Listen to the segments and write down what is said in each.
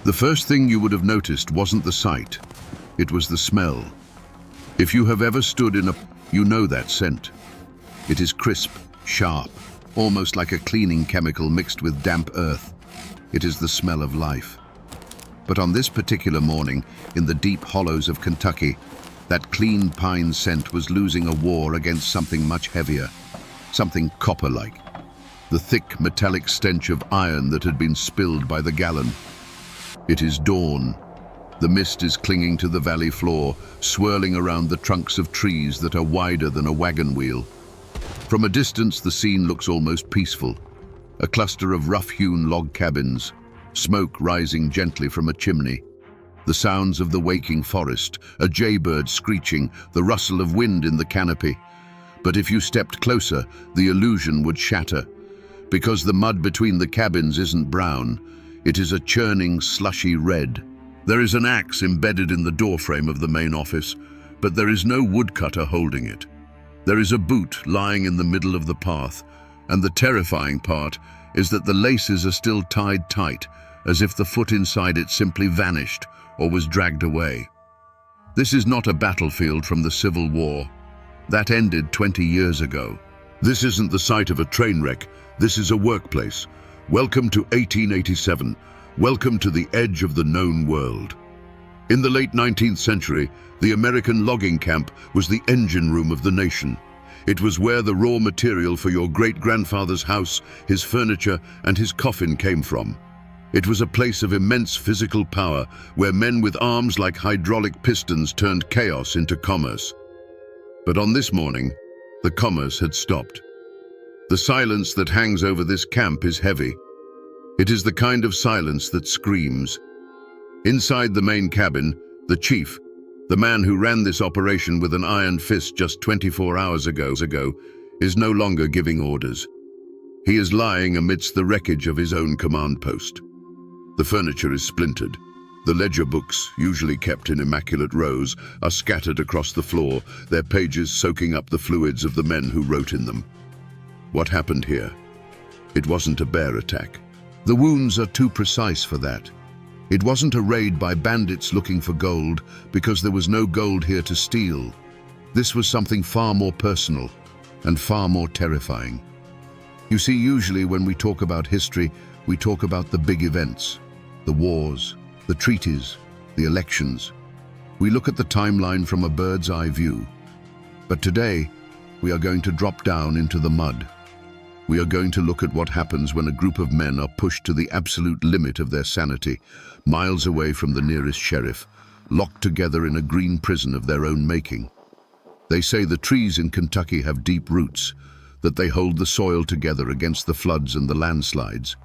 The first thing you would have noticed wasn't the sight, it was the smell. If you have ever stood in you know that scent. It is crisp, sharp, almost like a cleaning chemical mixed with damp earth. It is the smell of life. But on this particular morning, in the deep hollows of Kentucky, that clean pine scent was losing a war against something much heavier, something copper-like. The thick metallic stench of iron that had been spilled by the gallon. It is dawn. The mist is clinging to the valley floor, swirling around the trunks of trees that are wider than a wagon wheel. From a distance, the scene looks almost peaceful. A cluster of rough-hewn log cabins, smoke rising gently from a chimney. The sounds of the waking forest, a jaybird screeching, the rustle of wind in the canopy. But if you stepped closer, the illusion would shatter. Because the mud between the cabins isn't brown, it is a churning, slushy red. There is an axe embedded in the doorframe of the main office, but there is no woodcutter holding it. There is a boot lying in the middle of the path, and the terrifying part is that the laces are still tied tight, as if the foot inside it simply vanished or was dragged away. This is not a battlefield from the Civil War. That ended 20 years ago. This isn't the site of a train wreck. This is a workplace. Welcome to 1887. Welcome to the edge of the known world. In the late 19th century, the American logging camp was the engine room of the nation. It was where the raw material for your great-grandfather's house, his furniture, and his coffin came from. It was a place of immense physical power, where men with arms like hydraulic pistons turned chaos into commerce. But on this morning, the commerce had stopped. The silence that hangs over this camp is heavy. It is the kind of silence that screams. Inside the main cabin, the chief, the man who ran this operation with an iron fist just 24 hours ago, is no longer giving orders. He is lying amidst the wreckage of his own command post. The furniture is splintered. The ledger books, usually kept in immaculate rows, are scattered across the floor, their pages soaking up the fluids of the men who wrote in them. What happened here? It wasn't a bear attack. The wounds are too precise for that. It wasn't a raid by bandits looking for gold, because there was no gold here to steal. This was something far more personal and far more terrifying. You see, usually when we talk about history, we talk about the big events, the wars, the treaties, the elections. We look at the timeline from a bird's eye view. But today, we are going to drop down into the mud. We are going to look at what happens when a group of men are pushed to the absolute limit of their sanity, miles away from the nearest sheriff, locked together in a green prison of their own making. They say the trees in Kentucky have deep roots, that they hold the soil together against the floods and the landslides.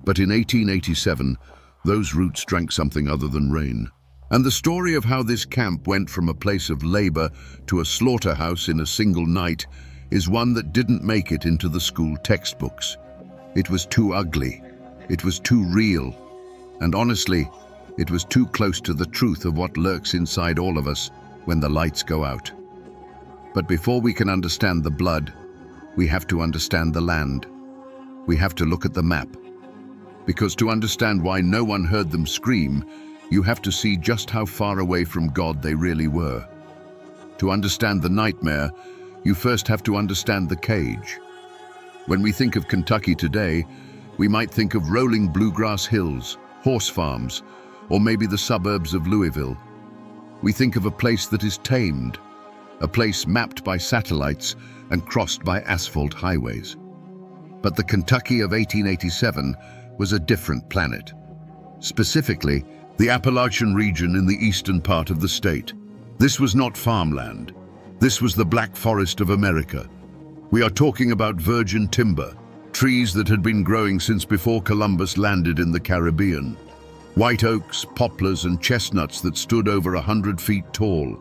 But in 1887, those roots drank something other than rain. And the story of how this camp went from a place of labor to a slaughterhouse in a single night is one that didn't make it into the school textbooks. It was too ugly. It was too real. And honestly, it was too close to the truth of what lurks inside all of us when the lights go out. But before we can understand the blood, we have to understand the land. We have to look at the map. Because to understand why no one heard them scream, you have to see just how far away from God they really were. To understand the nightmare, you first have to understand the cage. When we think of Kentucky today, we might think of rolling bluegrass hills, horse farms, or maybe the suburbs of Louisville. We think of a place that is tamed, a place mapped by satellites and crossed by asphalt highways. But the Kentucky of 1887 was a different planet. Specifically, the Appalachian region in the eastern part of the state. This was not farmland. This was the Black Forest of America. We are talking about virgin timber, trees that had been growing since before Columbus landed in the Caribbean. White oaks, poplars, and chestnuts that stood over 100 feet tall.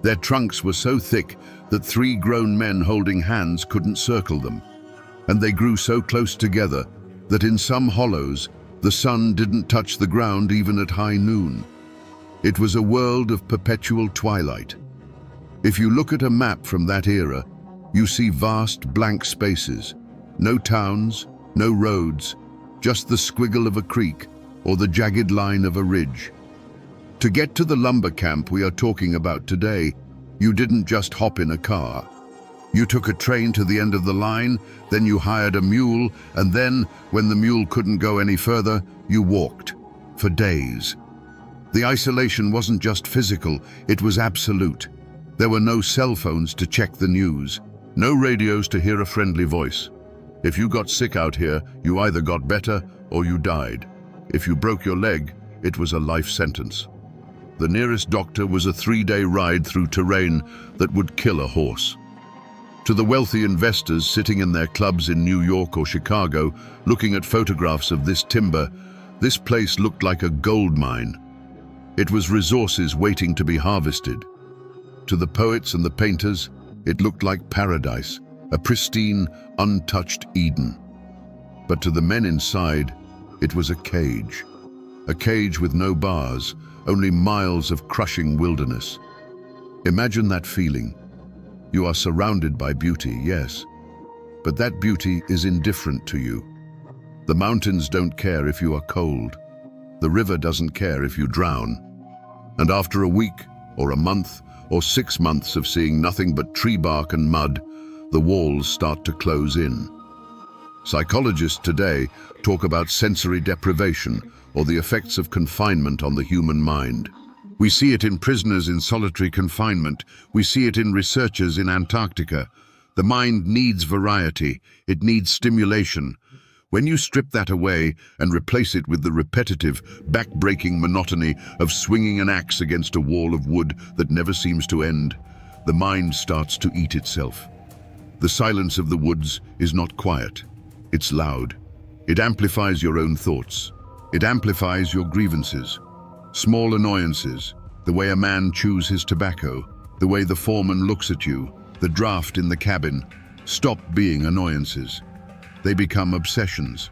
Their trunks were so thick that 3 grown men holding hands couldn't circle them. And they grew so close together that in some hollows, the sun didn't touch the ground even at high noon. It was a world of perpetual twilight. If you look at a map from that era, you see vast blank spaces. No towns, no roads, just the squiggle of a creek, or the jagged line of a ridge. To get to the lumber camp we are talking about today, you didn't just hop in a car. You took a train to the end of the line, then you hired a mule, and then, when the mule couldn't go any further, you walked. For days. The isolation wasn't just physical, it was absolute. There were no cell phones to check the news, no radios to hear a friendly voice. If you got sick out here, you either got better or you died. If you broke your leg, it was a life sentence. The nearest doctor was a 3-day ride through terrain that would kill a horse. To the wealthy investors sitting in their clubs in New York or Chicago, looking at photographs of this timber, this place looked like a gold mine. It was resources waiting to be harvested. To the poets and the painters, it looked like paradise, a pristine, untouched Eden. But to the men inside, it was a cage with no bars, only miles of crushing wilderness. Imagine that feeling. You are surrounded by beauty, yes, but that beauty is indifferent to you. The mountains don't care if you are cold. The river doesn't care if you drown. And after a week, or a month, or 6 months of seeing nothing but tree bark and mud, the walls start to close in. Psychologists today talk about sensory deprivation or the effects of confinement on the human mind. We see it in prisoners in solitary confinement. We see it in researchers in Antarctica. The mind needs variety. It needs stimulation. When you strip that away and replace it with the repetitive, back-breaking monotony of swinging an axe against a wall of wood that never seems to end, the mind starts to eat itself. The silence of the woods is not quiet. It's loud. It amplifies your own thoughts. It amplifies your grievances. Small annoyances, the way a man chews his tobacco, the way the foreman looks at you, the draft in the cabin, stop being annoyances. They become obsessions.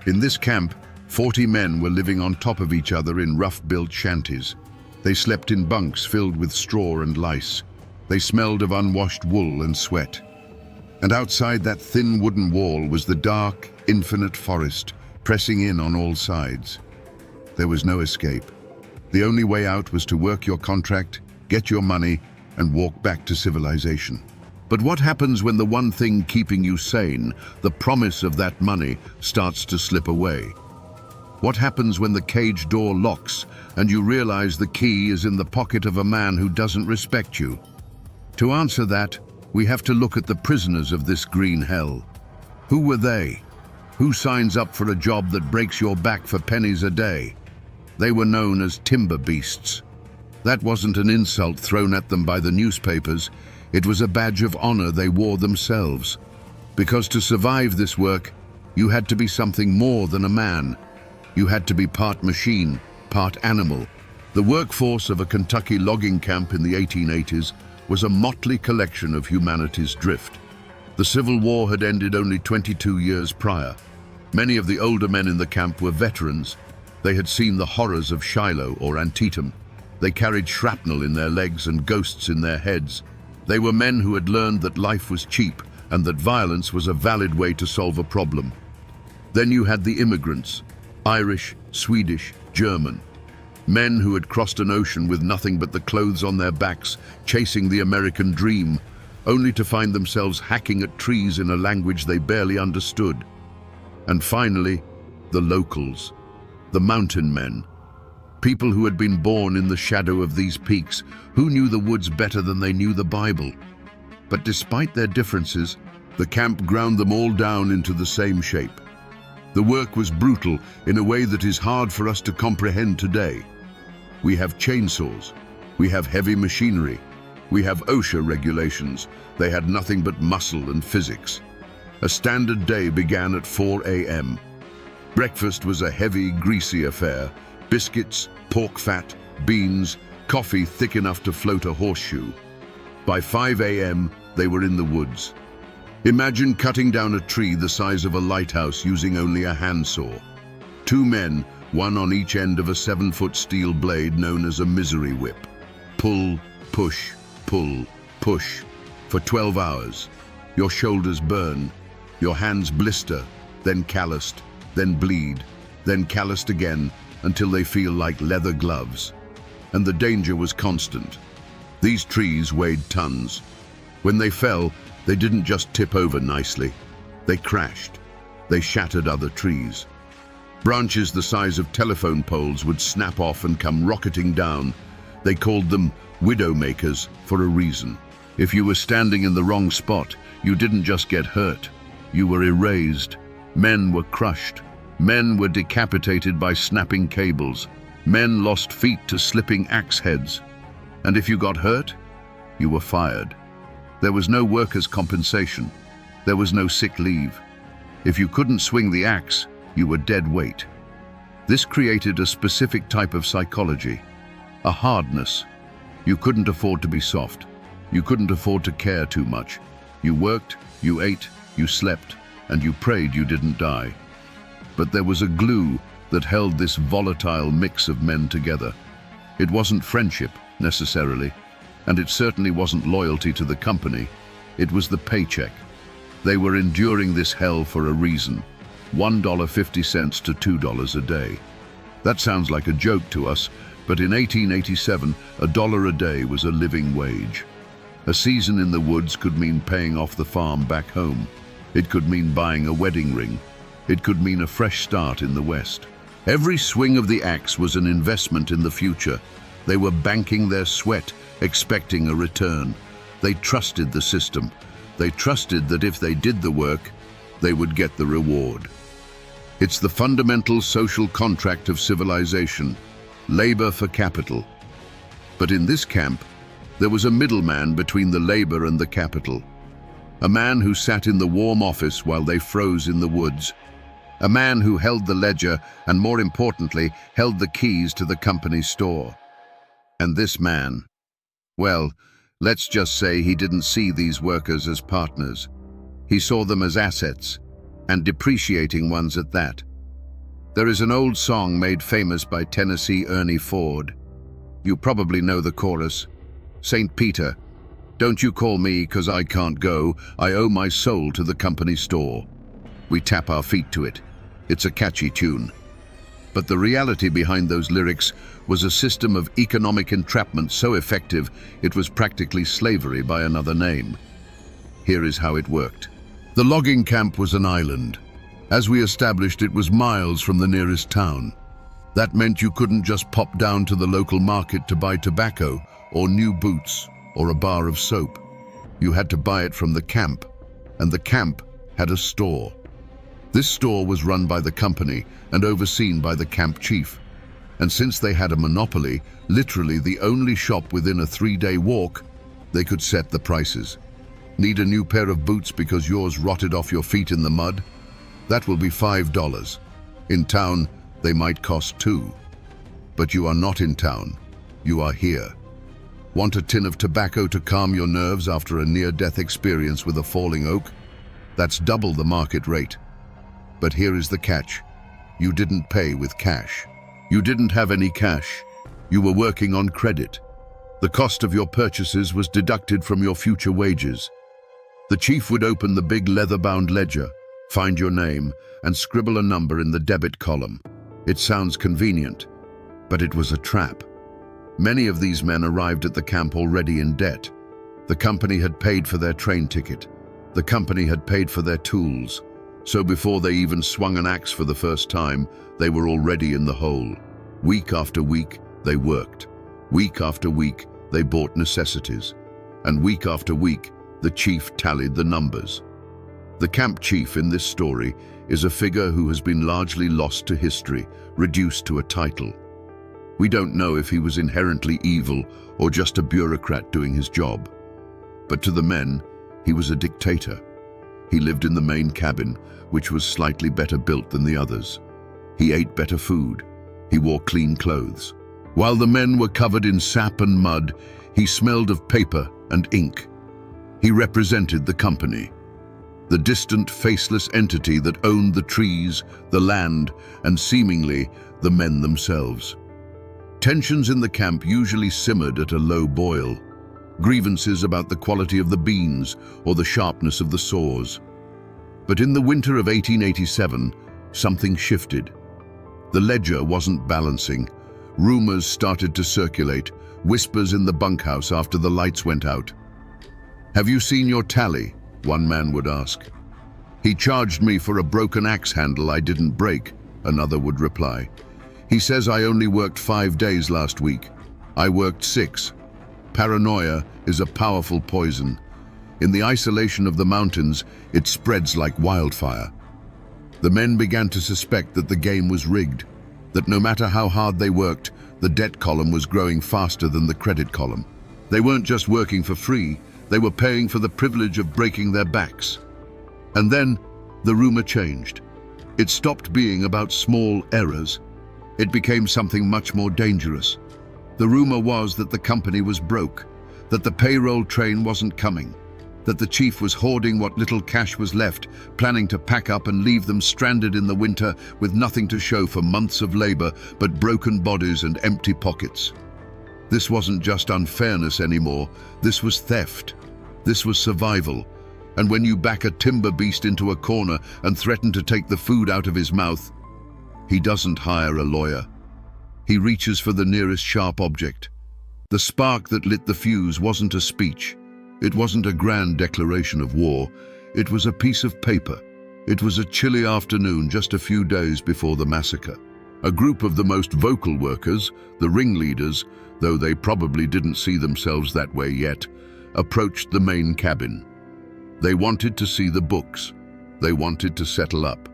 In this camp, 40 men were living on top of each other in rough-built shanties. They slept in bunks filled with straw and lice. They smelled of unwashed wool and sweat. And outside that thin wooden wall was the dark, infinite forest, pressing in on all sides. There was no escape. The only way out was to work your contract, get your money, and walk back to civilization. But what happens when the one thing keeping you sane, the promise of that money, starts to slip away? What happens when the cage door locks and you realize the key is in the pocket of a man who doesn't respect you? To answer that, we have to look at the prisoners of this green hell. Who were they? Who signs up for a job that breaks your back for pennies a day? They were known as timber beasts. That wasn't an insult thrown at them by the newspapers. It was a badge of honor they wore themselves. Because to survive this work, you had to be something more than a man. You had to be part machine, part animal. The workforce of a Kentucky logging camp in the 1880s was a motley collection of humanity's drift. The Civil War had ended only 22 years prior. Many of the older men in the camp were veterans. They had seen the horrors of Shiloh or Antietam. They carried shrapnel in their legs and ghosts in their heads. They were men who had learned that life was cheap and that violence was a valid way to solve a problem. Then you had the immigrants, Irish, Swedish, German. Men who had crossed an ocean with nothing but the clothes on their backs, chasing the American dream, only to find themselves hacking at trees in a language they barely understood. And finally, the locals, the mountain men. People who had been born in the shadow of these peaks, who knew the woods better than they knew the Bible. But despite their differences, the camp ground them all down into the same shape. The work was brutal in a way that is hard for us to comprehend today. We have chainsaws, we have heavy machinery, we have OSHA regulations. They had nothing but muscle and physics. A standard day began at 4 a.m. Breakfast was a heavy, greasy affair. Biscuits, pork fat, beans, coffee thick enough to float a horseshoe. By 5 a.m., they were in the woods. Imagine cutting down a tree the size of a lighthouse using only a handsaw. 2 men, one on each end of a 7-foot steel blade known as a misery whip. Pull, push, pull, push. For 12 hours. Your shoulders burn, your hands blister, then calloused, then bleed, then calloused again until they feel like leather gloves. And the danger was constant. These trees weighed tons. When they fell, they didn't just tip over nicely. They crashed. They shattered other trees. Branches the size of telephone poles would snap off and come rocketing down. They called them widowmakers for a reason. If you were standing in the wrong spot, you didn't just get hurt. You were erased. Men were crushed. Men were decapitated by snapping cables. Men lost feet to slipping axe heads. And if you got hurt, you were fired. There was no workers' compensation. There was no sick leave. If you couldn't swing the axe, you were dead weight. This created a specific type of psychology, a hardness. You couldn't afford to be soft. You couldn't afford to care too much. You worked, you ate, you slept, and you prayed you didn't die. But there was a glue that held this volatile mix of men together. It wasn't friendship, necessarily, and it certainly wasn't loyalty to the company. It was the paycheck. They were enduring this hell for a reason. $1.50 to $2 a day. That sounds like a joke to us, but in 1887, $1 a day was a living wage. A season in the woods could mean paying off the farm back home. It could mean buying a wedding ring. It could mean a fresh start in the West. Every swing of the axe was an investment in the future. They were banking their sweat, expecting a return. They trusted the system. They trusted that if they did the work, they would get the reward. It's the fundamental social contract of civilization, labor for capital. But in this camp, there was a middleman between the labor and the capital. A man who sat in the warm office while they froze in the woods. A man who held the ledger and, more importantly, held the keys to the company's store. And this man, well, let's just say he didn't see these workers as partners. He saw them as assets, and depreciating ones at that. There is an old song made famous by Tennessee Ernie Ford. You probably know the chorus. St. Peter, don't you call me 'cause I can't go. I owe my soul to the company store. We tap our feet to it. It's a catchy tune. But the reality behind those lyrics was a system of economic entrapment so effective it was practically slavery by another name. Here is how it worked. The logging camp was an island. As we established, it was miles from the nearest town. That meant you couldn't just pop down to the local market to buy tobacco or new boots or a bar of soap. You had to buy it from the camp, and the camp had a store. This store was run by the company and overseen by the camp chief. And since they had a monopoly, literally the only shop within a 3-day walk, they could set the prices. Need a new pair of boots because yours rotted off your feet in the mud? That will be $5. In town, they might cost $2. But you are not in town. You are here. Want a tin of tobacco to calm your nerves after a near-death experience with a falling oak? That's double the market rate. But here is the catch. You didn't pay with cash. You didn't have any cash. You were working on credit. The cost of your purchases was deducted from your future wages. The chief would open the big leather-bound ledger, find your name, and scribble a number in the debit column. It sounds convenient, but it was a trap. Many of these men arrived at the camp already in debt. The company had paid for their train ticket. The company had paid for their tools. So before they even swung an axe for the first time, they were already in the hole. Week after week, they worked. Week after week, they bought necessities. And week after week, the chief tallied the numbers. The camp chief in this story is a figure who has been largely lost to history, reduced to a title. We don't know if he was inherently evil or just a bureaucrat doing his job. But to the men, he was a dictator. He lived in the main cabin, which was slightly better built than the others. He ate better food. He wore clean clothes. While the men were covered in sap and mud, he smelled of paper and ink. He represented the company, the distant, faceless entity that owned the trees, the land, and seemingly the men themselves. Tensions in the camp usually simmered at a low boil. Grievances about the quality of the beans or the sharpness of the saws. But in the winter of 1887, something shifted. The ledger wasn't balancing. Rumors started to circulate, whispers in the bunkhouse after the lights went out. "Have you seen your tally?" one man would ask. "He charged me for a broken axe handle I didn't break," another would reply. "He says I only worked 5 days last week. I worked 6. Paranoia is a powerful poison. In the isolation of the mountains, it spreads like wildfire. The men began to suspect that the game was rigged, that no matter how hard they worked, the debt column was growing faster than the credit column. They weren't just working for free, they were paying for the privilege of breaking their backs. And then, the rumor changed. It stopped being about small errors. It became something much more dangerous. The rumor was that the company was broke, that the payroll train wasn't coming, that the chief was hoarding what little cash was left, planning to pack up and leave them stranded in the winter with nothing to show for months of labor but broken bodies and empty pockets. This wasn't just unfairness anymore, this was theft. This was survival. And when you back a timber beast into a corner and threaten to take the food out of his mouth, he doesn't hire a lawyer. He reaches for the nearest sharp object. The spark that lit the fuse wasn't a speech. It wasn't a grand declaration of war. It was a piece of paper. It was a chilly afternoon just a few days before the massacre. A group of the most vocal workers, the ringleaders, though they probably didn't see themselves that way yet, approached the main cabin. They wanted to see the books. They wanted to settle up.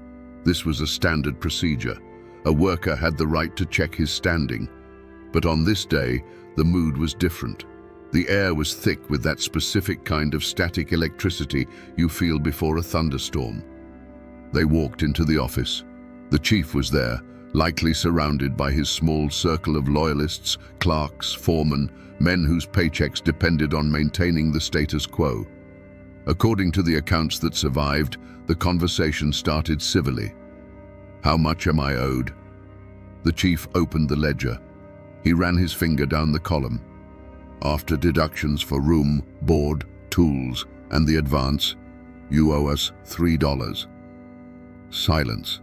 This was a standard procedure. A worker had the right to check his standing. But on this day, the mood was different. The air was thick with that specific kind of static electricity you feel before a thunderstorm. They walked into the office. The chief was there, likely surrounded by his small circle of loyalists, clerks, foremen, men whose paychecks depended on maintaining the status quo. According to the accounts that survived, the conversation started civilly. "How much am I owed?" The chief opened the ledger. He ran his finger down the column. "After deductions for room, board, tools, and the advance, you owe us $3. Silence.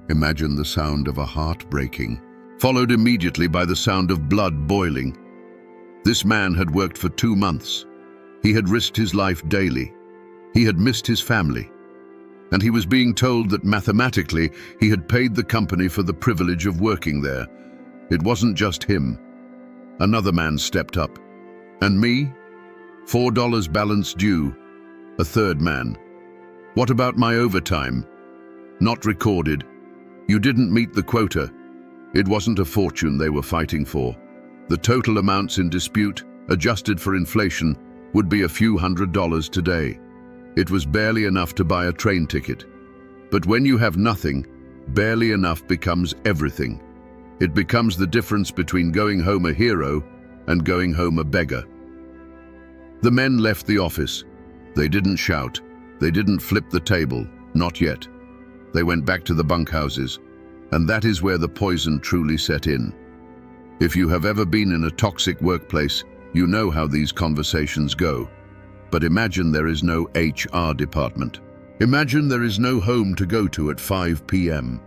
Imagine the sound of a heart breaking, followed immediately by the sound of blood boiling. This man had worked for 2 months. He had risked his life daily. He had missed his family. And he was being told that mathematically he had paid the company for the privilege of working there. It wasn't just him. Another man stepped up. "And me? $4 balance due." A third man. "What about my overtime?" "Not recorded. You didn't meet the quota." It wasn't a fortune they were fighting for. The total amounts in dispute, adjusted for inflation, would be a few $100s today. It was barely enough to buy a train ticket. But when you have nothing, barely enough becomes everything. It becomes the difference between going home a hero and going home a beggar. The men left the office. They didn't shout. They didn't flip the table. Not yet. They went back to the bunkhouses. And that is where the poison truly set in. If you have ever been in a toxic workplace, you know how these conversations go. But imagine there is no HR department. Imagine there is no home to go to at 5 p.m.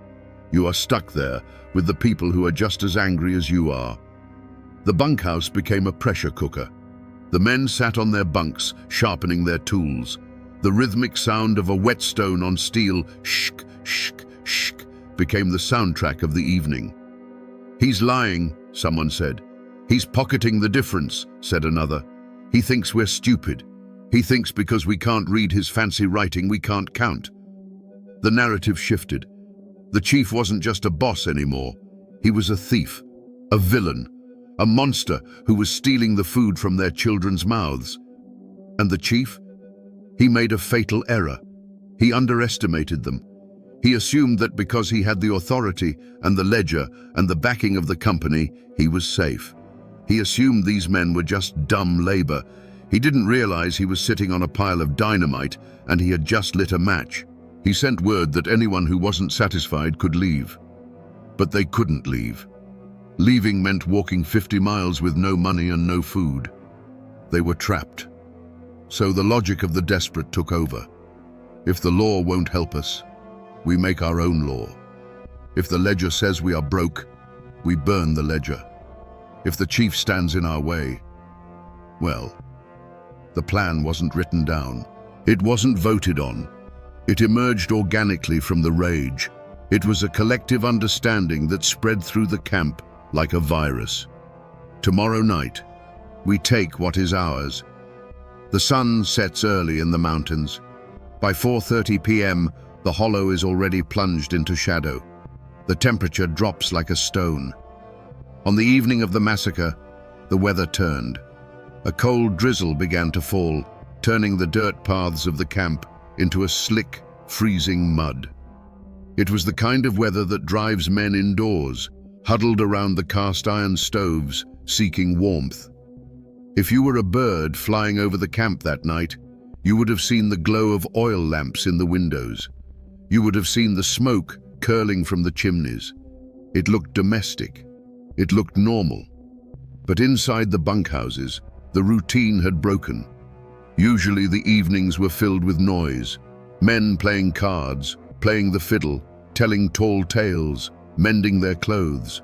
You are stuck there with the people who are just as angry as you are. The bunkhouse became a pressure cooker. The men sat on their bunks, sharpening their tools. The rhythmic sound of a whetstone on steel, shk, shk, shk, became the soundtrack of the evening. "He's lying," someone said. "He's pocketing the difference," said another. "He thinks we're stupid. He thinks because we can't read his fancy writing, we can't count." The narrative shifted. The chief wasn't just a boss anymore. He was a thief, a villain, a monster who was stealing the food from their children's mouths. And the chief? He made a fatal error. He underestimated them. He assumed that because he had the authority and the ledger and the backing of the company, he was safe. He assumed these men were just dumb labor. He didn't realize he was sitting on a pile of dynamite and he had just lit a match. He sent word that anyone who wasn't satisfied could leave. But they couldn't leave. Leaving meant walking 50 miles with no money and no food. They were trapped. So the logic of the desperate took over. If the law won't help us, we make our own law. If the ledger says we are broke, we burn the ledger. If the chief stands in our way, well, the plan wasn't written down. It wasn't voted on. It emerged organically from the rage. It was a collective understanding that spread through the camp like a virus. Tomorrow night, we take what is ours. The sun sets early in the mountains. By 4:30 p.m., the hollow is already plunged into shadow. The temperature drops like a stone. On the evening of the massacre, the weather turned. A cold drizzle began to fall, turning the dirt paths of the camp into a slick, freezing mud. It was the kind of weather that drives men indoors, huddled around the cast-iron stoves, seeking warmth. If you were a bird flying over the camp that night, you would have seen the glow of oil lamps in the windows. You would have seen the smoke curling from the chimneys. It looked domestic. It looked normal. But inside the bunkhouses, the routine had broken. Usually the evenings were filled with noise. Men playing cards, playing the fiddle, telling tall tales, mending their clothes.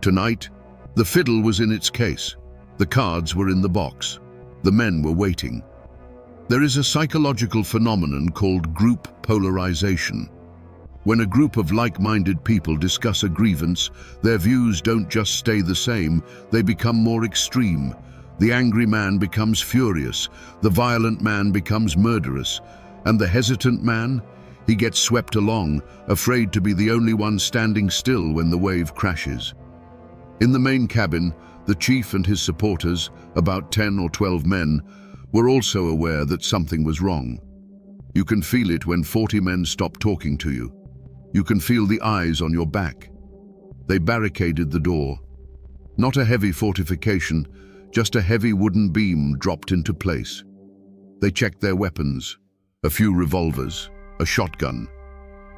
Tonight, the fiddle was in its case. The cards were in the box. The men were waiting. There is a psychological phenomenon called group polarization. When a group of like-minded people discuss a grievance, their views don't just stay the same, they become more extreme. The angry man becomes furious, the violent man becomes murderous, and the hesitant man, he gets swept along, afraid to be the only one standing still when the wave crashes. In the main cabin, the chief and his supporters, about 10 or 12 men, were also aware that something was wrong. You can feel it when 40 men stop talking to you. You can feel the eyes on your back. They barricaded the door. Not a heavy fortification, just a heavy wooden beam dropped into place. They checked their weapons, a few revolvers, a shotgun.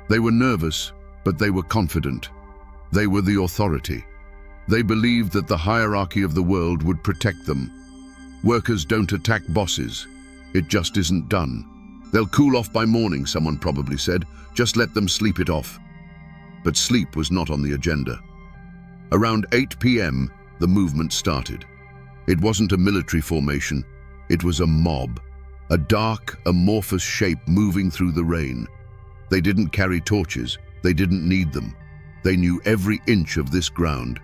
They were nervous, but they were confident. They were the authority. They believed that the hierarchy of the world would protect them. Workers don't attack bosses. It just isn't done. They'll cool off by morning, someone probably said. Just let them sleep it off. But sleep was not on the agenda. Around 8 p.m., the movement started. It wasn't a military formation. It was a mob. A dark, amorphous shape moving through the rain. They didn't carry torches. They didn't need them. They knew every inch of this ground.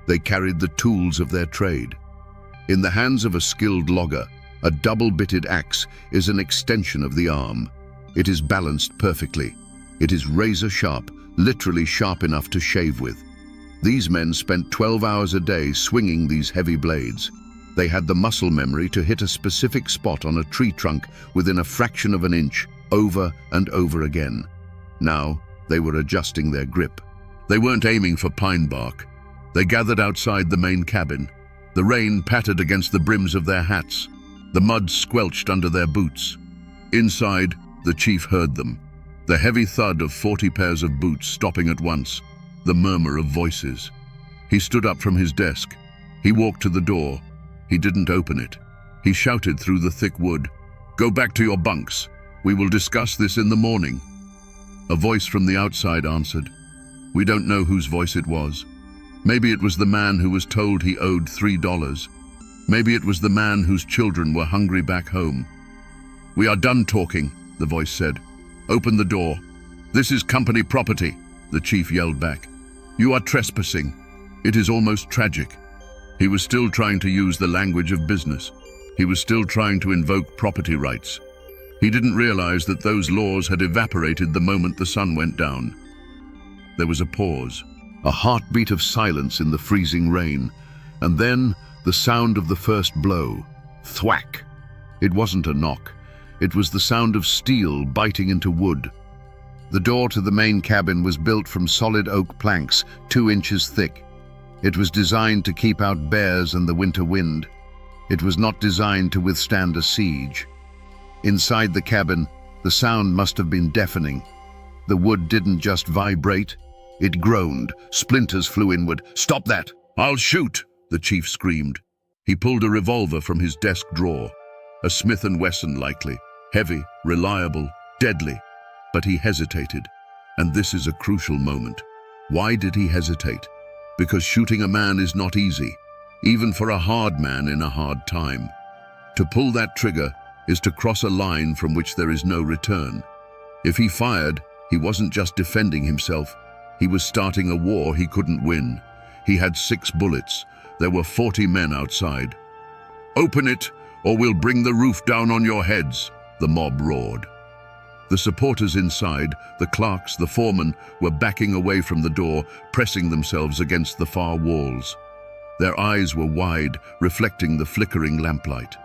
They carried the tools of their trade. In the hands of a skilled logger, a double-bitted axe is an extension of the arm. It is balanced perfectly. It is razor-sharp, literally sharp enough to shave with. These men spent 12 hours a day swinging these heavy blades. They had the muscle memory to hit a specific spot on a tree trunk within a fraction of an inch, over and over again. Now, they were adjusting their grip. They weren't aiming for pine bark. They gathered outside the main cabin. The rain pattered against the brims of their hats. The mud squelched under their boots. Inside, the chief heard them. The heavy thud of 40 pairs of boots stopping at once. The murmur of voices. He stood up from his desk. He walked to the door. He didn't open it. He shouted through the thick wood, "Go back to your bunks. We will discuss this in the morning." A voice from the outside answered. We don't know whose voice it was. Maybe it was the man who was told he owed $3. Maybe it was the man whose children were hungry back home. "We are done talking," the voice said. "Open the door." "This is company property," the chief yelled back. "You are trespassing." It is almost tragic. He was still trying to use the language of business. He was still trying to invoke property rights. He didn't realize that those laws had evaporated the moment the sun went down. There was a pause, a heartbeat of silence in the freezing rain, and then the sound of the first blow. Thwack! It wasn't a knock. It was the sound of steel biting into wood. The door to the main cabin was built from solid oak planks, 2 inches thick. It was designed to keep out bears and the winter wind. It was not designed to withstand a siege. Inside the cabin, the sound must have been deafening. The wood didn't just vibrate, it groaned. Splinters flew inward. "Stop that! I'll shoot!" the chief screamed. He pulled a revolver from his desk drawer. A Smith & Wesson likely. Heavy, reliable, deadly. But he hesitated. And this is a crucial moment. Why did he hesitate? Because shooting a man is not easy, even for a hard man in a hard time. To pull that trigger is to cross a line from which there is no return. If he fired, he wasn't just defending himself, he was starting a war he couldn't win. He had 6 bullets. There were 40 men outside. "Open it, or we'll bring the roof down on your heads," the mob roared. The supporters inside, the clerks, the foremen, were backing away from the door, pressing themselves against the far walls. Their eyes were wide, reflecting the flickering lamplight.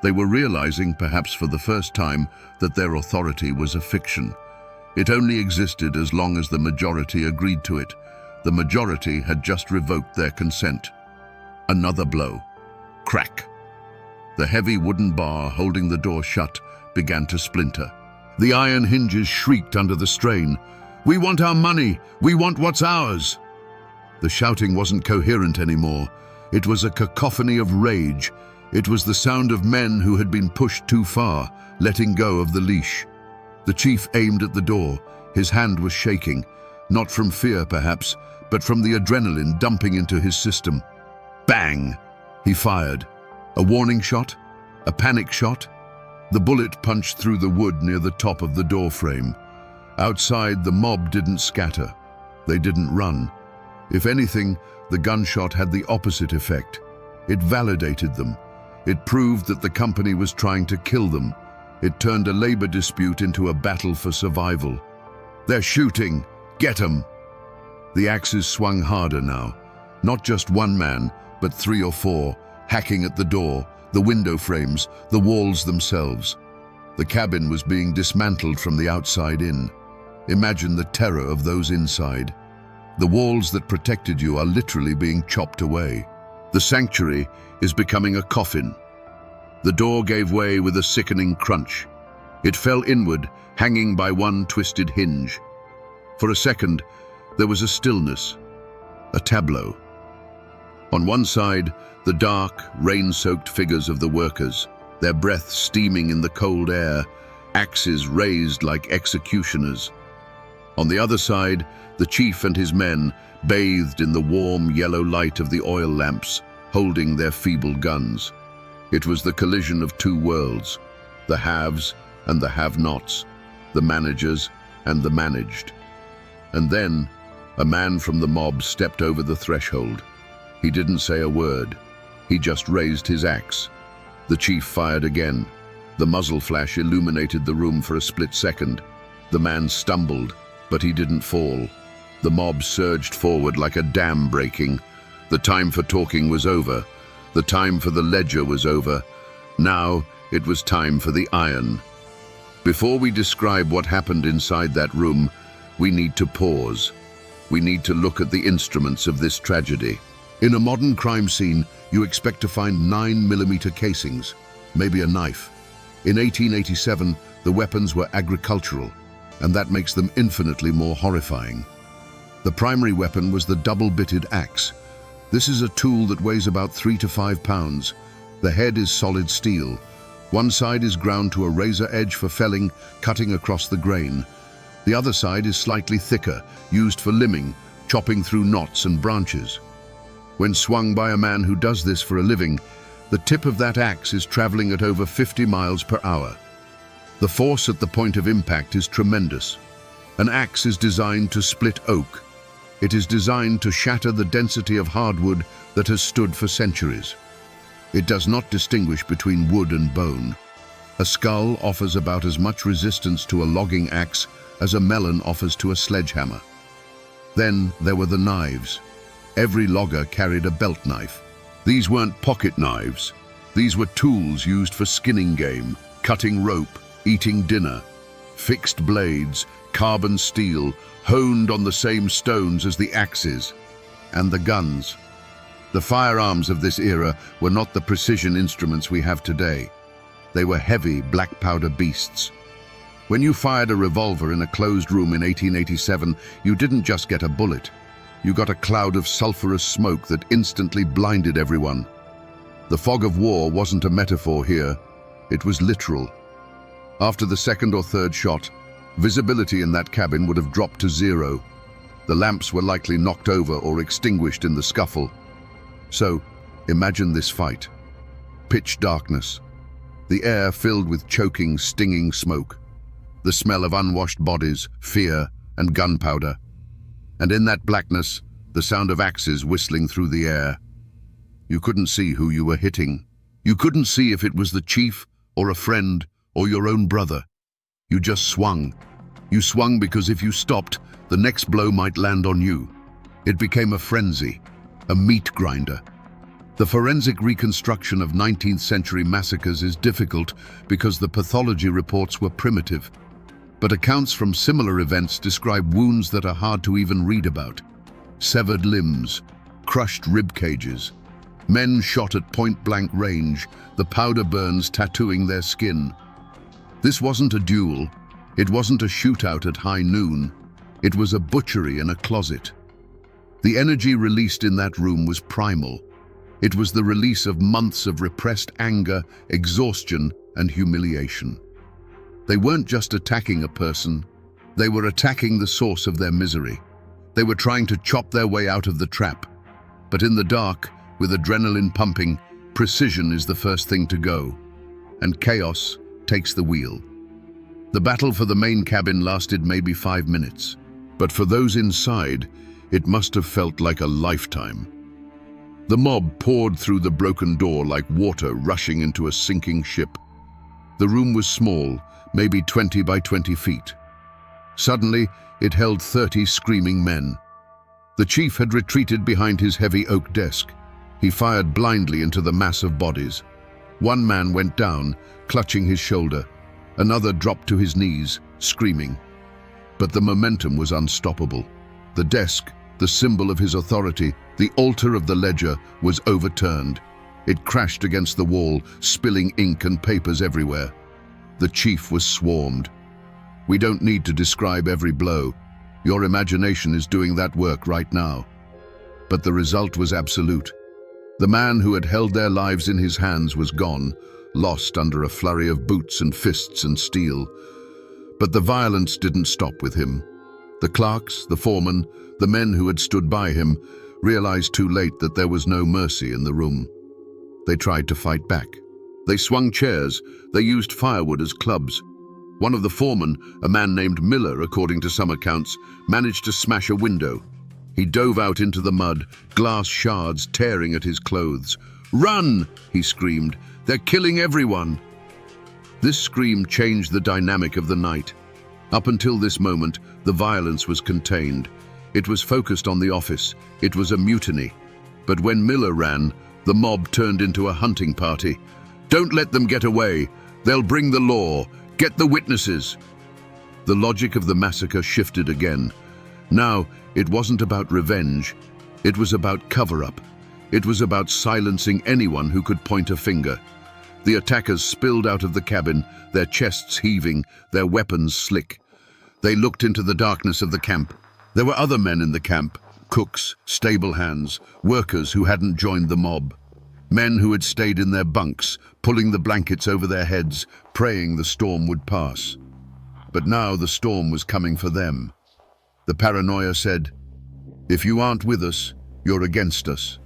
They were realizing, perhaps for the first time, that their authority was a fiction. It only existed as long as the majority agreed to it. The majority had just revoked their consent. Another blow. Crack. The heavy wooden bar holding the door shut began to splinter. The iron hinges shrieked under the strain. "We want our money! We want what's ours!" The shouting wasn't coherent anymore. It was a cacophony of rage. It was the sound of men who had been pushed too far, letting go of the leash. The chief aimed at the door. His hand was shaking, not from fear perhaps, but from the adrenaline dumping into his system. Bang! He fired. A warning shot? A panic shot? The bullet punched through the wood near the top of the door frame. Outside, the mob didn't scatter. They didn't run. If anything, the gunshot had the opposite effect. It validated them. It proved that the company was trying to kill them. It turned a labor dispute into a battle for survival. "They're shooting! Get 'em!" The axes swung harder now. Not just one man, but 3 or 4, hacking at the door, the window frames, the walls themselves. The cabin was being dismantled from the outside in. Imagine the terror of those inside. The walls that protected you are literally being chopped away. The sanctuary is becoming a coffin. The door gave way with a sickening crunch. It fell inward, hanging by one twisted hinge. For a second, there was a stillness, a tableau. On one side, the dark, rain-soaked figures of the workers, their breath steaming in the cold air, axes raised like executioners. On the other side, the chief and his men, bathed in the warm yellow light of the oil lamps, holding their feeble guns. It was the collision of 2 worlds, the haves and the have-nots, the managers and the managed. And then, a man from the mob stepped over the threshold. He didn't say a word. He just raised his axe. The chief fired again. The muzzle flash illuminated the room for a split second. The man stumbled, but he didn't fall. The mob surged forward like a dam breaking. The time for talking was over. The time for the ledger was over. Now it was time for the iron. Before we describe what happened inside that room, we need to pause. We need to look at the instruments of this tragedy. In a modern crime scene, you expect to find 9mm casings, maybe a knife. In 1887, the weapons were agricultural, and that makes them infinitely more horrifying. The primary weapon was the double-bitted axe. This is a tool that weighs about 3 to 5 pounds. The head is solid steel. One side is ground to a razor edge for felling, cutting across the grain. The other side is slightly thicker, used for limbing, chopping through knots and branches. When swung by a man who does this for a living, the tip of that axe is traveling at over 50 miles per hour. The force at the point of impact is tremendous. An axe is designed to split oak. It is designed to shatter the density of hardwood that has stood for centuries. It does not distinguish between wood and bone. A skull offers about as much resistance to a logging axe as a melon offers to a sledgehammer. Then there were the knives. Every logger carried a belt knife. These weren't pocket knives. These were tools used for skinning game, cutting rope, eating dinner. Fixed blades, carbon steel, honed on the same stones as the axes. And the guns. The firearms of this era were not the precision instruments we have today. They were heavy, black powder beasts. When you fired a revolver in a closed room in 1887, you didn't just get a bullet. You got a cloud of sulfurous smoke that instantly blinded everyone. The fog of war wasn't a metaphor here. It was literal. After the second or third shot, visibility in that cabin would have dropped to 0. The lamps were likely knocked over or extinguished in the scuffle. So, imagine this fight. Pitch darkness. The air filled with choking, stinging smoke. The smell of unwashed bodies, fear, and gunpowder. And in that blackness, the sound of axes whistling through the air. You couldn't see who you were hitting. You couldn't see if it was the chief, or a friend, or your own brother. You just swung. You swung because if you stopped, the next blow might land on you. It became a frenzy, a meat grinder. The forensic reconstruction of 19th century massacres is difficult because the pathology reports were primitive. But accounts from similar events describe wounds that are hard to even read about. Severed limbs, crushed rib cages, men shot at point-blank range, the powder burns tattooing their skin. This wasn't a duel. It wasn't a shootout at high noon. It was a butchery in a closet. The energy released in that room was primal. It was the release of months of repressed anger, exhaustion, and humiliation. They weren't just attacking a person. They were attacking the source of their misery. They were trying to chop their way out of the trap. But in the dark, with adrenaline pumping, precision is the first thing to go. And chaos takes the wheel. The battle for the main cabin lasted maybe 5 minutes. But for those inside, it must have felt like a lifetime. The mob poured through the broken door like water rushing into a sinking ship. The room was small, maybe 20 by 20 feet. Suddenly, it held 30 screaming men. The chief had retreated behind his heavy oak desk. He fired blindly into the mass of bodies. One man went down, clutching his shoulder. Another dropped to his knees, screaming. But the momentum was unstoppable. The desk, the symbol of his authority, the altar of the ledger, was overturned. It crashed against the wall, spilling ink and papers everywhere. The chief was swarmed. We don't need to describe every blow. Your imagination is doing that work right now. But the result was absolute. The man who had held their lives in his hands was gone, lost under a flurry of boots and fists and steel. But the violence didn't stop with him. The clerks, the foreman, the men who had stood by him realized too late that there was no mercy in the room. They tried to fight back. They swung chairs. They used firewood as clubs. One of the foremen, a man named Miller, according to some accounts, managed to smash a window. He dove out into the mud, glass shards tearing at his clothes. "Run!" he screamed. "They're killing everyone!" This scream changed the dynamic of the night. Up until this moment, the violence was contained. It was focused on the office. It was a mutiny. But when Miller ran, the mob turned into a hunting party. "Don't let them get away. They'll bring the law. Get the witnesses." The logic of the massacre shifted again. Now, it wasn't about revenge. It was about cover-up. It was about silencing anyone who could point a finger. The attackers spilled out of the cabin, their chests heaving, their weapons slick. They looked into the darkness of the camp. There were other men in the camp, cooks, stable hands, workers who hadn't joined the mob. Men who had stayed in their bunks, pulling the blankets over their heads, praying the storm would pass. But now the storm was coming for them. The paranoia said, "If you aren't with us, you're against us."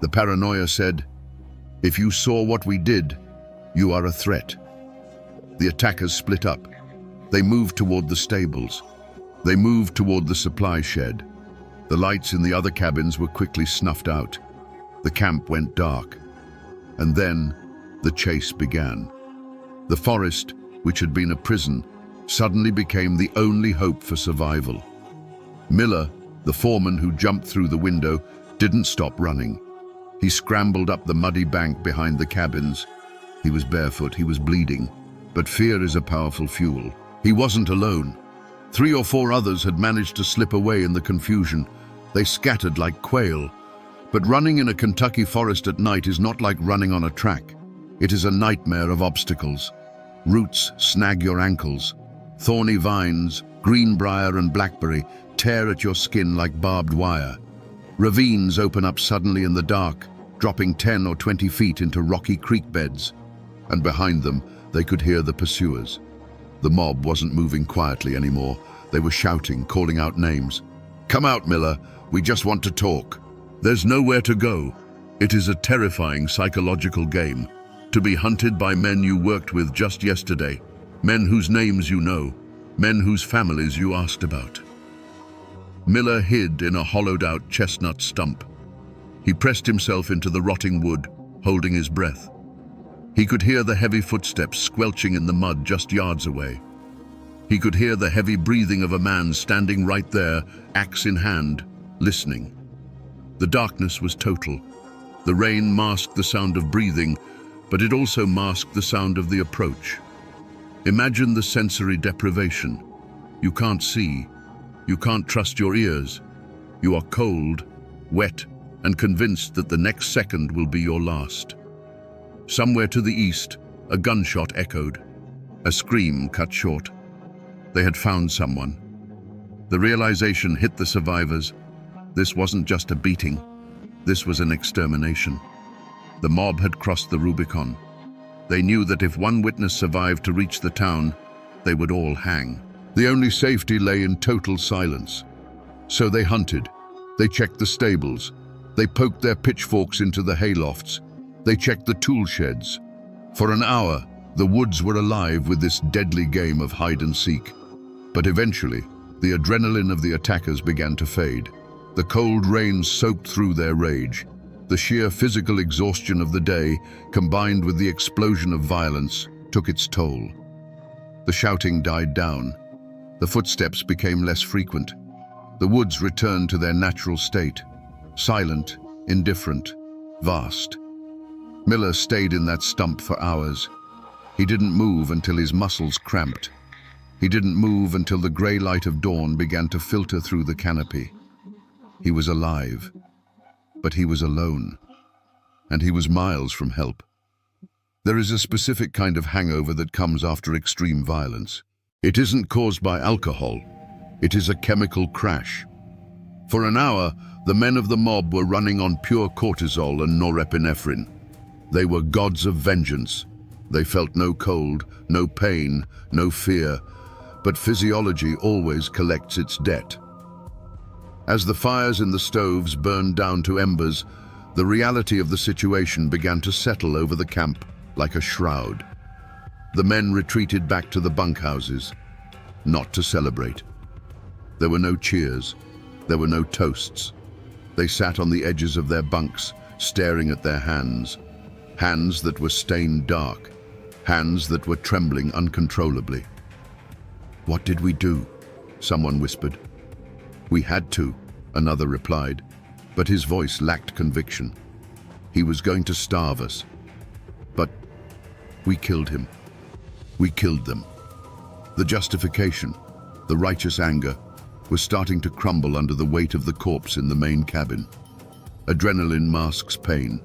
The paranoia said, "If you saw what we did, you are a threat." The attackers split up. They moved toward the stables. They moved toward the supply shed. The lights in the other cabins were quickly snuffed out. The camp went dark. And then the chase began. The forest, which had been a prison, suddenly became the only hope for survival. Miller, the foreman who jumped through the window, didn't stop running. He scrambled up the muddy bank behind the cabins. He was barefoot, he was bleeding, but fear is a powerful fuel. He wasn't alone. 3 or 4 others had managed to slip away in the confusion. They scattered like quail. But running in a Kentucky forest at night is not like running on a track. It is a nightmare of obstacles. Roots snag your ankles. Thorny vines, greenbrier and blackberry, tear at your skin like barbed wire. Ravines open up suddenly in the dark, dropping 10 or 20 feet into rocky creek beds. And behind them, they could hear the pursuers. The mob wasn't moving quietly anymore. They were shouting, calling out names. Come out, Miller. We just want to talk. There's nowhere to go. It is a terrifying psychological game. To be hunted by men you worked with just yesterday. Men whose names you know. Men whose families you asked about. Miller hid in a hollowed-out chestnut stump. He pressed himself into the rotting wood, holding his breath. He could hear the heavy footsteps squelching in the mud just yards away. He could hear the heavy breathing of a man standing right there, axe in hand, listening. The darkness was total. The rain masked the sound of breathing, but it also masked the sound of the approach. Imagine the sensory deprivation. You can't see. You can't trust your ears. You are cold, wet, and convinced that the next second will be your last. Somewhere to the east, a gunshot echoed. A scream cut short. They had found someone. The realization hit the survivors. This wasn't just a beating. This was an extermination. The mob had crossed the Rubicon. They knew that if one witness survived to reach the town, they would all hang. The only safety lay in total silence. So they hunted. They checked the stables. They poked their pitchforks into the haylofts. They checked the tool sheds. For an hour, the woods were alive with this deadly game of hide and seek. But eventually, the adrenaline of the attackers began to fade. The cold rain soaked through their rage. The sheer physical exhaustion of the day, combined with the explosion of violence, took its toll. The shouting died down. The footsteps became less frequent. The woods returned to their natural state, silent, indifferent, vast. Miller stayed in that stump for hours. He didn't move until his muscles cramped. He didn't move until the grey light of dawn began to filter through the canopy. He was alive, but he was alone, and he was miles from help. There is a specific kind of hangover that comes after extreme violence. It isn't caused by alcohol. It is a chemical crash. For an hour, the men of the mob were running on pure cortisol and norepinephrine. They were gods of vengeance. They felt no cold, no pain, no fear, but physiology always collects its debt. As the fires in the stoves burned down to embers, the reality of the situation began to settle over the camp like a shroud. The men retreated back to the bunkhouses, not to celebrate. There were no cheers. There were no toasts. They sat on the edges of their bunks, staring at their hands. Hands that were stained dark. Hands that were trembling uncontrollably. "What did we do?" someone whispered. "We had to," another replied, but his voice lacked conviction. He was going to starve us. But we killed him. We killed them. The justification, the righteous anger, was starting to crumble under the weight of the corpse in the main cabin. Adrenaline masks pain,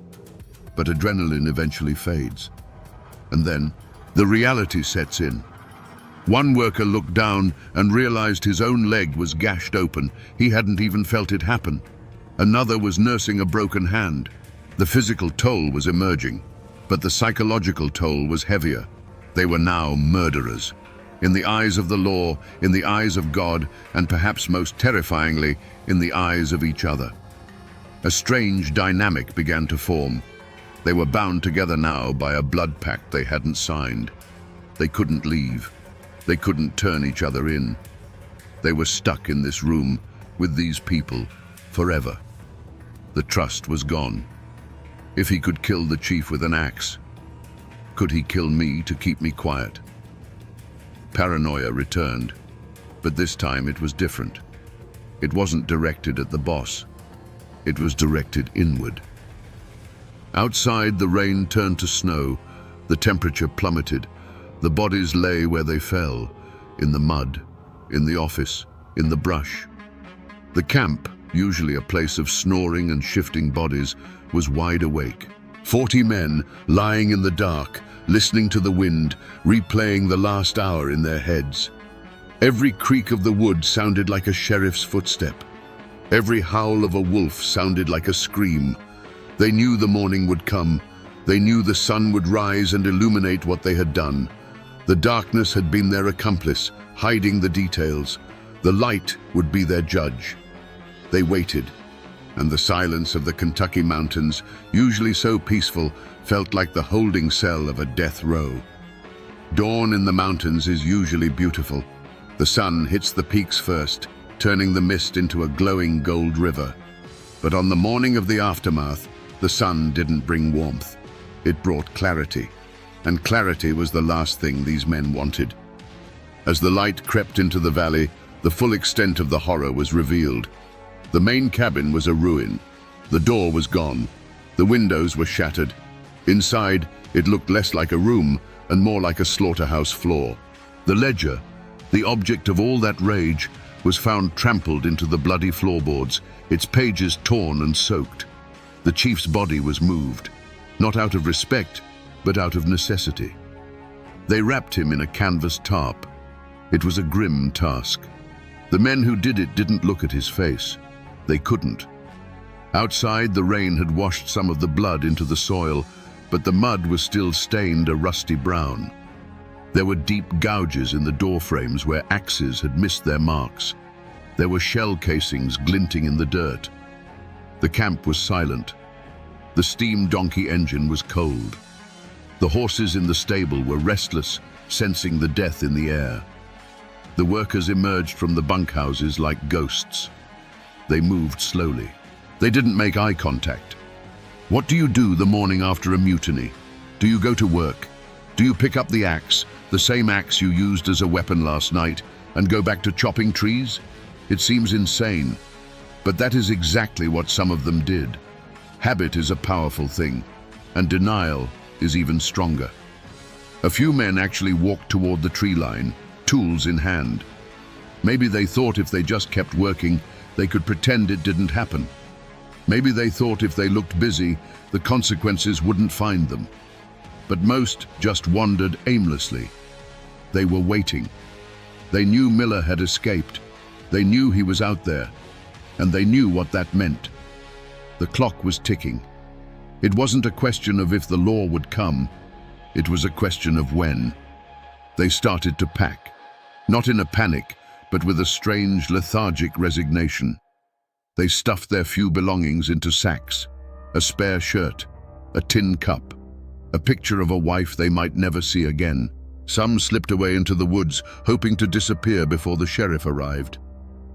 but adrenaline eventually fades. And then, the reality sets in. One worker looked down and realized his own leg was gashed open. He hadn't even felt it happen. Another was nursing a broken hand. The physical toll was emerging, but the psychological toll was heavier. They were now murderers. In the eyes of the law, in the eyes of God, and perhaps most terrifyingly, in the eyes of each other. A strange dynamic began to form. They were bound together now by a blood pact they hadn't signed. They couldn't leave. They couldn't turn each other in. They were stuck in this room with these people forever. The trust was gone. If he could kill the chief with an axe, could he kill me to keep me quiet? Paranoia returned, but this time it was different. It wasn't directed at the boss. It was directed inward. Outside, the rain turned to snow. The temperature plummeted. The bodies lay where they fell, in the mud, in the office, in the brush. The camp, usually a place of snoring and shifting bodies, was wide awake. 40 men lying in the dark, listening to the wind, replaying the last hour in their heads. Every creak of the wood sounded like a sheriff's footstep. Every howl of a wolf sounded like a scream. They knew the morning would come. They knew the sun would rise and illuminate what they had done. The darkness had been their accomplice, hiding the details. The light would be their judge. They waited, and the silence of the Kentucky mountains, usually so peaceful, felt like the holding cell of a death row. Dawn in the mountains is usually beautiful. The sun hits the peaks first, turning the mist into a glowing gold river. But on the morning of the aftermath, the sun didn't bring warmth. It brought clarity, and clarity was the last thing these men wanted. As the light crept into the valley, the full extent of the horror was revealed. The main cabin was a ruin. The door was gone. The windows were shattered. Inside, it looked less like a room and more like a slaughterhouse floor. The ledger, the object of all that rage, was found trampled into the bloody floorboards, its pages torn and soaked. The chief's body was moved, not out of respect, but out of necessity. They wrapped him in a canvas tarp. It was a grim task. The men who did it didn't look at his face. They couldn't. Outside, the rain had washed some of the blood into the soil, but the mud was still stained a rusty brown. There were deep gouges in the door frames where axes had missed their marks. There were shell casings glinting in the dirt. The camp was silent. The steam donkey engine was cold. The horses in the stable were restless, sensing the death in the air. The workers emerged from the bunkhouses like ghosts. They moved slowly. They didn't make eye contact. What do you do the morning after a mutiny? Do you go to work? Do you pick up the axe, the same axe you used as a weapon last night, and go back to chopping trees? It seems insane, but that is exactly what some of them did. Habit is a powerful thing, and denial is even stronger. A few men actually walked toward the tree line, tools in hand. Maybe they thought if they just kept working, they could pretend it didn't happen. Maybe they thought if they looked busy, the consequences wouldn't find them. But most just wandered aimlessly. They were waiting. They knew Miller had escaped. They knew he was out there, and they knew what that meant. The clock was ticking. It wasn't a question of if the law would come. It was a question of when. They started to pack, not in a panic, but with a strange, lethargic resignation. They stuffed their few belongings into sacks, a spare shirt, a tin cup, a picture of a wife they might never see again. Some slipped away into the woods, hoping to disappear before the sheriff arrived.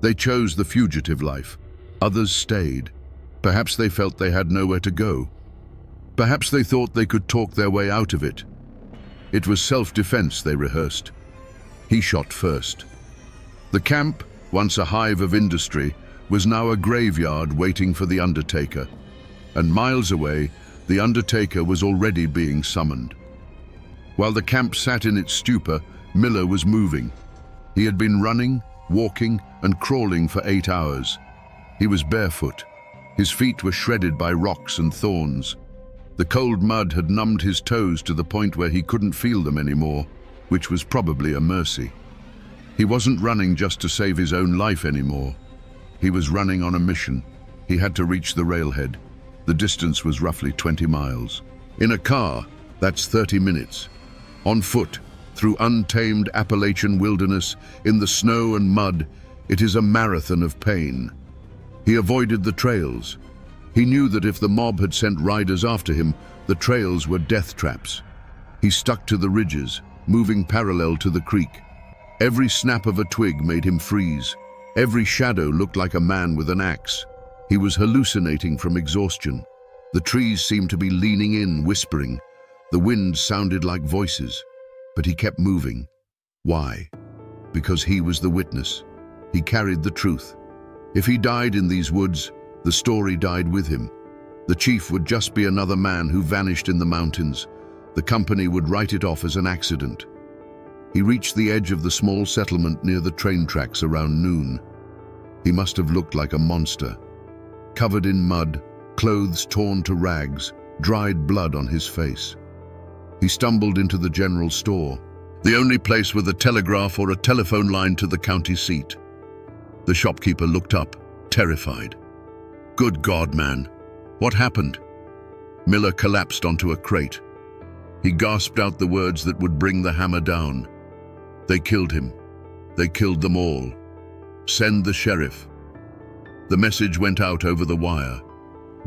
They chose the fugitive life. Others stayed. Perhaps they felt they had nowhere to go. Perhaps they thought they could talk their way out of it. It was self-defense they rehearsed. He shot first. The camp, once a hive of industry, was now a graveyard waiting for the undertaker. And miles away, the undertaker was already being summoned. While the camp sat in its stupor, Miller was moving. He had been running, walking, and crawling for 8 hours. He was barefoot. His feet were shredded by rocks and thorns. The cold mud had numbed his toes to the point where he couldn't feel them anymore, which was probably a mercy. He wasn't running just to save his own life anymore. He was running on a mission. He had to reach the railhead. The distance was roughly 20 miles. In a car, that's 30 minutes. On foot, through untamed Appalachian wilderness, in the snow and mud, it is a marathon of pain. He avoided the trails. He knew that if the mob had sent riders after him, the trails were death traps. He stuck to the ridges, moving parallel to the creek. Every snap of a twig made him freeze. Every shadow looked like a man with an axe. He was hallucinating from exhaustion. The trees seemed to be leaning in, whispering. The wind sounded like voices, but he kept moving. Why? Because he was the witness. He carried the truth. If he died in these woods, the story died with him. The chief would just be another man who vanished in the mountains. The company would write it off as an accident. He reached the edge of the small settlement near the train tracks around noon. He must have looked like a monster. Covered in mud, clothes torn to rags, dried blood on his face. He stumbled into the general store, the only place with a telegraph or a telephone line to the county seat. The shopkeeper looked up, terrified. "Good God, man. What happened?" Miller collapsed onto a crate. He gasped out the words that would bring the hammer down. "They killed him. They killed them all. Send the sheriff." The message went out over the wire.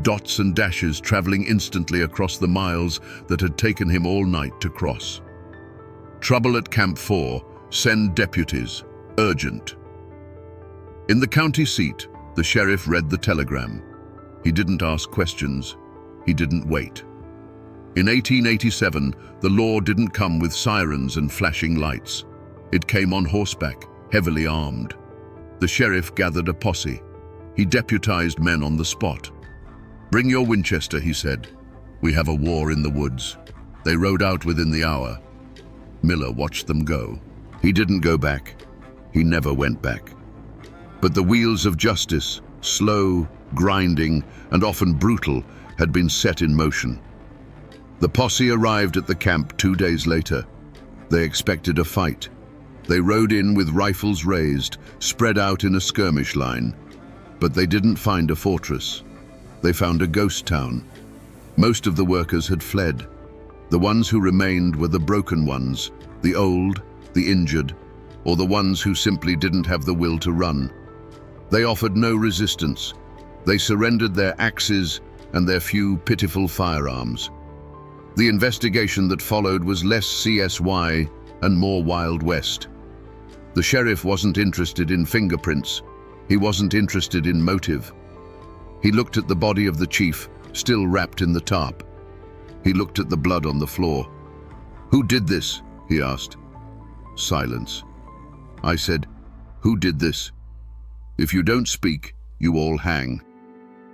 Dots and dashes traveling instantly across the miles that had taken him all night to cross. Trouble at Camp 4. Send deputies. Urgent. In the county seat, the sheriff read the telegram. He didn't ask questions. He didn't wait. In 1887, the law didn't come with sirens and flashing lights. It came on horseback, heavily armed. The sheriff gathered a posse. He deputized men on the spot. "Bring your Winchester," he said. "We have a war in the woods." They rode out within the hour. Miller watched them go. He didn't go back. He never went back. But the wheels of justice, slow, grinding, and often brutal, had been set in motion. The posse arrived at the camp 2 days later. They expected a fight. They rode in with rifles raised, spread out in a skirmish line. But they didn't find a fortress. They found a ghost town. Most of the workers had fled. The ones who remained were the broken ones, the old, the injured, or the ones who simply didn't have the will to run. They offered no resistance. They surrendered their axes and their few pitiful firearms. The investigation that followed was less CSY and more Wild West. The sheriff wasn't interested in fingerprints. He wasn't interested in motive. He looked at the body of the chief, still wrapped in the tarp. He looked at the blood on the floor. "Who did this?" he asked. Silence. I said, "Who did this? If you don't speak, you all hang."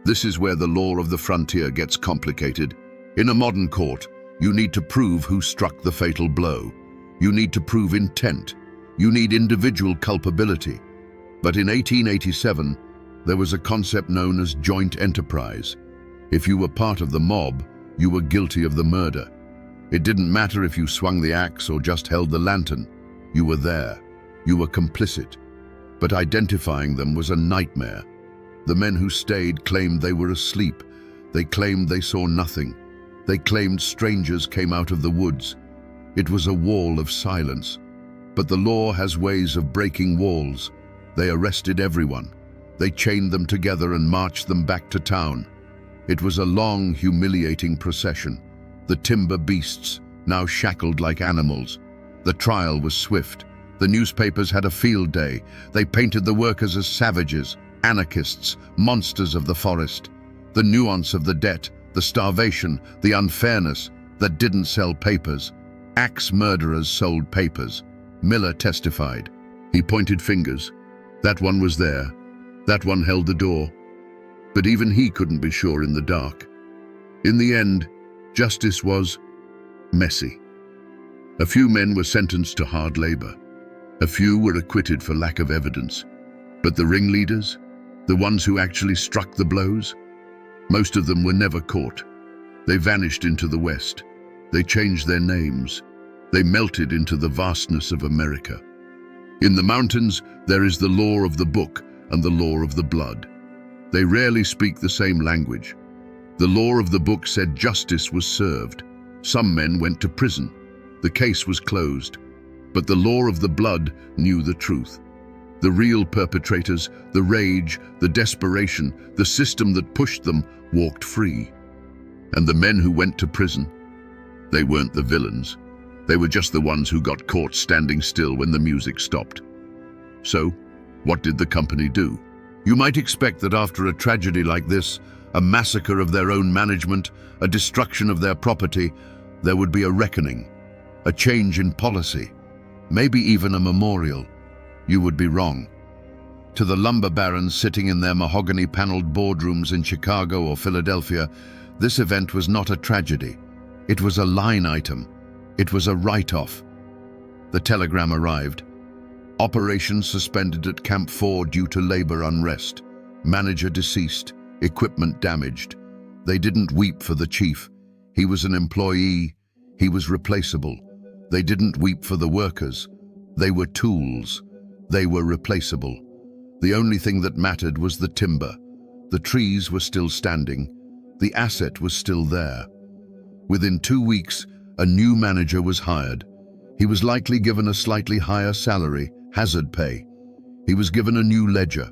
This is where the law of the frontier gets complicated. In a modern court, you need to prove who struck the fatal blow. You need to prove intent. You need individual culpability. But in 1887, there was a concept known as joint enterprise. If you were part of the mob, you were guilty of the murder. It didn't matter if you swung the axe or just held the lantern. You were there. You were complicit. But identifying them was a nightmare. The men who stayed claimed they were asleep. They claimed they saw nothing. They claimed strangers came out of the woods. It was a wall of silence. But the law has ways of breaking walls. They arrested everyone. They chained them together and marched them back to town. It was a long, humiliating procession. The timber beasts, now shackled like animals. The trial was swift. The newspapers had a field day. They painted the workers as savages, anarchists, monsters of the forest. The nuance of the debt, the starvation, the unfairness that didn't sell papers. Axe murderers sold papers. Miller testified. He pointed fingers. That one was there. That one held the door. But even he couldn't be sure in the dark. In the end, justice was messy. A few men were sentenced to hard labor. A few were acquitted for lack of evidence. But the ringleaders, the ones who actually struck the blows, most of them were never caught. They vanished into the West. They changed their names. They melted into the vastness of America. In the mountains, there is the law of the book and the law of the blood. They rarely speak the same language. The law of the book said justice was served. Some men went to prison. The case was closed. But the law of the blood knew the truth. The real perpetrators, the rage, the desperation, the system that pushed them, walked free. And the men who went to prison, they weren't the villains. They were just the ones who got caught standing still when the music stopped. So, what did the company do? You might expect that after a tragedy like this, a massacre of their own management, a destruction of their property, there would be a reckoning, a change in policy, maybe even a memorial. You would be wrong. To the lumber barons sitting in their mahogany-paneled boardrooms in Chicago or Philadelphia, this event was not a tragedy. It was a line item. It was a write-off. The telegram arrived. Operations suspended at Camp 4 due to labor unrest. Manager deceased. Equipment damaged. They didn't weep for the chief. He was an employee. He was replaceable. They didn't weep for the workers. They were tools. They were replaceable. The only thing that mattered was the timber. The trees were still standing. The asset was still there. Within 2 weeks, a new manager was hired. He was likely given a slightly higher salary, hazard pay. He was given a new ledger.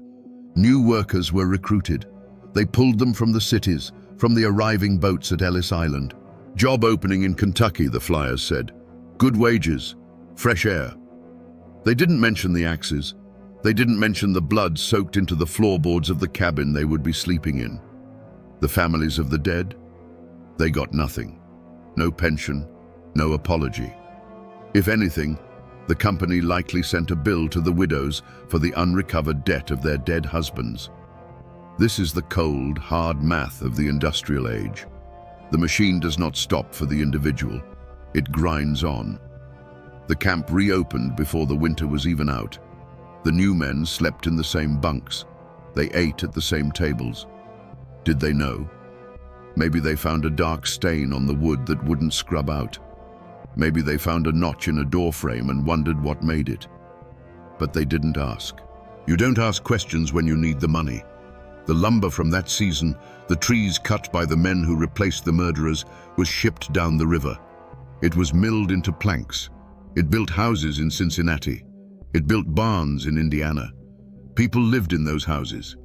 New workers were recruited. They pulled them from the cities, from the arriving boats at Ellis Island. Job opening in Kentucky, the flyers said. Good wages, fresh air. They didn't mention the axes. They didn't mention the blood soaked into the floorboards of the cabin they would be sleeping in. The families of the dead? They got nothing. No pension, no apology. If anything, the company likely sent a bill to the widows for the unrecovered debt of their dead husbands. This is the cold, hard math of the industrial age. The machine does not stop for the individual. It grinds on. The camp reopened before the winter was even out. The new men slept in the same bunks. They ate at the same tables. Did they know? Maybe they found a dark stain on the wood that wouldn't scrub out. Maybe they found a notch in a door frame and wondered what made it. But they didn't ask. You don't ask questions when you need the money. The lumber from that season, the trees cut by the men who replaced the murderers, was shipped down the river. It was milled into planks. It built houses in Cincinnati. It built barns in Indiana. People lived in those houses.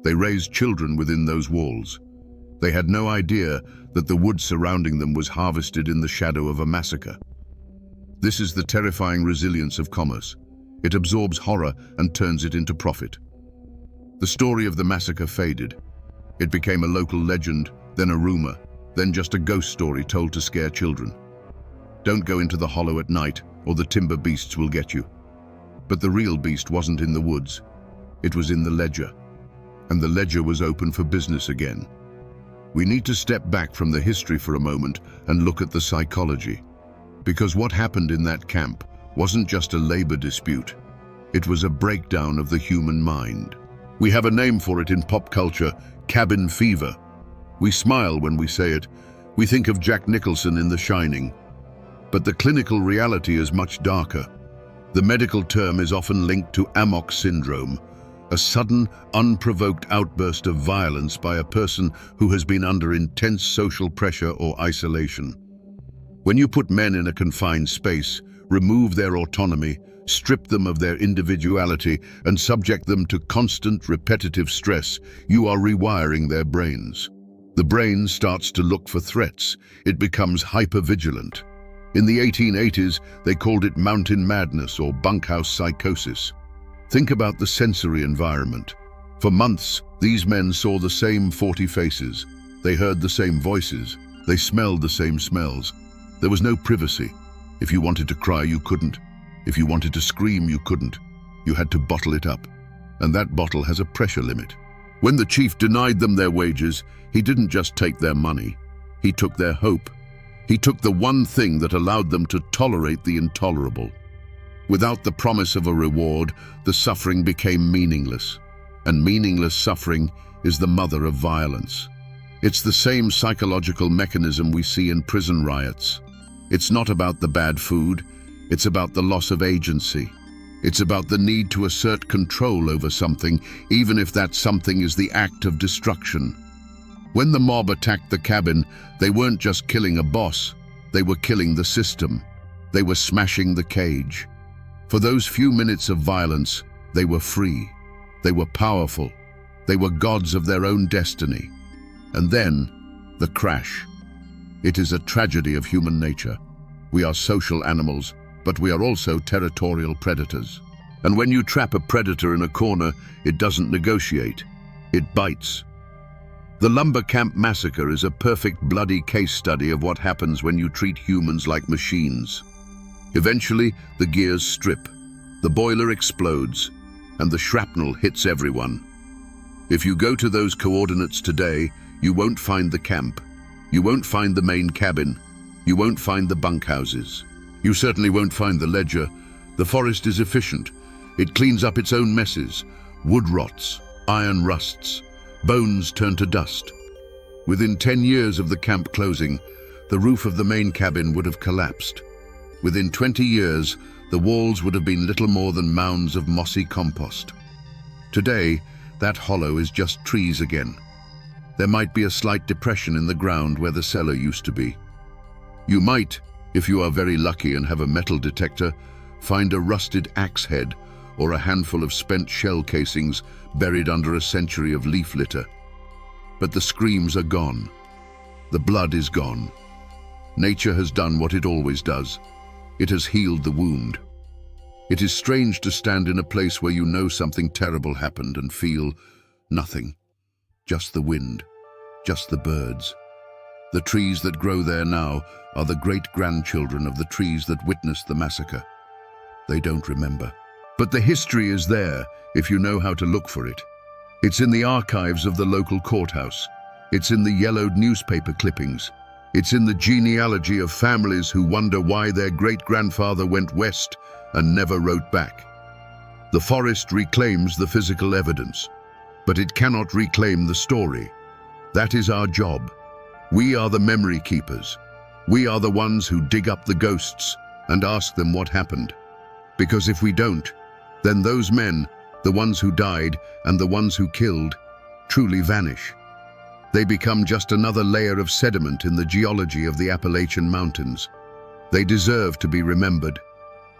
They raised children within those walls. They had no idea that the wood surrounding them was harvested in the shadow of a massacre. This is the terrifying resilience of commerce. It absorbs horror and turns it into profit. The story of the massacre faded. It became a local legend, then a rumor, then just a ghost story told to scare children. Don't go into the hollow at night, or the timber beasts will get you. But the real beast wasn't in the woods. It was in the ledger. And the ledger was open for business again. We need to step back from the history for a moment and look at the psychology. Because what happened in that camp wasn't just a labor dispute. It was a breakdown of the human mind. We have a name for it in pop culture, cabin fever. We smile when we say it. We think of Jack Nicholson in The Shining. But the clinical reality is much darker. The medical term is often linked to amok syndrome, a sudden, unprovoked outburst of violence by a person who has been under intense social pressure or isolation. When you put men in a confined space, remove their autonomy, strip them of their individuality, and subject them to constant, repetitive stress, you are rewiring their brains. The brain starts to look for threats. It becomes hypervigilant. In the 1880s, they called it mountain madness or bunkhouse psychosis. Think about the sensory environment. For months, these men saw the same 40 faces. They heard the same voices. They smelled the same smells. There was no privacy. If you wanted to cry, you couldn't. If you wanted to scream, you couldn't. You had to bottle it up. And that bottle has a pressure limit. When the chief denied them their wages, he didn't just take their money. He took their hope. He took the one thing that allowed them to tolerate the intolerable. Without the promise of a reward, the suffering became meaningless. And meaningless suffering is the mother of violence. It's the same psychological mechanism we see in prison riots. It's not about the bad food. It's about the loss of agency. It's about the need to assert control over something, even if that something is the act of destruction. When the mob attacked the cabin, they weren't just killing a boss. They were killing the system. They were smashing the cage. For those few minutes of violence, they were free. They were powerful. They were gods of their own destiny. And then, the crash. It is a tragedy of human nature. We are social animals, but we are also territorial predators. And when you trap a predator in a corner, it doesn't negotiate. It bites. The lumber camp massacre is a perfect bloody case study of what happens when you treat humans like machines. Eventually, the gears strip, the boiler explodes, and the shrapnel hits everyone. If you go to those coordinates today, you won't find the camp. You won't find the main cabin. You won't find the bunkhouses. You certainly won't find the ledger. The forest is efficient. It cleans up its own messes. Wood rots, iron rusts, bones turn to dust. Within 10 years of the camp closing, the roof of the main cabin would have collapsed. Within 20 years, the walls would have been little more than mounds of mossy compost. Today, that hollow is just trees again. There might be a slight depression in the ground where the cellar used to be. You might, if you are very lucky and have a metal detector, find a rusted axe head or a handful of spent shell casings buried under a century of leaf litter. But the screams are gone. The blood is gone. Nature has done what it always does. It has healed the wound. It is strange to stand in a place where you know something terrible happened and feel nothing. Just the wind, just the birds. The trees that grow there now are the great-grandchildren of the trees that witnessed the massacre. They don't remember. But the history is there if you know how to look for it. It's in the archives of the local courthouse. It's in the yellowed newspaper clippings. It's in the genealogy of families who wonder why their great-grandfather went west and never wrote back. The forest reclaims the physical evidence, but it cannot reclaim the story. That is our job. We are the memory keepers. We are the ones who dig up the ghosts and ask them what happened. Because if we don't, then those men, the ones who died and the ones who killed, truly vanish. They become just another layer of sediment in the geology of the Appalachian Mountains. They deserve to be remembered,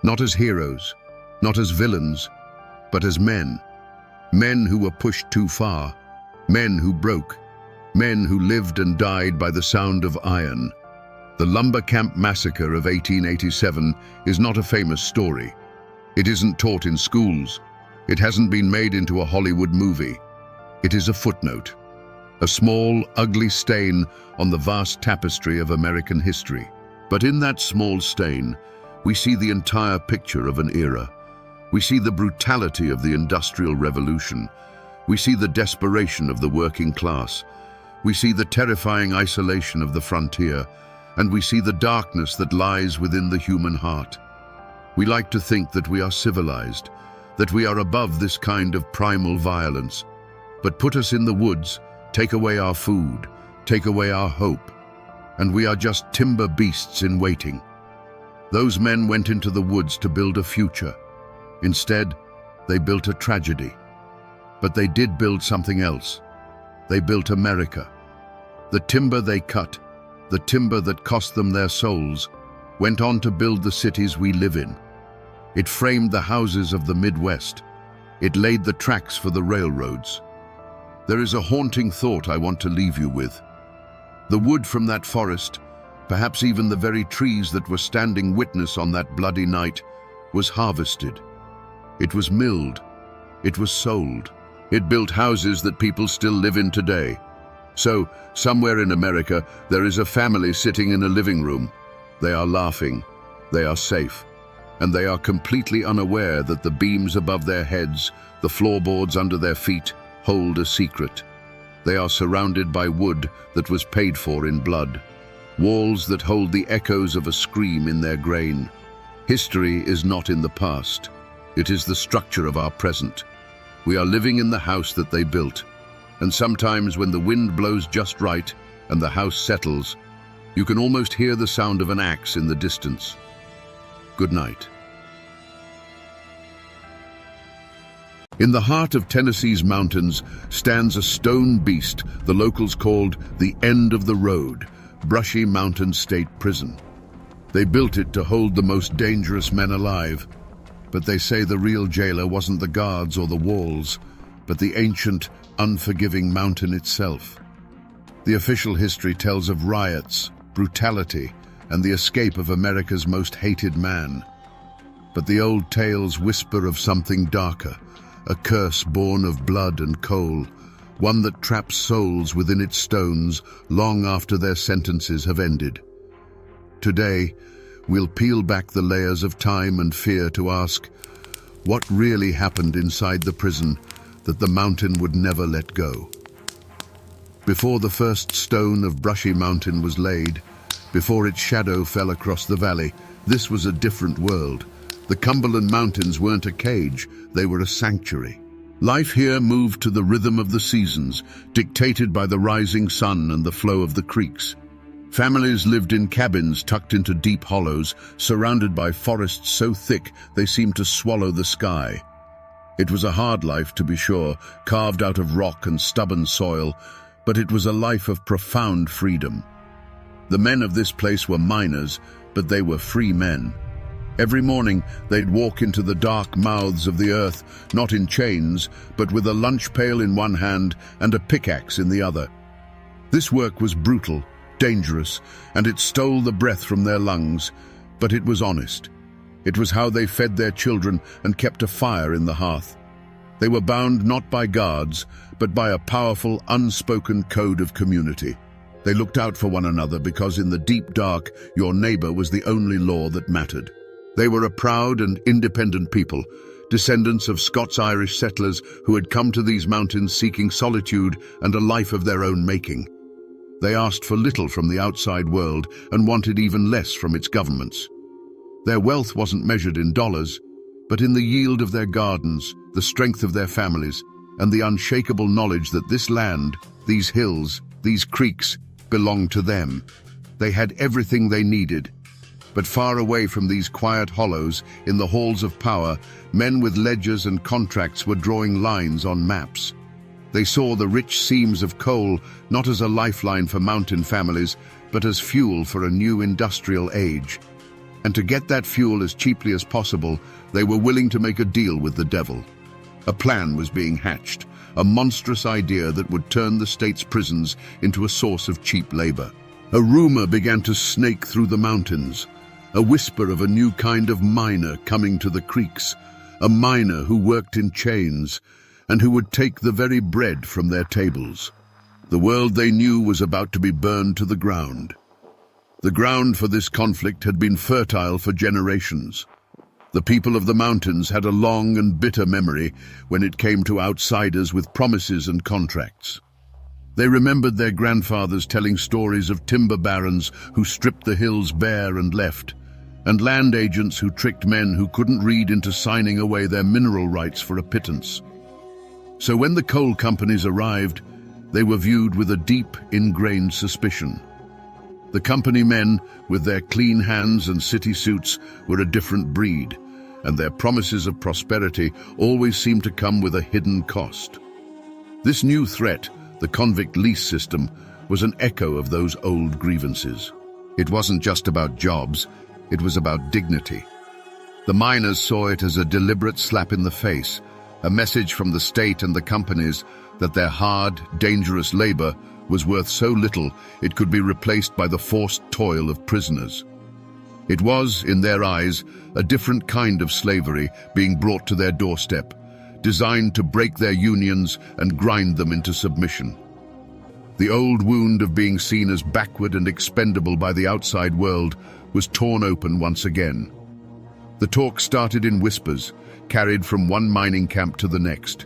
not as heroes, not as villains, but as men. Men who were pushed too far, men who broke, men who lived and died by the sound of iron. The lumber camp massacre of 1887 is not a famous story. It isn't taught in schools. It hasn't been made into a Hollywood movie. It is a footnote, a small, ugly stain on the vast tapestry of American history. But in that small stain, we see the entire picture of an era. We see the brutality of the Industrial Revolution. We see the desperation of the working class. We see the terrifying isolation of the frontier, and we see the darkness that lies within the human heart. We like to think that we are civilized, that we are above this kind of primal violence. But put us in the woods, take away our food, take away our hope, and we are just timber beasts in waiting. Those men went into the woods to build a future. Instead, they built a tragedy. But they did build something else. They built America. The timber they cut, the timber that cost them their souls, went on to build the cities we live in. It framed the houses of the Midwest. It laid the tracks for the railroads. There is a haunting thought I want to leave you with. The wood from that forest, perhaps even the very trees that were standing witness on that bloody night, was harvested. It was milled. It was sold. It built houses that people still live in today. So, somewhere in America, there is a family sitting in a living room. They are laughing. They are safe. And they are completely unaware that the beams above their heads, the floorboards under their feet, hold a secret. They are surrounded by wood that was paid for in blood. Walls that hold the echoes of a scream in their grain. History is not in the past. It is the structure of our present. We are living in the house that they built. And sometimes when the wind blows just right and the house settles, you can almost hear the sound of an axe in the distance. Good night. In the heart of Tennessee's mountains stands a stone beast the locals called the End of the Road, Brushy Mountain State Prison. They built it to hold the most dangerous men alive, but they say the real jailer wasn't the guards or the walls, but the ancient, unforgiving mountain itself. The official history tells of riots, brutality, and the escape of America's most hated man. But the old tales whisper of something darker, a curse born of blood and coal, one that traps souls within its stones long after their sentences have ended. Today, we'll peel back the layers of time and fear to ask, what really happened inside the prison that the mountain would never let go? Before the first stone of Brushy Mountain was laid, before its shadow fell across the valley, this was a different world. The Cumberland Mountains weren't a cage, they were a sanctuary. Life here moved to the rhythm of the seasons, dictated by the rising sun and the flow of the creeks. Families lived in cabins tucked into deep hollows, surrounded by forests so thick they seemed to swallow the sky. It was a hard life, to be sure, carved out of rock and stubborn soil, but it was a life of profound freedom. The men of this place were miners, but they were free men. Every morning, they'd walk into the dark mouths of the earth, not in chains, but with a lunch pail in one hand and a pickaxe in the other. This work was brutal, dangerous, and it stole the breath from their lungs, but it was honest. It was how they fed their children and kept a fire in the hearth. They were bound not by guards, but by a powerful, unspoken code of community. They looked out for one another because in the deep dark, your neighbor was the only law that mattered. They were a proud and independent people, descendants of Scots-Irish settlers who had come to these mountains seeking solitude and a life of their own making. They asked for little from the outside world and wanted even less from its governments. Their wealth wasn't measured in dollars, but in the yield of their gardens, the strength of their families, and the unshakable knowledge that this land, these hills, these creeks, belonged to them. They had everything they needed. But far away from these quiet hollows, in the halls of power, men with ledgers and contracts were drawing lines on maps. They saw the rich seams of coal not as a lifeline for mountain families, but as fuel for a new industrial age. And to get that fuel as cheaply as possible, they were willing to make a deal with the devil. A plan was being hatched, a monstrous idea that would turn the state's prisons into a source of cheap labor. A rumor began to snake through the mountains, a whisper of a new kind of miner coming to the creeks, a miner who worked in chains and who would take the very bread from their tables. The world they knew was about to be burned to the ground. The ground for this conflict had been fertile for generations. The people of the mountains had a long and bitter memory when it came to outsiders with promises and contracts. They remembered their grandfathers telling stories of timber barons who stripped the hills bare and left, and land agents who tricked men who couldn't read into signing away their mineral rights for a pittance. So when the coal companies arrived, they were viewed with a deep, ingrained suspicion. The company men, with their clean hands and city suits, were a different breed, and their promises of prosperity always seemed to come with a hidden cost. This new threat, the convict lease system, was an echo of those old grievances. It wasn't just about jobs, it was about dignity. The miners saw it as a deliberate slap in the face, a message from the state and the companies that their hard, dangerous labor was worth so little it could be replaced by the forced toil of prisoners. It was, in their eyes, a different kind of slavery being brought to their doorstep, designed to break their unions and grind them into submission. The old wound of being seen as backward and expendable by the outside world was torn open once again. The talk started in whispers, carried from one mining camp to the next.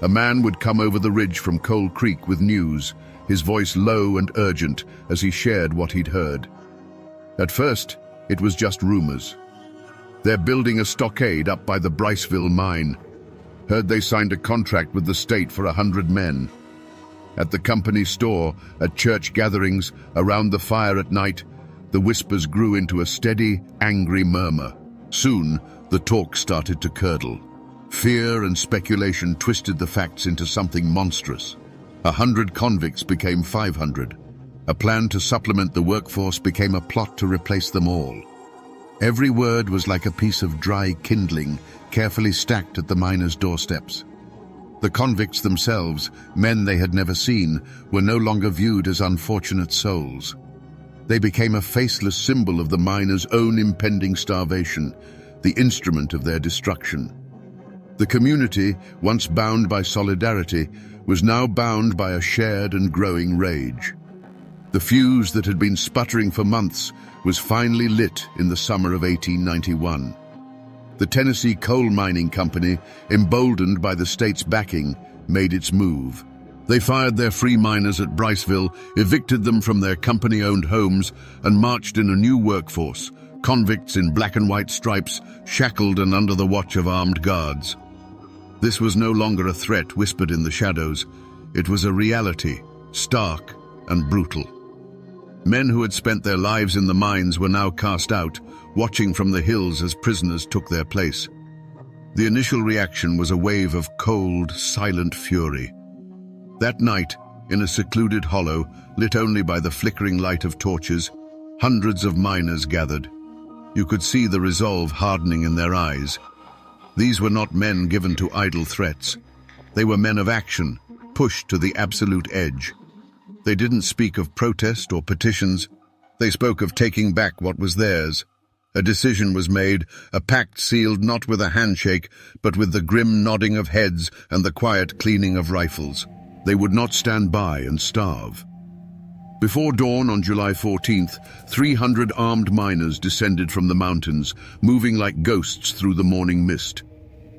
A man would come over the ridge from Coal Creek with news, his voice low and urgent as he shared what he'd heard. At first, it was just rumors. They're building a stockade up by the Briceville mine. Heard they signed a contract with the state for 100 men. At the company store, at church gatherings, around the fire at night, the whispers grew into a steady, angry murmur. Soon, the talk started to curdle. Fear and speculation twisted the facts into something monstrous. 100 convicts became 500. A plan to supplement the workforce became a plot to replace them all. Every word was like a piece of dry kindling, carefully stacked at the miners' doorsteps. The convicts themselves, men they had never seen, were no longer viewed as unfortunate souls. They became a faceless symbol of the miners' own impending starvation, the instrument of their destruction. The community, once bound by solidarity, was now bound by a shared and growing rage. The fuse that had been sputtering for months was finally lit in the summer of 1891. The Tennessee Coal Mining Company, emboldened by the state's backing, made its move. They fired their free miners at Briceville, evicted them from their company-owned homes, and marched in a new workforce, convicts in black and white stripes, shackled and under the watch of armed guards. This was no longer a threat whispered in the shadows. It was a reality, stark and brutal. Men who had spent their lives in the mines were now cast out, watching from the hills as prisoners took their place. The initial reaction was a wave of cold, silent fury. That night, in a secluded hollow, lit only by the flickering light of torches, hundreds of miners gathered. You could see the resolve hardening in their eyes. These were not men given to idle threats. They were men of action, pushed to the absolute edge. They didn't speak of protest or petitions. They spoke of taking back what was theirs. A decision was made, a pact sealed not with a handshake, but with the grim nodding of heads and the quiet cleaning of rifles. They would not stand by and starve. Before dawn on July 14th, 300 armed miners descended from the mountains, moving like ghosts through the morning mist.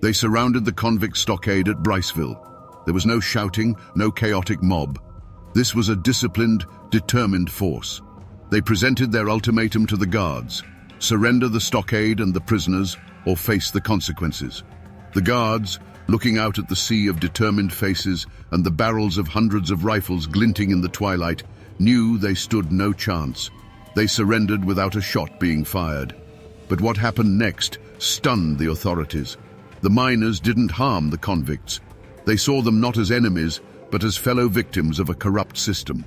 They surrounded the convict stockade at Briceville. There was no shouting, no chaotic mob. This was a disciplined, determined force. They presented their ultimatum to the guards: surrender the stockade and the prisoners, or face the consequences. The guards, looking out at the sea of determined faces and the barrels of hundreds of rifles glinting in the twilight, knew they stood no chance. They surrendered without a shot being fired. But what happened next stunned the authorities. The miners didn't harm the convicts. They saw them not as enemies, but as fellow victims of a corrupt system.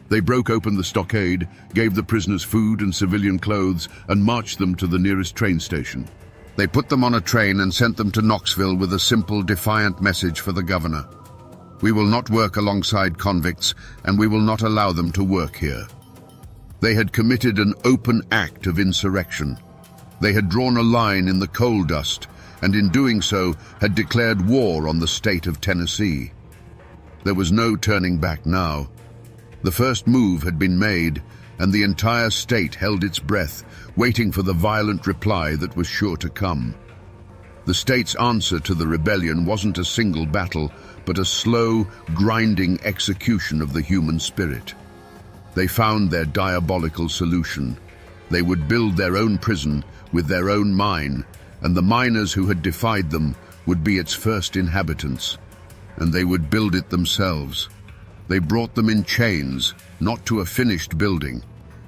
They broke open the stockade, gave the prisoners food and civilian clothes, and marched them to the nearest train station. They put them on a train and sent them to Knoxville with a simple, defiant message for the governor: "We will not work alongside convicts, and we will not allow them to work here." They had committed an open act of insurrection. They had drawn a line in the coal dust, and in doing so had declared war on the state of Tennessee. There was no turning back now. The first move had been made, and the entire state held its breath, waiting for the violent reply that was sure to come. The state's answer to the rebellion wasn't a single battle, but a slow, grinding execution of the human spirit. They found their diabolical solution. They would build their own prison with their own mine, and the miners who had defied them would be its first inhabitants, and they would build it themselves. They brought them in chains, not to a finished building,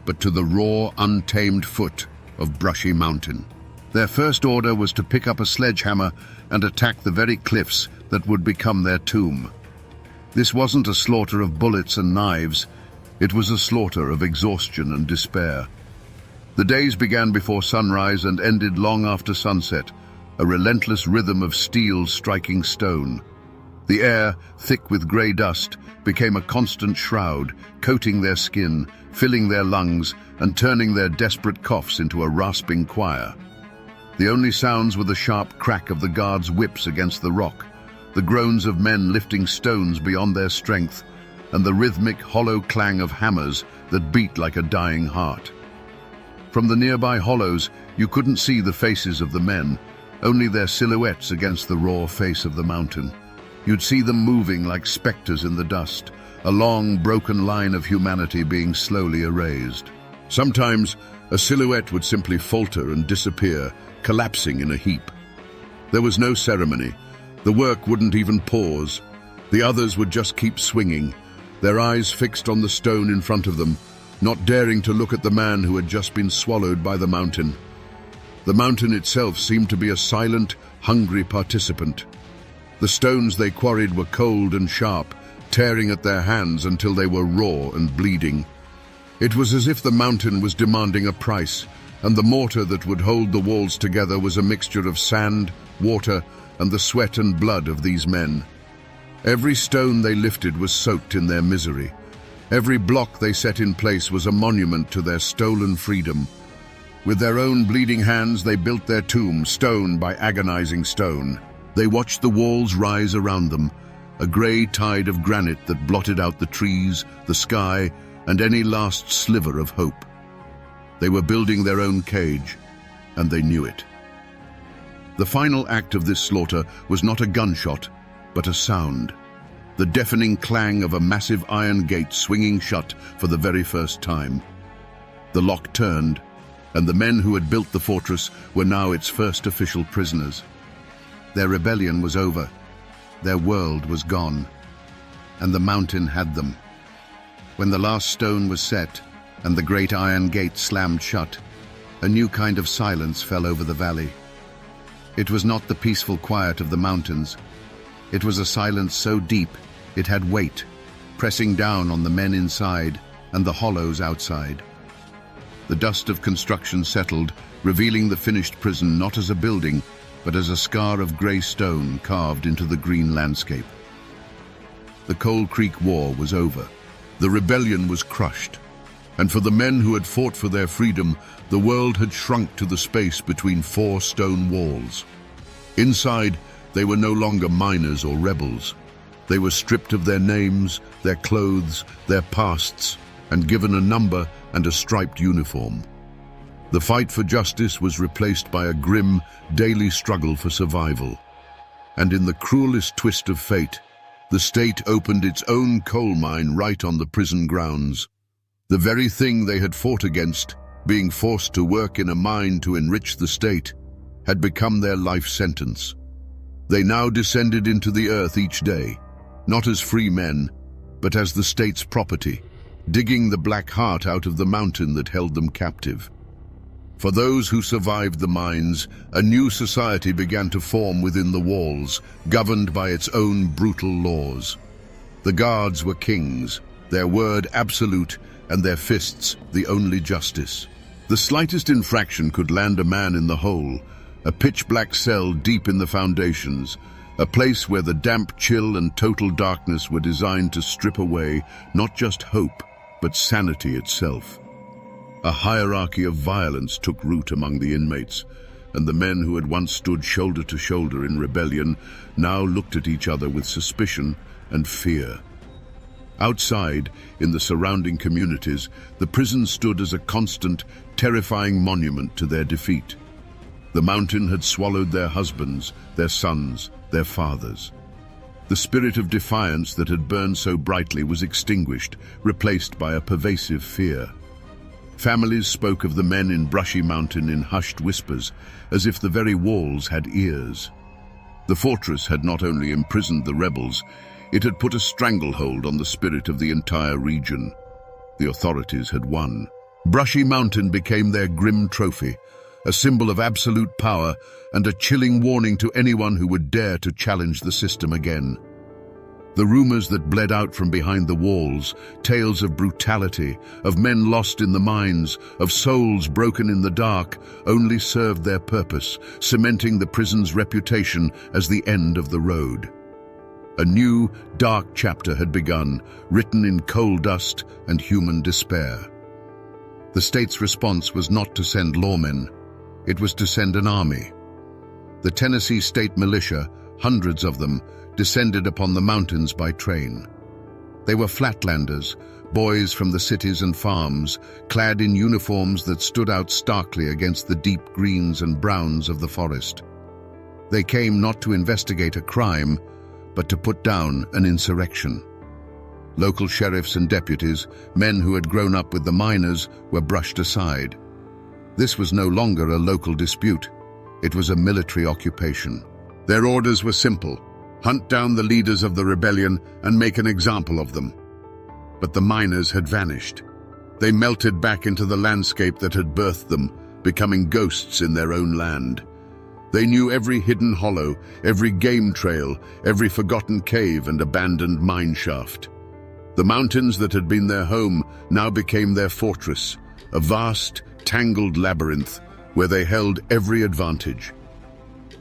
but to the raw, untamed foot of Brushy Mountain. Their first order was to pick up a sledgehammer and attack the very cliffs that would become their tomb. This wasn't a slaughter of bullets and knives. It was a slaughter of exhaustion and despair. The days began before sunrise and ended long after sunset, a relentless rhythm of steel striking stone. The air, thick with grey dust, became a constant shroud, coating their skin, filling their lungs, and turning their desperate coughs into a rasping choir. The only sounds were the sharp crack of the guards' whips against the rock, the groans of men lifting stones beyond their strength, and the rhythmic, hollow clang of hammers that beat like a dying heart. From the nearby hollows, you couldn't see the faces of the men, only their silhouettes against the raw face of the mountain. You'd see them moving like specters in the dust, a long, broken line of humanity being slowly erased. Sometimes, a silhouette would simply falter and disappear, collapsing in a heap. There was no ceremony. The work wouldn't even pause. The others would just keep swinging, their eyes fixed on the stone in front of them, not daring to look at the man who had just been swallowed by the mountain. The mountain itself seemed to be a silent, hungry participant. The stones they quarried were cold and sharp, tearing at their hands until they were raw and bleeding. It was as if the mountain was demanding a price, and the mortar that would hold the walls together was a mixture of sand, water, and the sweat and blood of these men. Every stone they lifted was soaked in their misery. Every block they set in place was a monument to their stolen freedom. With their own bleeding hands, they built their tomb, stone by agonizing stone. They watched the walls rise around them, a grey tide of granite that blotted out the trees, the sky, and any last sliver of hope. They were building their own cage, and they knew it. The final act of this slaughter was not a gunshot, but a sound. The deafening clang of a massive iron gate swinging shut for the very first time. The lock turned, and the men who had built the fortress were now its first official prisoners. Their rebellion was over. Their world was gone, and the mountain had them. When the last stone was set and the great iron gate slammed shut, a new kind of silence fell over the valley. It was not the peaceful quiet of the mountains. It was a silence so deep it had weight, pressing down on the men inside and the hollows outside. The dust of construction settled, revealing the finished prison not as a building, but as a scar of grey stone carved into the green landscape. The Coal Creek War was over. The rebellion was crushed. And for the men who had fought for their freedom, the world had shrunk to the space between four stone walls. Inside, they were no longer miners or rebels. They were stripped of their names, their clothes, their pasts, and given a number and a striped uniform. The fight for justice was replaced by a grim, daily struggle for survival. And in the cruelest twist of fate, the state opened its own coal mine right on the prison grounds. The very thing they had fought against, being forced to work in a mine to enrich the state, had become their life sentence. They now descended into the earth each day, not as free men, but as the state's property, digging the black heart out of the mountain that held them captive. For those who survived the mines, a new society began to form within the walls, governed by its own brutal laws. The guards were kings, their word absolute, and their fists the only justice. The slightest infraction could land a man in the hole, a pitch-black cell deep in the foundations, a place where the damp chill and total darkness were designed to strip away not just hope, but sanity itself. A hierarchy of violence took root among the inmates, and the men who had once stood shoulder to shoulder in rebellion now looked at each other with suspicion and fear. Outside, in the surrounding communities, the prison stood as a constant, terrifying monument to their defeat. The mountain had swallowed their husbands, their sons, their fathers. The spirit of defiance that had burned so brightly was extinguished, replaced by a pervasive fear. Families spoke of the men in Brushy Mountain in hushed whispers, as if the very walls had ears. The fortress had not only imprisoned the rebels, it had put a stranglehold on the spirit of the entire region. The authorities had won. Brushy Mountain became their grim trophy, a symbol of absolute power and a chilling warning to anyone who would dare to challenge the system again. The rumors that bled out from behind the walls, tales of brutality, of men lost in the mines, of souls broken in the dark, only served their purpose, cementing the prison's reputation as the end of the road. A new, dark chapter had begun, written in coal dust and human despair. The state's response was not to send lawmen, it was to send an army. The Tennessee State Militia, hundreds of them, descended upon the mountains by train. They were flatlanders, boys from the cities and farms, clad in uniforms that stood out starkly against the deep greens and browns of the forest. They came not to investigate a crime, but to put down an insurrection. Local sheriffs and deputies, men who had grown up with the miners, were brushed aside. This was no longer a local dispute. It was a military occupation. Their orders were simple: hunt down the leaders of the rebellion and make an example of them. But the miners had vanished. They melted back into the landscape that had birthed them, becoming ghosts in their own land. They knew every hidden hollow, every game trail, every forgotten cave and abandoned mine shaft. The mountains that had been their home now became their fortress, a vast, tangled labyrinth where they held every advantage.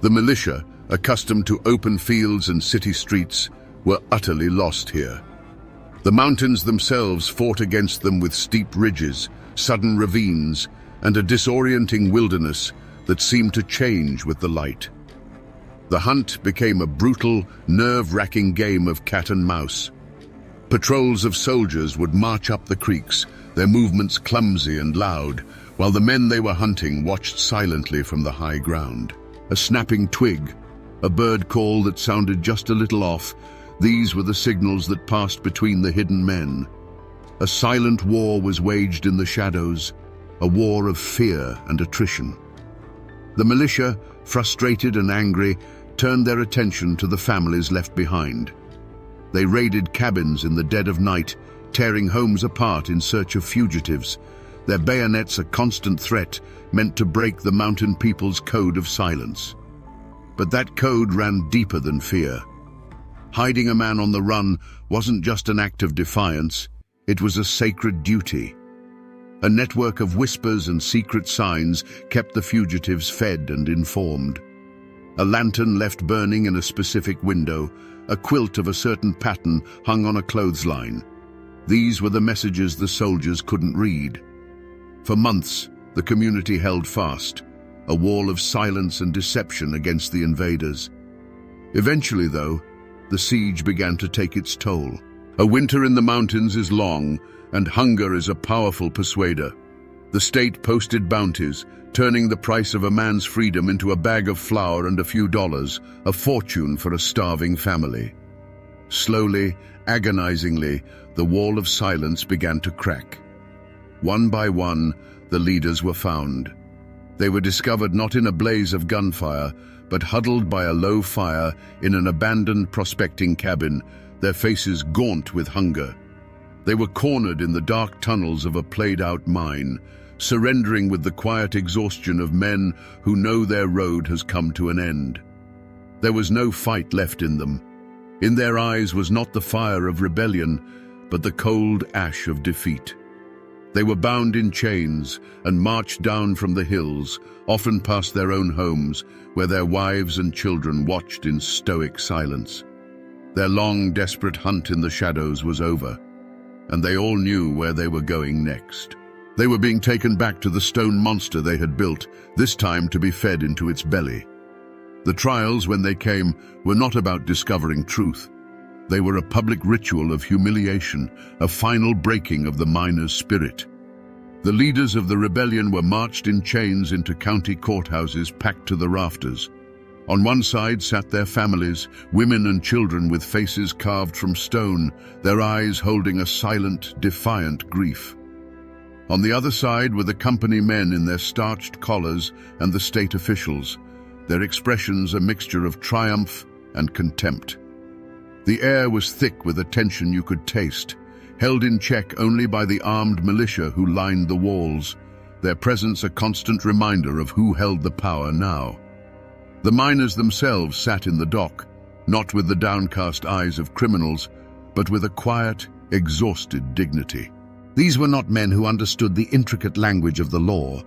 The militia, accustomed to open fields and city streets, were utterly lost here. The mountains themselves fought against them with steep ridges, sudden ravines, and a disorienting wilderness that seemed to change with the light. The hunt became a brutal, nerve-wracking game of cat and mouse. Patrols of soldiers would march up the creeks, their movements clumsy and loud, while the men they were hunting watched silently from the high ground. A snapping twig, a bird call that sounded just a little off, these were the signals that passed between the hidden men. A silent war was waged in the shadows, a war of fear and attrition. The militia, frustrated and angry, turned their attention to the families left behind. They raided cabins in the dead of night, tearing homes apart in search of fugitives, their bayonets a constant threat meant to break the mountain people's code of silence. But that code ran deeper than fear. Hiding a man on the run wasn't just an act of defiance, it was a sacred duty. A network of whispers and secret signs kept the fugitives fed and informed. A lantern left burning in a specific window, a quilt of a certain pattern hung on a clothesline. These were the messages the soldiers couldn't read. For months, the community held fast, a wall of silence and deception against the invaders. Eventually, though, the siege began to take its toll. A winter in the mountains is long, and hunger is a powerful persuader. The state posted bounties, turning the price of a man's freedom into a bag of flour and a few dollars, a fortune for a starving family. Slowly, agonizingly, the wall of silence began to crack. One by one, the leaders were found. They were discovered not in a blaze of gunfire, but huddled by a low fire in an abandoned prospecting cabin, their faces gaunt with hunger. They were cornered in the dark tunnels of a played-out mine, surrendering with the quiet exhaustion of men who know their road has come to an end. There was no fight left in them. In their eyes was not the fire of rebellion, but the cold ash of defeat. They were bound in chains and marched down from the hills, often past their own homes, where their wives and children watched in stoic silence. Their long, desperate hunt in the shadows was over, and they all knew where they were going next. They were being taken back to the stone monster they had built, this time to be fed into its belly. The trials, when they came, were not about discovering truth. They were a public ritual of humiliation, a final breaking of the miner's spirit. The leaders of the rebellion were marched in chains into county courthouses packed to the rafters. On one side sat their families, women and children with faces carved from stone, their eyes holding a silent, defiant grief. On the other side were the company men in their starched collars and the state officials, their expressions a mixture of triumph and contempt. The air was thick with a tension you could taste, held in check only by the armed militia who lined the walls, their presence a constant reminder of who held the power now. The miners themselves sat in the dock, not with the downcast eyes of criminals, but with a quiet, exhausted dignity. These were not men who understood the intricate language of the law.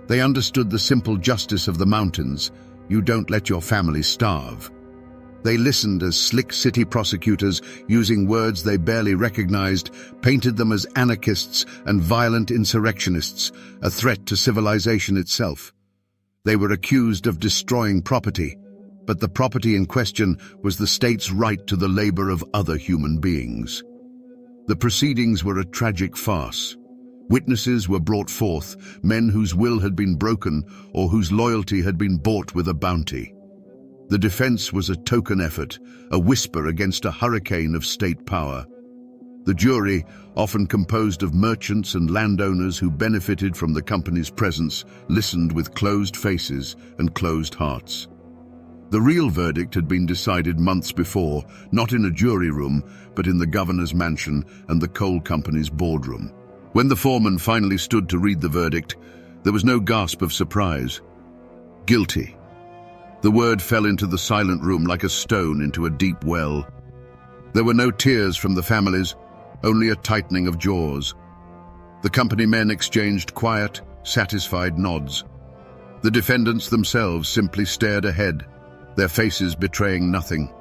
They understood the simple justice of the mountains. You don't let your family starve. They listened as slick city prosecutors, using words they barely recognized, painted them as anarchists and violent insurrectionists, a threat to civilization itself. They were accused of destroying property, but the property in question was the state's right to the labor of other human beings. The proceedings were a tragic farce. Witnesses were brought forth, men whose will had been broken or whose loyalty had been bought with a bounty. The defense was a token effort, a whisper against a hurricane of state power. The jury, often composed of merchants and landowners who benefited from the company's presence, listened with closed faces and closed hearts. The real verdict had been decided months before, not in a jury room, but in the governor's mansion and the coal company's boardroom. When the foreman finally stood to read the verdict, there was no gasp of surprise. Guilty. The word fell into the silent room like a stone into a deep well. There were no tears from the families, only a tightening of jaws. The company men exchanged quiet, satisfied nods. The defendants themselves simply stared ahead, their faces betraying nothing.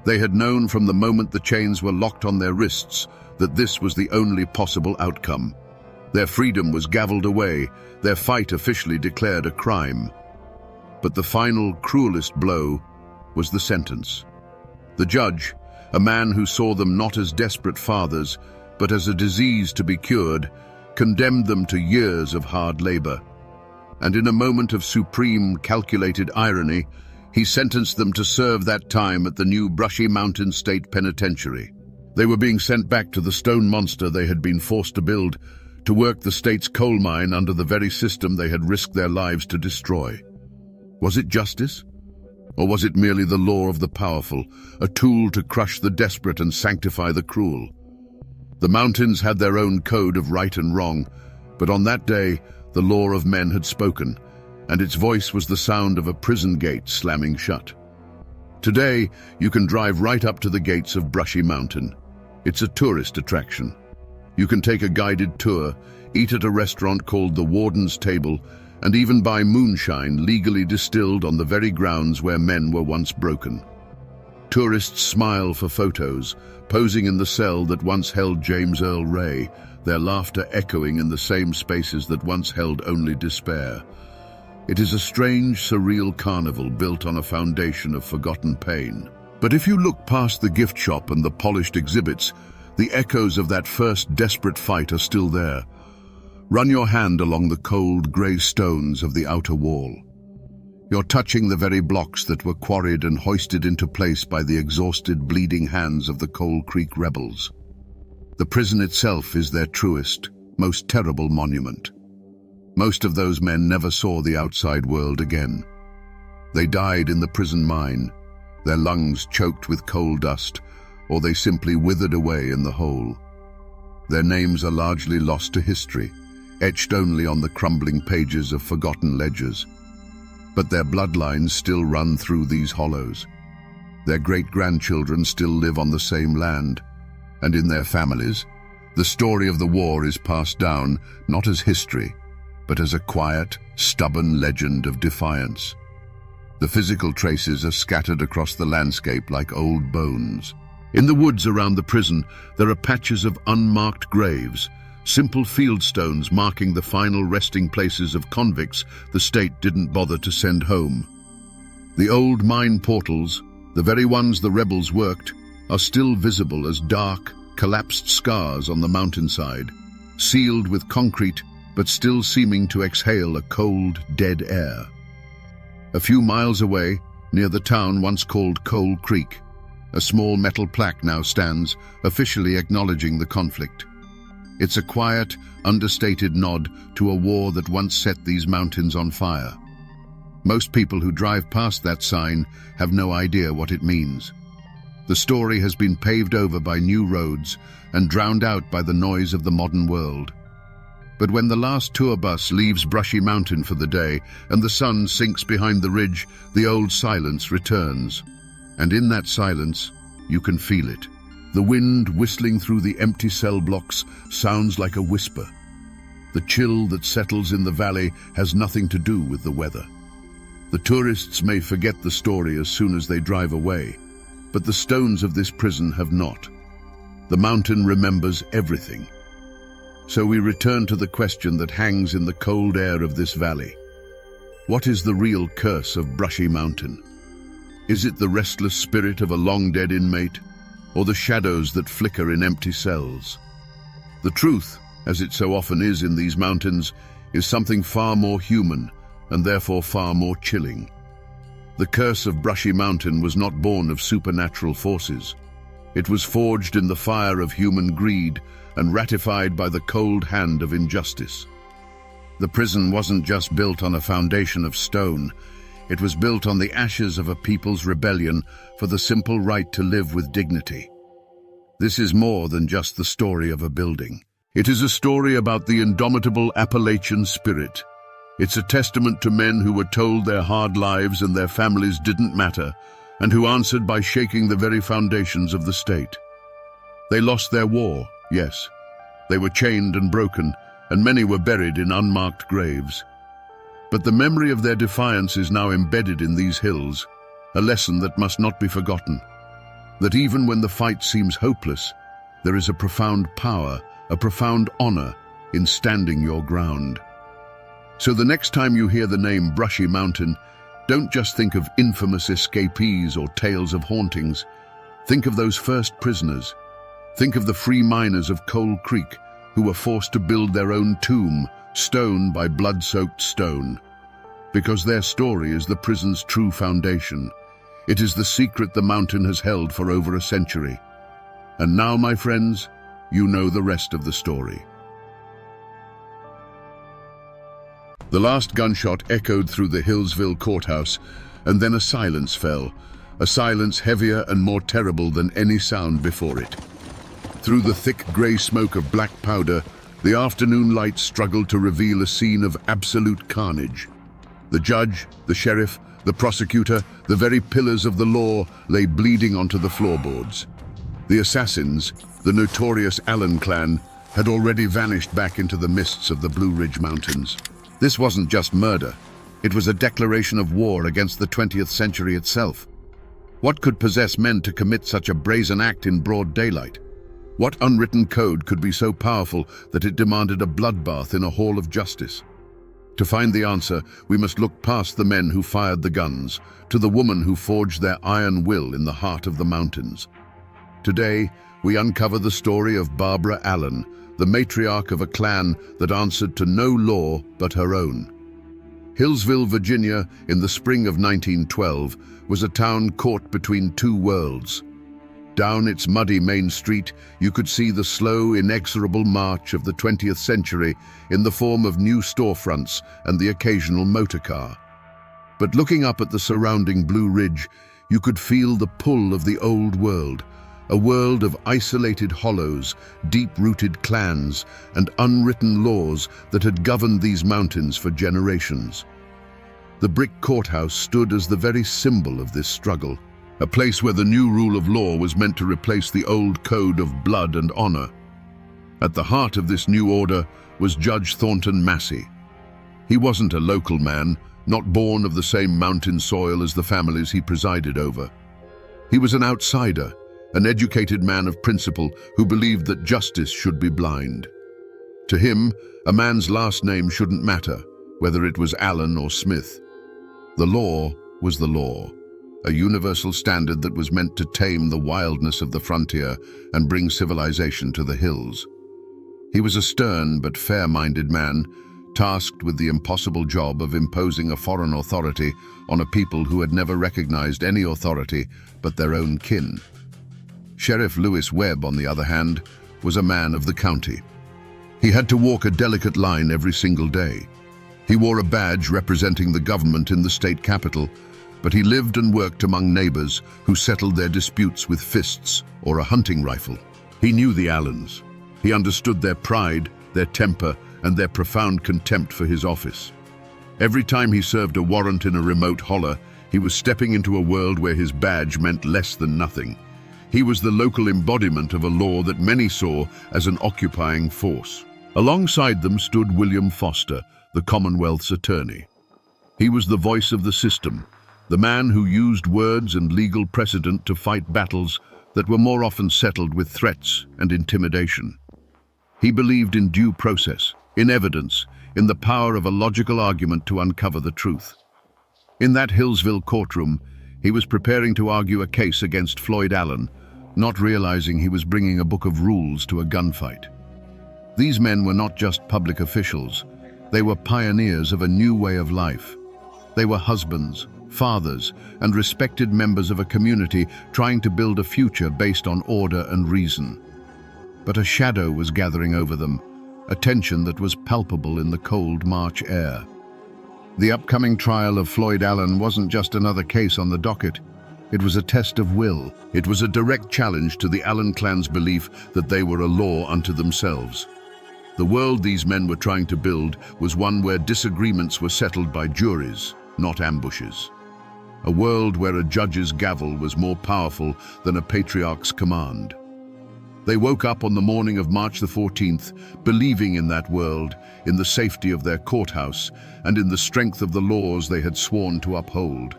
They had known from the moment the chains were locked on their wrists that this was the only possible outcome. Their freedom was gavelled away, their fight officially declared a crime. But the final, cruelest blow was the sentence. The judge, a man who saw them not as desperate fathers, but as a disease to be cured, condemned them to years of hard labor. And in a moment of supreme, calculated irony, he sentenced them to serve that time at the new Brushy Mountain State Penitentiary. They were being sent back to the stone monster they had been forced to build, to work the state's coal mine under the very system they had risked their lives to destroy. Was it justice? Or was it merely the law of the powerful, a tool to crush the desperate and sanctify the cruel? The mountains had their own code of right and wrong, but on that day, the law of men had spoken, and its voice was the sound of a prison gate slamming shut. Today, you can drive right up to the gates of Brushy Mountain. It's a tourist attraction. You can take a guided tour, eat at a restaurant called the Warden's Table, and even buy moonshine legally distilled on the very grounds where men were once broken. Tourists smile for photos, posing in the cell that once held James Earl Ray, their laughter echoing in the same spaces that once held only despair. It is a strange, surreal carnival built on a foundation of forgotten pain. But if you look past the gift shop and the polished exhibits, the echoes of that first desperate fight are still there. Run your hand along the cold, grey stones of the outer wall. You're touching the very blocks that were quarried and hoisted into place by the exhausted, bleeding hands of the Coal Creek rebels. The prison itself is their truest, most terrible monument. Most of those men never saw the outside world again. They died in the prison mine, their lungs choked with coal dust, or they simply withered away in the hole. Their names are largely lost to history, etched only on the crumbling pages of forgotten ledgers. But their bloodlines still run through these hollows. Their great-grandchildren still live on the same land, and in their families, the story of the war is passed down not as history, but as a quiet, stubborn legend of defiance. The physical traces are scattered across the landscape like old bones. In the woods around the prison, there are patches of unmarked graves, simple field stones marking the final resting places of convicts the state didn't bother to send home. The old mine portals, the very ones the rebels worked, are still visible as dark, collapsed scars on the mountainside, sealed with concrete but still seeming to exhale a cold, dead air. A few miles away, near the town once called Coal Creek, a small metal plaque now stands, officially acknowledging the conflict. It's a quiet, understated nod to a war that once set these mountains on fire. Most people who drive past that sign have no idea what it means. The story has been paved over by new roads and drowned out by the noise of the modern world. But when the last tour bus leaves Brushy Mountain for the day and the sun sinks behind the ridge, the old silence returns. And in that silence, you can feel it. The wind whistling through the empty cell blocks sounds like a whisper. The chill that settles in the valley has nothing to do with the weather. The tourists may forget the story as soon as they drive away, but the stones of this prison have not. The mountain remembers everything. So we return to the question that hangs in the cold air of this valley. What is the real curse of Brushy Mountain? Is it the restless spirit of a long-dead inmate, or the shadows that flicker in empty cells? The truth, as it so often is in these mountains, is something far more human and therefore far more chilling. The curse of Brushy Mountain was not born of supernatural forces. It was forged in the fire of human greed and ratified by the cold hand of injustice. The prison wasn't just built on a foundation of stone. It was built on the ashes of a people's rebellion for the simple right to live with dignity. This is more than just the story of a building. It is a story about the indomitable Appalachian spirit. It's a testament to men who were told their hard lives and their families didn't matter, and who answered by shaking the very foundations of the state. They lost their war, yes. They were chained and broken, and many were buried in unmarked graves. But the memory of their defiance is now embedded in these hills, a lesson that must not be forgotten. That even when the fight seems hopeless, there is a profound power, a profound honor in standing your ground. So the next time you hear the name Brushy Mountain, don't just think of infamous escapees or tales of hauntings. Think of those first prisoners. Think of the free miners of Coal Creek who were forced to build their own tomb, stone by blood-soaked stone. Because their story is the prison's true foundation. It is the secret the mountain has held for over a century. And now, my friends, you know the rest of the story. The last gunshot echoed through the Hillsville courthouse, and then a silence fell, a silence heavier and more terrible than any sound before it. Through the thick grey smoke of black powder, the afternoon light struggled to reveal a scene of absolute carnage. The judge, the sheriff, the prosecutor, the very pillars of the law lay bleeding onto the floorboards. The assassins, the notorious Allen clan, had already vanished back into the mists of the Blue Ridge Mountains. This wasn't just murder. It was a declaration of war against the 20th century itself. What could possess men to commit such a brazen act in broad daylight? What unwritten code could be so powerful that it demanded a bloodbath in a hall of justice? To find the answer, we must look past the men who fired the guns to the woman who forged their iron will in the heart of the mountains. Today, we uncover the story of Barbara Allen, the matriarch of a clan that answered to no law but her own. Hillsville, Virginia, in the spring of 1912, was a town caught between two worlds. Down its muddy main street, you could see the slow, inexorable march of the 20th century in the form of new storefronts and the occasional motor car. But looking up at the surrounding Blue Ridge, you could feel the pull of the old world, a world of isolated hollows, deep-rooted clans, and unwritten laws that had governed these mountains for generations. The brick courthouse stood as the very symbol of this struggle, a place where the new rule of law was meant to replace the old code of blood and honor. At the heart of this new order was Judge Thornton Massey. He wasn't a local man, not born of the same mountain soil as the families he presided over. He was an outsider, an educated man of principle who believed that justice should be blind. To him, a man's last name shouldn't matter, whether it was Allen or Smith. The law was the law, a universal standard that was meant to tame the wildness of the frontier and bring civilization to the hills. He was a stern but fair-minded man, tasked with the impossible job of imposing a foreign authority on a people who had never recognized any authority but their own kin. Sheriff Lewis Webb, on the other hand, was a man of the county. He had to walk a delicate line every single day. He wore a badge representing the government in the state capital, but he lived and worked among neighbors who settled their disputes with fists or a hunting rifle. He knew the Allens. He understood their pride, their temper, and their profound contempt for his office. Every time he served a warrant in a remote holler, he was stepping into a world where his badge meant less than nothing. He was the local embodiment of a law that many saw as an occupying force. Alongside them stood William Foster, the Commonwealth's attorney. He was the voice of the system, the man who used words and legal precedent to fight battles that were more often settled with threats and intimidation. He believed in due process, in evidence, in the power of a logical argument to uncover the truth. In that Hillsville courtroom, he was preparing to argue a case against Floyd Allen, not realizing he was bringing a book of rules to a gunfight. These men were not just public officials. They were pioneers of a new way of life. They were husbands, fathers, and respected members of a community trying to build a future based on order and reason. But a shadow was gathering over them, a tension that was palpable in the cold March air. The upcoming trial of Floyd Allen wasn't just another case on the docket. It was a test of will. It was a direct challenge to the Allen clan's belief that they were a law unto themselves. The world these men were trying to build was one where disagreements were settled by juries, not ambushes. A world where a judge's gavel was more powerful than a patriarch's command. They woke up on the morning of March the 14th, believing in that world, in the safety of their courthouse, and in the strength of the laws they had sworn to uphold.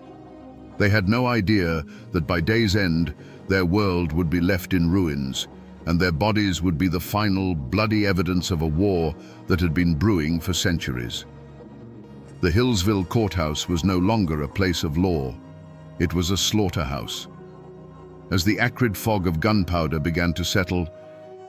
They had no idea that by day's end, their world would be left in ruins, and their bodies would be the final, bloody evidence of a war that had been brewing for centuries. The Hillsville courthouse was no longer a place of law. It was a slaughterhouse. As the acrid fog of gunpowder began to settle,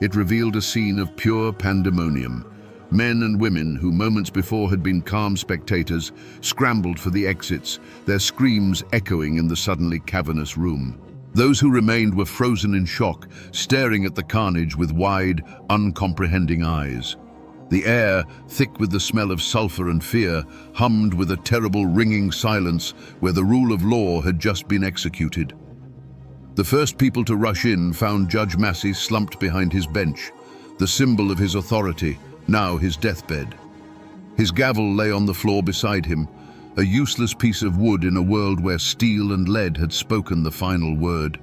it revealed a scene of pure pandemonium. Men and women who moments before had been calm spectators scrambled for the exits, their screams echoing in the suddenly cavernous room. Those who remained were frozen in shock, staring at the carnage with wide, uncomprehending eyes. The air, thick with the smell of sulfur and fear, hummed with a terrible ringing silence where the rule of law had just been executed. The first people to rush in found Judge Massey slumped behind his bench, the symbol of his authority, now his deathbed. His gavel lay on the floor beside him, a useless piece of wood in a world where steel and lead had spoken the final word.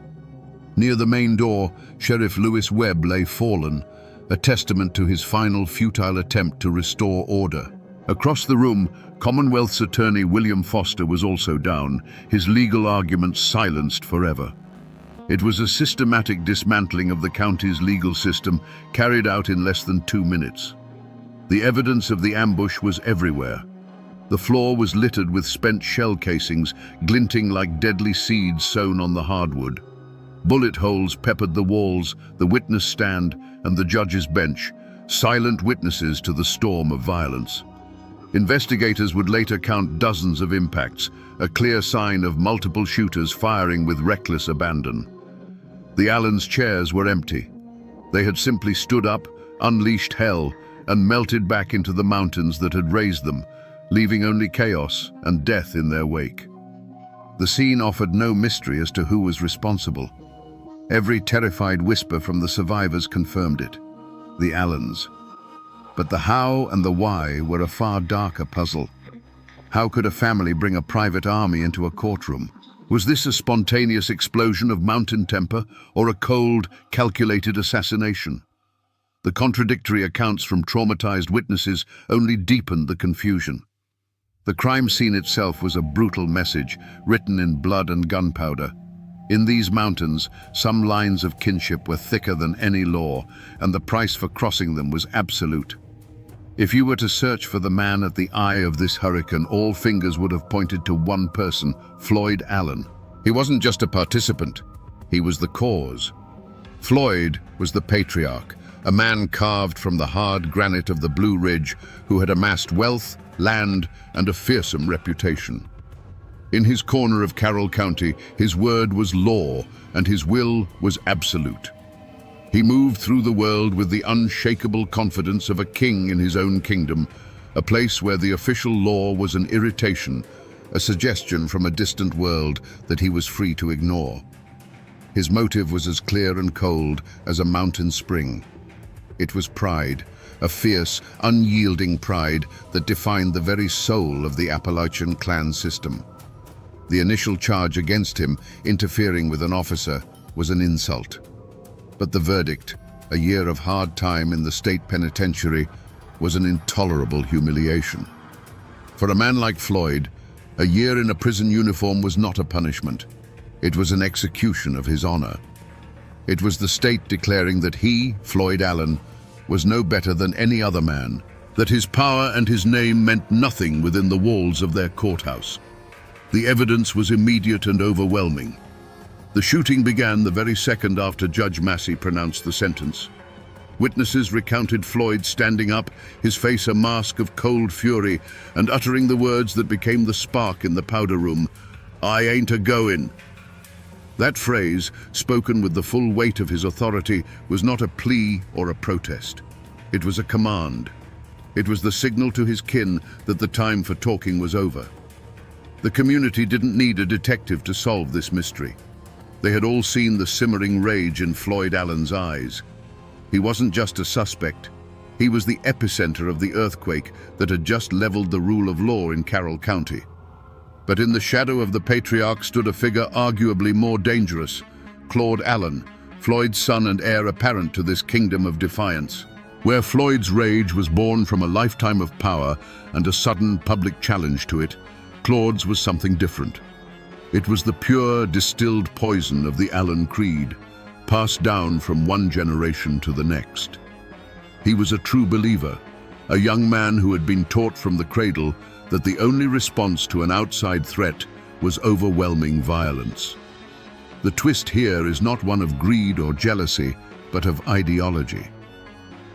Near the main door, Sheriff Lewis Webb lay fallen, a testament to his final futile attempt to restore order. Across the room, Commonwealth's attorney William Foster was also down, his legal arguments silenced forever. It was a systematic dismantling of the county's legal system carried out in less than 2 minutes. The evidence of the ambush was everywhere. The floor was littered with spent shell casings, glinting like deadly seeds sown on the hardwood. Bullet holes peppered the walls, the witness stand, and the judge's bench, silent witnesses to the storm of violence. Investigators would later count dozens of impacts, a clear sign of multiple shooters firing with reckless abandon. The Allens' chairs were empty. They had simply stood up, unleashed hell, and melted back into the mountains that had raised them, leaving only chaos and death in their wake. The scene offered no mystery as to who was responsible. Every terrified whisper from the survivors confirmed it: the Allens. But the how and the why were a far darker puzzle. How could a family bring a private army into a courtroom? Was this a spontaneous explosion of mountain temper or a cold, calculated assassination? The contradictory accounts from traumatized witnesses only deepened the confusion. The crime scene itself was a brutal message, written in blood and gunpowder. In these mountains, some lines of kinship were thicker than any law, and the price for crossing them was absolute. If you were to search for the man at the eye of this hurricane, all fingers would have pointed to one person: Floyd Allen. He wasn't just a participant, he was the cause. Floyd was the patriarch, a man carved from the hard granite of the Blue Ridge who had amassed wealth, land, and a fearsome reputation. In his corner of Carroll County, his word was law and his will was absolute. He moved through the world with the unshakable confidence of a king in his own kingdom, a place where the official law was an irritation, a suggestion from a distant world that he was free to ignore. His motive was as clear and cold as a mountain spring. It was pride, a fierce, unyielding pride that defined the very soul of the Appalachian clan system. The initial charge against him, interfering with an officer, was an insult. But the verdict, a year of hard time in the state penitentiary, was an intolerable humiliation. For a man like Floyd, a year in a prison uniform was not a punishment. It was an execution of his honor. It was the state declaring that he, Floyd Allen, was no better than any other man, that his power and his name meant nothing within the walls of their courthouse. The evidence was immediate and overwhelming. The shooting began the very second after Judge Massey pronounced the sentence. Witnesses recounted Floyd standing up, his face a mask of cold fury, and uttering the words that became the spark in the powder room: "I ain't a-goin'." That phrase, spoken with the full weight of his authority, was not a plea or a protest. It was a command. It was the signal to his kin that the time for talking was over. The community didn't need a detective to solve this mystery. They had all seen the simmering rage in Floyd Allen's eyes. He wasn't just a suspect. He was the epicenter of the earthquake that had just leveled the rule of law in Carroll County. But in the shadow of the patriarch stood a figure arguably more dangerous: Claude Allen, Floyd's son and heir apparent to this kingdom of defiance. Where Floyd's rage was born from a lifetime of power and a sudden public challenge to it, Claude's was something different. It was the pure, distilled poison of the Allen creed, passed down from one generation to the next. He was a true believer, a young man who had been taught from the cradle that the only response to an outside threat was overwhelming violence. The twist here is not one of greed or jealousy, but of ideology.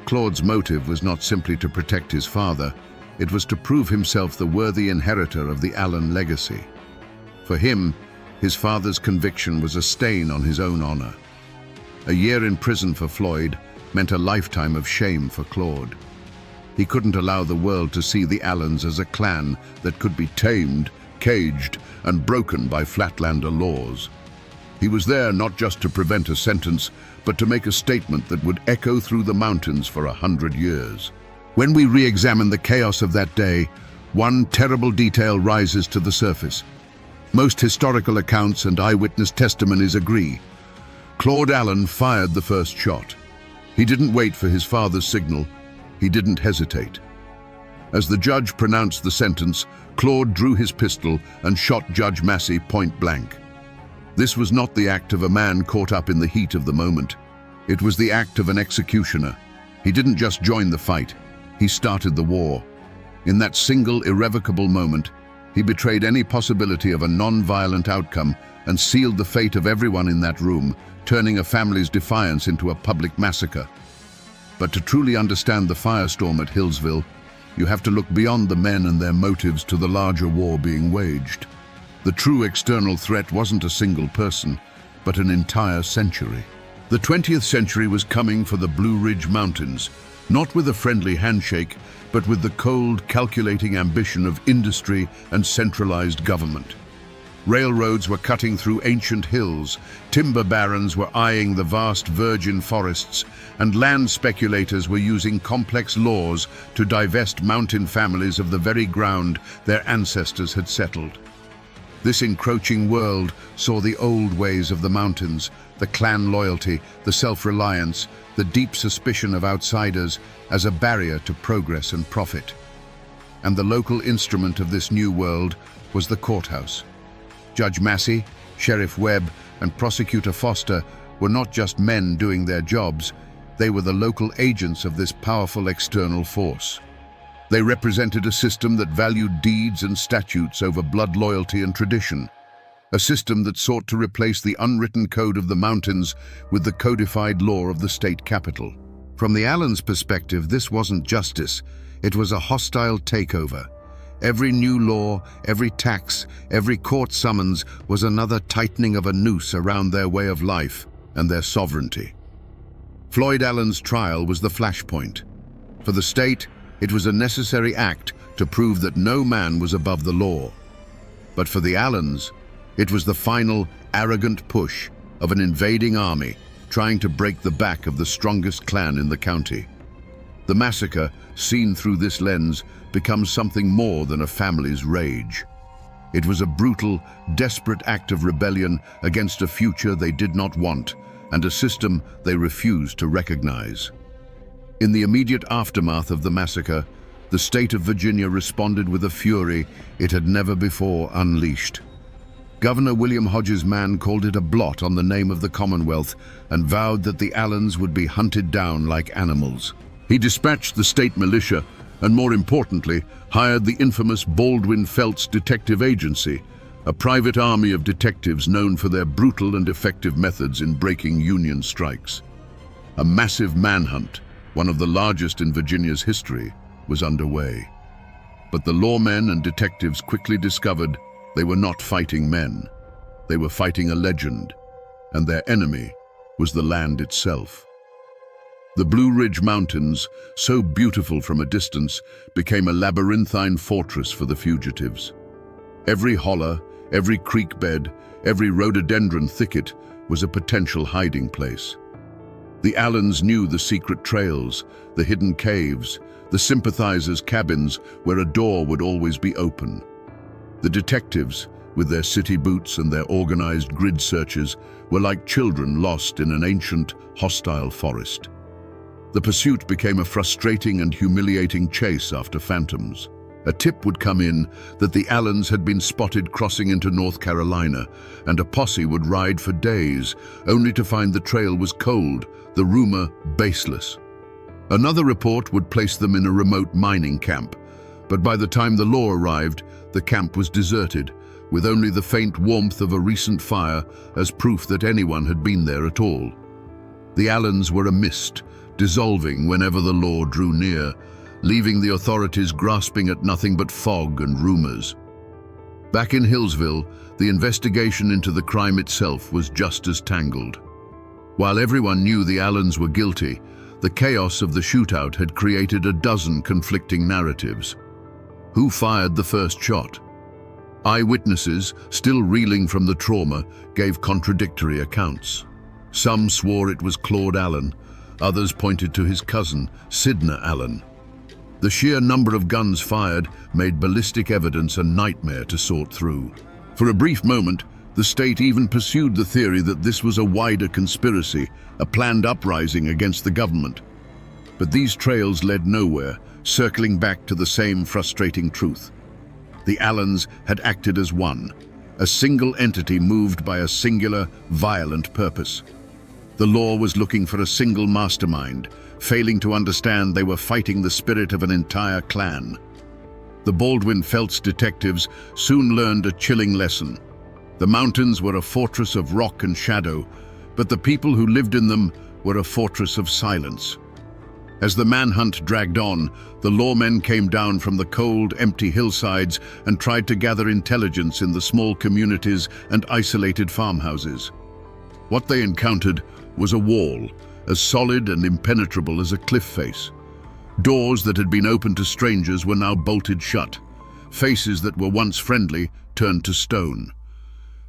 Claude's motive was not simply to protect his father, it was to prove himself the worthy inheritor of the Allen legacy. For him, his father's conviction was a stain on his own honor. A year in prison for Floyd meant a lifetime of shame for Claude. He couldn't allow the world to see the Allens as a clan that could be tamed, caged, and broken by Flatlander laws. He was there not just to prevent a sentence, but to make a statement that would echo through the mountains for 100 years. When we re-examine the chaos of that day, one terrible detail rises to the surface. Most historical accounts and eyewitness testimonies agree. Claude Allen fired the first shot. He didn't wait for his father's signal. He didn't hesitate. As the judge pronounced the sentence, Claude drew his pistol and shot Judge Massey point blank. This was not the act of a man caught up in the heat of the moment. It was the act of an executioner. He didn't just join the fight, he started the war. In that single, irrevocable moment, he betrayed any possibility of a non-violent outcome and sealed the fate of everyone in that room, turning a family's defiance into a public massacre. But to truly understand the firestorm at Hillsville, you have to look beyond the men and their motives to the larger war being waged. The true external threat wasn't a single person, but an entire century. The 20th century was coming for the Blue Ridge Mountains, not with a friendly handshake, but with the cold, calculating ambition of industry and centralized government. Railroads were cutting through ancient hills, timber barons were eyeing the vast virgin forests, and land speculators were using complex laws to divest mountain families of the very ground their ancestors had settled. This encroaching world saw the old ways of the mountains, the clan loyalty, the self-reliance, the deep suspicion of outsiders as a barrier to progress and profit. And the local instrument of this new world was the courthouse. Judge Massey, Sheriff Webb, and Prosecutor Foster were not just men doing their jobs, they were the local agents of this powerful external force. They represented a system that valued deeds and statutes over blood loyalty and tradition, a system that sought to replace the unwritten code of the mountains with the codified law of the state capital. From the Allens' perspective, this wasn't justice, it was a hostile takeover. Every new law, every tax, every court summons was another tightening of a noose around their way of life and their sovereignty. Floyd Allen's trial was the flashpoint. For the state, it was a necessary act to prove that no man was above the law. But for the Allens, it was the final, arrogant push of an invading army trying to break the back of the strongest clan in the county. The massacre, seen through this lens, becomes something more than a family's rage. It was a brutal, desperate act of rebellion against a future they did not want and a system they refused to recognize. In the immediate aftermath of the massacre, the state of Virginia responded with a fury it had never before unleashed. Governor William Hodges Mann called it a blot on the name of the Commonwealth and vowed that the Allens would be hunted down like animals. He dispatched the state militia and, more importantly, hired the infamous Baldwin Felts Detective Agency, a private army of detectives known for their brutal and effective methods in breaking Union strikes. A massive manhunt, one of the largest in Virginia's history, was underway. But the lawmen and detectives quickly discovered they were not fighting men. They were fighting a legend, and their enemy was the land itself. The Blue Ridge Mountains, so beautiful from a distance, became a labyrinthine fortress for the fugitives. Every holler, every creek bed, every rhododendron thicket was a potential hiding place. The Allens knew the secret trails, the hidden caves, the sympathizers' cabins where a door would always be open. The detectives, with their city boots and their organized grid searches, were like children lost in an ancient, hostile forest. The pursuit became a frustrating and humiliating chase after phantoms. A tip would come in that the Allens had been spotted crossing into North Carolina, and a posse would ride for days, only to find the trail was cold, the rumor baseless. Another report would place them in a remote mining camp, but by the time the law arrived, the camp was deserted, with only the faint warmth of a recent fire as proof that anyone had been there at all. The Allens were a mist, dissolving whenever the law drew near, leaving the authorities grasping at nothing but fog and rumors. Back in Hillsville, the investigation into the crime itself was just as tangled. While everyone knew the Allens were guilty, the chaos of the shootout had created a dozen conflicting narratives. Who fired the first shot? Eyewitnesses, still reeling from the trauma, gave contradictory accounts. Some swore it was Claude Allen, others pointed to his cousin, Sidney Allen. The sheer number of guns fired made ballistic evidence a nightmare to sort through. For a brief moment, The state even pursued the theory that this was a wider conspiracy, a planned uprising against the government. But these trails led nowhere, circling back to the same frustrating truth. The Allens had acted as one, a single entity moved by a singular, violent purpose. The law was looking for a single mastermind, failing to understand they were fighting the spirit of an entire clan. The Baldwin Felts detectives soon learned a chilling lesson. The mountains were a fortress of rock and shadow, but the people who lived in them were a fortress of silence. As the manhunt dragged on, the lawmen came down from the cold, empty hillsides and tried to gather intelligence in the small communities and isolated farmhouses. What they encountered was a wall, as solid and impenetrable as a cliff face. Doors that had been opened to strangers were now bolted shut. Faces that were once friendly turned to stone.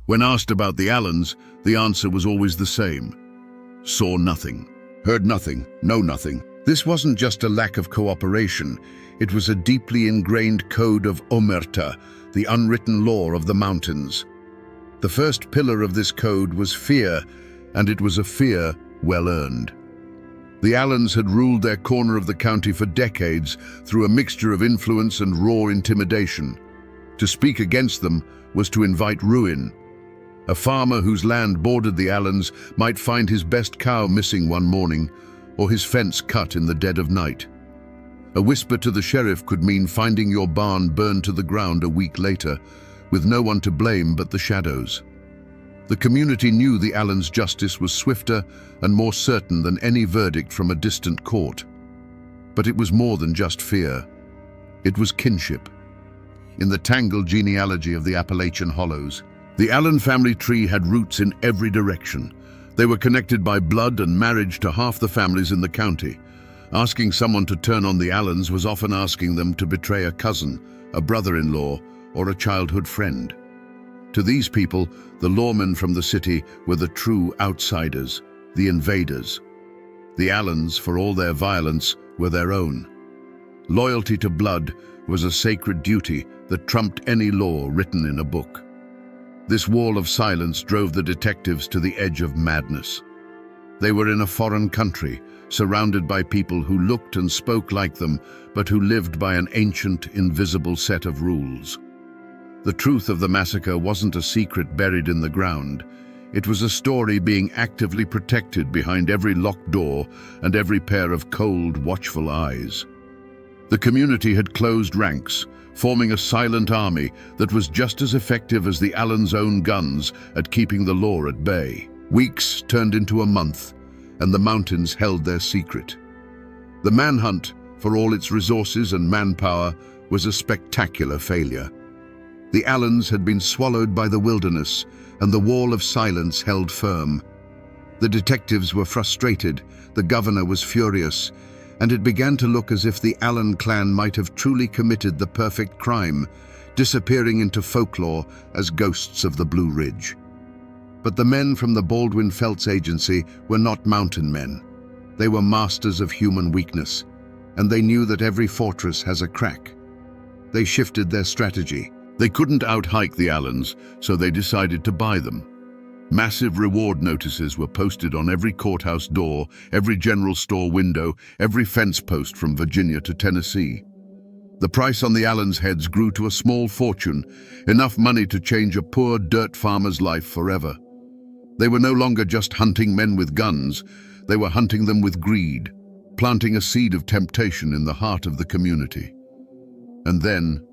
When asked about the Allens, the answer was always the same. Saw nothing, heard nothing, know nothing. This wasn't just a lack of cooperation, it was a deeply ingrained code of omerta, the unwritten law of the mountains. The first pillar of this code was fear, and it was a fear well earned. The Allens had ruled their corner of the county for decades through a mixture of influence and raw intimidation. To speak against them was to invite ruin. A farmer whose land bordered the Allens might find his best cow missing one morning, or his fence cut in the dead of night. A whisper to the sheriff could mean finding your barn burned to the ground a week later, with no one to blame but the shadows. The community knew the Allens' justice was swifter and more certain than any verdict from a distant court. But it was more than just fear. It was kinship. In the tangled genealogy of the Appalachian hollows, the Allen family tree had roots in every direction. They were connected by blood and marriage to half the families in the county. Asking someone to turn on the Allens was often asking them to betray a cousin, a brother-in-law, or a childhood friend. To these people, the lawmen from the city were the true outsiders, the invaders. The Allens, for all their violence, were their own. Loyalty to blood was a sacred duty that trumped any law written in a book. This wall of silence drove the detectives to the edge of madness. They were in a foreign country, surrounded by people who looked and spoke like them, but who lived by an ancient, invisible set of rules. The truth of the massacre wasn't a secret buried in the ground. It was a story being actively protected behind every locked door and every pair of cold, watchful eyes. The community had closed ranks, forming a silent army that was just as effective as the Allens' own guns at keeping the law at bay. Weeks turned into a month, and the mountains held their secret. The manhunt, for all its resources and manpower, was a spectacular failure. The Allens had been swallowed by the wilderness, and the wall of silence held firm. The detectives were frustrated, the governor was furious, and it began to look as if the Allen clan might have truly committed the perfect crime, disappearing into folklore as ghosts of the Blue Ridge. But the men from the Baldwin Felts Agency were not mountain men. They were masters of human weakness, and they knew that every fortress has a crack. They shifted their strategy. They couldn't out-hike the Allens, so they decided to buy them. Massive reward notices were posted on every courthouse door, every general store window, every fence post from Virginia to Tennessee. The price on the Allens' heads grew to a small fortune, enough money to change a poor dirt farmer's life forever. They were no longer just hunting men with guns, they were hunting them with greed, planting a seed of temptation in the heart of the community. And then,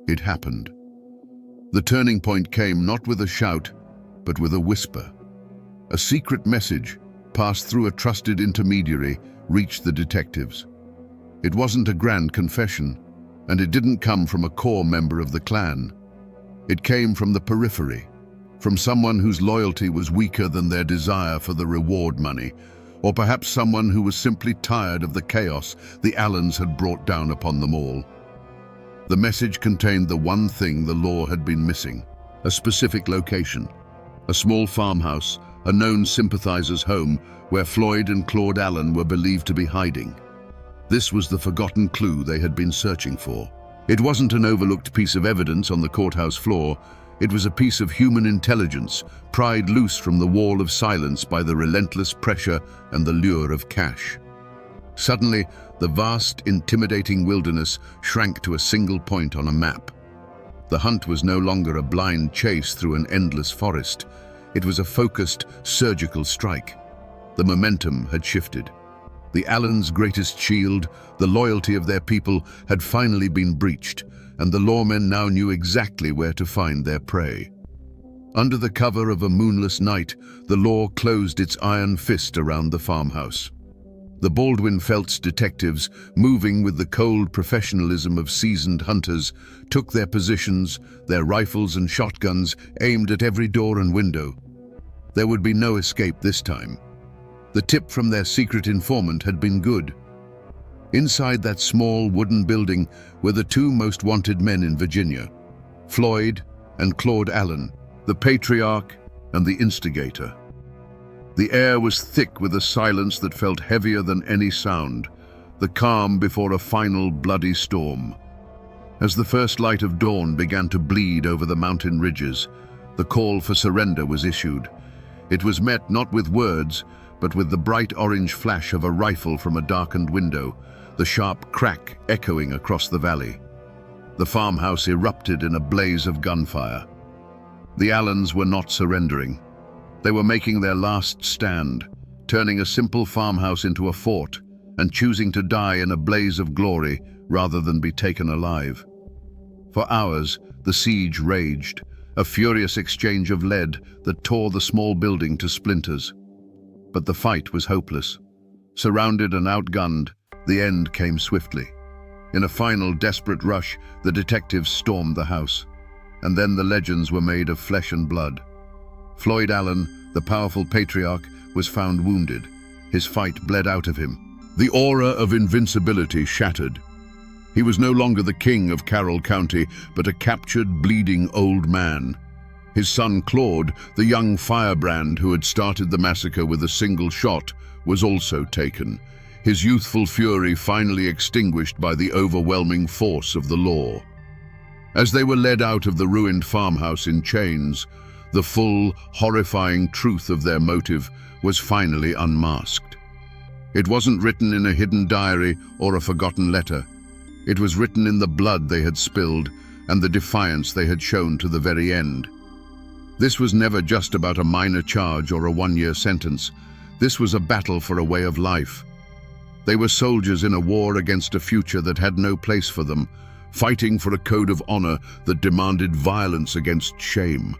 it happened. The turning point came not with a shout, but with a whisper. A secret message, passed through a trusted intermediary, reached the detectives. It wasn't a grand confession, and it didn't come from a core member of the clan. It came from the periphery, from someone whose loyalty was weaker than their desire for the reward money, or perhaps someone who was simply tired of the chaos the Allens had brought down upon them all. The message contained the one thing the law had been missing: a specific location. A small farmhouse, a known sympathizer's home, where Floyd and Claude Allen were believed to be hiding. This was the forgotten clue they had been searching for. It wasn't an overlooked piece of evidence on the courthouse floor. It was a piece of human intelligence, pried loose from the wall of silence by the relentless pressure and the lure of cash. Suddenly, the vast, intimidating wilderness shrank to a single point on a map. The hunt was no longer a blind chase through an endless forest. It was a focused, surgical strike. The momentum had shifted. The Allens' greatest shield, the loyalty of their people, had finally been breached, and the lawmen now knew exactly where to find their prey. Under the cover of a moonless night, the law closed its iron fist around the farmhouse. The Baldwin Felts detectives, moving with the cold professionalism of seasoned hunters, took their positions, their rifles and shotguns aimed at every door and window. There would be no escape this time. The tip from their secret informant had been good. Inside that small wooden building were the two most wanted men in Virginia, Floyd and Claude Allen, the patriarch and the instigator. The air was thick with a silence that felt heavier than any sound, the calm before a final bloody storm. As the first light of dawn began to bleed over the mountain ridges, the call for surrender was issued. It was met not with words, but with the bright orange flash of a rifle from a darkened window, the sharp crack echoing across the valley. The farmhouse erupted in a blaze of gunfire. The Allens were not surrendering. They were making their last stand, turning a simple farmhouse into a fort and choosing to die in a blaze of glory rather than be taken alive. For hours, the siege raged, a furious exchange of lead that tore the small building to splinters. But the fight was hopeless. Surrounded and outgunned, the end came swiftly. In a final desperate rush, the detectives stormed the house. And then the legends were made of flesh and blood. Floyd Allen, the powerful patriarch, was found wounded. His fight bled out of him. The aura of invincibility shattered. He was no longer the king of Carroll County, but a captured, bleeding old man. His son Claude, the young firebrand who had started the massacre with a single shot, was also taken, his youthful fury finally extinguished by the overwhelming force of the law. As they were led out of the ruined farmhouse in chains, the full, horrifying truth of their motive was finally unmasked. It wasn't written in a hidden diary or a forgotten letter. It was written in the blood they had spilled and the defiance they had shown to the very end. This was never just about a minor charge or a one-year sentence. This was a battle for a way of life. They were soldiers in a war against a future that had no place for them, fighting for a code of honor that demanded violence against shame.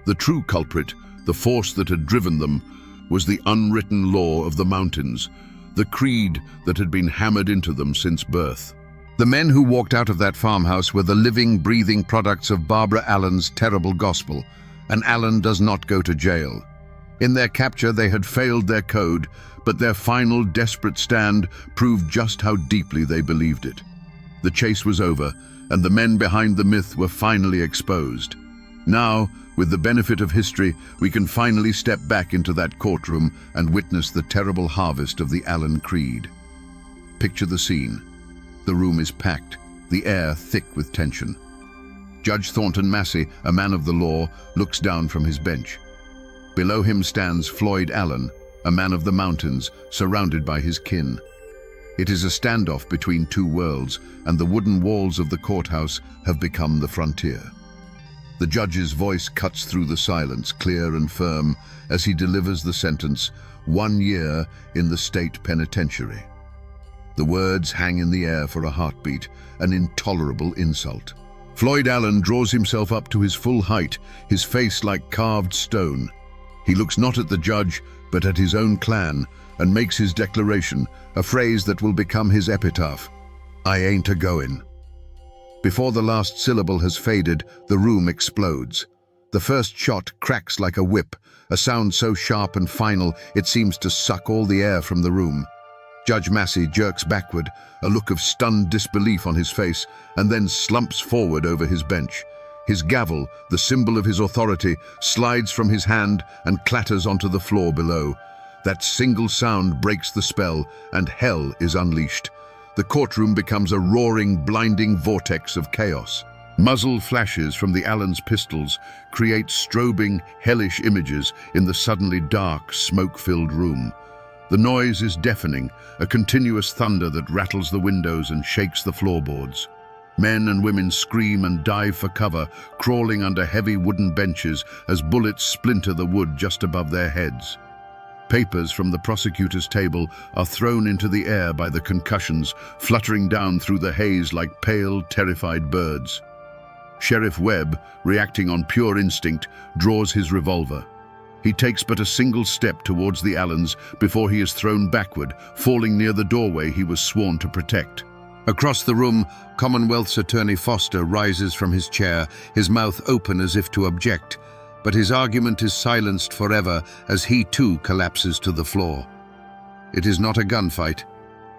The true culprit, the force that had driven them, was the unwritten law of the mountains, the creed that had been hammered into them since birth. The men who walked out of that farmhouse were the living, breathing products of Barbara Allen's terrible gospel, and Allen does not go to jail. In their capture, they had failed their code, but their final, desperate stand proved just how deeply they believed it. The chase was over, and the men behind the myth were finally exposed. Now, with the benefit of history, we can finally step back into that courtroom and witness the terrible harvest of the Allen creed. Picture the scene. The room is packed, the air thick with tension. Judge Thornton Massey, a man of the law, looks down from his bench. Below him stands Floyd Allen, a man of the mountains, surrounded by his kin. It is a standoff between two worlds, and the wooden walls of the courthouse have become the frontier. The judge's voice cuts through the silence, clear and firm, as he delivers the sentence, 1 year in the state penitentiary. The words hang in the air for a heartbeat, an intolerable insult. Floyd Allen draws himself up to his full height, his face like carved stone. He looks not at the judge, but at his own clan, and makes his declaration, a phrase that will become his epitaph. I ain't a-goin'. Before the last syllable has faded, the room explodes. The first shot cracks like a whip, a sound so sharp and final it seems to suck all the air from the room. Judge Massey jerks backward, a look of stunned disbelief on his face, and then slumps forward over his bench. His gavel, the symbol of his authority, slides from his hand and clatters onto the floor below. That single sound breaks the spell, and hell is unleashed. The courtroom becomes a roaring, blinding vortex of chaos. Muzzle flashes from the Allen's pistols create strobing, hellish images in the suddenly dark, smoke-filled room. The noise is deafening, a continuous thunder that rattles the windows and shakes the floorboards. Men and women scream and dive for cover, crawling under heavy wooden benches as bullets splinter the wood just above their heads. Papers from the prosecutor's table are thrown into the air by the concussions, fluttering down through the haze like pale, terrified birds. Sheriff Webb, reacting on pure instinct, draws his revolver. He takes but a single step towards the Allens before he is thrown backward, falling near the doorway he was sworn to protect. Across the room, Commonwealth's Attorney Foster rises from his chair, his mouth open as if to object, but his argument is silenced forever as he too collapses to the floor. It is not a gunfight,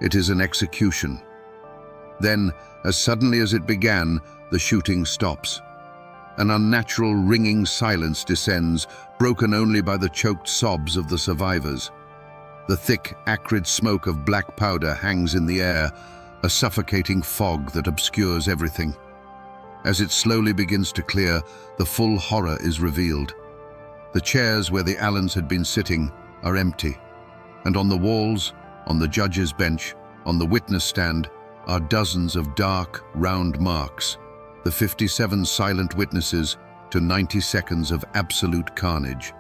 it is an execution. Then, as suddenly as it began, the shooting stops. An unnatural ringing silence descends, broken only by the choked sobs of the survivors. The thick, acrid smoke of black powder hangs in the air, a suffocating fog that obscures everything. As it slowly begins to clear, the full horror is revealed. The chairs where the Allens had been sitting are empty, and on the walls, on the judge's bench, on the witness stand, are dozens of dark, round marks, the 57 silent witnesses to 90 seconds of absolute carnage.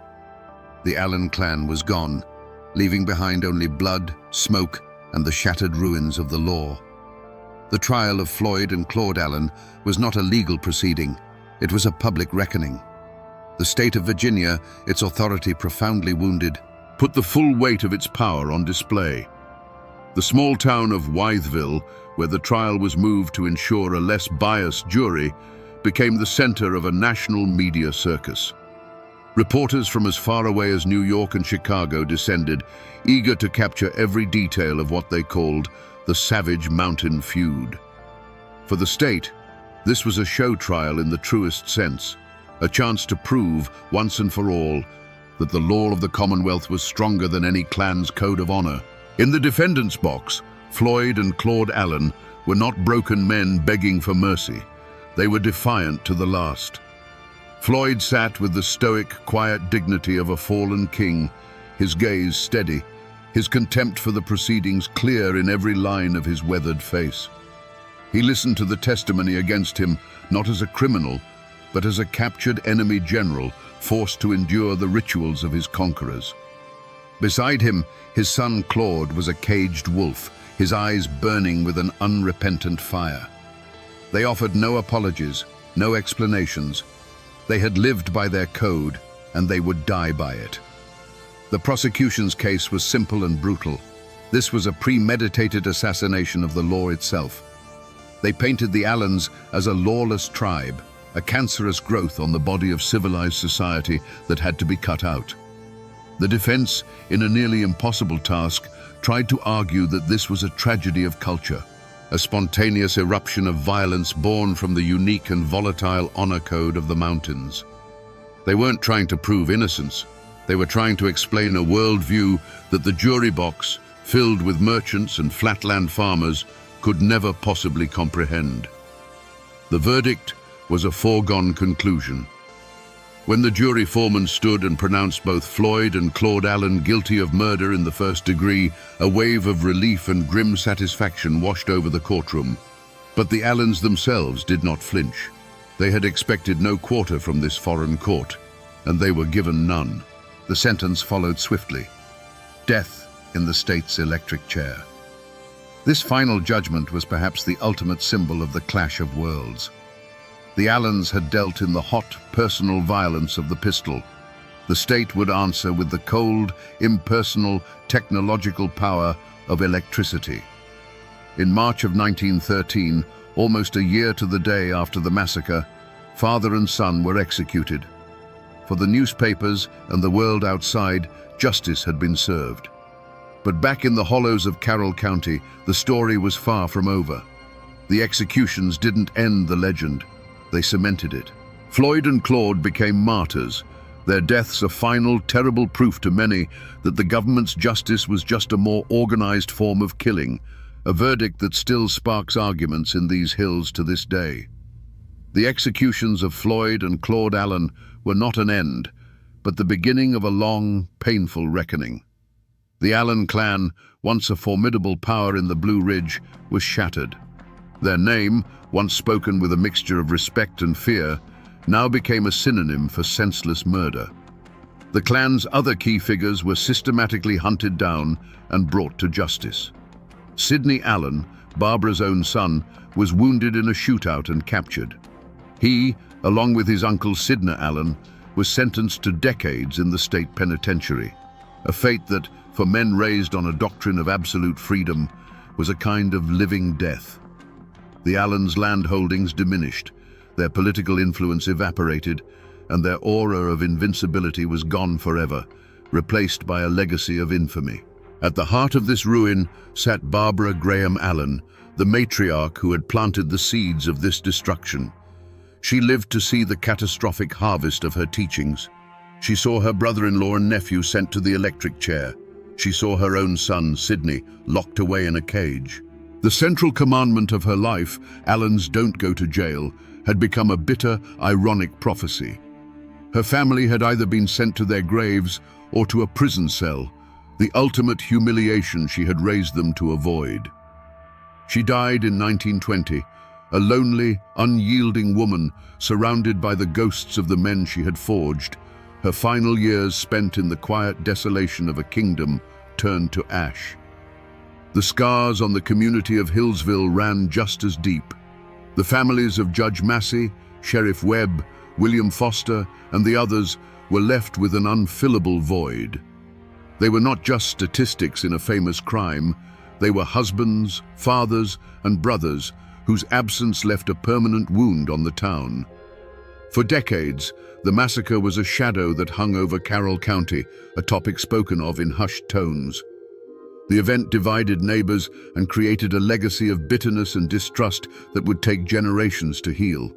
The Allen clan was gone, leaving behind only blood, smoke, and the shattered ruins of the law. The trial of Floyd and Claude Allen was not a legal proceeding, it was a public reckoning. The state of Virginia, its authority profoundly wounded, put the full weight of its power on display. The small town of Wytheville, where the trial was moved to ensure a less biased jury, became the center of a national media circus. Reporters from as far away as New York and Chicago descended, eager to capture every detail of what they called the savage mountain feud. For the state, this was a show trial in the truest sense, a chance to prove, once and for all, that the law of the Commonwealth was stronger than any clan's code of honor. In the defendant's box, Floyd and Claude Allen were not broken men begging for mercy. They were defiant to the last. Floyd sat with the stoic, quiet dignity of a fallen king, his gaze steady, his contempt for the proceedings clear in every line of his weathered face. He listened to the testimony against him not as a criminal, but as a captured enemy general forced to endure the rituals of his conquerors. Beside him, his son Claude was a caged wolf, his eyes burning with an unrepentant fire. They offered no apologies, no explanations. They had lived by their code, and they would die by it. The prosecution's case was simple and brutal. This was a premeditated assassination of the law itself. They painted the Allens as a lawless tribe, a cancerous growth on the body of civilized society that had to be cut out. The defense, in a nearly impossible task, tried to argue that this was a tragedy of culture, a spontaneous eruption of violence born from the unique and volatile honor code of the mountains. They weren't trying to prove innocence. They were trying to explain a worldview that the jury box, filled with merchants and flatland farmers, could never possibly comprehend. The verdict was a foregone conclusion. When the jury foreman stood and pronounced both Floyd and Claude Allen guilty of murder in the first degree, a wave of relief and grim satisfaction washed over the courtroom. But the Allens themselves did not flinch. They had expected no quarter from this foreign court, and they were given none. The sentence followed swiftly: death in the state's electric chair. This final judgment was perhaps the ultimate symbol of the clash of worlds. The Allens had dealt in the hot, personal violence of the pistol. The state would answer with the cold, impersonal, technological power of electricity. In March of 1913, almost a year to the day after the massacre, father and son were executed. For the newspapers and the world outside, justice had been served. But back in the hollows of Carroll County, the story was far from over. The executions didn't end the legend. They cemented it. Floyd and Claude became martyrs, their deaths a final, terrible proof to many that the government's justice was just a more organized form of killing, a verdict that still sparks arguments in these hills to this day. The executions of Floyd and Claude Allen were not an end, but the beginning of a long, painful reckoning. The Allen clan, once a formidable power in the Blue Ridge, was shattered. Their name, once spoken with a mixture of respect and fear, now became a synonym for senseless murder. The clan's other key figures were systematically hunted down and brought to justice. Sidney Allen, Barbara's own son, was wounded in a shootout and captured. He, along with his uncle Sidney Allen, was sentenced to decades in the state penitentiary, a fate that, for men raised on a doctrine of absolute freedom, was a kind of living death. The Allens' land holdings diminished, their political influence evaporated, and their aura of invincibility was gone forever, replaced by a legacy of infamy. At the heart of this ruin sat Barbara Graham Allen, the matriarch who had planted the seeds of this destruction. She lived to see the catastrophic harvest of her teachings. She saw her brother-in-law and nephew sent to the electric chair. She saw her own son, Sidney, locked away in a cage. The central commandment of her life, Allens don't go to jail, had become a bitter, ironic prophecy. Her family had either been sent to their graves or to a prison cell, the ultimate humiliation she had raised them to avoid. She died in 1920, a lonely, unyielding woman surrounded by the ghosts of the men she had forged, her final years spent in the quiet desolation of a kingdom turned to ash. The scars on the community of Hillsville ran just as deep. The families of Judge Massey, Sheriff Webb, William Foster, and the others were left with an unfillable void. They were not just statistics in a famous crime, they were husbands, fathers, and brothers whose absence left a permanent wound on the town. For decades, the massacre was a shadow that hung over Carroll County, a topic spoken of in hushed tones. The event divided neighbors and created a legacy of bitterness and distrust that would take generations to heal.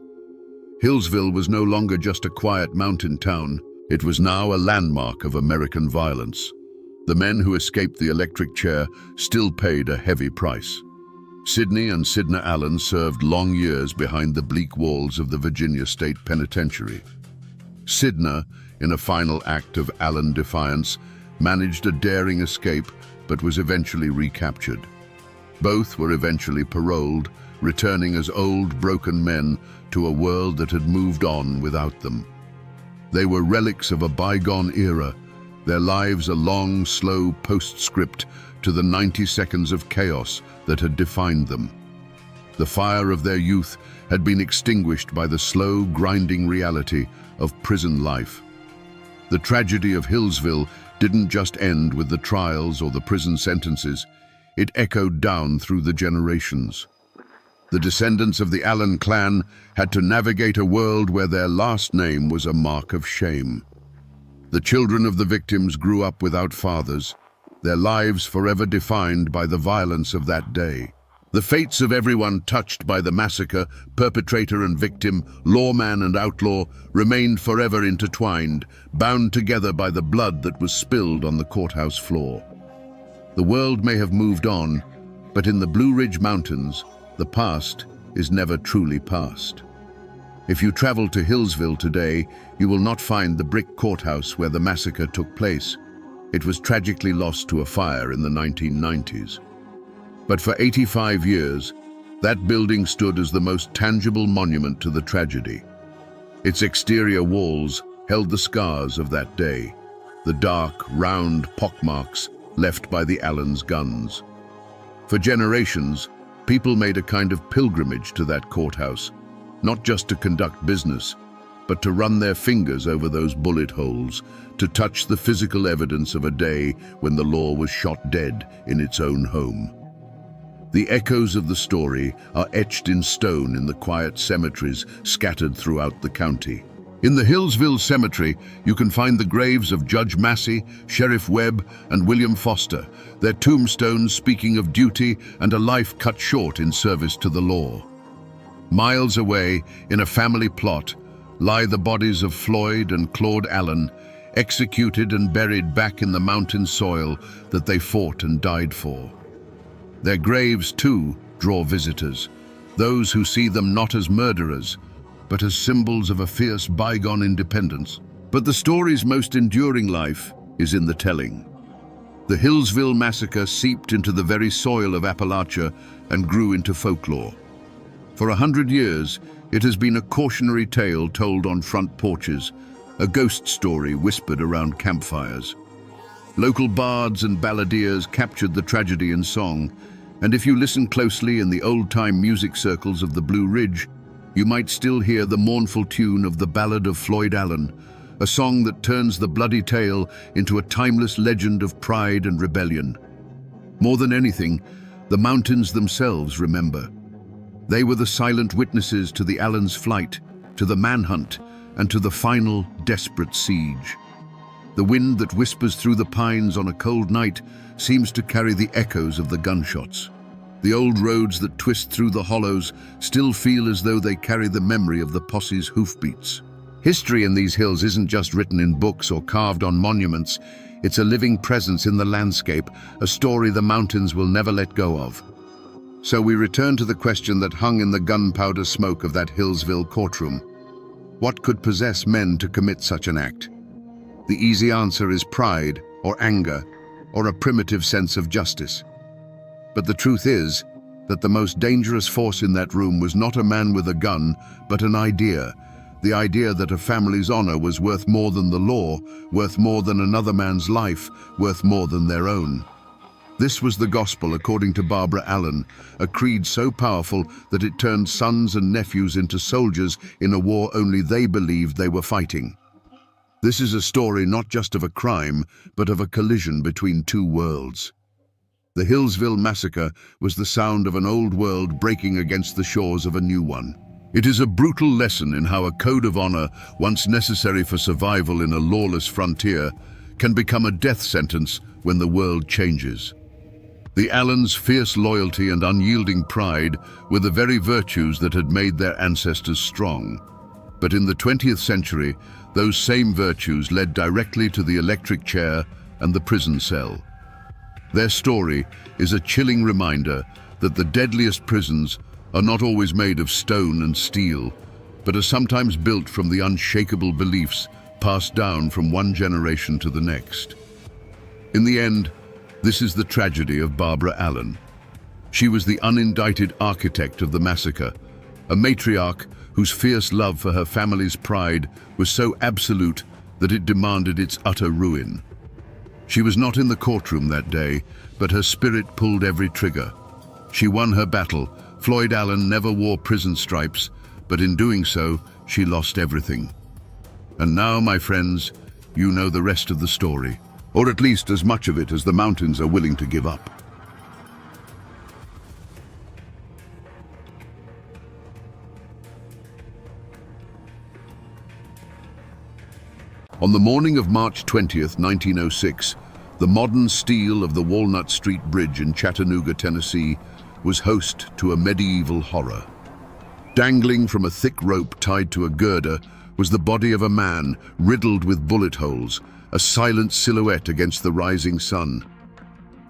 Hillsville was no longer just a quiet mountain town. It was now a landmark of American violence. The men who escaped the electric chair still paid a heavy price. Sidney and Sidney Allen served long years behind the bleak walls of the Virginia State Penitentiary. Sidney, in a final act of Allen defiance, managed a daring escape but was eventually recaptured. Both were eventually paroled, returning as old, broken men to a world that had moved on without them. They were relics of a bygone era, their lives a long, slow postscript to the 90 seconds of chaos that had defined them. The fire of their youth had been extinguished by the slow, grinding reality of prison life. The tragedy of Hillsville didn't just end with the trials or the prison sentences, it echoed down through the generations. The descendants of the Allen clan had to navigate a world where their last name was a mark of shame. The children of the victims grew up without fathers, their lives forever defined by the violence of that day. The fates of everyone touched by the massacre, perpetrator and victim, lawman and outlaw, remained forever intertwined, bound together by the blood that was spilled on the courthouse floor. The world may have moved on, but in the Blue Ridge Mountains, the past is never truly past. If you travel to Hillsville today, you will not find the brick courthouse where the massacre took place. It was tragically lost to a fire in the 1990s. But for 85 years, that building stood as the most tangible monument to the tragedy. Its exterior walls held the scars of that day, the dark, round pockmarks left by the Allens' guns. For generations, people made a kind of pilgrimage to that courthouse, not just to conduct business, but to run their fingers over those bullet holes, to touch the physical evidence of a day when the law was shot dead in its own home. The echoes of the story are etched in stone in the quiet cemeteries scattered throughout the county. In the Hillsville Cemetery, you can find the graves of Judge Massey, Sheriff Webb, and William Foster, their tombstones speaking of duty and a life cut short in service to the law. Miles away, in a family plot, lie the bodies of Floyd and Claude Allen, executed and buried back in the mountain soil that they fought and died for. Their graves, too, draw visitors, those who see them not as murderers, but as symbols of a fierce bygone independence. But the story's most enduring life is in the telling. The Hillsville Massacre seeped into the very soil of Appalachia and grew into folklore. For 100 years, it has been a cautionary tale told on front porches, a ghost story whispered around campfires. Local bards and balladeers captured the tragedy in song, and if you listen closely in the old-time music circles of the Blue Ridge, you might still hear the mournful tune of the Ballad of Floyd Allen, a song that turns the bloody tale into a timeless legend of pride and rebellion. More than anything, the mountains themselves remember. They were the silent witnesses to the Allens' flight, to the manhunt, and to the final, desperate siege. The wind that whispers through the pines on a cold night seems to carry the echoes of the gunshots. The old roads that twist through the hollows still feel as though they carry the memory of the posse's hoofbeats. History in these hills isn't just written in books or carved on monuments. It's a living presence in the landscape, a story the mountains will never let go of. So we return to the question that hung in the gunpowder smoke of that Hillsville courtroom. What could possess men to commit such an act? The easy answer is pride, or anger, or a primitive sense of justice. But the truth is that the most dangerous force in that room was not a man with a gun, but an idea. The idea that a family's honor was worth more than the law, worth more than another man's life, worth more than their own. This was the gospel according to Barbara Allen, a creed so powerful that it turned sons and nephews into soldiers in a war only they believed they were fighting. This is a story not just of a crime, but of a collision between two worlds. The Hillsville Massacre was the sound of an old world breaking against the shores of a new one. It is a brutal lesson in how a code of honor, once necessary for survival in a lawless frontier, can become a death sentence when the world changes. The Allens' fierce loyalty and unyielding pride were the very virtues that had made their ancestors strong. But in the 20th century, those same virtues led directly to the electric chair and the prison cell. Their story is a chilling reminder that the deadliest prisons are not always made of stone and steel, but are sometimes built from the unshakable beliefs passed down from one generation to the next. In the end, this is the tragedy of Barbara Allen. She was the unindicted architect of the massacre, a matriarch whose fierce love for her family's pride was so absolute that it demanded its utter ruin. She was not in the courtroom that day, but her spirit pulled every trigger. She won her battle. Floyd Allen never wore prison stripes, but in doing so, she lost everything. And now, my friends, you know the rest of the story, or at least as much of it as the mountains are willing to give up. On the morning of March 20th, 1906, the modern steel of the Walnut Street Bridge in Chattanooga, Tennessee, was host to a medieval horror. Dangling from a thick rope tied to a girder was the body of a man riddled with bullet holes, a silent silhouette against the rising sun.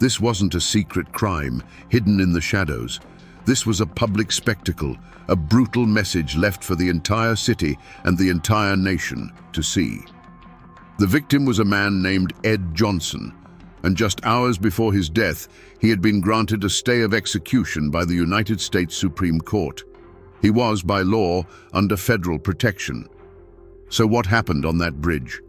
This wasn't a secret crime, hidden in the shadows. This was a public spectacle, a brutal message left for the entire city and the entire nation to see. The victim was a man named Ed Johnson, and just hours before his death, he had been granted a stay of execution by the United States Supreme Court. He was, by law, under federal protection. So what happened on that bridge?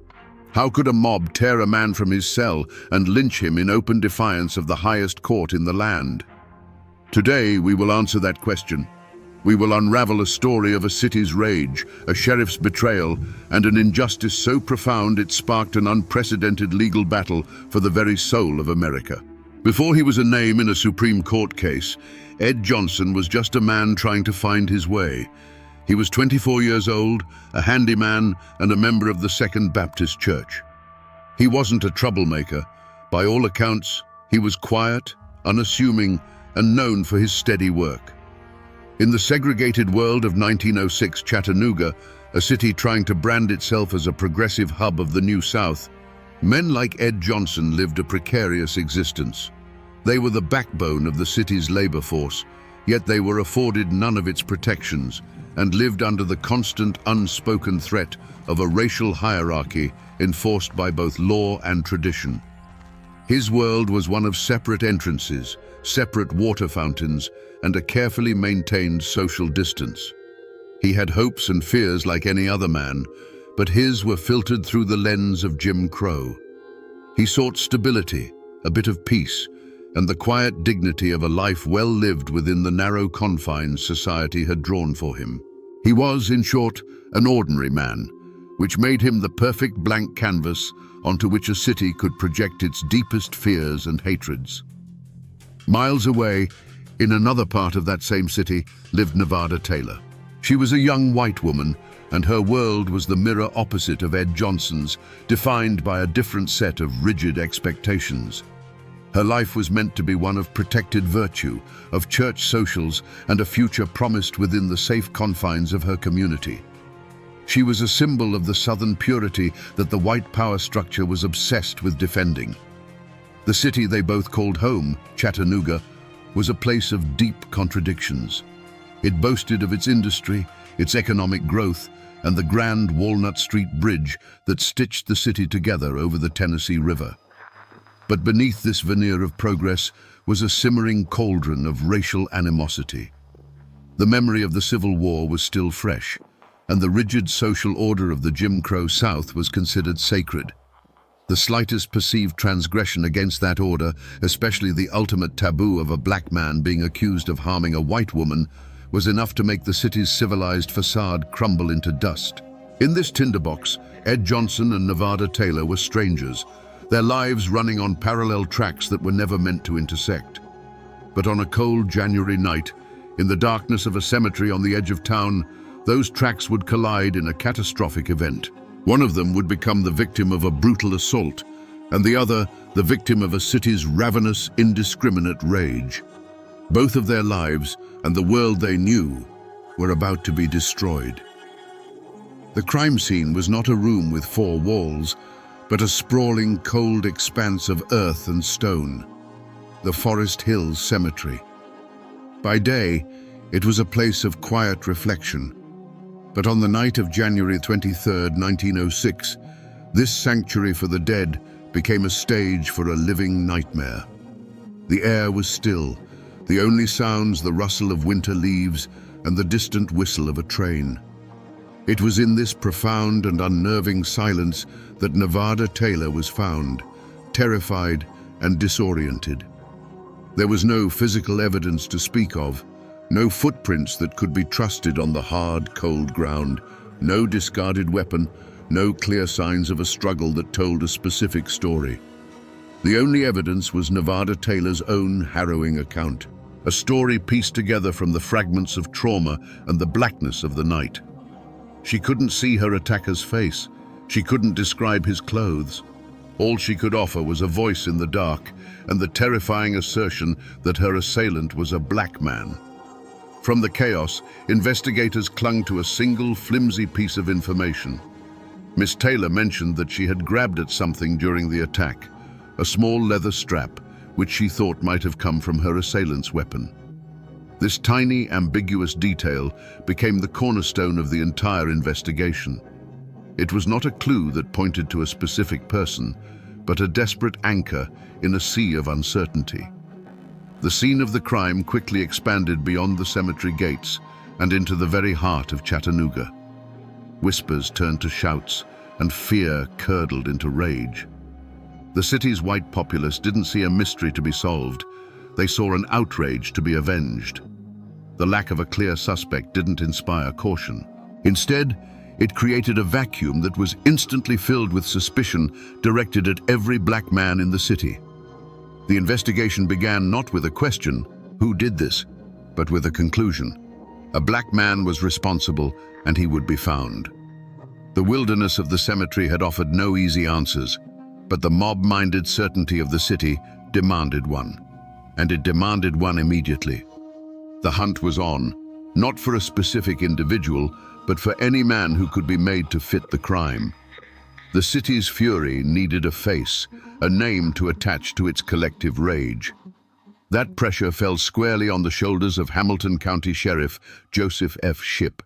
How could a mob tear a man from his cell and lynch him in open defiance of the highest court in the land? Today, we will answer that question. We will unravel a story of a city's rage, a sheriff's betrayal, and an injustice so profound it sparked an unprecedented legal battle for the very soul of America. Before he was a name in a Supreme Court case, Ed Johnson was just a man trying to find his way. He was 24 years old, a handyman, and a member of the Second Baptist Church. He wasn't a troublemaker. By all accounts, he was quiet, unassuming, and known for his steady work. In the segregated world of 1906 Chattanooga, a city trying to brand itself as a progressive hub of the New South, men like Ed Johnson lived a precarious existence. They were the backbone of the city's labor force, yet they were afforded none of its protections. and lived under the constant unspoken threat of a racial hierarchy enforced by both law and tradition. His world was one of separate entrances, separate water fountains, and a carefully maintained social distance. He had hopes and fears like any other man, but his were filtered through the lens of Jim Crow. He sought stability, a bit of peace, and the quiet dignity of a life well lived within the narrow confines society had drawn for him. He was, in short, an ordinary man, which made him the perfect blank canvas onto which a city could project its deepest fears and hatreds. Miles away, in another part of that same city, lived Nevada Taylor. She was a young white woman, and her world was the mirror opposite of Ed Johnson's, defined by a different set of rigid expectations. Her life was meant to be one of protected virtue, of church socials, and a future promised within the safe confines of her community. She was a symbol of the Southern purity that the white power structure was obsessed with defending. The city they both called home, Chattanooga, was a place of deep contradictions. It boasted of its industry, its economic growth, and the grand Walnut Street Bridge that stitched the city together over the Tennessee River. But beneath this veneer of progress was a simmering cauldron of racial animosity. The memory of the Civil War was still fresh, and the rigid social order of the Jim Crow South was considered sacred. The slightest perceived transgression against that order, especially the ultimate taboo of a black man being accused of harming a white woman, was enough to make the city's civilized facade crumble into dust. In this tinderbox, Ed Johnson and Nevada Taylor were strangers, their lives running on parallel tracks that were never meant to intersect. But on a cold January night, in the darkness of a cemetery on the edge of town, those tracks would collide in a catastrophic event. One of them would become the victim of a brutal assault, and the other the victim of a city's ravenous, indiscriminate rage. Both of their lives and the world they knew were about to be destroyed. The crime scene was not a room with four walls, but a sprawling, cold expanse of earth and stone, the Forest Hills Cemetery. By day, it was a place of quiet reflection, but on the night of January 23, 1906, this sanctuary for the dead became a stage for a living nightmare. The air was still, the only sounds the rustle of winter leaves and the distant whistle of a train. It was in this profound and unnerving silence that Nevada Taylor was found, terrified and disoriented. There was no physical evidence to speak of, no footprints that could be trusted on the hard, cold ground, no discarded weapon, no clear signs of a struggle that told a specific story. The only evidence was Nevada Taylor's own harrowing account, a story pieced together from the fragments of trauma and the blackness of the night. She couldn't see her attacker's face. She couldn't describe his clothes. All she could offer was a voice in the dark and the terrifying assertion that her assailant was a black man. From the chaos, investigators clung to a single flimsy piece of information. Miss Taylor mentioned that she had grabbed at something during the attack, a small leather strap, which she thought might have come from her assailant's weapon. This tiny, ambiguous detail became the cornerstone of the entire investigation. It was not a clue that pointed to a specific person, but a desperate anchor in a sea of uncertainty. The scene of the crime quickly expanded beyond the cemetery gates and into the very heart of Chattanooga. Whispers turned to shouts, and fear curdled into rage. The city's white populace didn't see a mystery to be solved. They saw an outrage to be avenged. The lack of a clear suspect didn't inspire caution. Instead, it created a vacuum that was instantly filled with suspicion directed at every black man in the city. The investigation began not with a question, who did this, but with a conclusion. A black man was responsible, and he would be found. The wilderness of the cemetery had offered no easy answers, but the mob-minded certainty of the city demanded one, and it demanded one immediately. The hunt was on, not for a specific individual, but for any man who could be made to fit the crime. The city's fury needed a face, a name to attach to its collective rage. That pressure fell squarely on the shoulders of Hamilton County Sheriff Joseph F. Shipp.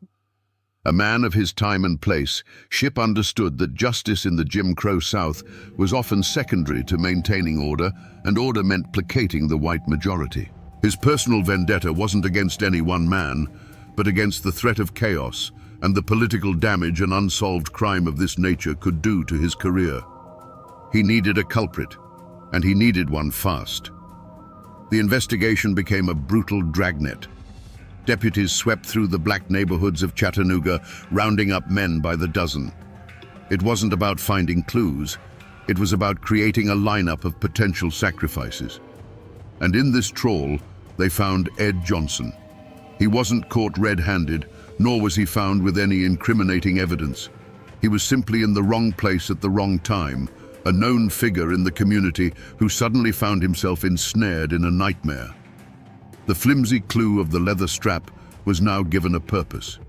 A man of his time and place, Shipp understood that justice in the Jim Crow South was often secondary to maintaining order, and order meant placating the white majority. His personal vendetta wasn't against any one man, but against the threat of chaos and the political damage an unsolved crime of this nature could do to his career. He needed a culprit, and he needed one fast. The investigation became a brutal dragnet. Deputies swept through the black neighborhoods of Chattanooga, rounding up men by the dozen. It wasn't about finding clues. It was about creating a lineup of potential sacrifices. And in this trawl, they found Ed Johnson. He wasn't caught red-handed, nor was he found with any incriminating evidence. He was simply in the wrong place at the wrong time, a known figure in the community who suddenly found himself ensnared in a nightmare. The flimsy clue of the leather strap was now given a purpose.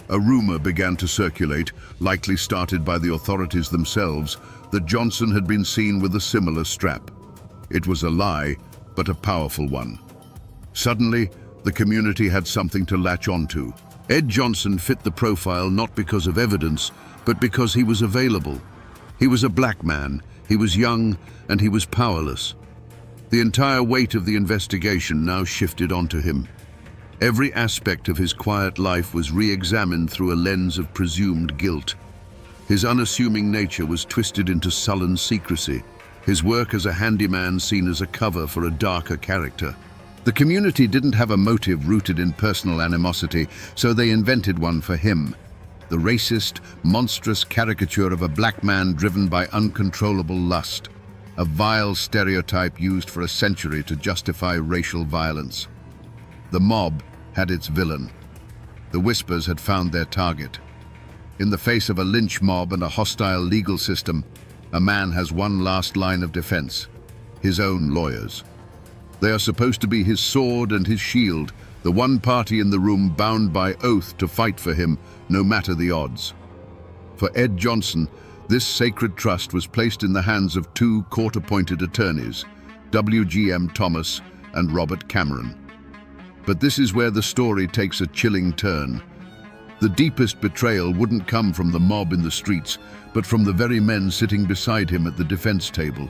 A rumor began to circulate, likely started by the authorities themselves, that Johnson had been seen with a similar strap. It was a lie, but a powerful one. Suddenly, the community had something to latch onto. Ed Johnson fit the profile not because of evidence, but because he was available. He was a black man, he was young, and he was powerless. The entire weight of the investigation now shifted onto him. Every aspect of his quiet life was re-examined through a lens of presumed guilt. His unassuming nature was twisted into sullen secrecy, his work as a handyman seen as a cover for a darker character. The community didn't have a motive rooted in personal animosity, so they invented one for him. The racist, monstrous caricature of a black man driven by uncontrollable lust. A vile stereotype used for a century to justify racial violence. The mob had its villain. The Whispers had found their target. In the face of a lynch mob and a hostile legal system, a man has one last line of defense: his own lawyers. They are supposed to be his sword and his shield, the one party in the room bound by oath to fight for him, no matter the odds. For Ed Johnson, this sacred trust was placed in the hands of two court-appointed attorneys, W.G.M. Thomas and Robert Cameron. But this is where the story takes a chilling turn. The deepest betrayal wouldn't come from the mob in the streets, but from the very men sitting beside him at the defense table.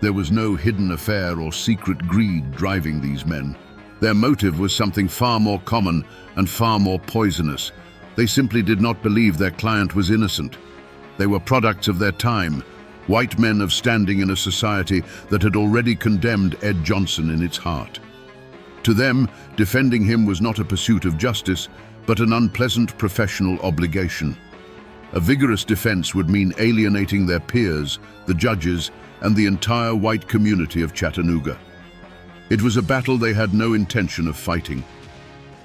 There was no hidden affair or secret greed driving these men. Their motive was something far more common and far more poisonous. They simply did not believe their client was innocent. They were products of their time, white men of standing in a society that had already condemned Ed Johnson in its heart. To them, defending him was not a pursuit of justice, but an unpleasant professional obligation. A vigorous defense would mean alienating their peers, the judges, and the entire white community of Chattanooga. It was a battle they had no intention of fighting.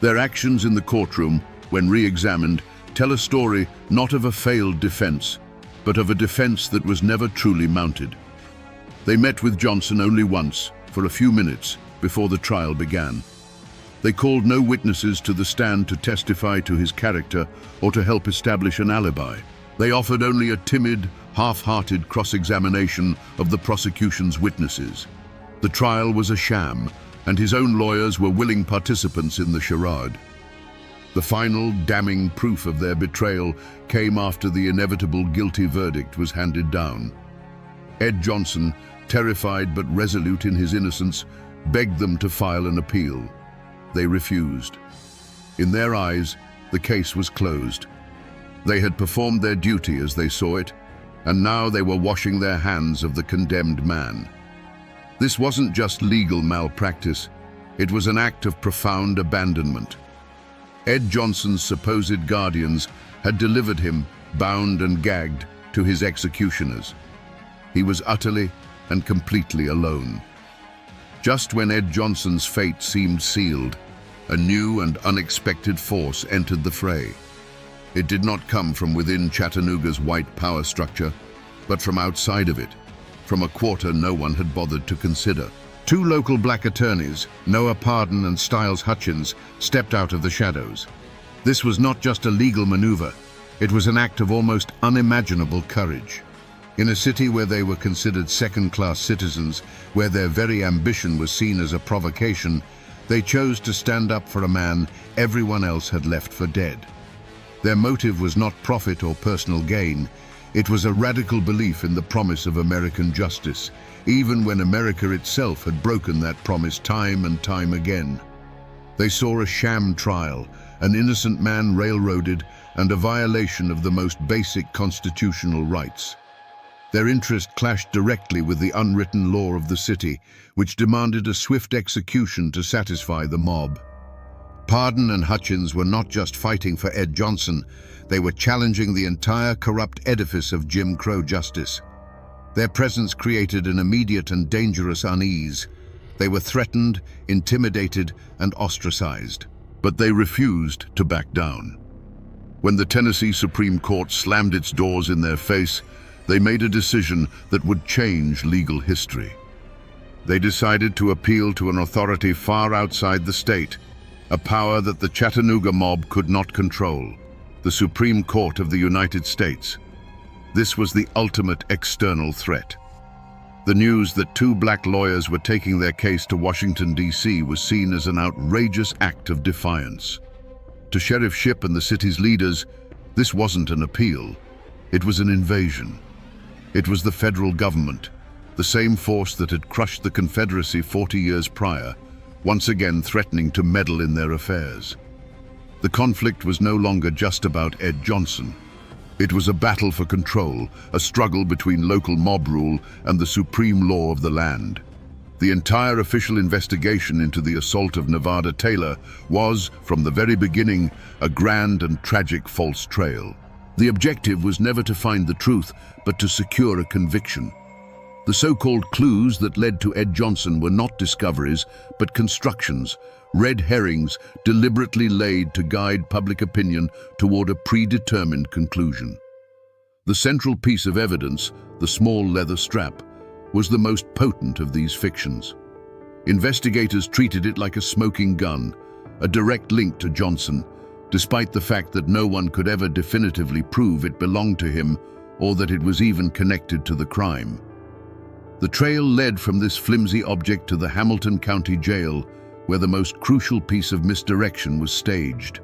Their actions in the courtroom, when re-examined, tell a story not of a failed defense, but of a defense that was never truly mounted. They met with Johnson only once, for a few minutes, before the trial began. They called no witnesses to the stand to testify to his character or to help establish an alibi. They offered only a timid, half-hearted cross-examination of the prosecution's witnesses. The trial was a sham, and his own lawyers were willing participants in the charade. The final, damning proof of their betrayal came after the inevitable guilty verdict was handed down. Ed Johnson, terrified but resolute in his innocence, begged them to file an appeal. They refused. In their eyes, the case was closed. They had performed their duty as they saw it, and now they were washing their hands of the condemned man. This wasn't just legal malpractice, it was an act of profound abandonment. Ed Johnson's supposed guardians had delivered him, bound and gagged, to his executioners. He was utterly and completely alone. Just when Ed Johnson's fate seemed sealed, a new and unexpected force entered the fray. It did not come from within Chattanooga's white power structure, but from outside of it, from a quarter no one had bothered to consider. Two local black attorneys, Noah Pardon and Stiles Hutchins, stepped out of the shadows. This was not just a legal maneuver, it was an act of almost unimaginable courage. In a city where they were considered second-class citizens, where their very ambition was seen as a provocation, they chose to stand up for a man everyone else had left for dead. Their motive was not profit or personal gain. It was a radical belief in the promise of American justice, even when America itself had broken that promise time and time again. They saw a sham trial, an innocent man railroaded, and a violation of the most basic constitutional rights. Their interest clashed directly with the unwritten law of the city, which demanded a swift execution to satisfy the mob. Pardon and Hutchins were not just fighting for Ed Johnson, they were challenging the entire corrupt edifice of Jim Crow justice. Their presence created an immediate and dangerous unease. They were threatened, intimidated, and ostracized. But they refused to back down. When the Tennessee Supreme Court slammed its doors in their face, they made a decision that would change legal history. They decided to appeal to an authority far outside the state, a power that the Chattanooga mob could not control, the Supreme Court of the United States. This was the ultimate external threat. The news that two black lawyers were taking their case to Washington, D.C. was seen as an outrageous act of defiance. To Sheriff Shipp and the city's leaders, this wasn't an appeal, it was an invasion. It was the federal government, the same force that had crushed the Confederacy 40 years prior, once again threatening to meddle in their affairs. The conflict was no longer just about Ed Johnson. It was a battle for control, a struggle between local mob rule and the supreme law of the land. The entire official investigation into the assault of Nevada Taylor was, from the very beginning, a grand and tragic false trail. The objective was never to find the truth, but to secure a conviction. The so-called clues that led to Ed Johnson were not discoveries, but constructions, red herrings deliberately laid to guide public opinion toward a predetermined conclusion. The central piece of evidence, the small leather strap, was the most potent of these fictions. Investigators treated it like a smoking gun, a direct link to Johnson, despite the fact that no one could ever definitively prove it belonged to him or that it was even connected to the crime. The trail led from this flimsy object to the Hamilton County Jail, where the most crucial piece of misdirection was staged.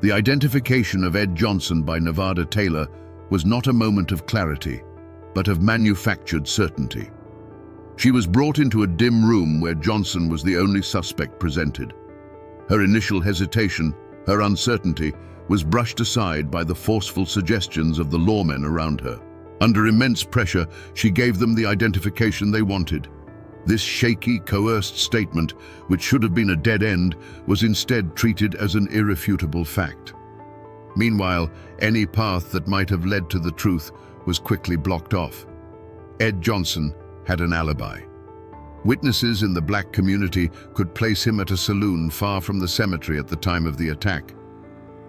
The identification of Ed Johnson by Nevada Taylor was not a moment of clarity, but of manufactured certainty. She was brought into a dim room where Johnson was the only suspect presented. Her initial hesitation, her uncertainty, was brushed aside by the forceful suggestions of the lawmen around her. Under immense pressure, she gave them the identification they wanted. This shaky, coerced statement, which should have been a dead end, was instead treated as an irrefutable fact. Meanwhile, any path that might have led to the truth was quickly blocked off. Ed Johnson had an alibi. Witnesses in the black community could place him at a saloon far from the cemetery at the time of the attack.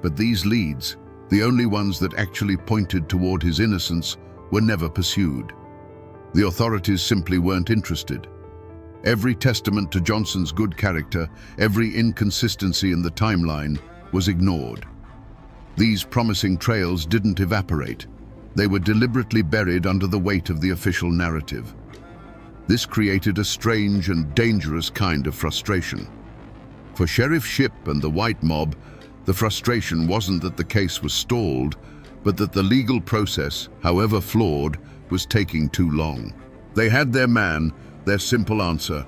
But these leads, the only ones that actually pointed toward his innocence, were never pursued. The authorities simply weren't interested. Every testament to Johnson's good character, every inconsistency in the timeline, was ignored. These promising trails didn't evaporate. They were deliberately buried under the weight of the official narrative. This created a strange and dangerous kind of frustration. For Sheriff Shipp and the white mob, the frustration wasn't that the case was stalled, but that the legal process, however flawed, was taking too long. They had their man, their simple answer,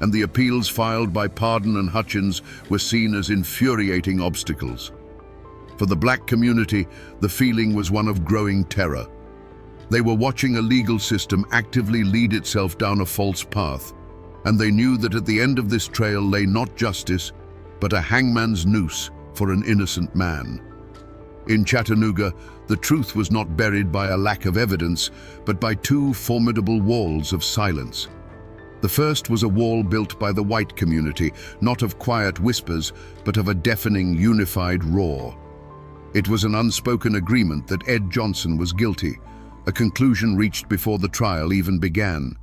and the appeals filed by Pardon and Hutchins were seen as infuriating obstacles. For the black community, the feeling was one of growing terror. They were watching a legal system actively lead itself down a false path, and they knew that at the end of this trail lay not justice, but a hangman's noose for an innocent man. In Chattanooga, the truth was not buried by a lack of evidence, but by two formidable walls of silence. The first was a wall built by the white community, not of quiet whispers, but of a deafening, unified roar. It was an unspoken agreement that Ed Johnson was guilty, a conclusion reached before the trial even began.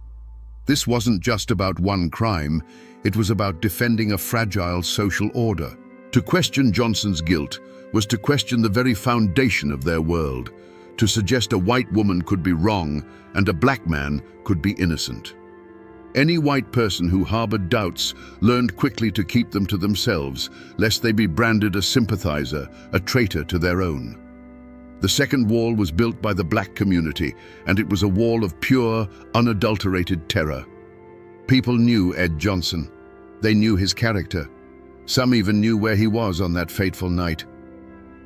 This wasn't just about one crime, it was about defending a fragile social order. To question Johnson's guilt was to question the very foundation of their world, to suggest a white woman could be wrong and a black man could be innocent. Any white person who harbored doubts learned quickly to keep them to themselves, lest they be branded a sympathizer, a traitor to their own. The second wall was built by the black community, and it was a wall of pure, unadulterated terror. People knew Ed Johnson. They knew his character. Some even knew where he was on that fateful night.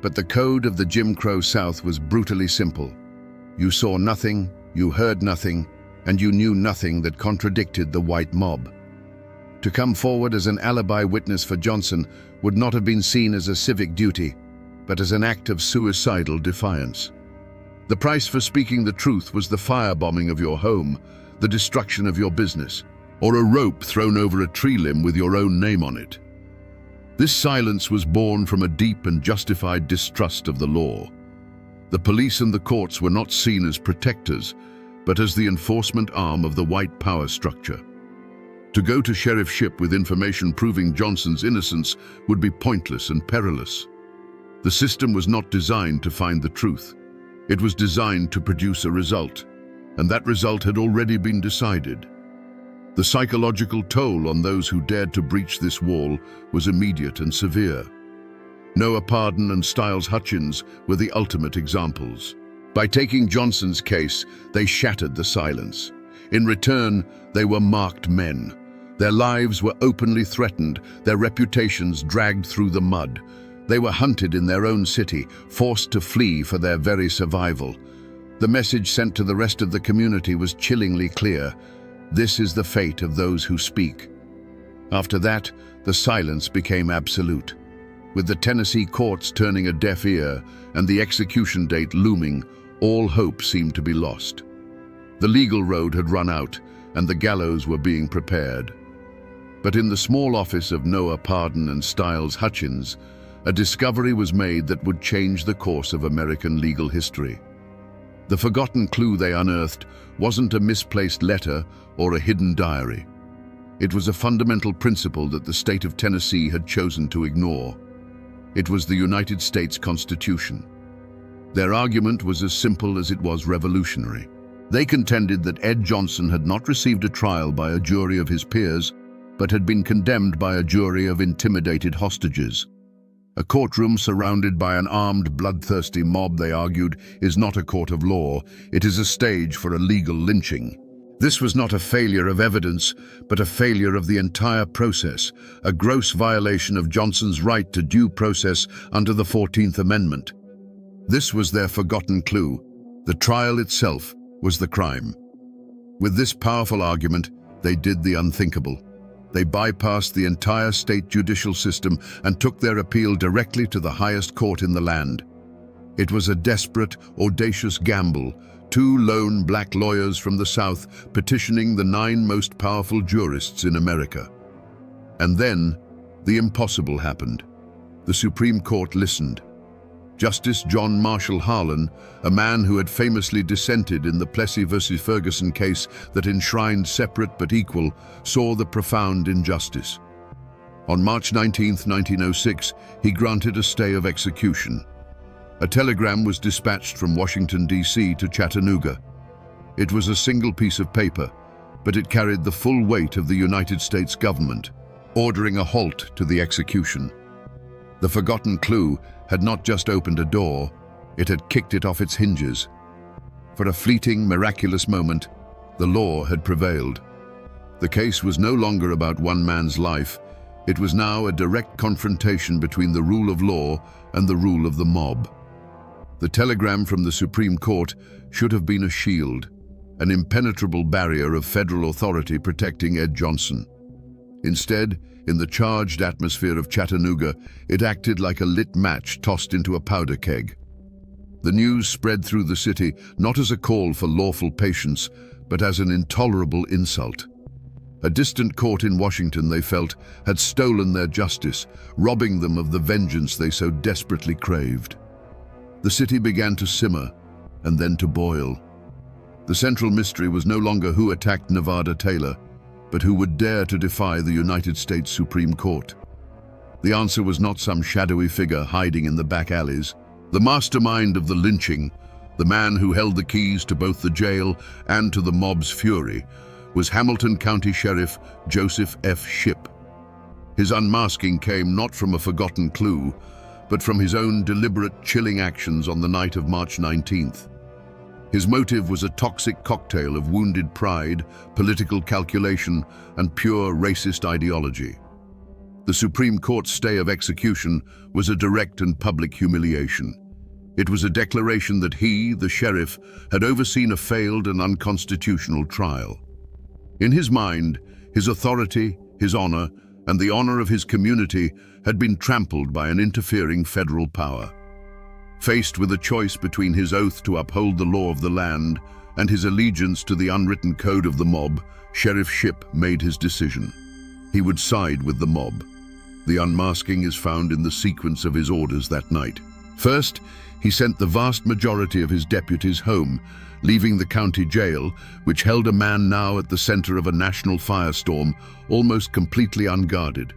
But the code of the Jim Crow South was brutally simple. You saw nothing, you heard nothing, and you knew nothing that contradicted the white mob. To come forward as an alibi witness for Johnson would not have been seen as a civic duty, but as an act of suicidal defiance. The price for speaking the truth was the firebombing of your home, the destruction of your business, or a rope thrown over a tree limb with your own name on it. This silence was born from a deep and justified distrust of the law. The police and the courts were not seen as protectors, but as the enforcement arm of the white power structure. To go to Sheriff Shipp with information proving Johnson's innocence would be pointless and perilous. The system was not designed to find the truth. It was designed to produce a result, and that result had already been decided. The psychological toll on those who dared to breach this wall was immediate and severe. Noah Pardon and Styles Hutchins were the ultimate examples. By taking Johnson's case, they shattered the silence. In return, they were marked men. Their lives were openly threatened, their reputations dragged through the mud. They were hunted in their own city, forced to flee for their very survival. The message sent to the rest of the community was chillingly clear. This is the fate of those who speak. After that, the silence became absolute. With the Tennessee courts turning a deaf ear and the execution date looming, all hope seemed to be lost. The legal road had run out, and the gallows were being prepared. But in the small office of Noah Pardon and Styles Hutchins, a discovery was made that would change the course of American legal history. The forgotten clue they unearthed wasn't a misplaced letter or a hidden diary. It was a fundamental principle that the state of Tennessee had chosen to ignore. It was the United States Constitution. Their argument was as simple as it was revolutionary. They contended that Ed Johnson had not received a trial by a jury of his peers, but had been condemned by a jury of intimidated hostages. A courtroom surrounded by an armed, bloodthirsty mob, they argued, is not a court of law. It is a stage for a legal lynching. This was not a failure of evidence, but a failure of the entire process, a gross violation of Johnson's right to due process under the 14th Amendment. This was their forgotten clue. The trial itself was the crime. With this powerful argument, they did the unthinkable. They bypassed the entire state judicial system and took their appeal directly to the highest court in the land. It was a desperate, audacious gamble, two lone black lawyers from the South petitioning the 9 most powerful jurists in America. And then, the impossible happened. The Supreme Court listened. Justice John Marshall Harlan, a man who had famously dissented in the Plessy versus Ferguson case that enshrined separate but equal, saw the profound injustice. On March 19, 1906, he granted a stay of execution. A telegram was dispatched from Washington, D.C. to Chattanooga. It was a single piece of paper, but it carried the full weight of the United States government, ordering a halt to the execution. The forgotten clue had not just opened a door, it had kicked it off its hinges. For a fleeting, miraculous moment, the law had prevailed. The case was no longer about one man's life. It was now a direct confrontation between the rule of law and the rule of the mob. The telegram from the Supreme Court should have been a shield, an impenetrable barrier of federal authority protecting Ed Johnson. Instead, in the charged atmosphere of Chattanooga, it acted like a lit match tossed into a powder keg. The news spread through the city not as a call for lawful patience, but as an intolerable insult. A distant court in Washington, they felt, had stolen their justice, robbing them of the vengeance they so desperately craved. The city began to simmer, and then to boil. The central mystery was no longer who attacked Nevada Taylor, but who would dare to defy the United States Supreme Court. The answer was not some shadowy figure hiding in the back alleys. The mastermind of the lynching, the man who held the keys to both the jail and to the mob's fury, was Hamilton County Sheriff Joseph F. Shipp. His unmasking came not from a forgotten clue, but from his own deliberate, chilling actions on the night of March 19th. His motive was a toxic cocktail of wounded pride, political calculation, and pure racist ideology. The Supreme Court's stay of execution was a direct and public humiliation. It was a declaration that he, the sheriff, had overseen a failed and unconstitutional trial. In his mind, his authority, his honor, and the honor of his community had been trampled by an interfering federal power. Faced with a choice between his oath to uphold the law of the land and his allegiance to the unwritten code of the mob, Sheriff Shipp made his decision. He would side with the mob. The unmasking is found in the sequence of his orders that night. First, he sent the vast majority of his deputies home, leaving the county jail, which held a man now at the center of a national firestorm, almost completely unguarded.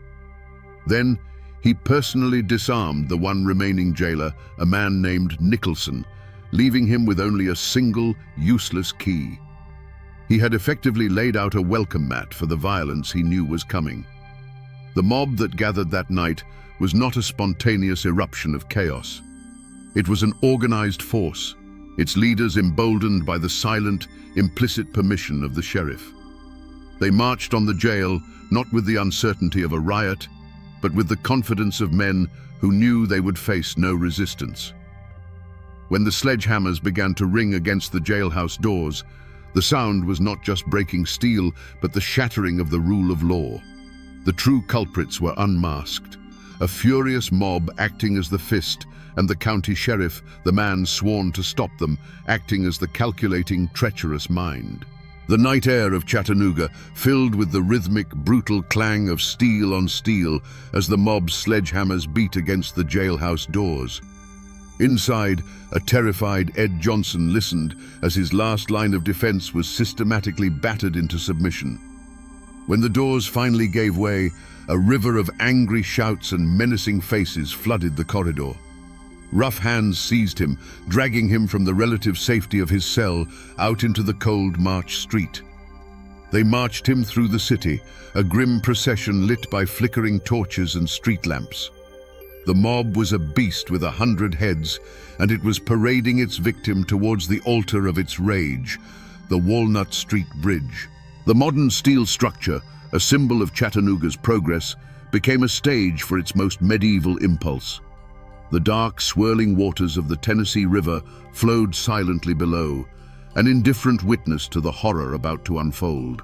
Then, he personally disarmed the one remaining jailer, a man named Nicholson, leaving him with only a single, useless key. He had effectively laid out a welcome mat for the violence he knew was coming. The mob that gathered that night was not a spontaneous eruption of chaos. It was an organized force, its leaders emboldened by the silent, implicit permission of the sheriff. They marched on the jail not with the uncertainty of a riot, but with the confidence of men who knew they would face no resistance. When the sledgehammers began to ring against the jailhouse doors, the sound was not just breaking steel, but the shattering of the rule of law. The true culprits were unmasked, a furious mob acting as the fist, and the county sheriff, the man sworn to stop them, acting as the calculating, treacherous mind. The night air of Chattanooga filled with the rhythmic, brutal clang of steel on steel as the mob's sledgehammers beat against the jailhouse doors. Inside, a terrified Ed Johnson listened as his last line of defense was systematically battered into submission. When the doors finally gave way, a river of angry shouts and menacing faces flooded the corridor. Rough hands seized him, dragging him from the relative safety of his cell out into the cold March street. They marched him through the city, a grim procession lit by flickering torches and street lamps. The mob was a beast with 100 heads, and it was parading its victim towards the altar of its rage, the Walnut Street Bridge. The modern steel structure, a symbol of Chattanooga's progress, became a stage for its most medieval impulse. The dark, swirling waters of the Tennessee River flowed silently below, an indifferent witness to the horror about to unfold.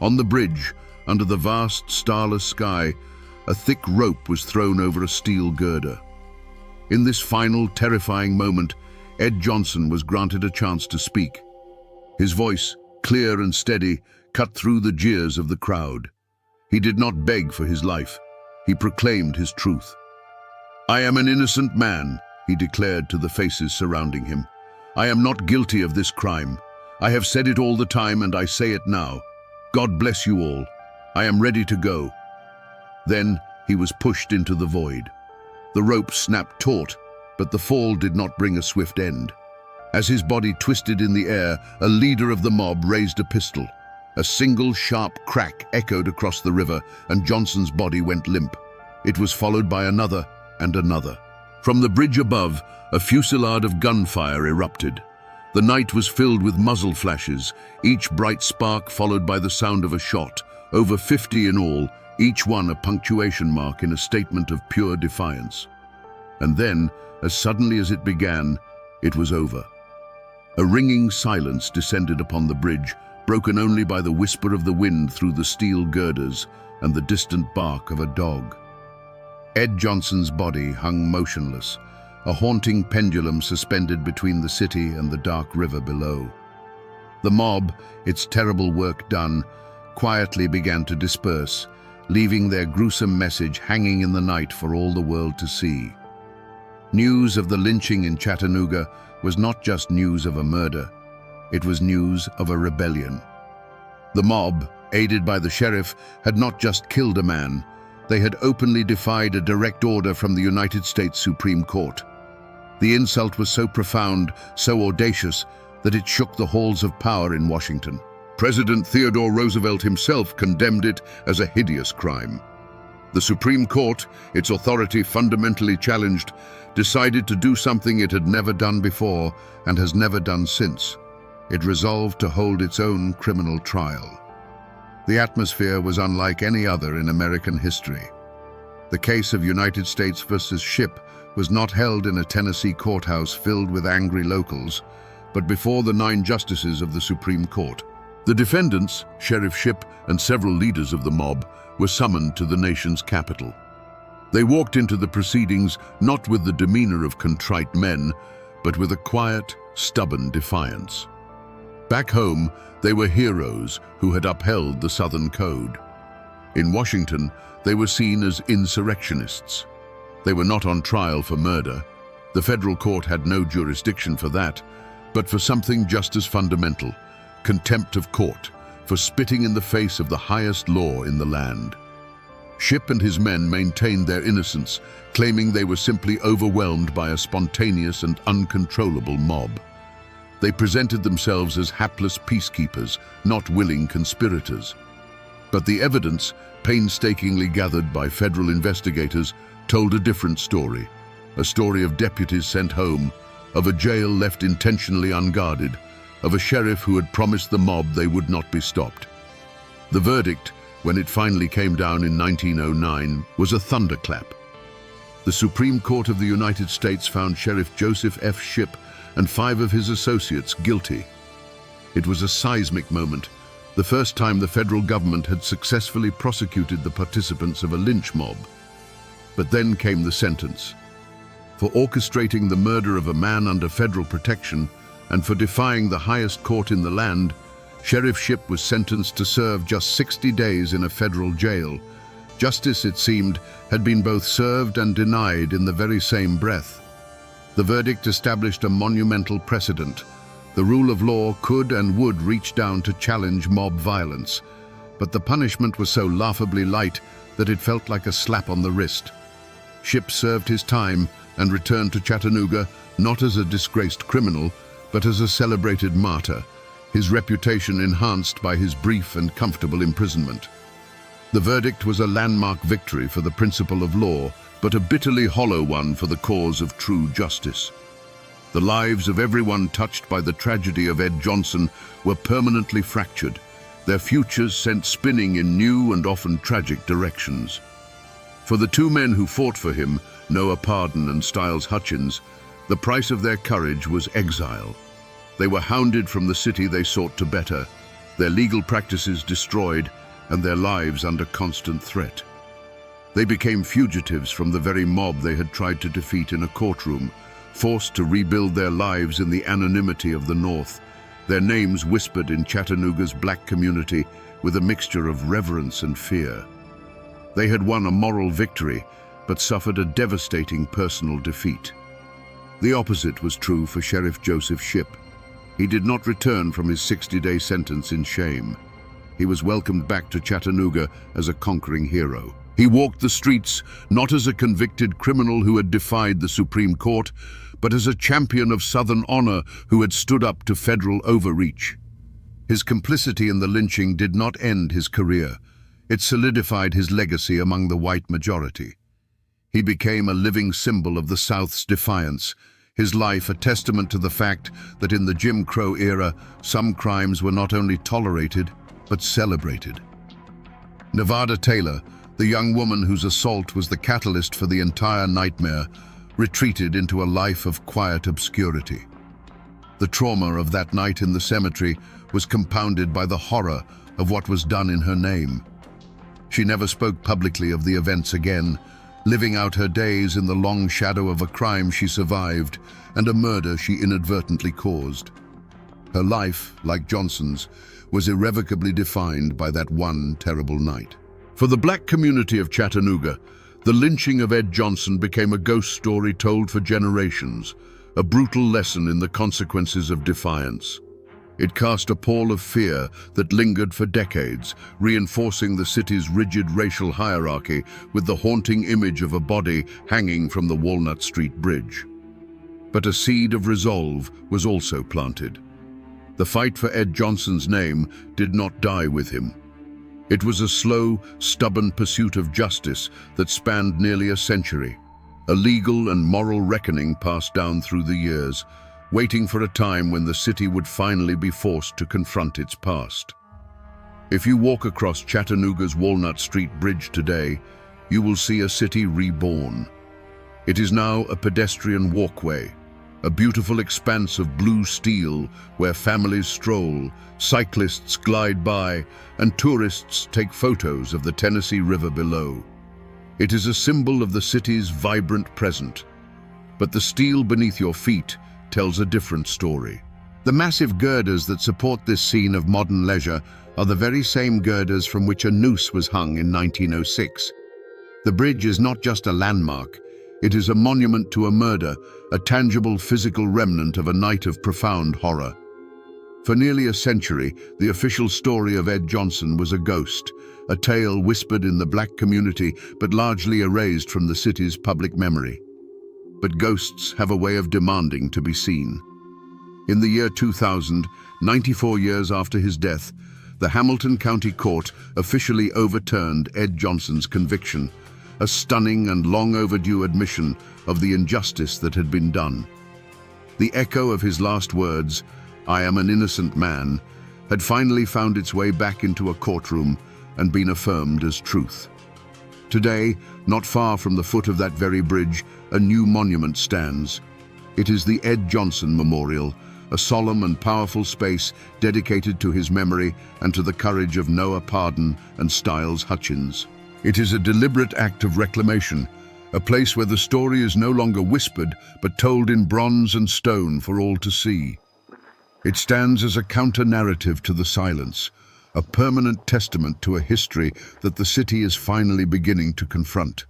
On the bridge, under the vast, starless sky, a thick rope was thrown over a steel girder. In this final, terrifying moment, Ed Johnson was granted a chance to speak. His voice, clear and steady, cut through the jeers of the crowd. He did not beg for his life. He proclaimed his truth. "I am an innocent man," he declared to the faces surrounding him. "I am not guilty of this crime. I have said it all the time and I say it now. God bless you all. I am ready to go." Then he was pushed into the void. The rope snapped taut, but the fall did not bring a swift end. As his body twisted in the air, a leader of the mob raised a pistol. A single sharp crack echoed across the river, and Johnson's body went limp. It was followed by another and another. From the bridge above, a fusillade of gunfire erupted. The night was filled with muzzle flashes, each bright spark followed by the sound of a shot, over 50 in all, each one a punctuation mark in a statement of pure defiance. And then, as suddenly as it began, it was over. A ringing silence descended upon the bridge, broken only by the whisper of the wind through the steel girders and the distant bark of a dog. Ed Johnson's body hung motionless, a haunting pendulum suspended between the city and the dark river below. The mob, its terrible work done, quietly began to disperse, leaving their gruesome message hanging in the night for all the world to see. News of the lynching in Chattanooga was not just news of a murder, it was news of a rebellion. The mob, aided by the sheriff, had not just killed a man, they had openly defied a direct order from the United States Supreme Court. The insult was so profound, so audacious, that it shook the halls of power in Washington. President Theodore Roosevelt himself condemned it as a hideous crime. The Supreme Court, its authority fundamentally challenged, decided to do something it had never done before and has never done since. It resolved to hold its own criminal trial. The atmosphere was unlike any other in American history. The case of United States versus Shipp was not held in a Tennessee courthouse filled with angry locals, but before the 9 justices of the Supreme Court. The defendants, Sheriff Shipp and several leaders of the mob, were summoned to the nation's capital. They walked into the proceedings not with the demeanor of contrite men, but with a quiet, stubborn defiance. Back home, they were heroes who had upheld the Southern Code. In Washington, they were seen as insurrectionists. They were not on trial for murder. The federal court had no jurisdiction for that, but for something just as fundamental, contempt of court, for spitting in the face of the highest law in the land. Shipp and his men maintained their innocence, claiming they were simply overwhelmed by a spontaneous and uncontrollable mob. They presented themselves as hapless peacekeepers, not willing conspirators. But the evidence, painstakingly gathered by federal investigators, told a different story. A story of deputies sent home, of a jail left intentionally unguarded, of a sheriff who had promised the mob they would not be stopped. The verdict, when it finally came down in 1909, was a thunderclap. The Supreme Court of the United States found Sheriff Joseph F. Shipp and 5 of his associates guilty. It was a seismic moment, the first time the federal government had successfully prosecuted the participants of a lynch mob. But then came the sentence. For orchestrating the murder of a man under federal protection and for defying the highest court in the land, Sheriff Shipp was sentenced to serve just 60 days in a federal jail. Justice, it seemed, had been both served and denied in the very same breath. The verdict established a monumental precedent. The rule of law could and would reach down to challenge mob violence, but the punishment was so laughably light that it felt like a slap on the wrist. Shipp served his time and returned to Chattanooga not as a disgraced criminal, but as a celebrated martyr, his reputation enhanced by his brief and comfortable imprisonment. The verdict was a landmark victory for the principle of law, but a bitterly hollow one for the cause of true justice. The lives of everyone touched by the tragedy of Ed Johnson were permanently fractured, their futures sent spinning in new and often tragic directions. For the 2 men who fought for him, Noah Pardon and Styles Hutchins, the price of their courage was exile. They were hounded from the city they sought to better, their legal practices destroyed, and their lives under constant threat. They became fugitives from the very mob they had tried to defeat in a courtroom, forced to rebuild their lives in the anonymity of the North, their names whispered in Chattanooga's black community with a mixture of reverence and fear. They had won a moral victory, but suffered a devastating personal defeat. The opposite was true for Sheriff Joseph Shipp. He did not return from his 60-day sentence in shame. He was welcomed back to Chattanooga as a conquering hero. He walked the streets not as a convicted criminal who had defied the Supreme Court, but as a champion of Southern honor who had stood up to federal overreach. His complicity in the lynching did not end his career. It solidified his legacy among the white majority. He became a living symbol of the South's defiance, his life a testament to the fact that in the Jim Crow era, some crimes were not only tolerated, but celebrated. Nevada Taylor, the young woman whose assault was the catalyst for the entire nightmare, retreated into a life of quiet obscurity. The trauma of that night in the cemetery was compounded by the horror of what was done in her name. She never spoke publicly of the events again, living out her days in the long shadow of a crime she survived and a murder she inadvertently caused. Her life, like Johnson's, was irrevocably defined by that one terrible night. For the black community of Chattanooga, the lynching of Ed Johnson became a ghost story told for generations, a brutal lesson in the consequences of defiance. It cast a pall of fear that lingered for decades, reinforcing the city's rigid racial hierarchy with the haunting image of a body hanging from the Walnut Street Bridge. But a seed of resolve was also planted. The fight for Ed Johnson's name did not die with him. It was a slow, stubborn pursuit of justice that spanned nearly a century. A legal and moral reckoning passed down through the years, waiting for a time when the city would finally be forced to confront its past. If you walk across Chattanooga's Walnut Street Bridge today, you will see a city reborn. It is now a pedestrian walkway, a beautiful expanse of blue steel where families stroll, cyclists glide by, and tourists take photos of the Tennessee River below. It is a symbol of the city's vibrant present. But the steel beneath your feet tells a different story. The massive girders that support this scene of modern leisure are the very same girders from which a noose was hung in 1906. The bridge is not just a landmark, it is a monument to a murder, a tangible physical remnant of a night of profound horror. For nearly a century, the official story of Ed Johnson was a ghost, a tale whispered in the black community but largely erased from the city's public memory. But ghosts have a way of demanding to be seen. In the year 2000, 94 years after his death, the Hamilton County Court officially overturned Ed Johnson's conviction, a stunning and long overdue admission of the injustice that had been done. The echo of his last words, "I am an innocent man," had finally found its way back into a courtroom and been affirmed as truth. Today, not far from the foot of that very bridge, a new monument stands. It is the Ed Johnson Memorial, a solemn and powerful space dedicated to his memory and to the courage of Noah Pardon and Styles Hutchins. It is a deliberate act of reclamation, a place where the story is no longer whispered but told in bronze and stone for all to see. It stands as a counter-narrative to the silence, a permanent testament to a history that the city is finally beginning to confront.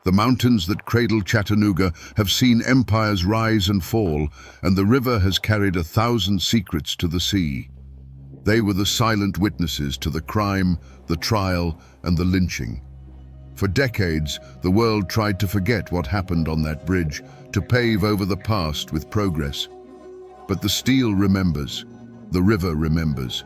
The mountains that cradle Chattanooga have seen empires rise and fall, and the river has carried 1,000 secrets to the sea. They were the silent witnesses to the crime, the trial, and the lynching. For decades, the world tried to forget what happened on that bridge, to pave over the past with progress. But the steel remembers, the river remembers.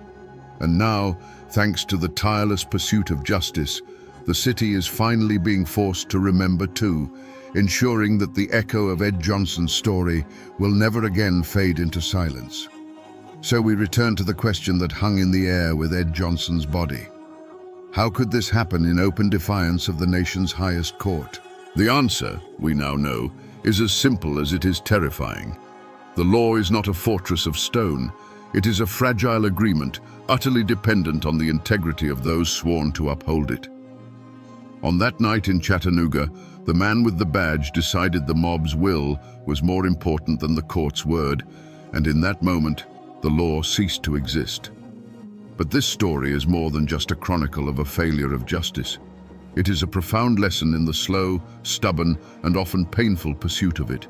And now, thanks to the tireless pursuit of justice, the city is finally being forced to remember too, ensuring that the echo of Ed Johnson's story will never again fade into silence. So we return to the question that hung in the air with Ed Johnson's body. How could this happen in open defiance of the nation's highest court? The answer, we now know, is as simple as it is terrifying. The law is not a fortress of stone. It is a fragile agreement, utterly dependent on the integrity of those sworn to uphold it. On that night in Chattanooga, the man with the badge decided the mob's will was more important than the court's word, and in that moment, the law ceased to exist. But this story is more than just a chronicle of a failure of justice. It is a profound lesson in the slow, stubborn, and often painful pursuit of it.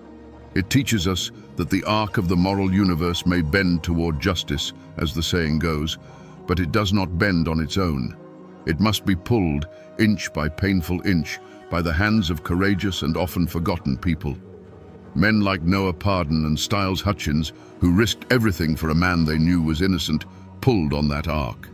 It teaches us that the arc of the moral universe may bend toward justice, as the saying goes, but it does not bend on its own. It must be pulled, inch by painful inch, by the hands of courageous and often forgotten people. Men like Noah Pardon and Styles Hutchins, who risked everything for a man they knew was innocent, pulled on that arc.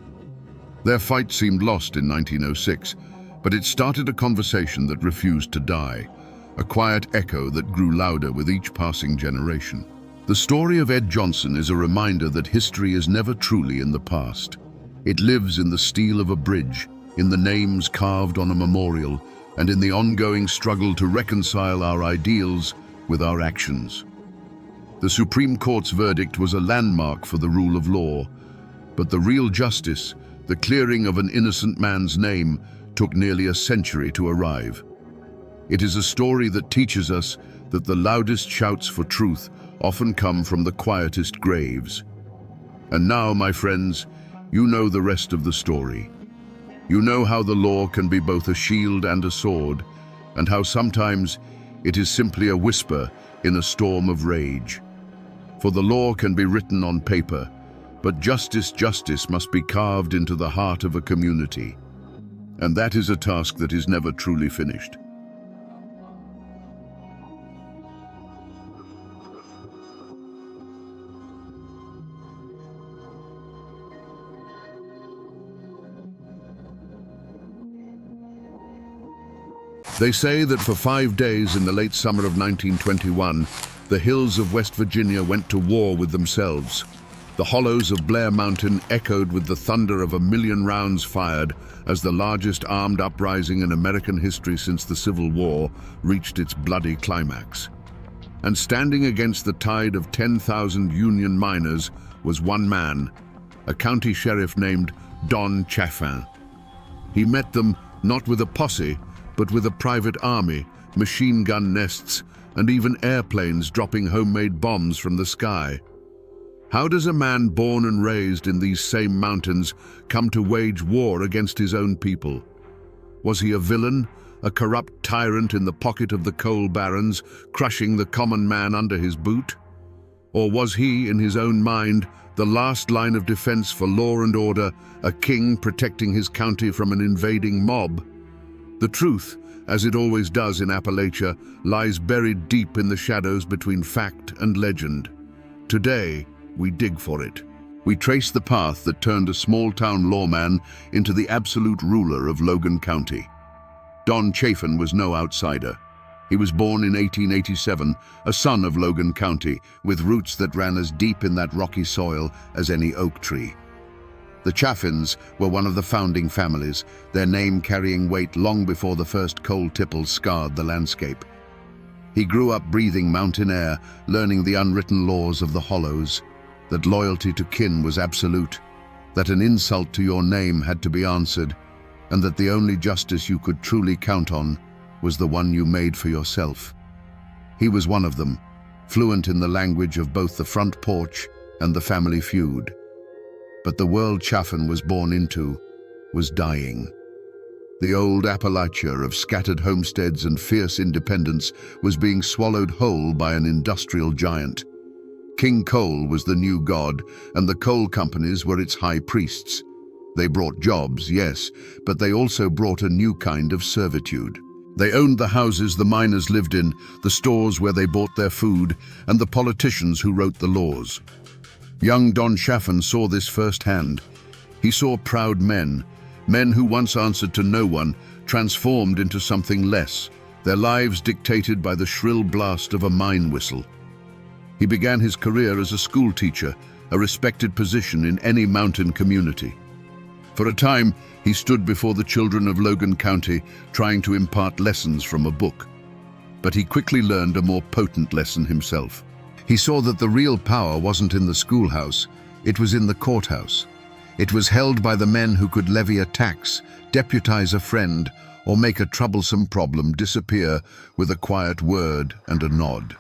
Their fight seemed lost in 1906, but it started a conversation that refused to die, a quiet echo that grew louder with each passing generation. The story of Ed Johnson is a reminder that history is never truly in the past. It lives in the steel of a bridge, in the names carved on a memorial, and in the ongoing struggle to reconcile our ideals with our actions. The Supreme Court's verdict was a landmark for the rule of law, but the real justice, the clearing of an innocent man's name, took nearly a century to arrive. It is a story that teaches us that the loudest shouts for truth often come from the quietest graves. And now, my friends, you know the rest of the story. You know how the law can be both a shield and a sword, and how sometimes it is simply a whisper in a storm of rage. For the law can be written on paper, but justice must be carved into the heart of a community. And that is a task that is never truly finished. They say that for 5 days in the late summer of 1921, the hills of West Virginia went to war with themselves. The hollows of Blair Mountain echoed with the thunder of 1,000,000 rounds fired as the largest armed uprising in American history since the Civil War reached its bloody climax. And standing against the tide of 10,000 Union miners was one man, a county sheriff named Don Chaffin. He met them not with a posse, but with a private army, machine gun nests, and even airplanes dropping homemade bombs from the sky. How does a man born and raised in these same mountains come to wage war against his own people? Was he a villain, a corrupt tyrant in the pocket of the coal barons, crushing the common man under his boot? Or was he, in his own mind, the last line of defense for law and order, a king protecting his county from an invading mob? The truth, as it always does in Appalachia, lies buried deep in the shadows between fact and legend. Today, we dig for it. We trace the path that turned a small-town lawman into the absolute ruler of Logan County. Don Chaffin was no outsider. He was born in 1887, a son of Logan County, with roots that ran as deep in that rocky soil as any oak tree. The Chaffins were one of the founding families, their name carrying weight long before the first coal tipples scarred the landscape. He grew up breathing mountain air, learning the unwritten laws of the hollows, that loyalty to kin was absolute, that an insult to your name had to be answered, and that the only justice you could truly count on was the one you made for yourself. He was one of them, fluent in the language of both the front porch and the family feud. But the world Chaffin was born into was dying. The old Appalachia of scattered homesteads and fierce independence was being swallowed whole by an industrial giant. King Coal was the new god, and the coal companies were its high priests. They brought jobs, yes, but they also brought a new kind of servitude. They owned the houses the miners lived in, the stores where they bought their food, and the politicians who wrote the laws. Young Don Chaffin saw this firsthand. He saw proud men who once answered to no one, transformed into something less, their lives dictated by the shrill blast of a mine whistle. He began his career as a school teacher, a respected position in any mountain community. For a time, he stood before the children of Logan County, trying to impart lessons from a book. But he quickly learned a more potent lesson himself. He saw that the real power wasn't in the schoolhouse, it was in the courthouse. It was held by the men who could levy a tax, deputize a friend, or make a troublesome problem disappear with a quiet word and a nod.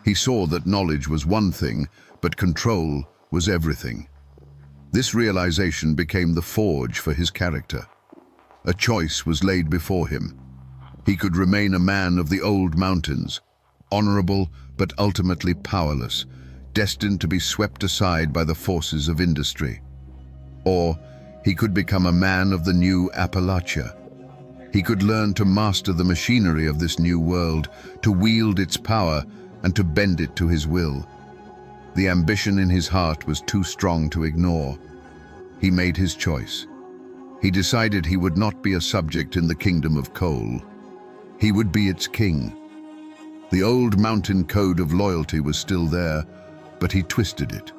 He saw that knowledge was one thing, but control was everything. This realization became the forge for his character. A choice was laid before him. He could remain a man of the old mountains, honorable but ultimately powerless, destined to be swept aside by the forces of industry. Or he could become a man of the new Appalachia. He could learn to master the machinery of this new world, to wield its power, and to bend it to his will. The ambition in his heart was too strong to ignore. He made his choice. He decided he would not be a subject in the kingdom of coal. He would be its king. The old mountain code of loyalty was still there, but he twisted it.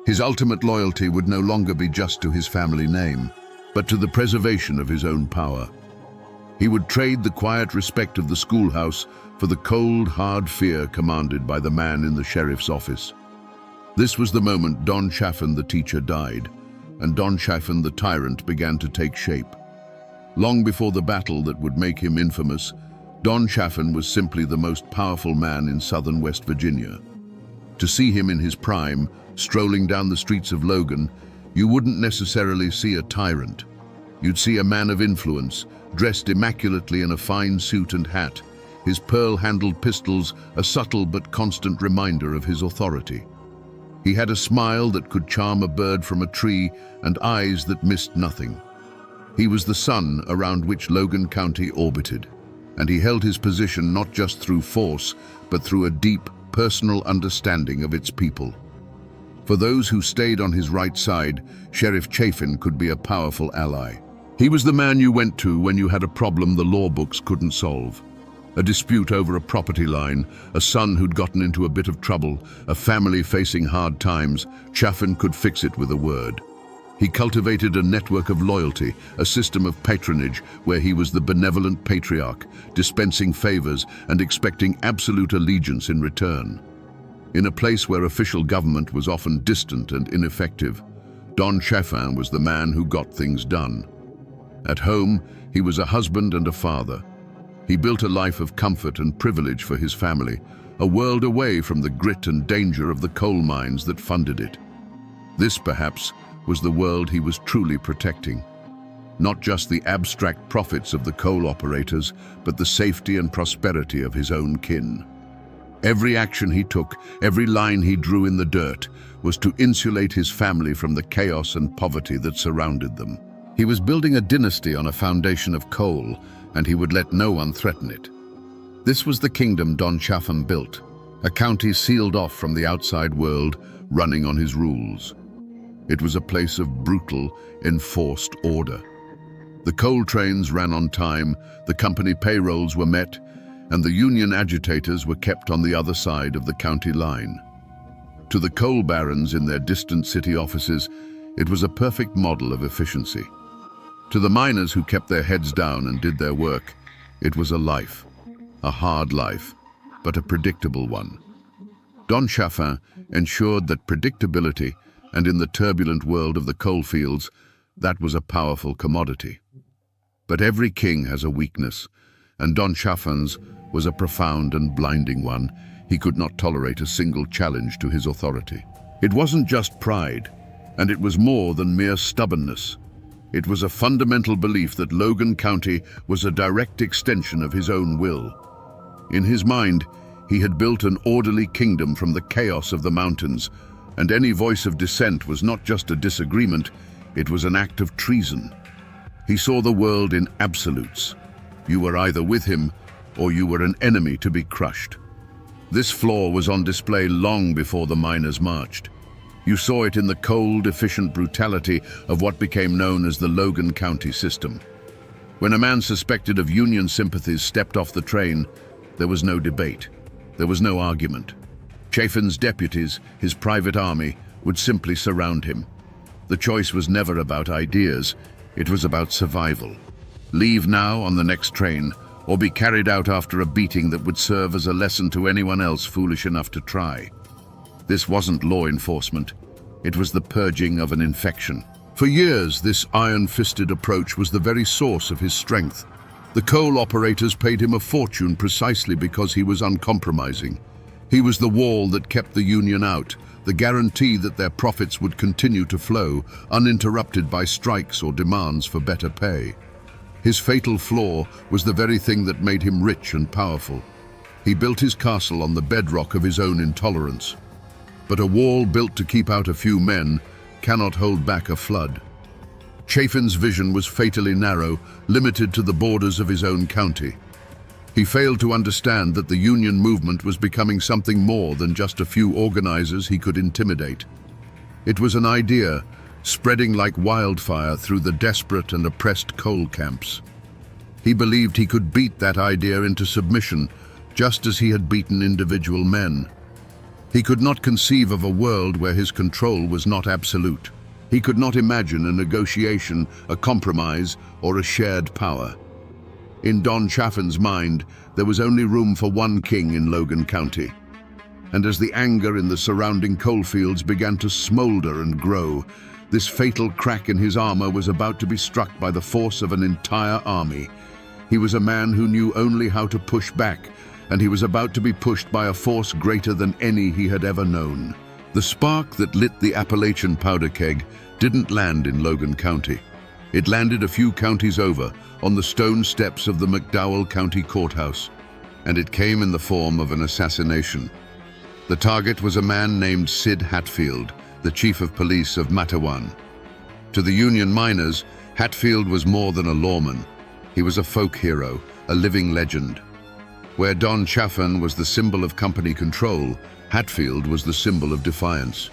His ultimate loyalty would no longer be just to his family name, but to the preservation of his own power. He would trade the quiet respect of the schoolhouse for the cold, hard fear commanded by the man in the sheriff's office. This was the moment Don Chaffin the teacher died, and Don Chaffin the tyrant began to take shape. Long before the battle that would make him infamous, Don Chaffin was simply the most powerful man in southern West Virginia. To see him in his prime, strolling down the streets of Logan, you wouldn't necessarily see a tyrant. You'd see a man of influence, dressed immaculately in a fine suit and hat, his pearl-handled pistols a subtle but constant reminder of his authority. He had a smile that could charm a bird from a tree and eyes that missed nothing. He was the sun around which Logan County orbited, and he held his position not just through force, but through a deep, personal understanding of its people. For those who stayed on his right side, Sheriff Chaffin could be a powerful ally. He was the man you went to when you had a problem the law books couldn't solve. A dispute over a property line, a son who'd gotten into a bit of trouble, a family facing hard times. Chaffin could fix it with a word. He cultivated a network of loyalty, a system of patronage where he was the benevolent patriarch, dispensing favors and expecting absolute allegiance in return. In a place where official government was often distant and ineffective, Don Chaffin was the man who got things done. At home, he was a husband and a father. He built a life of comfort and privilege for his family, a world away from the grit and danger of the coal mines that funded it. This, perhaps, was the world he was truly protecting. Not just the abstract profits of the coal operators, but the safety and prosperity of his own kin. Every action he took, every line he drew in the dirt, was to insulate his family from the chaos and poverty that surrounded them. He was building a dynasty on a foundation of coal, and he would let no one threaten it. This was the kingdom Don Chaffin built, a county sealed off from the outside world, running on his rules. It was a place of brutal, enforced order. The coal trains ran on time, the company payrolls were met, and the union agitators were kept on the other side of the county line. To the coal barons in their distant city offices, it was a perfect model of efficiency. To the miners who kept their heads down and did their work, it was a life, a hard life, but a predictable one. Don Chaffin ensured that predictability, and in the turbulent world of the coal fields, that was a powerful commodity. But every king has a weakness, and Don Chaffin's was a profound and blinding one. He could not tolerate a single challenge to his authority. It wasn't just pride, and it was more than mere stubbornness. It was a fundamental belief that Logan County was a direct extension of his own will. In his mind, he had built an orderly kingdom from the chaos of the mountains, and any voice of dissent was not just a disagreement, it was an act of treason. He saw the world in absolutes. You were either with him, or you were an enemy to be crushed. This flaw was on display long before the miners marched. You saw it in the cold, efficient brutality of what became known as the Logan County system. When a man suspected of Union sympathies stepped off the train, there was no debate. There was no argument. Chaffin's deputies, his private army, would simply surround him. The choice was never about ideas, it was about survival. Leave now on the next train, or be carried out after a beating that would serve as a lesson to anyone else foolish enough to try. This wasn't law enforcement, it was the purging of an infection. For years, this iron-fisted approach was the very source of his strength. The coal operators paid him a fortune precisely because he was uncompromising. He was the wall that kept the union out, the guarantee that their profits would continue to flow, uninterrupted by strikes or demands for better pay. His fatal flaw was the very thing that made him rich and powerful. He built his castle on the bedrock of his own intolerance. But a wall built to keep out a few men cannot hold back a flood. Chaffin's vision was fatally narrow, limited to the borders of his own county. He failed to understand that the union movement was becoming something more than just a few organizers he could intimidate. It was an idea, spreading like wildfire through the desperate and oppressed coal camps. He believed he could beat that idea into submission, just as he had beaten individual men. He could not conceive of a world where his control was not absolute. He could not imagine a negotiation, a compromise, or a shared power. In Don Chaffin's mind, there was only room for one king in Logan County. And as the anger in the surrounding coalfields began to smolder and grow, this fatal crack in his armor was about to be struck by the force of an entire army. He was a man who knew only how to push back, and he was about to be pushed by a force greater than any he had ever known. The spark that lit the Appalachian powder keg didn't land in Logan County. It landed a few counties over, on the stone steps of the McDowell County Courthouse, and it came in the form of an assassination. The target was a man named Sid Hatfield, the chief of police of Matawan. To the Union miners, Hatfield was more than a lawman. He was a folk hero, a living legend. Where Don Chaffin was the symbol of company control, Hatfield was the symbol of defiance.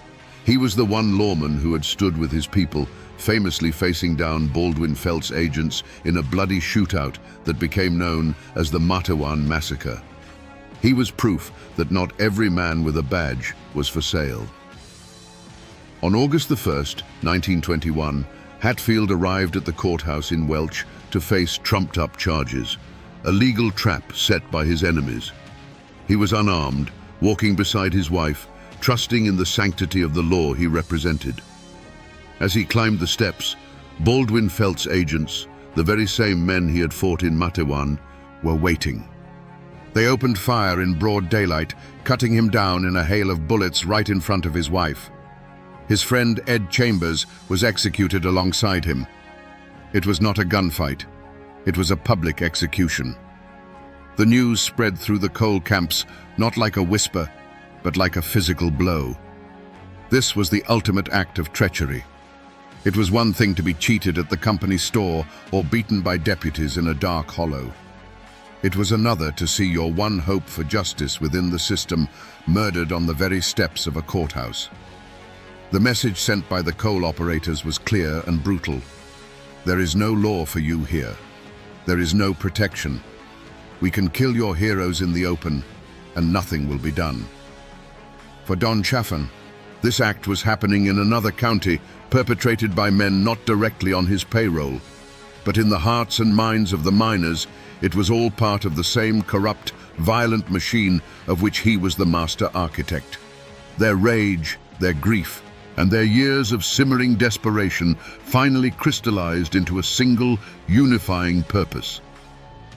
He was the one lawman who had stood with his people, famously facing down Baldwin Felts' agents in a bloody shootout that became known as the Matawan Massacre. He was proof that not every man with a badge was for sale. On August the 1st, 1921, Hatfield arrived at the courthouse in Welch to face trumped-up charges, a legal trap set by his enemies. He was unarmed, walking beside his wife, trusting in the sanctity of the law he represented. As he climbed the steps, Baldwin Felts' agents, the very same men he had fought in Matawan, were waiting. They opened fire in broad daylight, cutting him down in a hail of bullets right in front of his wife. His friend Ed Chambers was executed alongside him. It was not a gunfight. It was a public execution. The news spread through the coal camps, not like a whisper, but like a physical blow. This was the ultimate act of treachery. It was one thing to be cheated at the company store or beaten by deputies in a dark hollow. It was another to see your one hope for justice within the system murdered on the very steps of a courthouse. The message sent by the coal operators was clear and brutal. There is no law for you here. There is no protection. We can kill your heroes in the open, and nothing will be done. For Don Chaffin, this act was happening in another county, perpetrated by men not directly on his payroll. But in the hearts and minds of the miners, it was all part of the same corrupt, violent machine of which he was the master architect. Their rage, their grief, and their years of simmering desperation finally crystallized into a single, unifying purpose.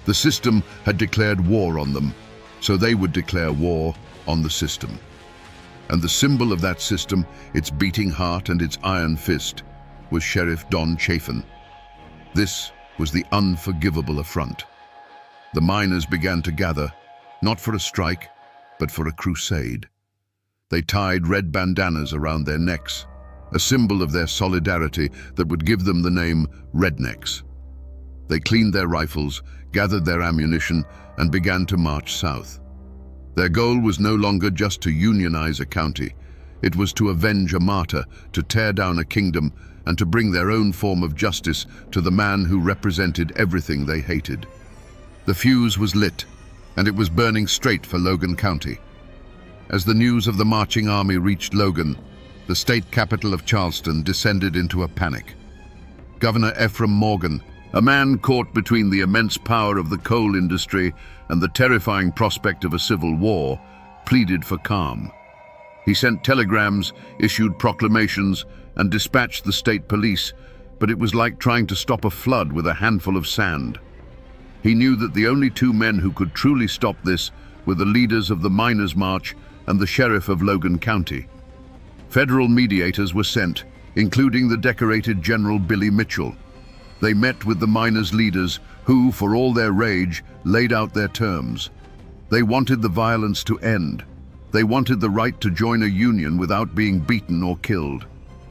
The system had declared war on them, so they would declare war on the system. And the symbol of that system, its beating heart and its iron fist, was Sheriff Don Chaffin. This was the unforgivable affront. The miners began to gather, not for a strike, but for a crusade. They tied red bandanas around their necks, a symbol of their solidarity that would give them the name Rednecks. They cleaned their rifles, gathered their ammunition, and began to march south. Their goal was no longer just to unionize a county. It was to avenge a martyr, to tear down a kingdom, and to bring their own form of justice to the man who represented everything they hated. The fuse was lit, and it was burning straight for Logan County. As the news of the marching army reached Logan, the state capital of Charleston descended into a panic. Governor Ephraim Morgan, a man caught between the immense power of the coal industry and the terrifying prospect of a civil war, pleaded for calm. He sent telegrams, issued proclamations, and dispatched the state police, but it was like trying to stop a flood with a handful of sand. He knew that the only two men who could truly stop this were the leaders of the Miners' March and the sheriff of Logan County. Federal mediators were sent, including the decorated General Billy Mitchell. They met with the miners' leaders who, for all their rage, laid out their terms. They wanted the violence to end. They wanted the right to join a union without being beaten or killed.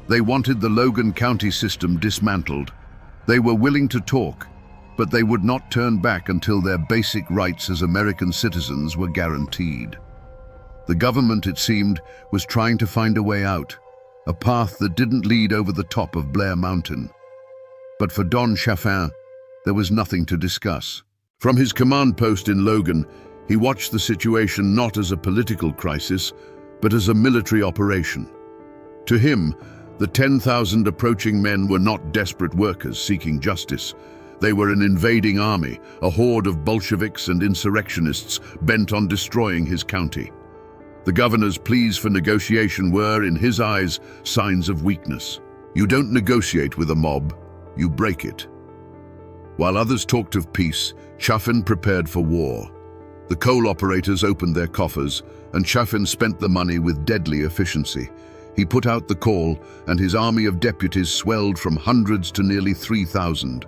They wanted the Logan County system dismantled. They were willing to talk, but they would not turn back until their basic rights as American citizens were guaranteed. The government, it seemed, was trying to find a way out, a path that didn't lead over the top of Blair Mountain. But for Don Chaffin, there was nothing to discuss. From his command post in Logan, he watched the situation not as a political crisis, but as a military operation. To him, the 10,000 approaching men were not desperate workers seeking justice. They were an invading army, a horde of Bolsheviks and insurrectionists bent on destroying his county. The governor's pleas for negotiation were, in his eyes, signs of weakness. You don't negotiate with a mob, you break it. While others talked of peace, Chaffin prepared for war. The coal operators opened their coffers, and Chaffin spent the money with deadly efficiency. He put out the call, and his army of deputies swelled from hundreds to nearly 3,000.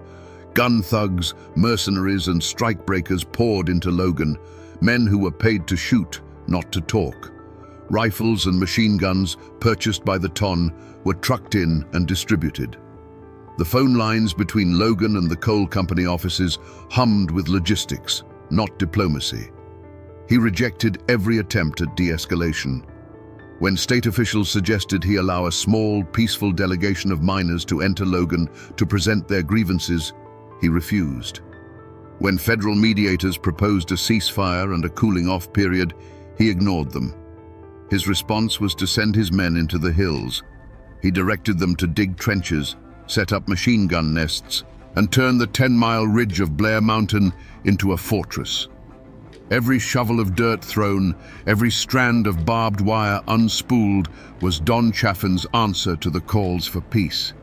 Gun thugs, mercenaries, and strikebreakers poured into Logan, men who were paid to shoot, not to talk. Rifles and machine guns, purchased by the ton, were trucked in and distributed. The phone lines between Logan and the coal company offices hummed with logistics, not diplomacy. He rejected every attempt at de-escalation. When state officials suggested he allow a small, peaceful delegation of miners to enter Logan to present their grievances, he refused. When federal mediators proposed a ceasefire and a cooling-off period, he ignored them. His response was to send his men into the hills. He directed them to dig trenches, set up machine gun nests, and turn the 10-mile ridge of Blair Mountain into a fortress. Every shovel of dirt thrown, every strand of barbed wire unspooled was Don Chaffin's answer to the calls for peace.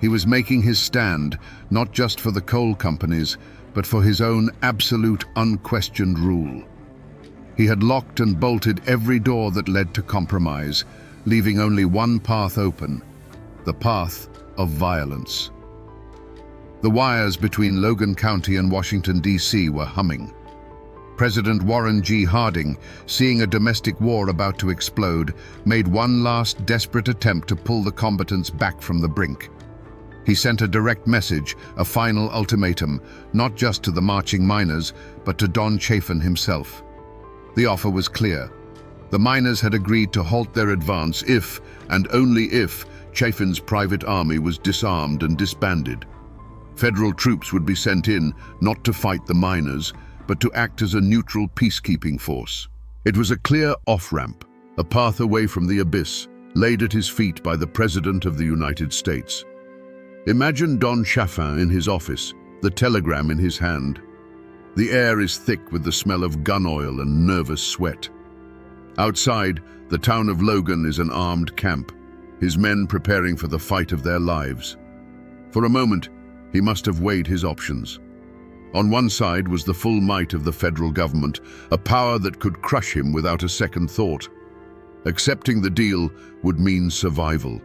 He was making his stand, not just for the coal companies, but for his own absolute, unquestioned rule. He had locked and bolted every door that led to compromise, leaving only one path open, the path of violence. The wires between Logan County and Washington, D.C. were humming. President Warren G. Harding, seeing a domestic war about to explode, made one last desperate attempt to pull the combatants back from the brink. He sent a direct message, a final ultimatum, not just to the marching miners, but to Don Chaffin himself. The offer was clear. The miners had agreed to halt their advance if, and only if, Chaffin's private army was disarmed and disbanded. Federal troops would be sent in, not to fight the miners, but to act as a neutral peacekeeping force. It was a clear off-ramp, a path away from the abyss, laid at his feet by the President of the United States. Imagine Don Chaffin in his office, the telegram in his hand. The air is thick with the smell of gun oil and nervous sweat. Outside, the town of Logan is an armed camp, his men preparing for the fight of their lives. For a moment, he must have weighed his options. On one side was the full might of the federal government, a power that could crush him without a second thought. Accepting the deal would mean survival.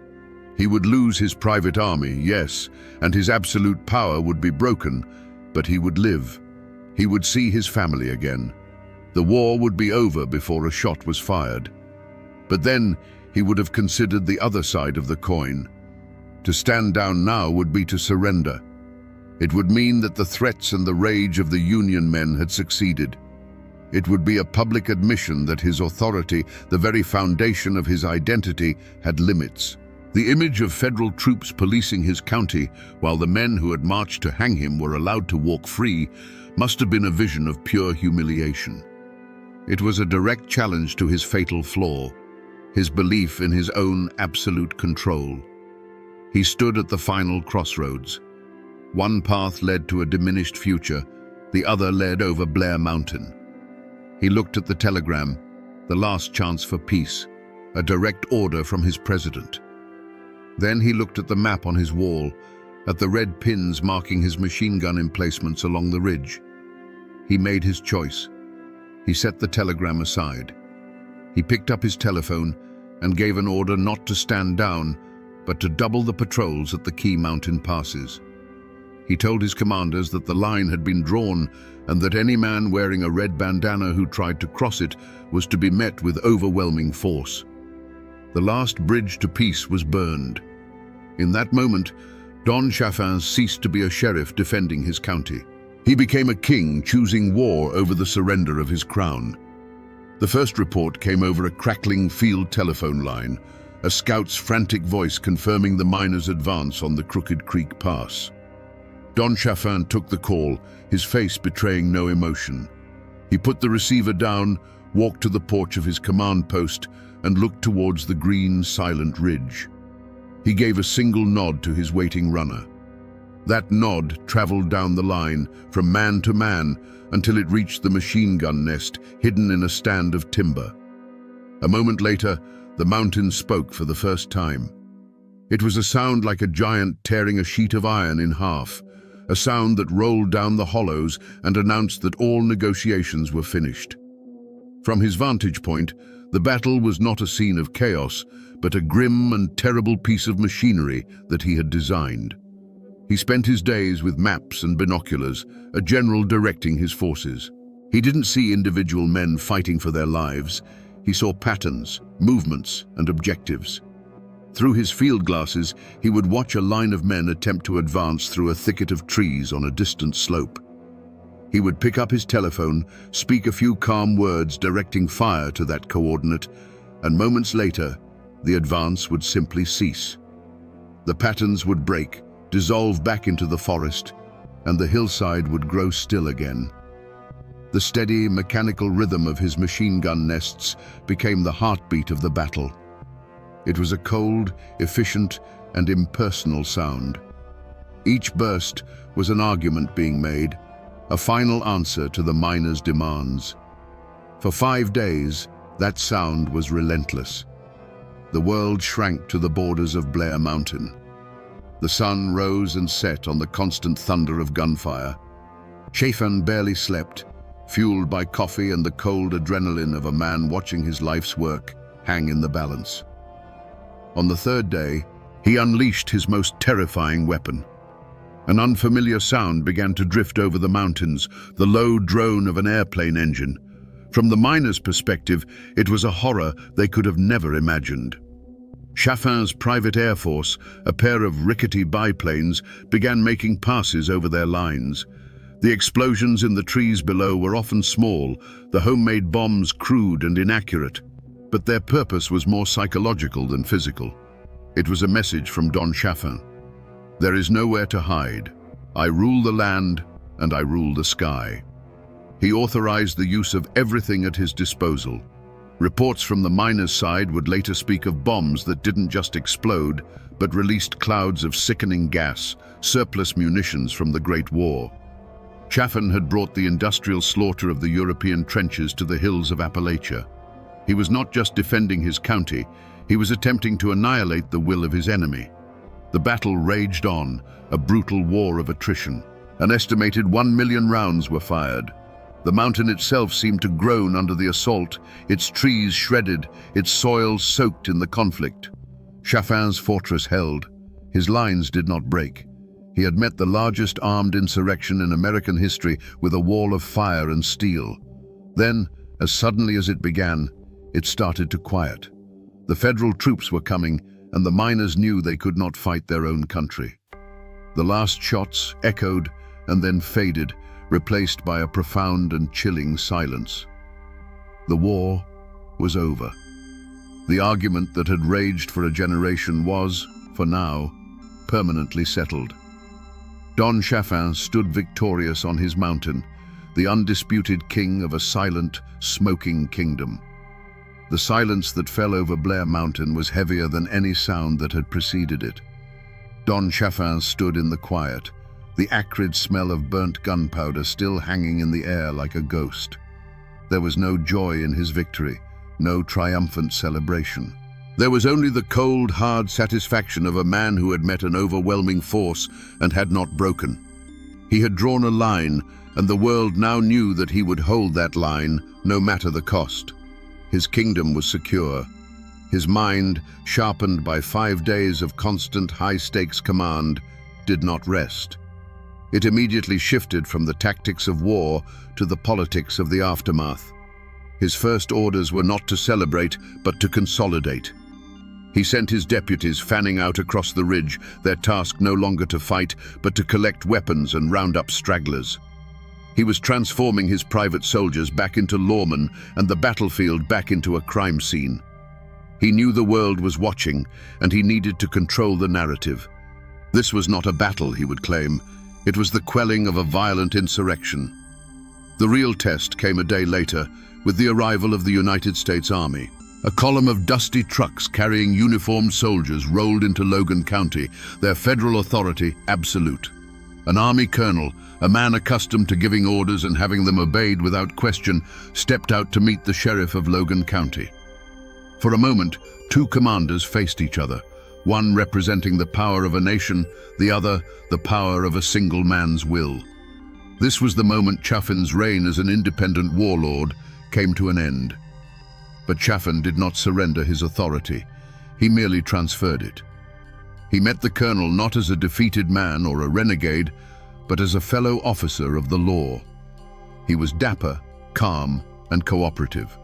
He would lose his private army, yes, and his absolute power would be broken, but he would live. He would see his family again. The war would be over before a shot was fired. But then he would have considered the other side of the coin. To stand down now would be to surrender. It would mean that the threats and the rage of the Union men had succeeded. It would be a public admission that his authority, the very foundation of his identity, had limits. The image of federal troops policing his county while the men who had marched to hang him were allowed to walk free must have been a vision of pure humiliation. It was a direct challenge to his fatal flaw, his belief in his own absolute control. He stood at the final crossroads. One path led to a diminished future, the other led over Blair Mountain. He looked at the telegram, the last chance for peace, a direct order from his president. Then he looked at the map on his wall, at the red pins marking his machine gun emplacements along the ridge. He made his choice. He set the telegram aside. He picked up his telephone and gave an order not to stand down, but to double the patrols at the key mountain passes. He told his commanders that the line had been drawn and that any man wearing a red bandana who tried to cross it was to be met with overwhelming force. The last bridge to peace was burned. In that moment, Don Chaffin ceased to be a sheriff defending his county. He became a king choosing war over the surrender of his crown. The first report came over a crackling field telephone line, a scout's frantic voice confirming the miners' advance on the Crooked Creek Pass. Don Chaffin took the call, his face betraying no emotion. He put the receiver down, walked to the porch of his command post, and looked towards the green, silent ridge. He gave a single nod to his waiting runner. That nod traveled down the line, from man to man, until it reached the machine gun nest, hidden in a stand of timber. A moment later, the mountain spoke for the first time. It was a sound like a giant tearing a sheet of iron in half, a sound that rolled down the hollows and announced that all negotiations were finished. From his vantage point, the battle was not a scene of chaos, but a grim and terrible piece of machinery that he had designed. He spent his days with maps and binoculars, a general directing his forces. He didn't see individual men fighting for their lives. He saw patterns, movements, and objectives. Through his field glasses, he would watch a line of men attempt to advance through a thicket of trees on a distant slope. He would pick up his telephone, speak a few calm words directing fire to that coordinate, and moments later, the advance would simply cease. The patterns would break, dissolve back into the forest, and the hillside would grow still again. The steady, mechanical rhythm of his machine gun nests became the heartbeat of the battle. It was a cold, efficient, and impersonal sound. Each burst was an argument being made, a final answer to the miners' demands. For 5 days, that sound was relentless. The world shrank to the borders of Blair Mountain. The sun rose and set on the constant thunder of gunfire. Chafin barely slept, fueled by coffee and the cold adrenaline of a man watching his life's work hang in the balance. On the 3rd day, he unleashed his most terrifying weapon. An unfamiliar sound began to drift over the mountains, the low drone of an airplane engine. From the miners' perspective, it was a horror they could have never imagined. Chafin's private air force, a pair of rickety biplanes, began making passes over their lines. The explosions in the trees below were often small, the homemade bombs crude and inaccurate, but their purpose was more psychological than physical. It was a message from Don Chafin. There is nowhere to hide. I rule the land and I rule the sky. He authorized the use of everything at his disposal. Reports from the miners' side would later speak of bombs that didn't just explode, but released clouds of sickening gas, surplus munitions from the Great War. Chafin had brought the industrial slaughter of the European trenches to the hills of Appalachia. He was not just defending his county, he was attempting to annihilate the will of his enemy. The battle raged on, a brutal war of attrition. An estimated 1 million rounds were fired. The mountain itself seemed to groan under the assault, its trees shredded, its soil soaked in the conflict. Chafin's fortress held. His lines did not break. He had met the largest armed insurrection in American history with a wall of fire and steel. Then, as suddenly as it began, it started to quiet. The federal troops were coming, and the miners knew they could not fight their own country. The last shots echoed and then faded, replaced by a profound and chilling silence. The war was over. The argument that had raged for a generation was, for now, permanently settled. Don Chafin stood victorious on his mountain, the undisputed king of a silent, smoking kingdom. The silence that fell over Blair Mountain was heavier than any sound that had preceded it. Don Chafin stood in the quiet, the acrid smell of burnt gunpowder still hanging in the air like a ghost. There was no joy in his victory, no triumphant celebration. There was only the cold, hard satisfaction of a man who had met an overwhelming force and had not broken. He had drawn a line, and the world now knew that he would hold that line, no matter the cost. His kingdom was secure. His mind, sharpened by 5 days of constant high-stakes command, did not rest. It immediately shifted from the tactics of war to the politics of the aftermath. His first orders were not to celebrate, but to consolidate. He sent his deputies fanning out across the ridge, their task no longer to fight, but to collect weapons and round up stragglers. He was transforming his private soldiers back into lawmen and the battlefield back into a crime scene. He knew the world was watching, and he needed to control the narrative. This was not a battle, he would claim. It was the quelling of a violent insurrection. The real test came a day later, with the arrival of the United States Army. A column of dusty trucks carrying uniformed soldiers rolled into Logan County, their federal authority absolute. An army colonel, a man accustomed to giving orders and having them obeyed without question, stepped out to meet the sheriff of Logan County. For a moment, two commanders faced each other, one representing the power of a nation, the other the power of a single man's will. This was the moment Chafin's reign as an independent warlord came to an end. But Chafin did not surrender his authority. He merely transferred it. He met the colonel not as a defeated man or a renegade, but as a fellow officer of the law. He was dapper, calm, and cooperative.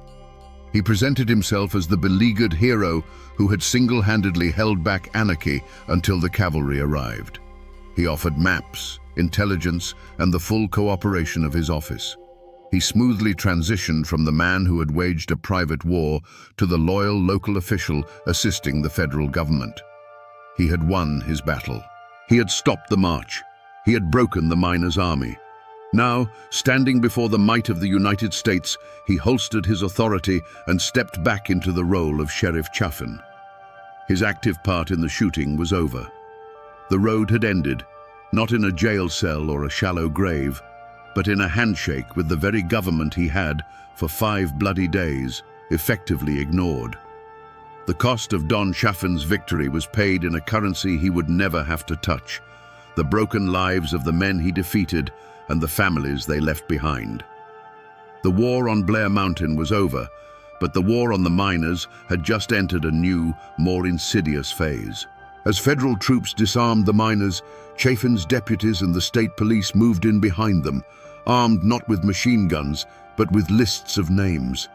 He presented himself as the beleaguered hero who had single-handedly held back anarchy until the cavalry arrived. He offered maps, intelligence, and the full cooperation of his office. He smoothly transitioned from the man who had waged a private war to the loyal local official assisting the federal government. He had won his battle. He had stopped the march. He had broken the miners' army. Now, standing before the might of the United States, he holstered his authority and stepped back into the role of Sheriff Chaffin. His active part in the shooting was over. The road had ended, not in a jail cell or a shallow grave, but in a handshake with the very government he had, for 5 bloody days, effectively ignored. The cost of Don Chaffin's victory was paid in a currency he would never have to touch: the broken lives of the men he defeated and the families they left behind. The war on Blair Mountain was over, but the war on the miners had just entered a new, more insidious phase. As federal troops disarmed the miners, Chaffin's deputies and the state police moved in behind them, armed not with machine guns, but with lists of names.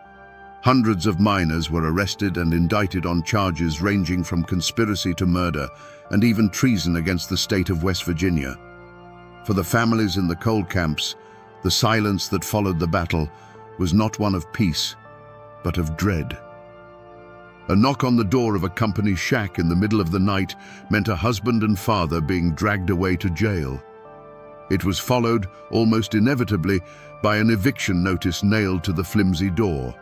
Hundreds of miners were arrested and indicted on charges ranging from conspiracy to murder and even treason against the state of West Virginia. For the families in the coal camps, the silence that followed the battle was not one of peace, but of dread. A knock on the door of a company shack in the middle of the night meant a husband and father being dragged away to jail. It was followed, almost inevitably, by an eviction notice nailed to the flimsy door.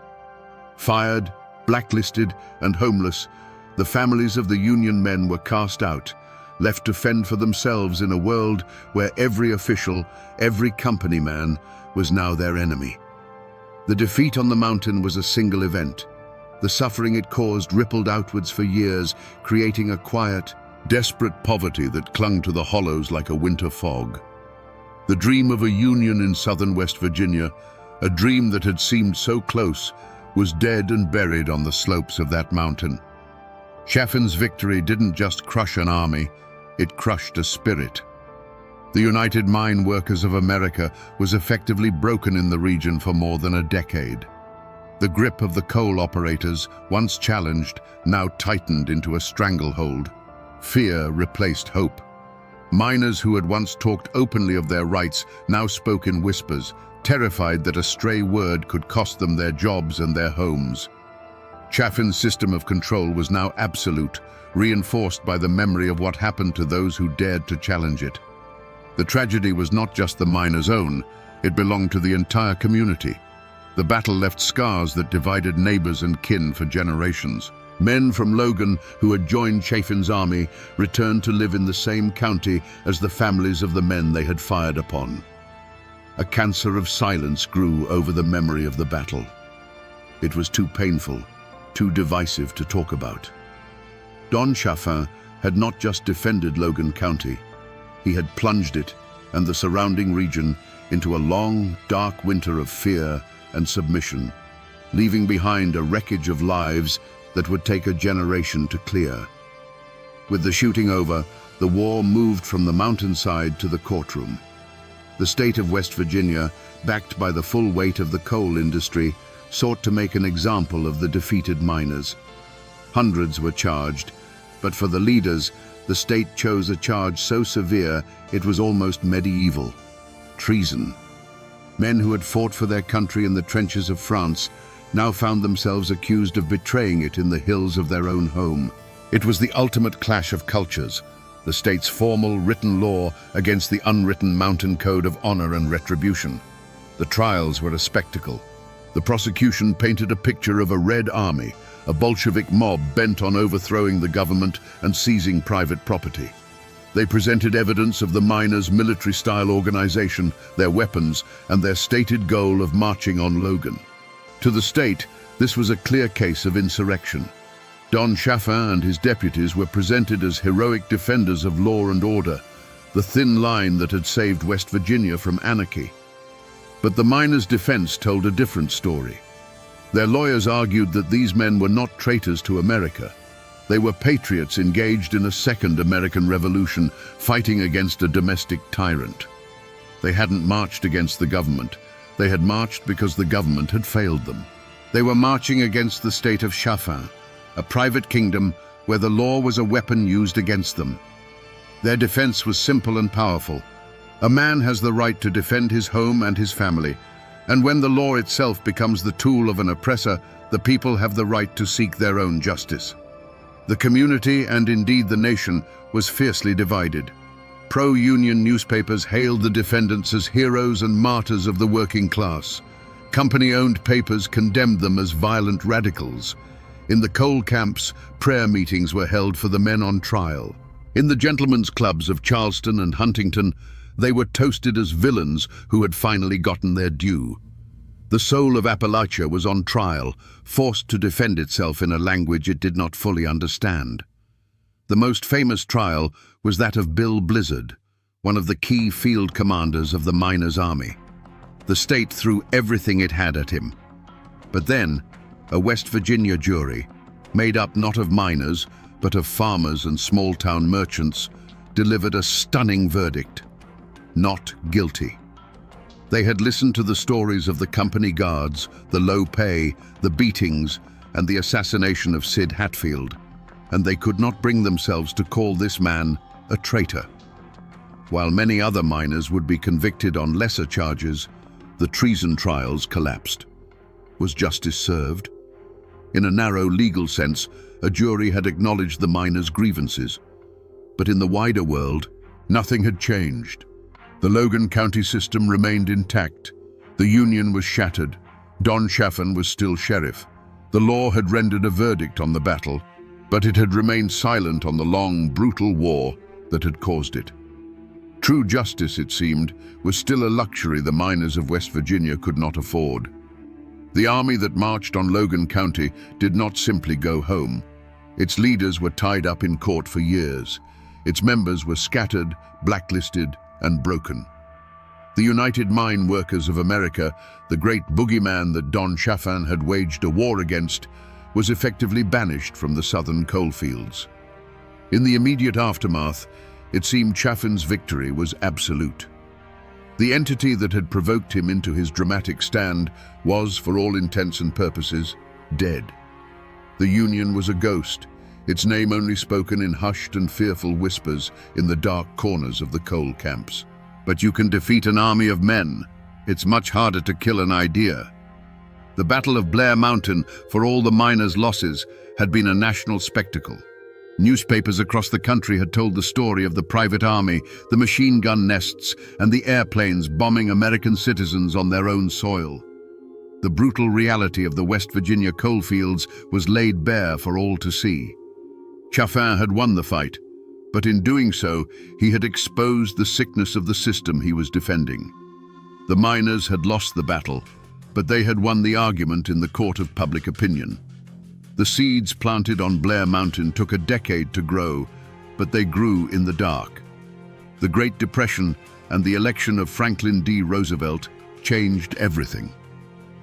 Fired, blacklisted, and homeless, the families of the Union men were cast out, left to fend for themselves in a world where every official, every company man, was now their enemy. The defeat on the mountain was a single event. The suffering it caused rippled outwards for years, creating a quiet, desperate poverty that clung to the hollows like a winter fog. The dream of a Union in southern West Virginia, a dream that had seemed so close, was dead and buried on the slopes of that mountain. Chaffin's victory didn't just crush an army, it crushed a spirit. The United Mine Workers of America was effectively broken in the region for more than a decade. The grip of the coal operators, once challenged, now tightened into a stranglehold. Fear replaced hope. Miners who had once talked openly of their rights now spoke in whispers, terrified that a stray word could cost them their jobs and their homes. Chaffin's system of control was now absolute, reinforced by the memory of what happened to those who dared to challenge it. The tragedy was not just the miners' own, it belonged to the entire community. The battle left scars that divided neighbors and kin for generations. Men from Logan who had joined Chaffin's army returned to live in the same county as the families of the men they had fired upon. A cancer of silence grew over the memory of the battle. It was too painful, too divisive to talk about. Don Chaffin had not just defended Logan County, he had plunged it and the surrounding region into a long, dark winter of fear and submission, leaving behind a wreckage of lives that would take a generation to clear. With the shooting over, the war moved from the mountainside to the courtroom. The state of West Virginia, backed by the full weight of the coal industry, sought to make an example of the defeated miners. Hundreds were charged, but for the leaders, the state chose a charge so severe it was almost medieval: treason. Men who had fought for their country in the trenches of France now found themselves accused of betraying it in the hills of their own home. It was the ultimate clash of cultures, the state's formal written law against the unwritten mountain code of honor and retribution. The trials were a spectacle. The prosecution painted a picture of a Red Army, a Bolshevik mob bent on overthrowing the government and seizing private property. They presented evidence of the miners' military-style organization, their weapons, and their stated goal of marching on Logan. To the state, this was a clear case of insurrection. Don Chaffin and his deputies were presented as heroic defenders of law and order, the thin line that had saved West Virginia from anarchy. But the miners' defense told a different story. Their lawyers argued that these men were not traitors to America. They were patriots engaged in a second American Revolution, fighting against a domestic tyrant. They hadn't marched against the government. They had marched because the government had failed them. They were marching against the state of Chaffin, a private kingdom where the law was a weapon used against them. Their defense was simple and powerful. A man has the right to defend his home and his family, And when the law itself becomes the tool of an oppressor, the people have the right to seek their own justice. The community, and indeed the nation, was fiercely divided. Pro-union newspapers hailed the defendants as heroes and martyrs of the working class. Company-owned papers condemned them as violent radicals. In the coal camps, prayer meetings were held for the men on trial. In the gentlemen's clubs of Charleston and Huntington, they were toasted as villains who had finally gotten their due. The soul of Appalachia was on trial, forced to defend itself in a language it did not fully understand. The most famous trial was that of Bill Blizzard, one of the key field commanders of the miners' army. The state threw everything it had at him. But then, a West Virginia jury, made up not of miners, but of farmers and small-town merchants, delivered a stunning verdict: not guilty. They had listened to the stories of the company guards, the low pay, the beatings, and the assassination of Sid Hatfield, and they could not bring themselves to call this man a traitor. While many other miners would be convicted on lesser charges, the treason trials collapsed. Was justice served? In a narrow legal sense, a jury had acknowledged the miners' grievances. But in the wider world, nothing had changed. The Logan County system remained intact. The Union was shattered. Don Chaffin was still sheriff. The law had rendered a verdict on the battle, but it had remained silent on the long, brutal war that had caused it. True justice, it seemed, was still a luxury the miners of West Virginia could not afford. The army that marched on Logan County did not simply go home. Its leaders were tied up in court for years. Its members were scattered, blacklisted, and broken. The United Mine Workers of America, the great boogeyman that Don Chaffin had waged a war against, was effectively banished from the southern coalfields. In the immediate aftermath, it seemed Chaffin's victory was absolute. The entity that had provoked him into his dramatic stand was, for all intents and purposes, dead. The Union was a ghost, its name only spoken in hushed and fearful whispers in the dark corners of the coal camps. But you can defeat an army of men. It's much harder to kill an idea. The Battle of Blair Mountain, for all the miners' losses, had been a national spectacle. Newspapers across the country had told the story of the private army, the machine gun nests, and the airplanes bombing American citizens on their own soil. The brutal reality of the West Virginia coalfields was laid bare for all to see. Chaffin had won the fight, but in doing so, he had exposed the sickness of the system he was defending. The miners had lost the battle, but they had won the argument in the court of public opinion. The seeds planted on Blair Mountain took a decade to grow, but they grew in the dark. The Great Depression and the election of Franklin D. Roosevelt changed everything.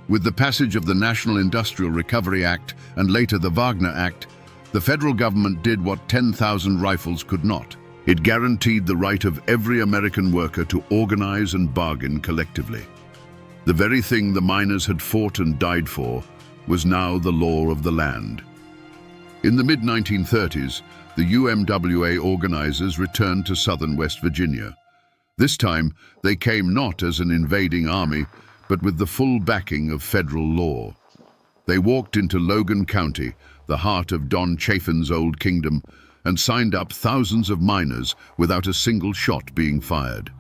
With the passage of the National Industrial Recovery Act and later the Wagner Act, the federal government did what 10,000 rifles could not. It guaranteed the right of every American worker to organize and bargain collectively. The very thing the miners had fought and died for was now the law of the land. In the mid-1930s, the UMWA organizers returned to southern West Virginia. This time, they came not as an invading army, but with the full backing of federal law. They walked into Logan County, the heart of Don Chaffin's old kingdom, and signed up thousands of miners without a single shot being fired.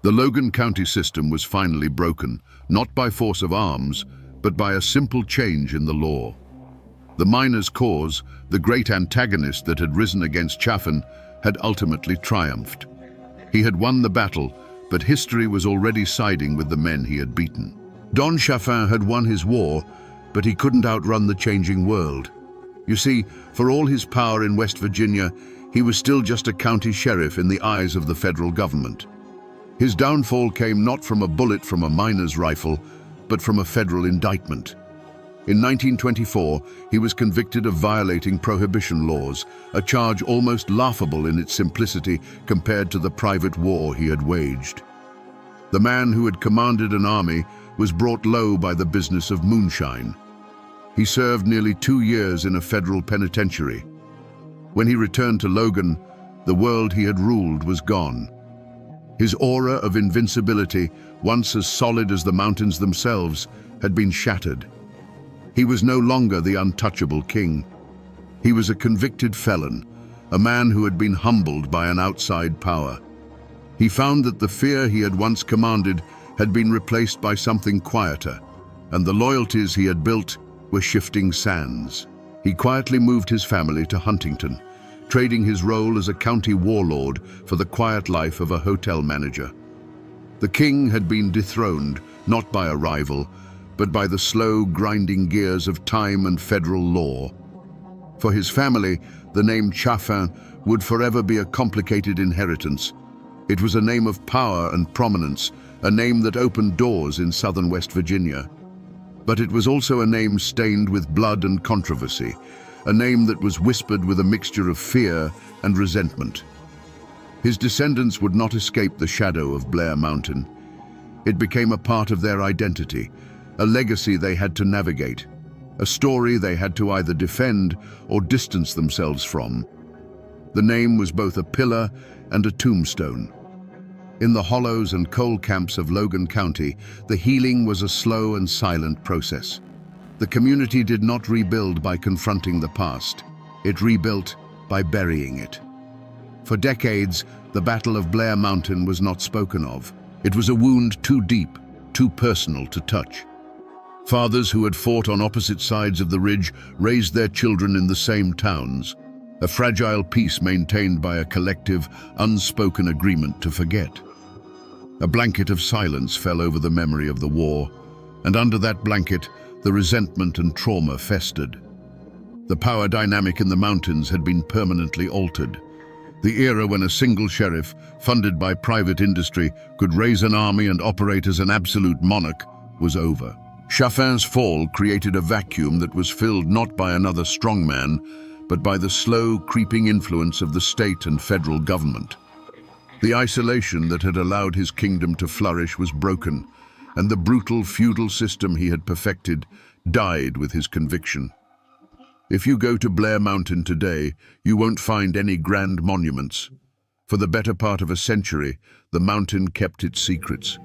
The Logan County system was finally broken, not by force of arms, but by a simple change in the law. The miners' cause, the great antagonist that had risen against Chaffin, had ultimately triumphed. He had won the battle, but history was already siding with the men he had beaten. Don Chaffin had won his war, but he couldn't outrun the changing world. You see, for all his power in West Virginia, he was still just a county sheriff in the eyes of the federal government. His downfall came not from a bullet from a miner's rifle, but from a federal indictment. In 1924, he was convicted of violating prohibition laws, a charge almost laughable in its simplicity compared to the private war he had waged. The man who had commanded an army was brought low by the business of moonshine. He served nearly 2 years in a federal penitentiary. When he returned to Logan, the world he had ruled was gone. His aura of invincibility, once as solid as the mountains themselves, had been shattered. He was no longer the untouchable king. He was a convicted felon, a man who had been humbled by an outside power. He found that the fear he had once commanded had been replaced by something quieter, and the loyalties he had built were shifting sands. He quietly moved his family to Huntington, trading his role as a county warlord for the quiet life of a hotel manager. The king had been dethroned, not by a rival, but by the slow, grinding gears of time and federal law. For his family, the name Chaffin would forever be a complicated inheritance. It was a name of power and prominence, a name that opened doors in southern West Virginia. But it was also a name stained with blood and controversy, a name that was whispered with a mixture of fear and resentment. His descendants would not escape the shadow of Blair Mountain. It became a part of their identity, a legacy they had to navigate, a story they had to either defend or distance themselves from. The name was both a pillar and a tombstone. In the hollows and coal camps of Logan County, the healing was a slow and silent process. The community did not rebuild by confronting the past. It rebuilt by burying it. For decades, the Battle of Blair Mountain was not spoken of. It was a wound too deep, too personal to touch. Fathers who had fought on opposite sides of the ridge raised their children in the same towns, a fragile peace maintained by a collective, unspoken agreement to forget. A blanket of silence fell over the memory of the war, and under that blanket, the resentment and trauma festered. The power dynamic in the mountains had been permanently altered. The era when a single sheriff, funded by private industry, could raise an army and operate as an absolute monarch was over. Chaffin's fall created a vacuum that was filled not by another strongman, but by the slow, creeping influence of the state and federal government. The isolation that had allowed his kingdom to flourish was broken, and the brutal feudal system he had perfected died with his conviction. If you go to Blair Mountain today, you won't find any grand monuments. For the better part of a century, the mountain kept its secrets.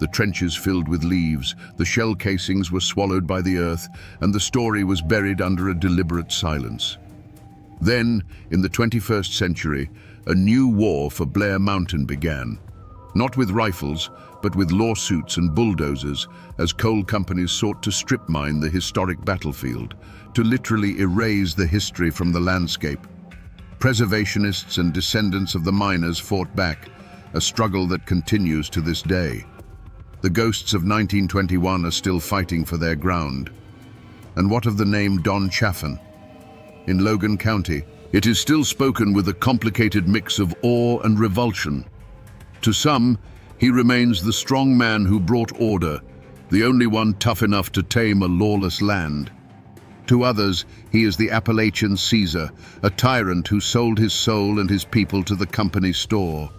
The trenches filled with leaves, the shell casings were swallowed by the earth, and the story was buried under a deliberate silence. Then, in the 21st century, a new war for Blair Mountain began. Not with rifles, but with lawsuits and bulldozers, as coal companies sought to strip mine the historic battlefield, to literally erase the history from the landscape. Preservationists and descendants of the miners fought back, a struggle that continues to this day. The ghosts of 1921 are still fighting for their ground. And what of the name Don Chaffin? In Logan County, it is still spoken with a complicated mix of awe and revulsion. To some, he remains the strong man who brought order, the only one tough enough to tame a lawless land. To others, he is the Appalachian Caesar, a tyrant who sold his soul and his people to the company store.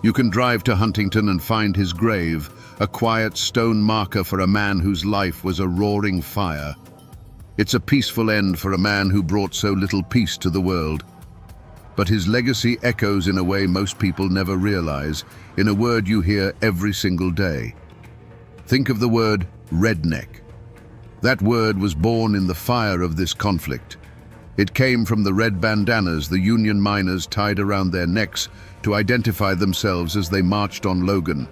You can drive to Huntington and find his grave, a quiet stone marker for a man whose life was a roaring fire. It's a peaceful end for a man who brought so little peace to the world. But his legacy echoes in a way most people never realize, in a word you hear every single day. Think of the word redneck. That word was born in the fire of this conflict. It came from the red bandanas the Union miners tied around their necks to identify themselves as they marched on Logan.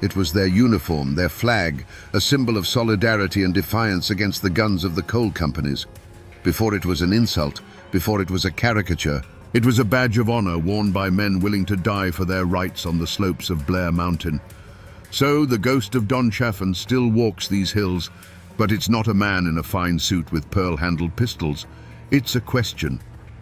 It was their uniform, their flag, a symbol of solidarity and defiance against the guns of the coal companies. Before it was an insult, before it was a caricature, it was a badge of honor worn by men willing to die for their rights on the slopes of Blair Mountain. So the ghost of Don Chaffin still walks these hills, but it's not a man in a fine suit with pearl-handled pistols. It's a question.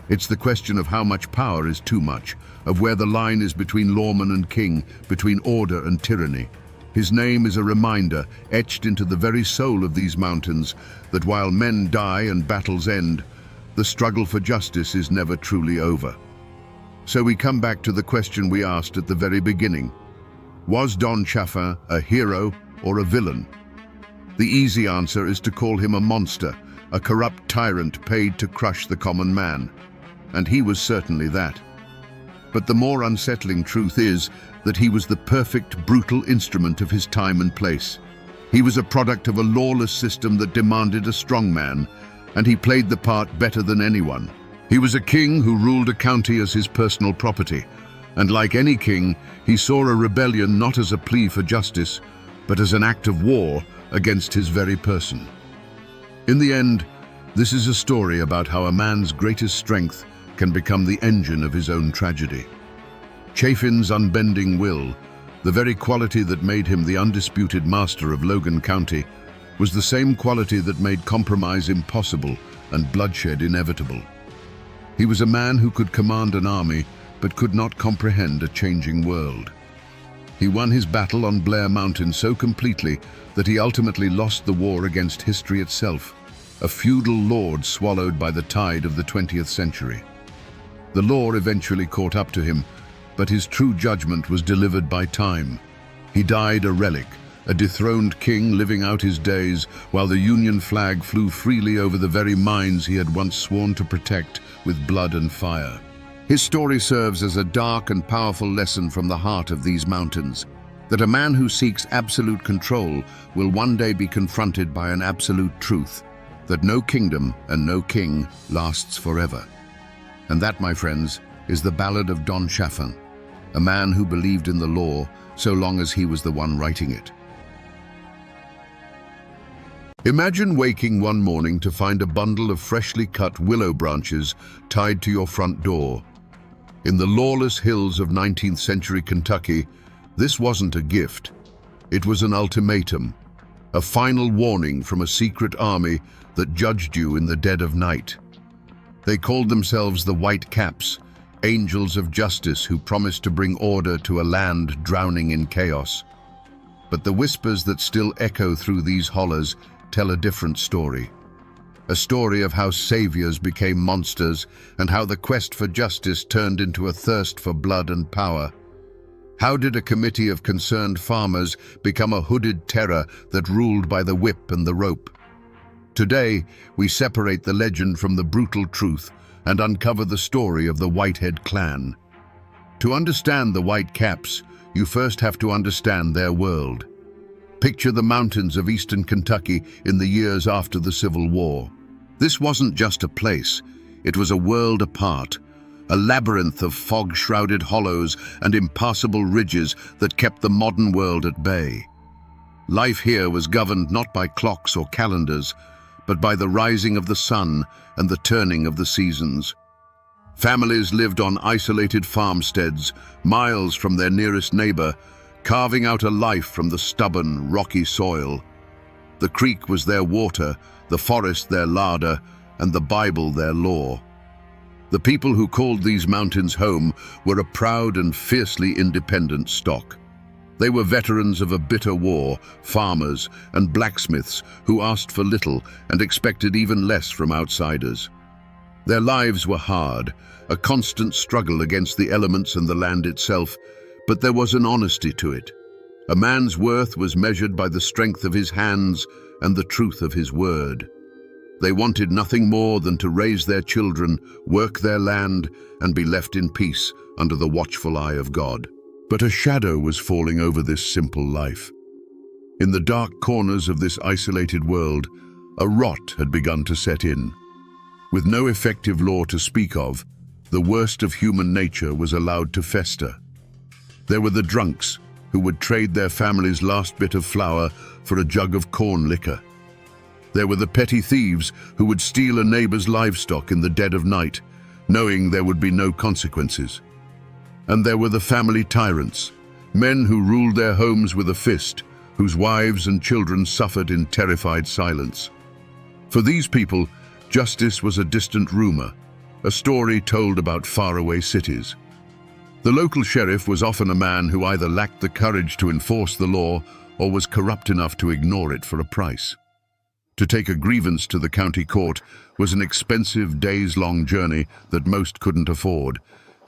It's the question of how much power is too much, of where the line is between lawman and king, between order and tyranny. His name is a reminder, etched into the very soul of these mountains, that while men die and battles end, the struggle for justice is never truly over. So we come back to the question we asked at the very beginning. Was Don Chaffin a hero or a villain? The easy answer is to call him a monster, a corrupt tyrant paid to crush the common man. And he was certainly that. But the more unsettling truth is that he was the perfect, brutal instrument of his time and place. He was a product of a lawless system that demanded a strong man, and he played the part better than anyone. He was a king who ruled a county as his personal property, and like any king, he saw a rebellion not as a plea for justice, but as an act of war against his very person. In the end, this is a story about how a man's greatest strength can become the engine of his own tragedy. Chaffin's unbending will, the very quality that made him the undisputed master of Logan County, was the same quality that made compromise impossible and bloodshed inevitable. He was a man who could command an army, but could not comprehend a changing world. He won his battle on Blair Mountain so completely that he ultimately lost the war against history itself, a feudal lord swallowed by the tide of the 20th century. The law eventually caught up to him, but his true judgment was delivered by time. He died a relic, a dethroned king living out his days while the Union flag flew freely over the very mines he had once sworn to protect with blood and fire. His story serves as a dark and powerful lesson from the heart of these mountains, that a man who seeks absolute control will one day be confronted by an absolute truth, that no kingdom and no king lasts forever. And that, my friends, is the ballad of Don Chaffin, a man who believed in the law so long as he was the one writing it. Imagine waking one morning to find a bundle of freshly cut willow branches tied to your front door. In the lawless hills of 19th century Kentucky, this wasn't a gift. It was an ultimatum, a final warning from a secret army that judged you in the dead of night. They called themselves the White Caps, angels of justice who promised to bring order to a land drowning in chaos. But the whispers that still echo through these hollows tell a different story. A story of how saviors became monsters and how the quest for justice turned into a thirst for blood and power. How did a committee of concerned farmers become a hooded terror that ruled by the whip and the rope? Today, we separate the legend from the brutal truth and uncover the story of the Whitehead clan. To understand the White Caps, you first have to understand their world. Picture the mountains of eastern Kentucky in the years after the Civil War. This wasn't just a place, it was a world apart, a labyrinth of fog-shrouded hollows and impassable ridges that kept the modern world at bay. Life here was governed not by clocks or calendars, but by the rising of the sun and the turning of the seasons. Families lived on isolated farmsteads, miles from their nearest neighbor, carving out a life from the stubborn, rocky soil. The creek was their water, the forest their larder, and the Bible their law. The people who called these mountains home were a proud and fiercely independent stock. They were veterans of a bitter war, farmers and blacksmiths who asked for little and expected even less from outsiders. Their lives were hard, a constant struggle against the elements and the land itself, but there was an honesty to it. A man's worth was measured by the strength of his hands and the truth of his word. They wanted nothing more than to raise their children, work their land, and be left in peace under the watchful eye of God. But a shadow was falling over this simple life. In the dark corners of this isolated world, a rot had begun to set in. With no effective law to speak of, the worst of human nature was allowed to fester. There were the drunks, who would trade their family's last bit of flour for a jug of corn liquor. There were the petty thieves who would steal a neighbor's livestock in the dead of night, knowing there would be no consequences. And there were the family tyrants, men who ruled their homes with a fist, whose wives and children suffered in terrified silence. For these people, justice was a distant rumor, a story told about faraway cities. The local sheriff was often a man who either lacked the courage to enforce the law or was corrupt enough to ignore it for a price. To take a grievance to the county court was an expensive days-long journey that most couldn't afford,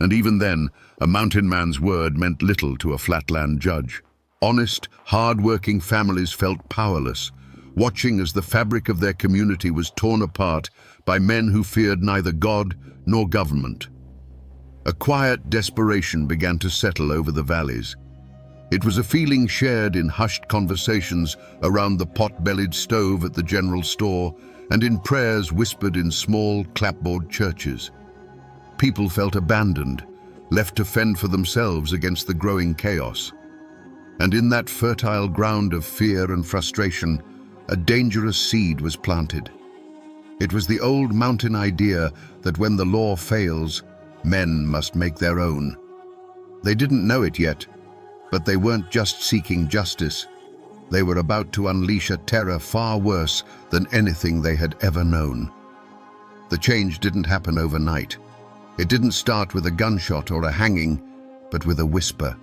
and even then, a mountain man's word meant little to a flatland judge. Honest, hard-working families felt powerless, watching as the fabric of their community was torn apart by men who feared neither God nor government. A quiet desperation began to settle over the valleys. It was a feeling shared in hushed conversations around the pot-bellied stove at the general store and in prayers whispered in small clapboard churches. People felt abandoned, left to fend for themselves against the growing chaos. And in that fertile ground of fear and frustration, a dangerous seed was planted. It was the old mountain idea that when the law fails, men must make their own. They didn't know it yet, but they weren't just seeking justice. They were about to unleash a terror far worse than anything they had ever known. The change didn't happen overnight. It didn't start with a gunshot or a hanging, but with a whisper.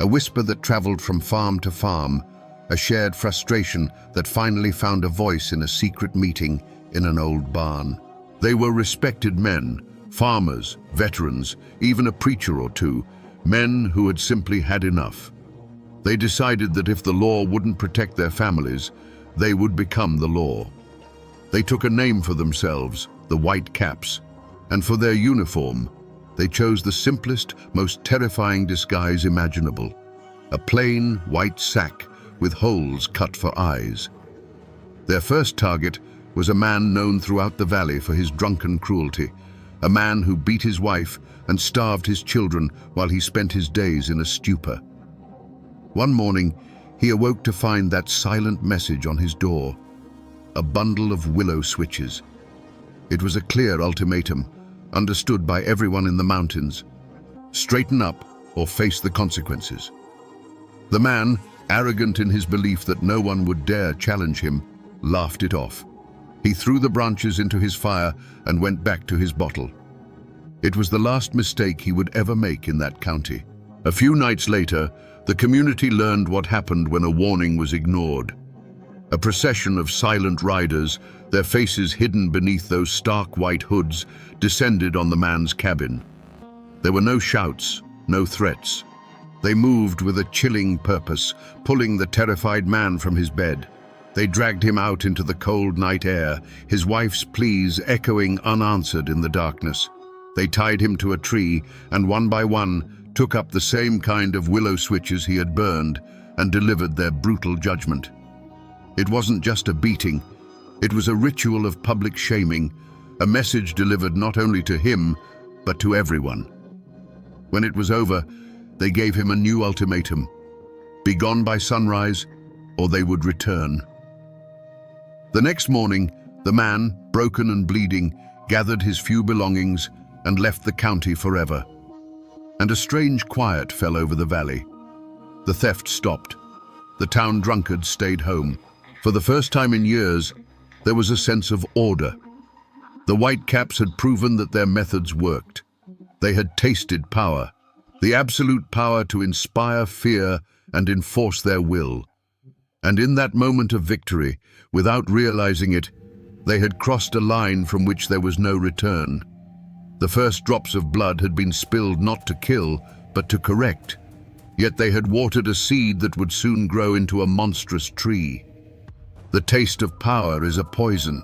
A whisper that traveled from farm to farm, a shared frustration that finally found a voice in a secret meeting in an old barn. They were respected men, farmers, veterans, even a preacher or two, men who had simply had enough. They decided that if the law wouldn't protect their families, they would become the law. They took a name for themselves, the White Caps, and for their uniform, they chose the simplest, most terrifying disguise imaginable, a plain white sack with holes cut for eyes. Their first target was a man known throughout the valley for his drunken cruelty, a man who beat his wife and starved his children while he spent his days in a stupor. One morning, he awoke to find that silent message on his door, a bundle of willow switches. It was a clear ultimatum, understood by everyone in the mountains. Straighten up or face the consequences. The man, arrogant in his belief that no one would dare challenge him, laughed it off. He threw the branches into his fire and went back to his bottle. It was the last mistake he would ever make in that county. A few nights later, the community learned what happened when a warning was ignored. A procession of silent riders, their faces hidden beneath those stark white hoods, descended on the man's cabin. There were no shouts, no threats. They moved with a chilling purpose, pulling the terrified man from his bed. They dragged him out into the cold night air, his wife's pleas echoing unanswered in the darkness. They tied him to a tree and one by one took up the same kind of willow switches he had burned and delivered their brutal judgment. It wasn't just a beating, it was a ritual of public shaming, a message delivered not only to him, but to everyone. When it was over, they gave him a new ultimatum: be gone by sunrise, or they would return. The next morning, the man, broken and bleeding, gathered his few belongings and left the county forever. And a strange quiet fell over the valley. The theft stopped. The town drunkards stayed home. For the first time in years, there was a sense of order. The White Caps had proven that their methods worked. They had tasted power, the absolute power to inspire fear and enforce their will. And in that moment of victory, without realizing it, they had crossed a line from which there was no return. The first drops of blood had been spilled not to kill, but to correct. Yet they had watered a seed that would soon grow into a monstrous tree. The taste of power is a poison,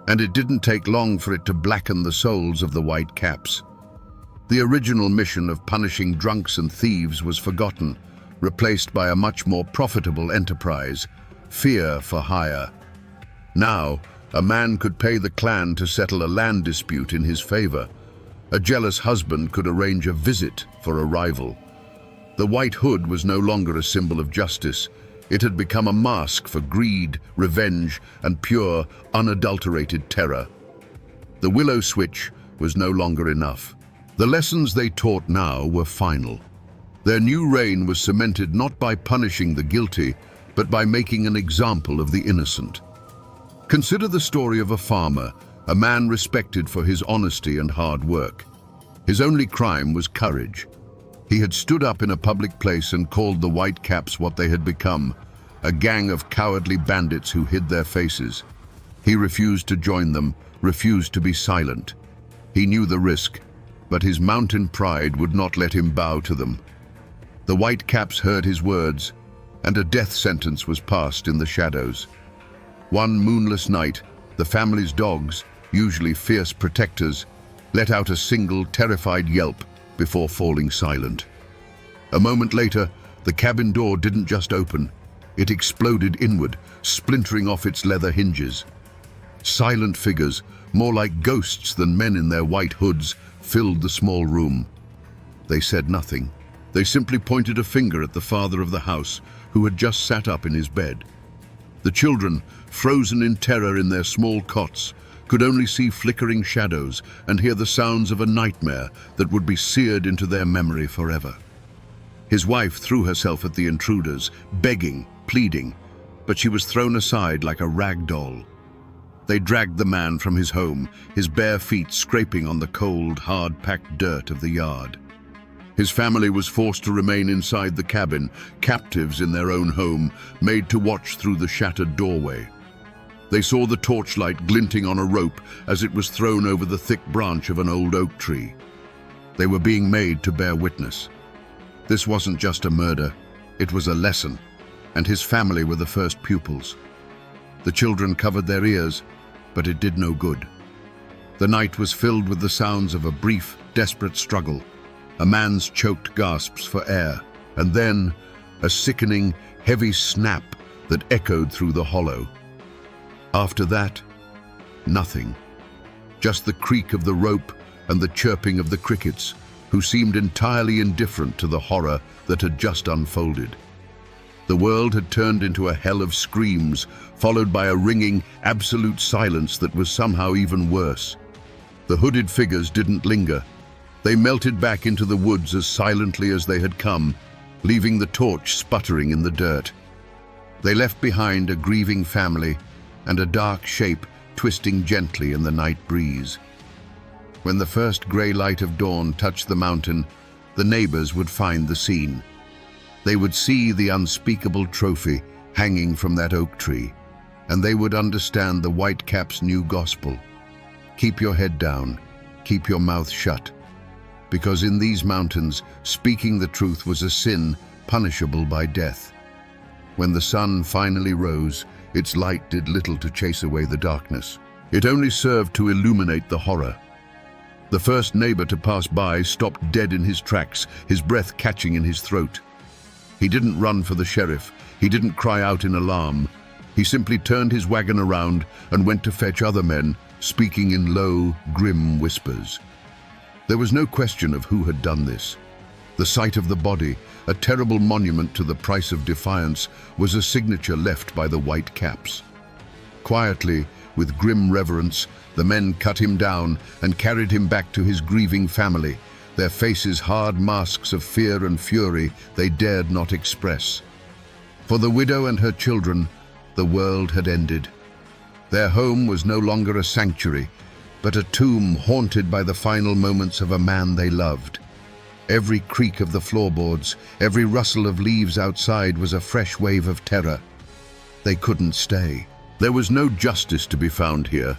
and it didn't take long for it to blacken the souls of the White Caps. The original mission of punishing drunks and thieves was forgotten, replaced by a much more profitable enterprise: fear for hire. Now, a man could pay the clan to settle a land dispute in his favor. A jealous husband could arrange a visit for a rival. The white hood was no longer a symbol of justice. It had become a mask for greed, revenge, and pure, unadulterated terror. The willow switch was no longer enough. The lessons they taught now were final. Their new reign was cemented not by punishing the guilty, but by making an example of the innocent. Consider the story of a farmer, a man respected for his honesty and hard work. His only crime was courage. He had stood up in a public place and called the White Caps what they had become, a gang of cowardly bandits who hid their faces. He refused to join them, refused to be silent. He knew the risk, but his mountain pride would not let him bow to them. The White Caps heard his words, and a death sentence was passed in the shadows. One moonless night, the family's dogs, usually fierce protectors, let out a single terrified yelp before falling silent. A moment later, the cabin door didn't just open. It exploded inward, splintering off its leather hinges. Silent figures, more like ghosts than men in their white hoods, filled the small room. They said nothing. They simply pointed a finger at the father of the house, who had just sat up in his bed. The children, frozen in terror in their small cots, could only see flickering shadows and hear the sounds of a nightmare that would be seared into their memory forever. His wife threw herself at the intruders, begging, pleading, but she was thrown aside like a rag doll. They dragged the man from his home, his bare feet scraping on the cold, hard-packed dirt of the yard. His family was forced to remain inside the cabin, captives in their own home, made to watch through the shattered doorway. They saw the torchlight glinting on a rope as it was thrown over the thick branch of an old oak tree. They were being made to bear witness. This wasn't just a murder, it was a lesson, and his family were the first pupils. The children covered their ears, but it did no good. The night was filled with the sounds of a brief, desperate struggle, a man's choked gasps for air, and then a sickening, heavy snap that echoed through the hollow. After that, nothing. Just the creak of the rope and the chirping of the crickets, who seemed entirely indifferent to the horror that had just unfolded. The world had turned into a hell of screams, followed by a ringing, absolute silence that was somehow even worse. The hooded figures didn't linger. They melted back into the woods as silently as they had come, leaving the torch sputtering in the dirt. They left behind a grieving family and a dark shape twisting gently in the night breeze. When the first grey light of dawn touched the mountain, the neighbors would find the scene. They would see the unspeakable trophy hanging from that oak tree, and they would understand the Whitecap's new gospel. Keep your head down, keep your mouth shut, because in these mountains, speaking the truth was a sin punishable by death. When the sun finally rose, its light did little to chase away the darkness. It only served to illuminate the horror. The first neighbor to pass by stopped dead in his tracks, his breath catching in his throat. He didn't run for the sheriff. He didn't cry out in alarm. He simply turned his wagon around and went to fetch other men, speaking in low, grim whispers. There was no question of who had done this. The sight of the body, a terrible monument to the price of defiance, was a signature left by the Whitecaps. Quietly, with grim reverence, the men cut him down and carried him back to his grieving family, their faces hard masks of fear and fury they dared not express. For the widow and her children, the world had ended. Their home was no longer a sanctuary, but a tomb haunted by the final moments of a man they loved. Every creak of the floorboards, every rustle of leaves outside was a fresh wave of terror. They couldn't stay. There was no justice to be found here,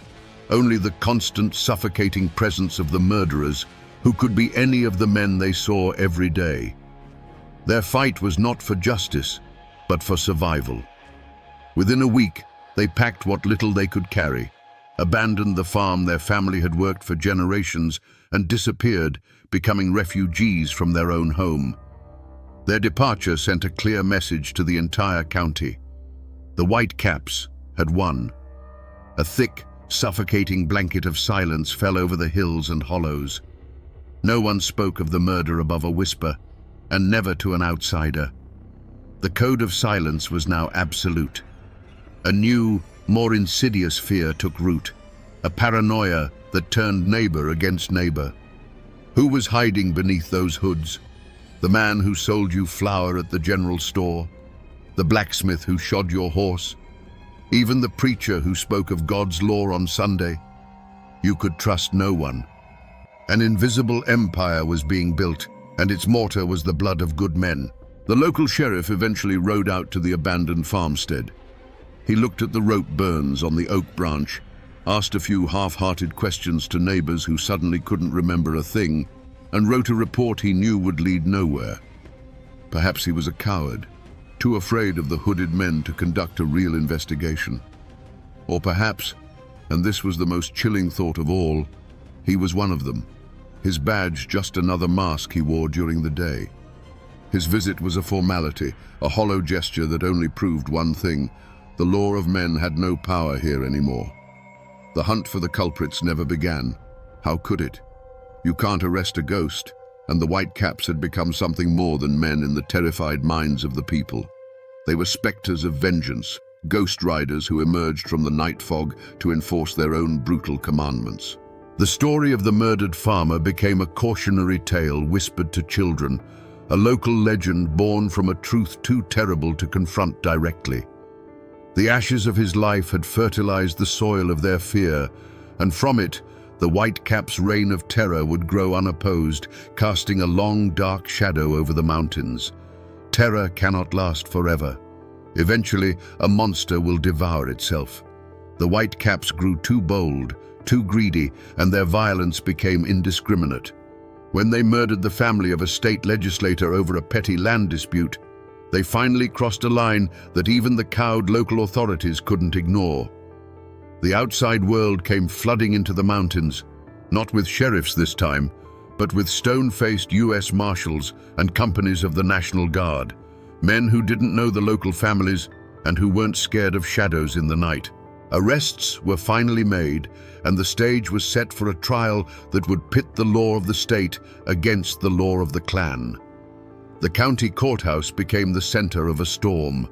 only the constant, suffocating presence of the murderers, who could be any of the men they saw every day. Their fight was not for justice, but for survival. Within a week, they packed what little they could carry, abandoned the farm their family had worked for generations, and disappeared, becoming refugees from their own home. Their departure sent a clear message to the entire county. The Whitecaps had won. A thick, suffocating blanket of silence fell over the hills and hollows. No one spoke of the murder above a whisper, and never to an outsider. The code of silence was now absolute. A new, more insidious fear took root, a paranoia that turned neighbor against neighbor. Who was hiding beneath those hoods? The man who sold you flour at the general store? The blacksmith who shod your horse? Even the preacher who spoke of God's law on Sunday? You could trust no one. An invisible empire was being built, and its mortar was the blood of good men. The local sheriff eventually rode out to the abandoned farmstead. He looked at the rope burns on the oak branch, asked a few half-hearted questions to neighbors who suddenly couldn't remember a thing, and wrote a report he knew would lead nowhere. Perhaps he was a coward, too afraid of the hooded men to conduct a real investigation. Or perhaps, and this was the most chilling thought of all, he was one of them, his badge just another mask he wore during the day. His visit was a formality, a hollow gesture that only proved one thing: the law of men had no power here anymore. The hunt for the culprits never began. How could it? You can't arrest a ghost, and the Whitecaps had become something more than men in the terrified minds of the people. They were specters of vengeance, ghost riders who emerged from the night fog to enforce their own brutal commandments. The story of the murdered farmer became a cautionary tale whispered to children, a local legend born from a truth too terrible to confront directly. The ashes of his life had fertilized the soil of their fear, and from it, the Whitecaps' reign of terror would grow unopposed, casting a long, dark shadow over the mountains. Terror cannot last forever. Eventually, a monster will devour itself. The Whitecaps grew too bold, too greedy, and their violence became indiscriminate. When they murdered the family of a state legislator over a petty land dispute, they finally crossed a line that even the cowed local authorities couldn't ignore. The outside world came flooding into the mountains, not with sheriffs this time, but with stone-faced U.S. Marshals and companies of the National Guard, men who didn't know the local families and who weren't scared of shadows in the night. Arrests were finally made, and the stage was set for a trial that would pit the law of the state against the law of the clan. The county courthouse became the center of a storm.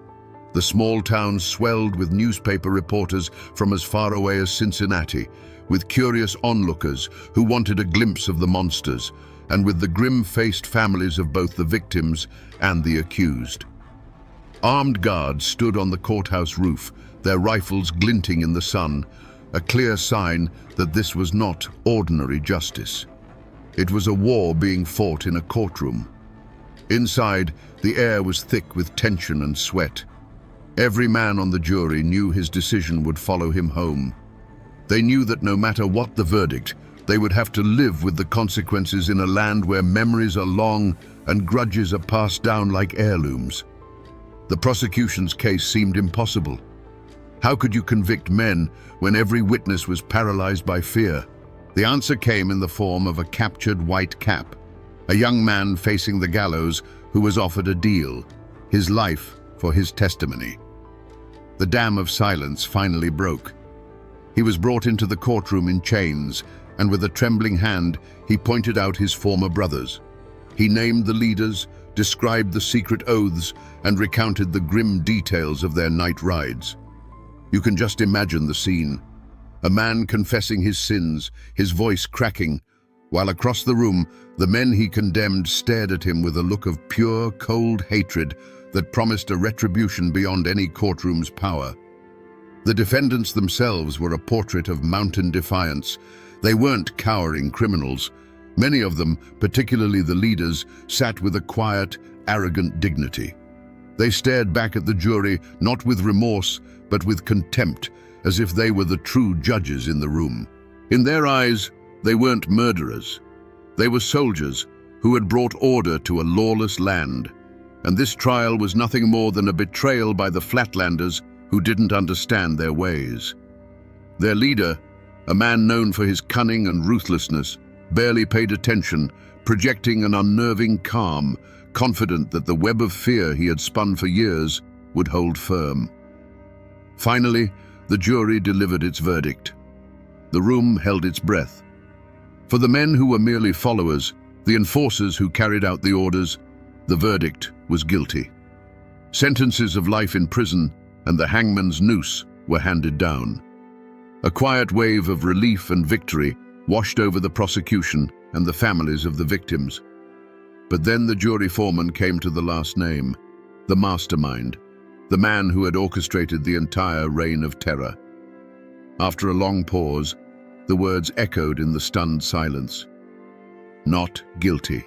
The small town swelled with newspaper reporters from as far away as Cincinnati, with curious onlookers who wanted a glimpse of the monsters, and with the grim-faced families of both the victims and the accused. Armed guards stood on the courthouse roof, their rifles glinting in the sun, a clear sign that this was not ordinary justice. It was a war being fought in a courtroom. Inside, the air was thick with tension and sweat. Every man on the jury knew his decision would follow him home. They knew that no matter what the verdict, they would have to live with the consequences in a land where memories are long and grudges are passed down like heirlooms. The prosecution's case seemed impossible. How could you convict men when every witness was paralyzed by fear? The answer came in the form of a captured Whitecap, a young man facing the gallows who was offered a deal: his life for his testimony. The dam of silence finally broke. He was brought into the courtroom in chains, and with a trembling hand, he pointed out his former brothers. He named the leaders, described the secret oaths, and recounted the grim details of their night rides. You can just imagine the scene. A man confessing his sins, his voice cracking, while across the room, the men he condemned stared at him with a look of pure, cold hatred that promised a retribution beyond any courtroom's power. The defendants themselves were a portrait of mountain defiance. They weren't cowering criminals. Many of them, particularly the leaders, sat with a quiet, arrogant dignity. They stared back at the jury, not with remorse, but with contempt, as if they were the true judges in the room. In their eyes, they weren't murderers. They were soldiers who had brought order to a lawless land. And this trial was nothing more than a betrayal by the Flatlanders who didn't understand their ways. Their leader, a man known for his cunning and ruthlessness, barely paid attention, projecting an unnerving calm, confident that the web of fear he had spun for years would hold firm. Finally, the jury delivered its verdict. The room held its breath. For the men who were merely followers, the enforcers who carried out the orders, the verdict was guilty. Sentences of life in prison and the hangman's noose were handed down. A quiet wave of relief and victory washed over the prosecution and the families of the victims. But then the jury foreman came to the last name, the mastermind, the man who had orchestrated the entire reign of terror. After a long pause, the words echoed in the stunned silence: "Not guilty."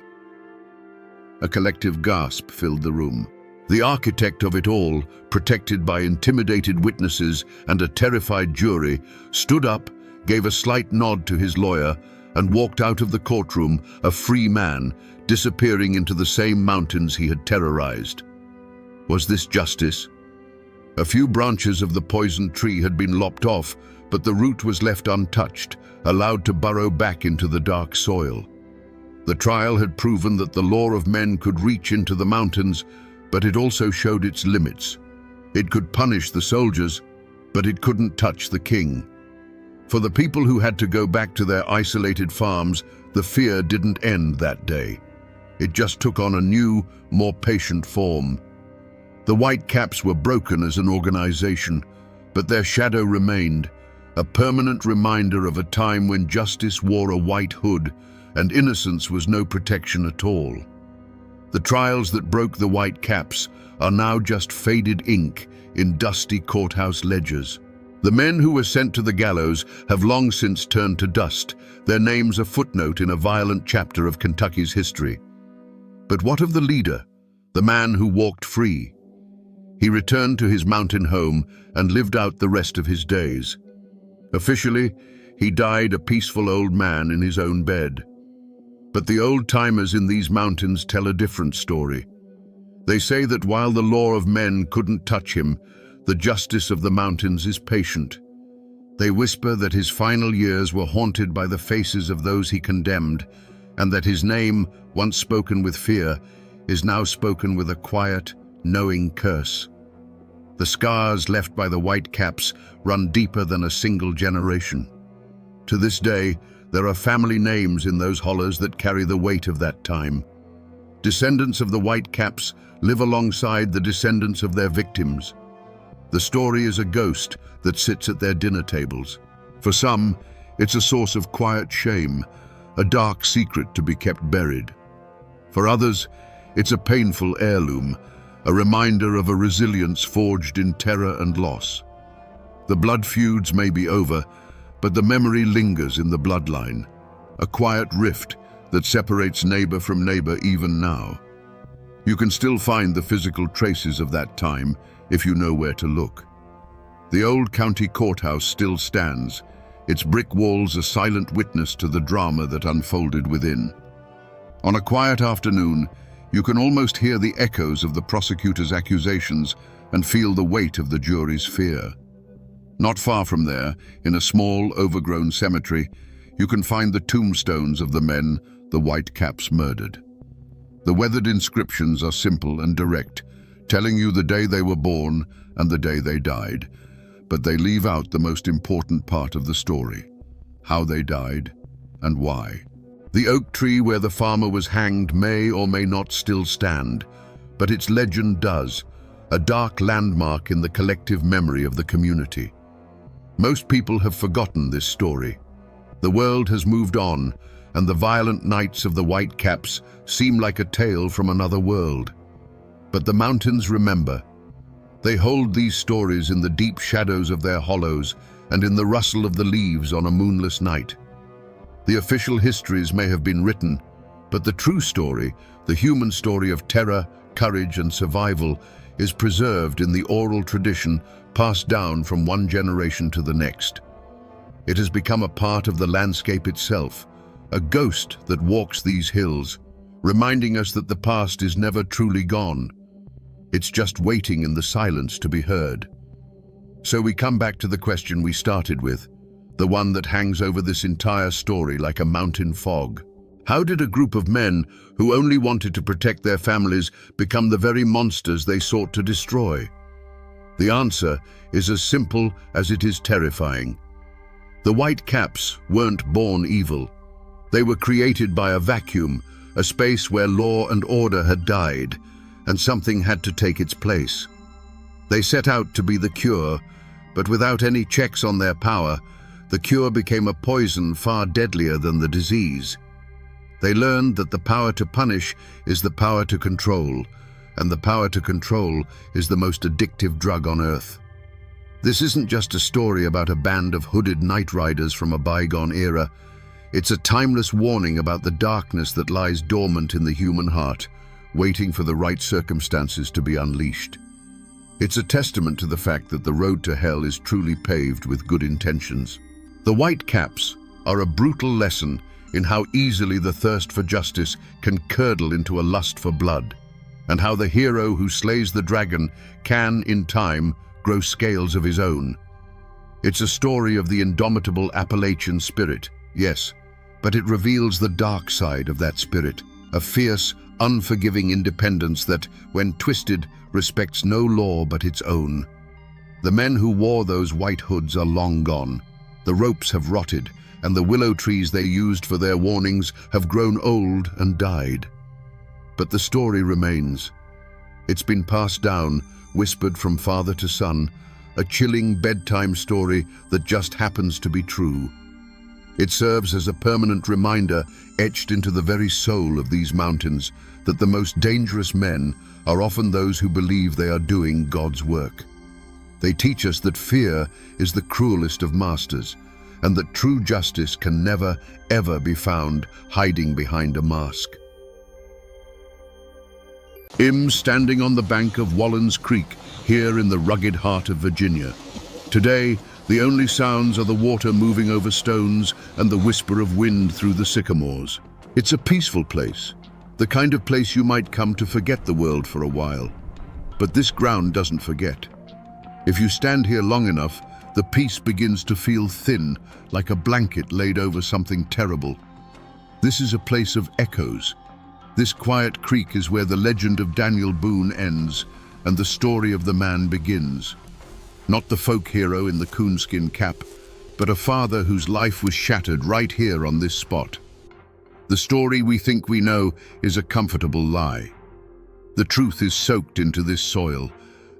A collective gasp filled the room. The architect of it all, protected by intimidated witnesses and a terrified jury, stood up, gave a slight nod to his lawyer, and walked out of the courtroom, a free man, disappearing into the same mountains he had terrorized. Was this justice? A few branches of the poisoned tree had been lopped off, but the root was left untouched, allowed to burrow back into the dark soil. The trial had proven that the law of men could reach into the mountains, but it also showed its limits. It could punish the soldiers, but it couldn't touch the king. For the people who had to go back to their isolated farms, the fear didn't end that day. It just took on a new, more patient form. The Whitecaps were broken as an organization, but their shadow remained, a permanent reminder of a time when justice wore a white hood and innocence was no protection at all. The trials that broke the Whitecaps are now just faded ink in dusty courthouse ledgers. The men who were sent to the gallows have long since turned to dust, their names a footnote in a violent chapter of Kentucky's history. But what of the leader, the man who walked free? He returned to his mountain home and lived out the rest of his days. Officially, he died a peaceful old man in his own bed. But the old-timers in these mountains tell a different story. They say that while the law of men couldn't touch him, the justice of the mountains is patient. They whisper that his final years were haunted by the faces of those he condemned, and that his name, once spoken with fear, is now spoken with a quiet, knowing curse. The scars left by the Whitecaps run deeper than a single generation. To this day, there are family names in those hollows that carry the weight of that time. Descendants of the Whitecaps live alongside the descendants of their victims. The story is a ghost that sits at their dinner tables. For some, it's a source of quiet shame, a dark secret to be kept buried. For others, it's a painful heirloom, a reminder of a resilience forged in terror and loss. The blood feuds may be over, but the memory lingers in the bloodline, a quiet rift that separates neighbor from neighbor even now. You can still find the physical traces of that time if you know where to look. The old county courthouse still stands, its brick walls a silent witness to the drama that unfolded within. On a quiet afternoon, you can almost hear the echoes of the prosecutor's accusations and feel the weight of the jury's fear. Not far from there, in a small, overgrown cemetery, you can find the tombstones of the men the Whitecaps murdered. The weathered inscriptions are simple and direct, telling you the day they were born and the day they died, but they leave out the most important part of the story: how they died and why. The oak tree where the farmer was hanged may or may not still stand, but its legend does, a dark landmark in the collective memory of the community. Most people have forgotten this story. The world has moved on, and the violent nights of the Whitecaps seem like a tale from another world. But the mountains remember. They hold these stories in the deep shadows of their hollows and in the rustle of the leaves on a moonless night. The official histories may have been written, but the true story, the human story of terror, courage, and survival, is preserved in the oral tradition passed down from one generation to the next. It has become a part of the landscape itself, a ghost that walks these hills, reminding us that the past is never truly gone. It's just waiting in the silence to be heard. So we come back to the question we started with, the one that hangs over this entire story like a mountain fog. How did a group of men who only wanted to protect their families become the very monsters they sought to destroy? The answer is as simple as it is terrifying. The Whitecaps weren't born evil. They were created by a vacuum, a space where law and order had died, and something had to take its place. They set out to be the cure, but without any checks on their power, the cure became a poison far deadlier than the disease. They learned that the power to punish is the power to control, and the power to control is the most addictive drug on earth. This isn't just a story about a band of hooded night riders from a bygone era. It's a timeless warning about the darkness that lies dormant in the human heart, waiting for the right circumstances to be unleashed. It's a testament to the fact that the road to hell is truly paved with good intentions. The Whitecaps are a brutal lesson in how easily the thirst for justice can curdle into a lust for blood, and how the hero who slays the dragon can, in time, grow scales of his own. It's a story of the indomitable Appalachian spirit, yes, but it reveals the dark side of that spirit, a fierce, unforgiving independence that, when twisted, respects no law but its own. The men who wore those white hoods are long gone. The ropes have rotted, and the willow trees they used for their warnings have grown old and died. But the story remains. It's been passed down, whispered from father to son, a chilling bedtime story that just happens to be true. It serves as a permanent reminder, etched into the very soul of these mountains, that the most dangerous men are often those who believe they are doing God's work. They teach us that fear is the cruelest of masters, and that true justice can never, ever be found hiding behind a mask. I'm standing on the bank of Wallens Creek, here in the rugged heart of Virginia. Today, the only sounds are the water moving over stones and the whisper of wind through the sycamores. It's a peaceful place, the kind of place you might come to forget the world for a while. But this ground doesn't forget. If you stand here long enough, the peace begins to feel thin, like a blanket laid over something terrible. This is a place of echoes. This quiet creek is where the legend of Daniel Boone ends and the story of the man begins. Not the folk hero in the coonskin cap, but a father whose life was shattered right here on this spot. The story we think we know is a comfortable lie. The truth is soaked into this soil,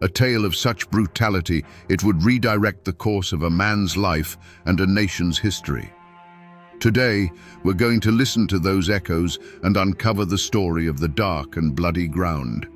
a tale of such brutality it would redirect the course of a man's life and a nation's history. Today, we're going to listen to those echoes and uncover the story of the dark and bloody ground.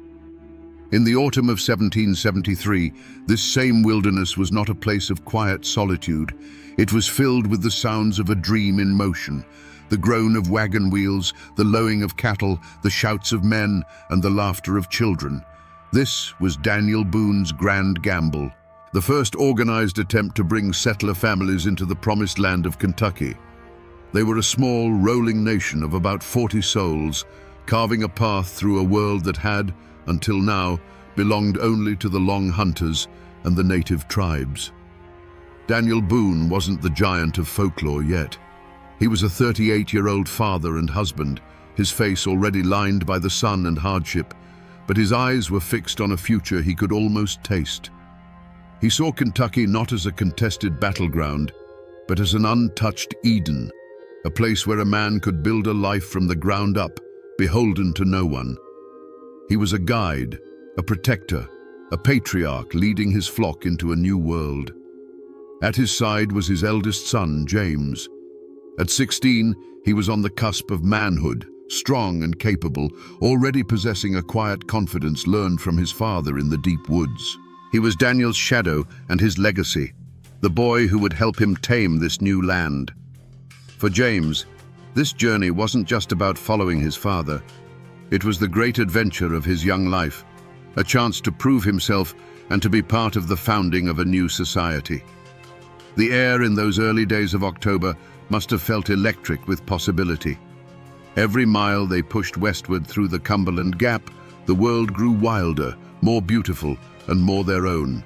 In the autumn of 1773, this same wilderness was not a place of quiet solitude. It was filled with the sounds of a dream in motion, the groan of wagon wheels, the lowing of cattle, the shouts of men, and the laughter of children. This was Daniel Boone's grand gamble, the first organized attempt to bring settler families into the promised land of Kentucky. They were a small, rolling nation of about 40 souls, carving a path through a world that had, until now, belonged only to the Long Hunters and the native tribes. Daniel Boone wasn't the giant of folklore yet. He was a 38-year-old father and husband, his face already lined by the sun and hardship, but his eyes were fixed on a future he could almost taste. He saw Kentucky not as a contested battleground, but as an untouched Eden, a place where a man could build a life from the ground up, beholden to no one. He was a guide, a protector, a patriarch leading his flock into a new world. At his side was his eldest son, James. At 16, he was on the cusp of manhood, strong and capable, already possessing a quiet confidence learned from his father in the deep woods. He was Daniel's shadow and his legacy, the boy who would help him tame this new land. For James, this journey wasn't just about following his father. It was the great adventure of his young life, a chance to prove himself and to be part of the founding of a new society. The air in those early days of October must have felt electric with possibility. Every mile they pushed westward through the Cumberland Gap, the world grew wilder, more beautiful, and more their own.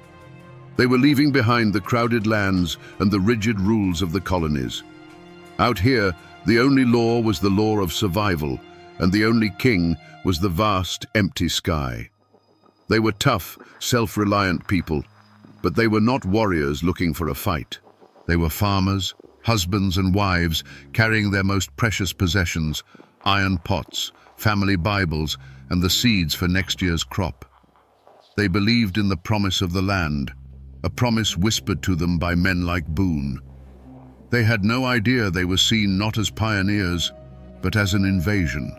They were leaving behind the crowded lands and the rigid rules of the colonies. Out here, the only law was the law of survival, and the only king was the vast, empty sky. They were tough, self-reliant people, but they were not warriors looking for a fight. They were farmers, husbands and wives, carrying their most precious possessions, iron pots, family Bibles, and the seeds for next year's crop. They believed in the promise of the land, a promise whispered to them by men like Boone. They had no idea they were seen not as pioneers, but as an invasion,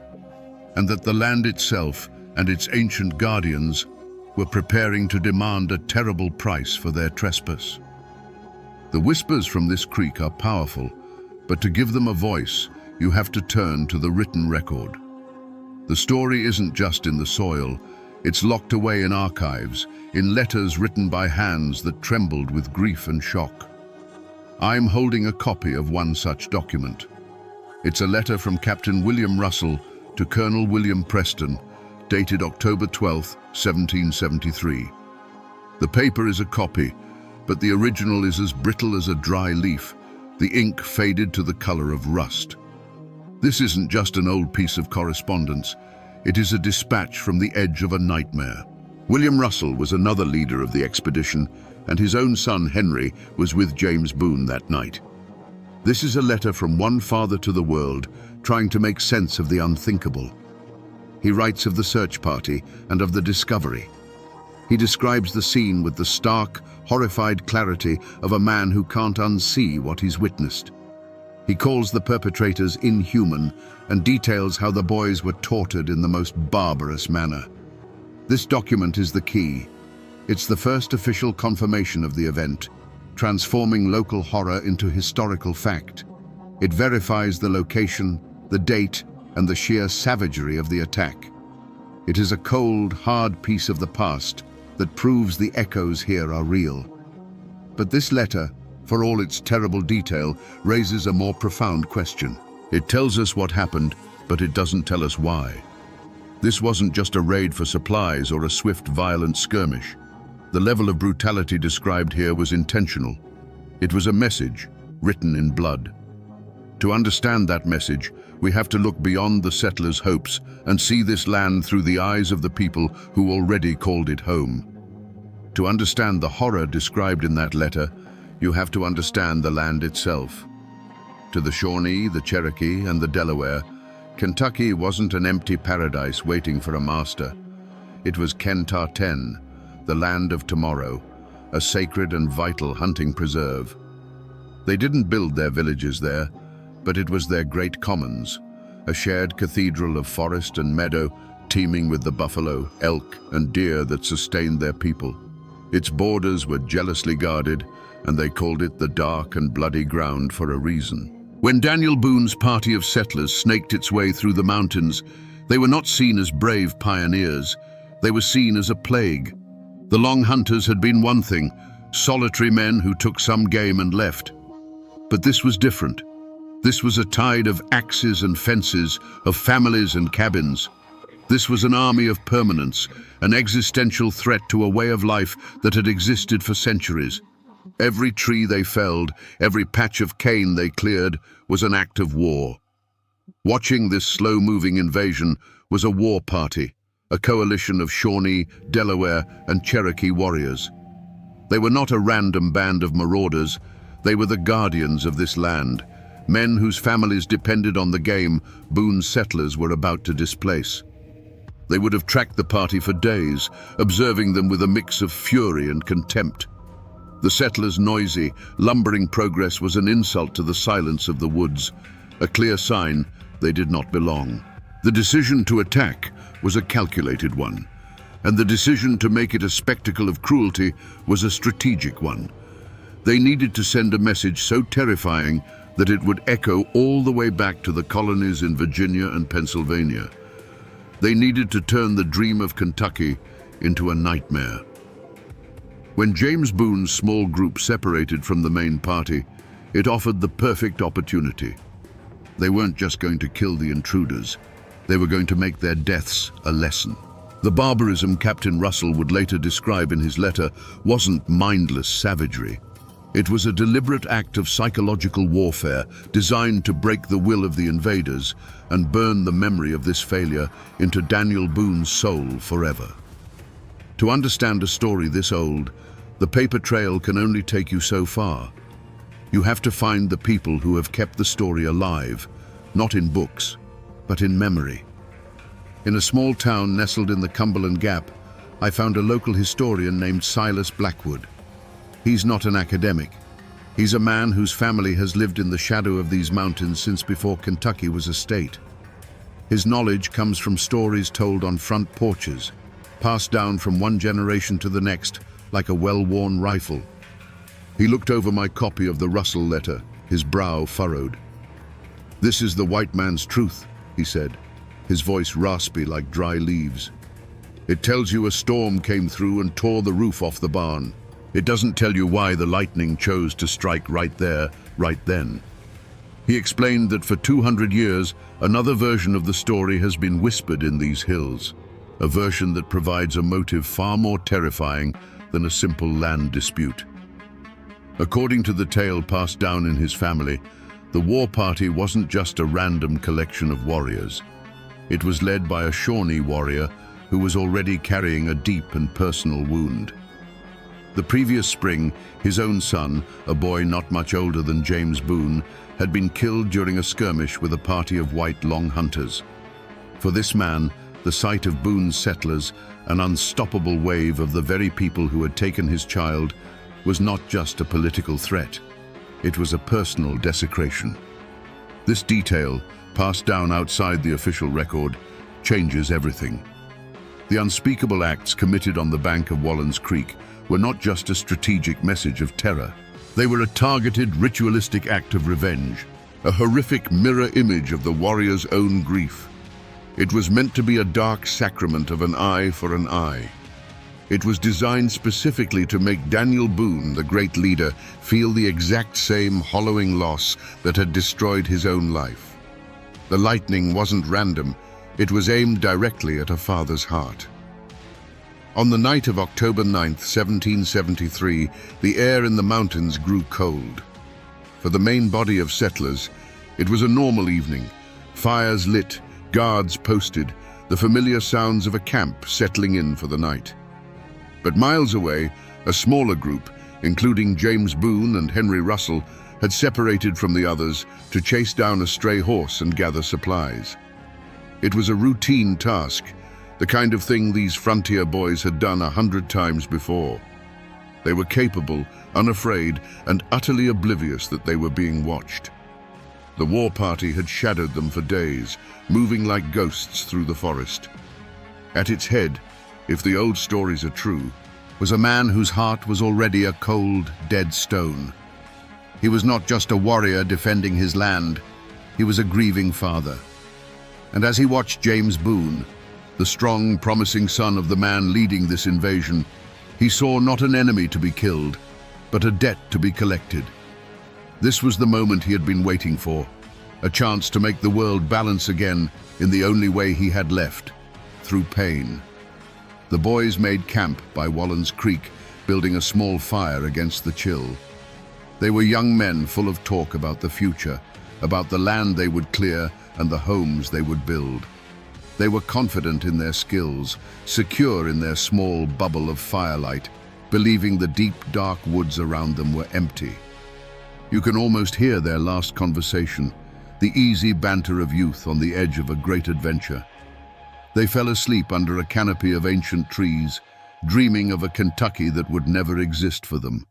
and that the land itself and its ancient guardians were preparing to demand a terrible price for their trespass. The whispers from this creek are powerful, but to give them a voice, you have to turn to the written record. The story isn't just in the soil, it's locked away in archives, in letters written by hands that trembled with grief and shock. I'm holding a copy of one such document. It's a letter from Captain William Russell to Colonel William Preston, dated October 12, 1773. The paper is a copy, but the original is as brittle as a dry leaf, the ink faded to the color of rust. This isn't just an old piece of correspondence. It is a dispatch from the edge of a nightmare. William Russell was another leader of the expedition, and his own son Henry was with James Boone that night. This is a letter from one father to the world, trying to make sense of the unthinkable. He writes of the search party and of the discovery. He describes the scene with the stark, horrified clarity of a man who can't unsee what he's witnessed. He calls the perpetrators inhuman and details how the boys were tortured in the most barbarous manner. This document is the key. It's the first official confirmation of the event, transforming local horror into historical fact. It verifies the location, the date, and the sheer savagery of the attack. It is a cold, hard piece of the past that proves the echoes here are real. But this letter, for all its terrible detail, raises a more profound question. It tells us what happened, but it doesn't tell us why. This wasn't just a raid for supplies or a swift, violent skirmish. The level of brutality described here was intentional. It was a message, written in blood. To understand that message, we have to look beyond the settlers' hopes and see this land through the eyes of the people who already called it home. To understand the horror described in that letter, you have to understand the land itself. To the Shawnee, the Cherokee, and the Delaware, Kentucky wasn't an empty paradise waiting for a master. It was Kentar-ten, the land of tomorrow, a sacred and vital hunting preserve. They didn't build their villages there, but it was their great commons, a shared cathedral of forest and meadow teeming with the buffalo, elk, and deer that sustained their people. Its borders were jealously guarded, and they called it the dark and bloody ground for a reason. When Daniel Boone's party of settlers snaked its way through the mountains, they were not seen as brave pioneers. They were seen as a plague. The Long Hunters had been one thing, solitary men who took some game and left. But this was different. This was a tide of axes and fences, of families and cabins. This was an army of permanence, an existential threat to a way of life that had existed for centuries. Every tree they felled, every patch of cane they cleared, was an act of war. Watching this slow-moving invasion was a war party, a coalition of Shawnee, Delaware, and Cherokee warriors. They were not a random band of marauders. They were the guardians of this land, men whose families depended on the game Boone's settlers were about to displace. They would have tracked the party for days, observing them with a mix of fury and contempt. The settlers' noisy, lumbering progress was an insult to the silence of the woods, a clear sign they did not belong. The decision to attack was a calculated one, and the decision to make it a spectacle of cruelty was a strategic one. They needed to send a message so terrifying that it would echo all the way back to the colonies in Virginia and Pennsylvania. They needed to turn the dream of Kentucky into a nightmare. When James Boone's small group separated from the main party, it offered the perfect opportunity. They weren't just going to kill the intruders. They were going to make their deaths a lesson. The barbarism Captain Russell would later describe in his letter wasn't mindless savagery. It was a deliberate act of psychological warfare designed to break the will of the invaders and burn the memory of this failure into Daniel Boone's soul forever. To understand a story this old, the paper trail can only take you so far. You have to find the people who have kept the story alive, not in books, but in memory. In a small town nestled in the Cumberland Gap, I found a local historian named Silas Blackwood. He's not an academic. He's a man whose family has lived in the shadow of these mountains since before Kentucky was a state. His knowledge comes from stories told on front porches, passed down from one generation to the next like a well-worn rifle. He looked over my copy of the Russell letter, his brow furrowed. "This is the white man's truth," he said, his voice raspy like dry leaves. "It tells you a storm came through and tore the roof off the barn. It doesn't tell you why the lightning chose to strike right there, right then." He explained that for 200 years, another version of the story has been whispered in these hills, a version that provides a motive far more terrifying than a simple land dispute. According to the tale passed down in his family, The war party wasn't just a random collection of warriors. It was led by a Shawnee warrior who was already carrying a deep and personal wound. The previous spring, his own son, a boy not much older than James Boone, had been killed during a skirmish with a party of white Long hunters. For this man, the sight of Boone's settlers, an unstoppable wave of the very people who had taken his child, was not just a political threat. It was a personal desecration. This detail, passed down outside the official record, changes everything. The unspeakable acts committed on the bank of Wallens Creek were not just a strategic message of terror. They were a targeted, ritualistic act of revenge, a horrific mirror image of the warrior's own grief. It was meant to be a dark sacrament of an eye for an eye. It was designed specifically to make Daniel Boone, the great leader, feel the exact same hollowing loss that had destroyed his own life. The lightning wasn't random. It was aimed directly at a father's heart. On the night of October 9th, 1773, the air in the mountains grew cold. For the main body of settlers, it was a normal evening. Fires lit, guards posted, the familiar sounds of a camp settling in for the night. But miles away, a smaller group, including James Boone and Henry Russell, had separated from the others to chase down a stray horse and gather supplies. It was a routine task, the kind of thing these frontier boys had done 100 times before. They were capable, unafraid, and utterly oblivious that they were being watched. The war party had shadowed them for days, moving like ghosts through the forest. At its head, if the old stories are true, was a man whose heart was already a cold, dead stone. He was not just a warrior defending his land, he was a grieving father. And as he watched James Boone, the strong, promising son of the man leading this invasion, he saw not an enemy to be killed, but a debt to be collected. This was the moment he had been waiting for, a chance to make the world balance again in the only way he had left, through pain. The boys made camp by Wallens Creek, building a small fire against the chill. They were young men full of talk about the future, about the land they would clear and the homes they would build. They were confident in their skills, secure in their small bubble of firelight, believing the deep, dark woods around them were empty. You can almost hear their last conversation, the easy banter of youth on the edge of a great adventure. They fell asleep under a canopy of ancient trees, dreaming of a Kentucky that would never exist for them.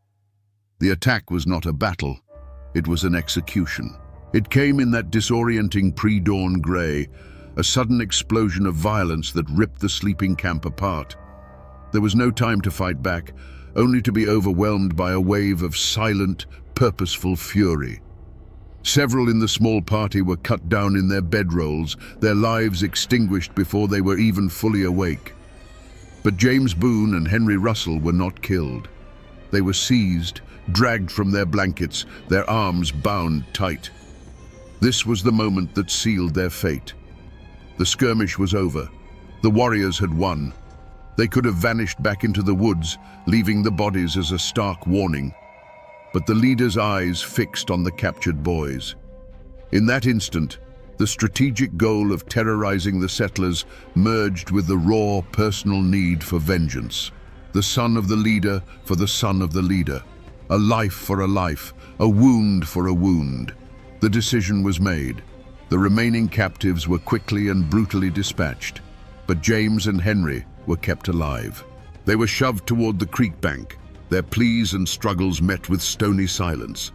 The attack was not a battle, it was an execution. It came in that disorienting pre-dawn gray, a sudden explosion of violence that ripped the sleeping camp apart. There was no time to fight back, only to be overwhelmed by a wave of silent, purposeful fury. Several in the small party were cut down in their bedrolls, their lives extinguished before they were even fully awake. But James Boone and Henry Russell were not killed. They were seized, dragged from their blankets, their arms bound tight. This was the moment that sealed their fate. The skirmish was over. The warriors had won. They could have vanished back into the woods, leaving the bodies as a stark warning. But the leader's eyes fixed on the captured boys. In that instant, the strategic goal of terrorizing the settlers merged with the raw personal need for vengeance. The son of the leader for the son of the leader. A life for a life, a wound for a wound. The decision was made. The remaining captives were quickly and brutally dispatched, but James and Henry were kept alive. They were shoved toward the creek bank, their pleas and struggles met with stony silence.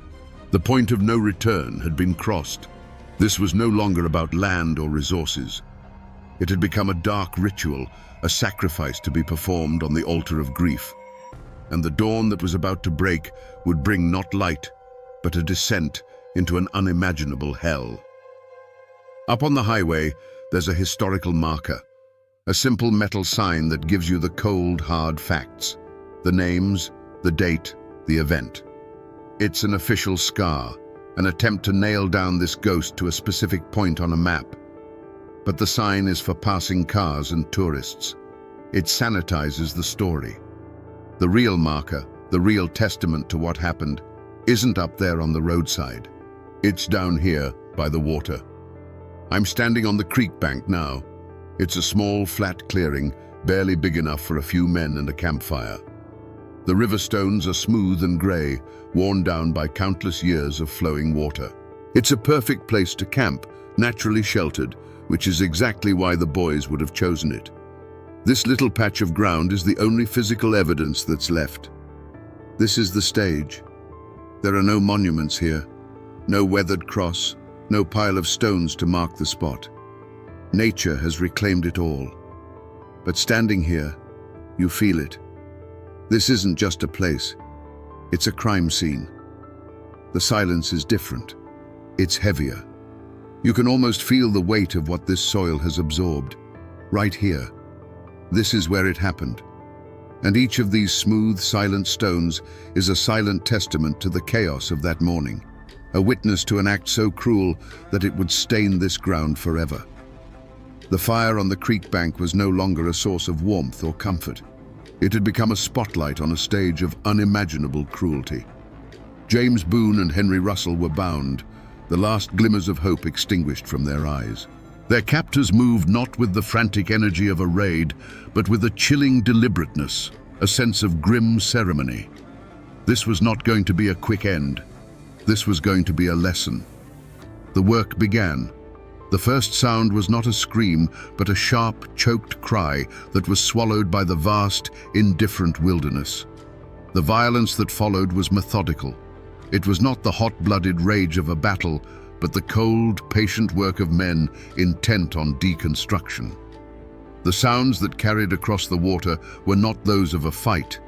The point of no return had been crossed. This was no longer about land or resources. It had become a dark ritual, a sacrifice to be performed on the altar of grief. And the dawn that was about to break would bring not light, but a descent into an unimaginable hell. Up on the highway, there's a historical marker, a simple metal sign that gives you the cold, hard facts, the names, the date, the event. It's an official scar, an attempt to nail down this ghost to a specific point on a map. But the sign is for passing cars and tourists. It sanitizes the story. The real marker, the real testament to what happened, isn't up there on the roadside. It's down here, by the water. I'm standing on the creek bank now. It's a small, flat clearing, barely big enough for a few men and a campfire. The river stones are smooth and grey, worn down by countless years of flowing water. It's a perfect place to camp, naturally sheltered, which is exactly why the boys would have chosen it. This little patch of ground is the only physical evidence that's left. This is the stage. There are no monuments here, no weathered cross, no pile of stones to mark the spot. Nature has reclaimed it all. But standing here, you feel it. This isn't just a place, it's a crime scene. The silence is different. It's heavier. You can almost feel the weight of what this soil has absorbed. Right here. This is where it happened. And each of these smooth, silent stones is a silent testament to the chaos of that morning, a witness to an act so cruel that it would stain this ground forever. The fire on the creek bank was no longer a source of warmth or comfort. It had become a spotlight on a stage of unimaginable cruelty. James Boone and Henry Russell were bound, the last glimmers of hope extinguished from their eyes. Their captors moved not with the frantic energy of a raid, but with a chilling deliberateness, a sense of grim ceremony. This was not going to be a quick end. This was going to be a lesson. The work began. The first sound was not a scream, but a sharp, choked cry that was swallowed by the vast, indifferent wilderness. The violence that followed was methodical. It was not the hot-blooded rage of a battle, but the cold, patient work of men intent on deconstruction. The sounds that carried across the water were not those of a fight,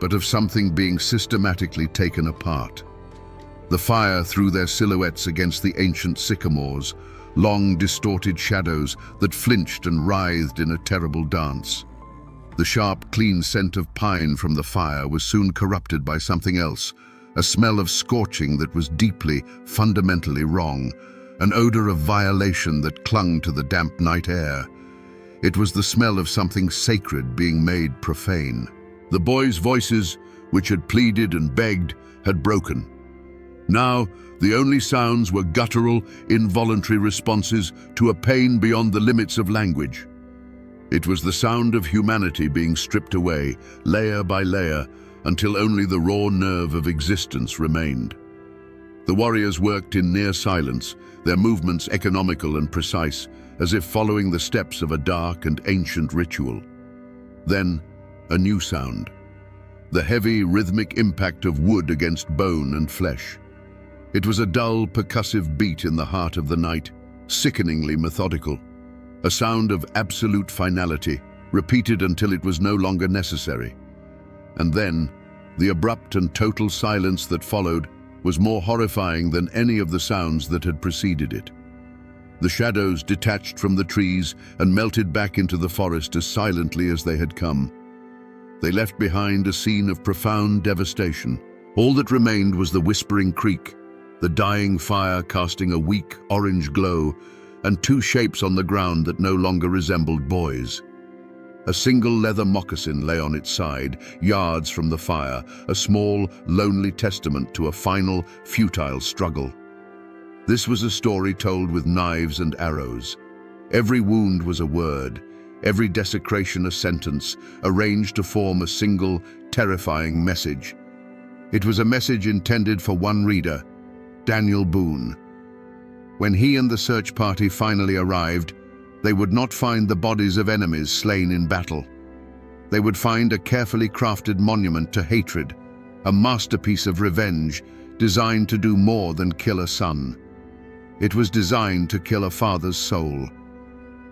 but of something being systematically taken apart. The fire threw their silhouettes against the ancient sycamores, long, distorted shadows that flinched and writhed in a terrible dance. The sharp, clean scent of pine from the fire was soon corrupted by something else, a smell of scorching that was deeply, fundamentally wrong, an odor of violation that clung to the damp night air. It was the smell of something sacred being made profane. The boys' voices, which had pleaded and begged, had broken. Now, the only sounds were guttural, involuntary responses to a pain beyond the limits of language. It was the sound of humanity being stripped away, layer by layer, until only the raw nerve of existence remained. The warriors worked in near silence, their movements economical and precise, as if following the steps of a dark and ancient ritual. Then, a new sound. The heavy, rhythmic impact of wood against bone and flesh. It was a dull, percussive beat in the heart of the night, sickeningly methodical. A sound of absolute finality, repeated until it was no longer necessary. And then, the abrupt and total silence that followed was more horrifying than any of the sounds that had preceded it. The shadows detached from the trees and melted back into the forest as silently as they had come. They left behind a scene of profound devastation. All that remained was the whispering creek, the dying fire casting a weak orange glow, and two shapes on the ground that no longer resembled boys. A single leather moccasin lay on its side, yards from the fire, a small, lonely testament to a final, futile struggle. This was a story told with knives and arrows. Every wound was a word, every desecration a sentence, arranged to form a single, terrifying message. It was a message intended for one reader, Daniel Boone. When he and the search party finally arrived, they would not find the bodies of enemies slain in battle. They would find a carefully crafted monument to hatred, a masterpiece of revenge designed to do more than kill a son. It was designed to kill a father's soul.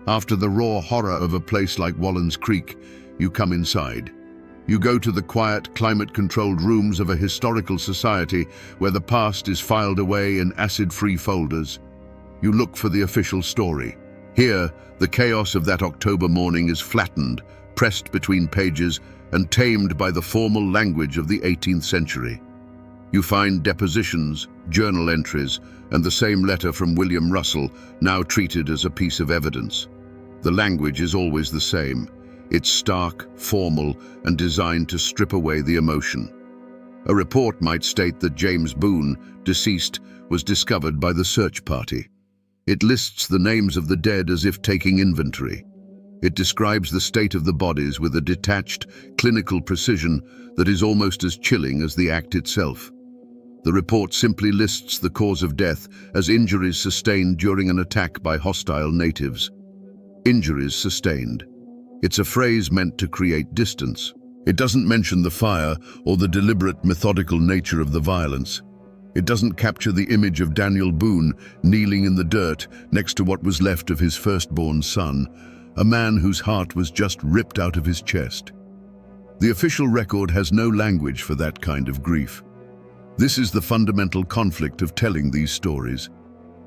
After the raw horror of a place like Wallen's Creek, you come inside. You go to the quiet, climate-controlled rooms of a historical society where the past is filed away in acid-free folders. You look for the official story. Here, the chaos of that October morning is flattened, pressed between pages, and tamed by the formal language of the 18th century. You find depositions, journal entries, and the same letter from William Russell, now treated as a piece of evidence. The language is always the same. It's stark, formal, and designed to strip away the emotion. A report might state that James Boone, deceased, was discovered by the search party. It lists the names of the dead as if taking inventory. It describes the state of the bodies with a detached, clinical precision that is almost as chilling as the act itself. The report simply lists the cause of death as injuries sustained during an attack by hostile natives. Injuries sustained. It's a phrase meant to create distance. It doesn't mention the fire or the deliberate, methodical nature of the violence. It doesn't capture the image of Daniel Boone kneeling in the dirt next to what was left of his firstborn son, a man whose heart was just ripped out of his chest. The official record has no language for that kind of grief. This is the fundamental conflict of telling these stories.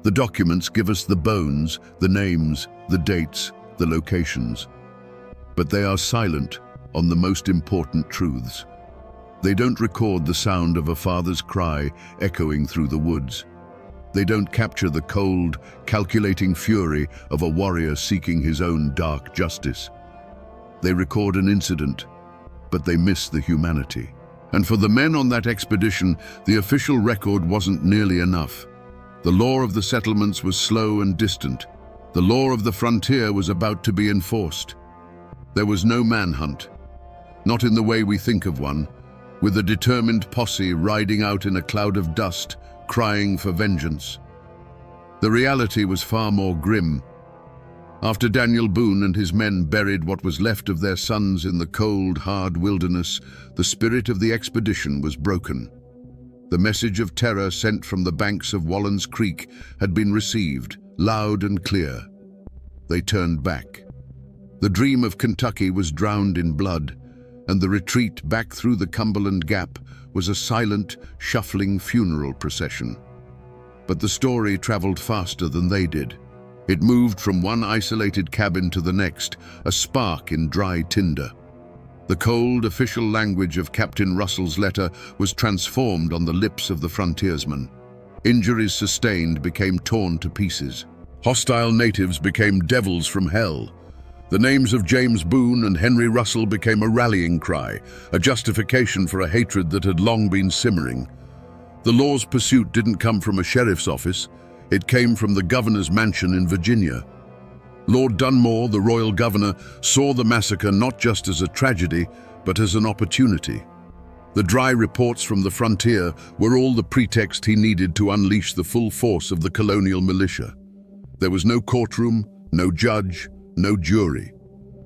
The documents give us the bones, the names, the dates, the locations. But they are silent on the most important truths. They don't record the sound of a father's cry echoing through the woods. They don't capture the cold, calculating fury of a warrior seeking his own dark justice. They record an incident, but they miss the humanity. And for the men on that expedition, the official record wasn't nearly enough. The law of the settlements was slow and distant. The law of the frontier was about to be enforced. There was no manhunt, not in the way we think of one, with a determined posse riding out in a cloud of dust, crying for vengeance. The reality was far more grim. After Daniel Boone and his men buried what was left of their sons in the cold, hard wilderness, the spirit of the expedition was broken. The message of terror sent from the banks of Wallen's Creek had been received, loud and clear. They turned back. The dream of Kentucky was drowned in blood, and the retreat back through the Cumberland Gap was a silent, shuffling funeral procession. But the story traveled faster than they did. It moved from one isolated cabin to the next, a spark in dry tinder. The cold, official language of Captain Russell's letter was transformed on the lips of the frontiersmen. Injuries sustained became torn to pieces. Hostile natives became devils from hell. The names of James Boone and Henry Russell became a rallying cry, a justification for a hatred that had long been simmering. The law's pursuit didn't come from a sheriff's office. It came from the governor's mansion in Virginia. Lord Dunmore, the royal governor, saw the massacre not just as a tragedy, but as an opportunity. The dry reports from the frontier were all the pretext he needed to unleash the full force of the colonial militia. There was no courtroom, no judge, no jury.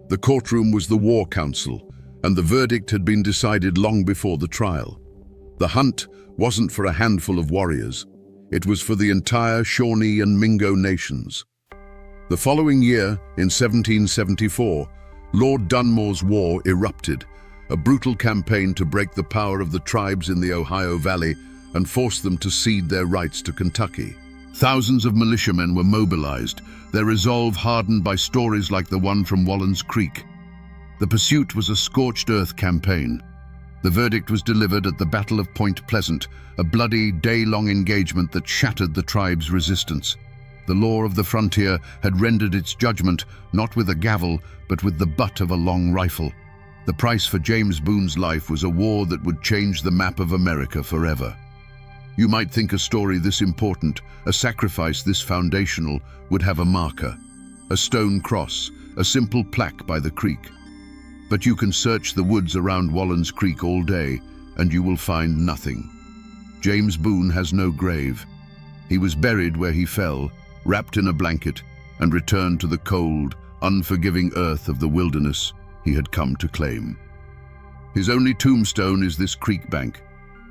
The courtroom was the War Council, and the verdict had been decided long before the trial. The hunt wasn't for a handful of warriors. It was for the entire Shawnee and Mingo nations. The following year, in 1774, Lord Dunmore's War erupted, a brutal campaign to break the power of the tribes in the Ohio Valley and force them to cede their rights to Kentucky. Thousands of militiamen were mobilized, their resolve hardened by stories like the one from Wallen's Creek. The pursuit was a scorched earth campaign. The verdict was delivered at the Battle of Point Pleasant, a bloody, day-long engagement that shattered the tribe's resistance. The law of the frontier had rendered its judgment not with a gavel, but with the butt of a long rifle. The price for James Boone's life was a war that would change the map of America forever. You might think a story this important, a sacrifice this foundational, would have a marker, a stone cross, a simple plaque by the creek. But you can search the woods around Wallen's Creek all day, and you will find nothing. James Boone has no grave. He was buried where he fell, wrapped in a blanket, and returned to the cold, unforgiving earth of the wilderness he had come to claim. His only tombstone is this creek bank,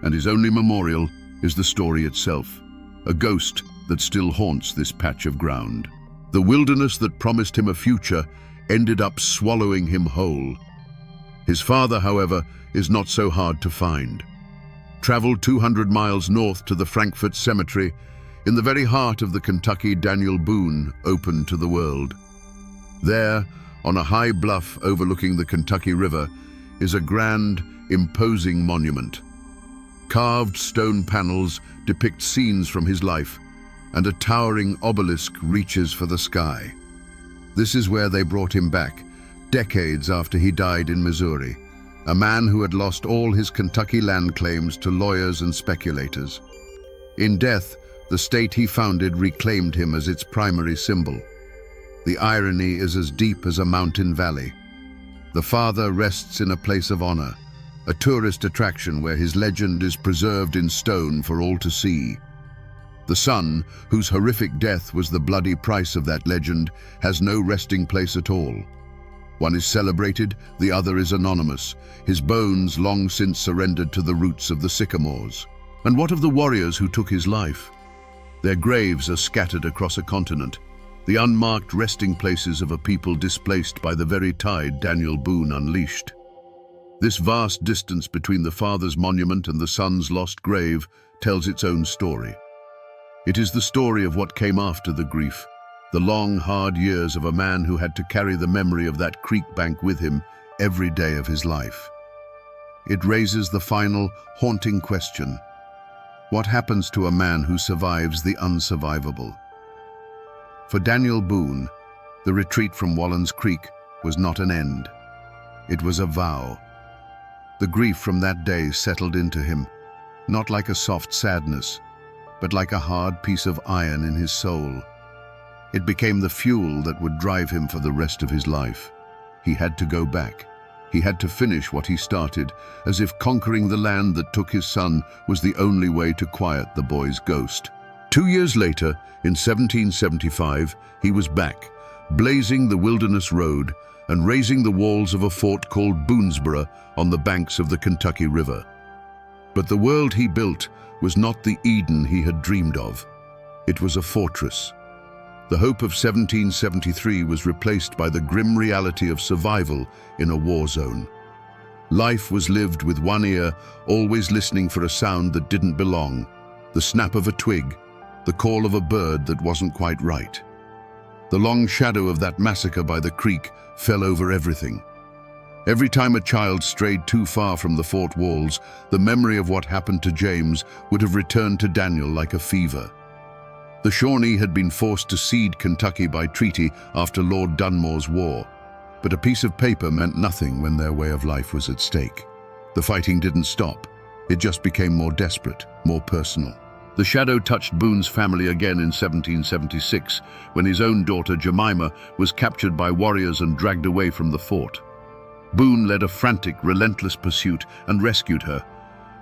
and his only memorial is the story itself, a ghost that still haunts this patch of ground. The wilderness that promised him a future ended up swallowing him whole. His father, however, is not so hard to find. Travel 200 miles north to the Frankfort Cemetery, in the very heart of the Kentucky Daniel Boone opened to the world. There, on a high bluff overlooking the Kentucky River, is a grand, imposing monument. Carved stone panels depict scenes from his life, and a towering obelisk reaches for the sky. This is where they brought him back, decades after he died in Missouri, a man who had lost all his Kentucky land claims to lawyers and speculators. In death, the state he founded reclaimed him as its primary symbol. The irony is as deep as a mountain valley. The father rests in a place of honor, a tourist attraction where his legend is preserved in stone for all to see. The son, whose horrific death was the bloody price of that legend, has no resting place at all. One is celebrated, the other is anonymous, his bones long since surrendered to the roots of the sycamores. And what of the warriors who took his life? Their graves are scattered across a continent, the unmarked resting places of a people displaced by the very tide Daniel Boone unleashed. This vast distance between the father's monument and the son's lost grave tells its own story. It is the story of what came after the grief, the long, hard years of a man who had to carry the memory of that creek bank with him every day of his life. It raises the final, haunting question: what happens to a man who survives the unsurvivable? For Daniel Boone, the retreat from Wallen's Creek was not an end. It was a vow. The grief from that day settled into him, not like a soft sadness, but like a hard piece of iron in his soul. It became the fuel that would drive him for the rest of his life. He had to go back. He had to finish what he started, as if conquering the land that took his son was the only way to quiet the boy's ghost. 2 years later, in 1775, he was back, blazing the wilderness road and raising the walls of a fort called Boonesborough on the banks of the Kentucky River. But the world he built was not the Eden he had dreamed of. It was a fortress. The hope of 1773 was replaced by the grim reality of survival in a war zone. Life was lived with one ear, always listening for a sound that didn't belong, the snap of a twig, the call of a bird that wasn't quite right. The long shadow of that massacre by the creek fell over everything. Every time a child strayed too far from the fort walls, the memory of what happened to James would have returned to Daniel like a fever. The Shawnee had been forced to cede Kentucky by treaty after Lord Dunmore's war, but a piece of paper meant nothing when their way of life was at stake. The fighting didn't stop. It just became more desperate, more personal. The shadow touched Boone's family again in 1776, when his own daughter Jemima was captured by warriors and dragged away from the fort. Boone led a frantic, relentless pursuit and rescued her,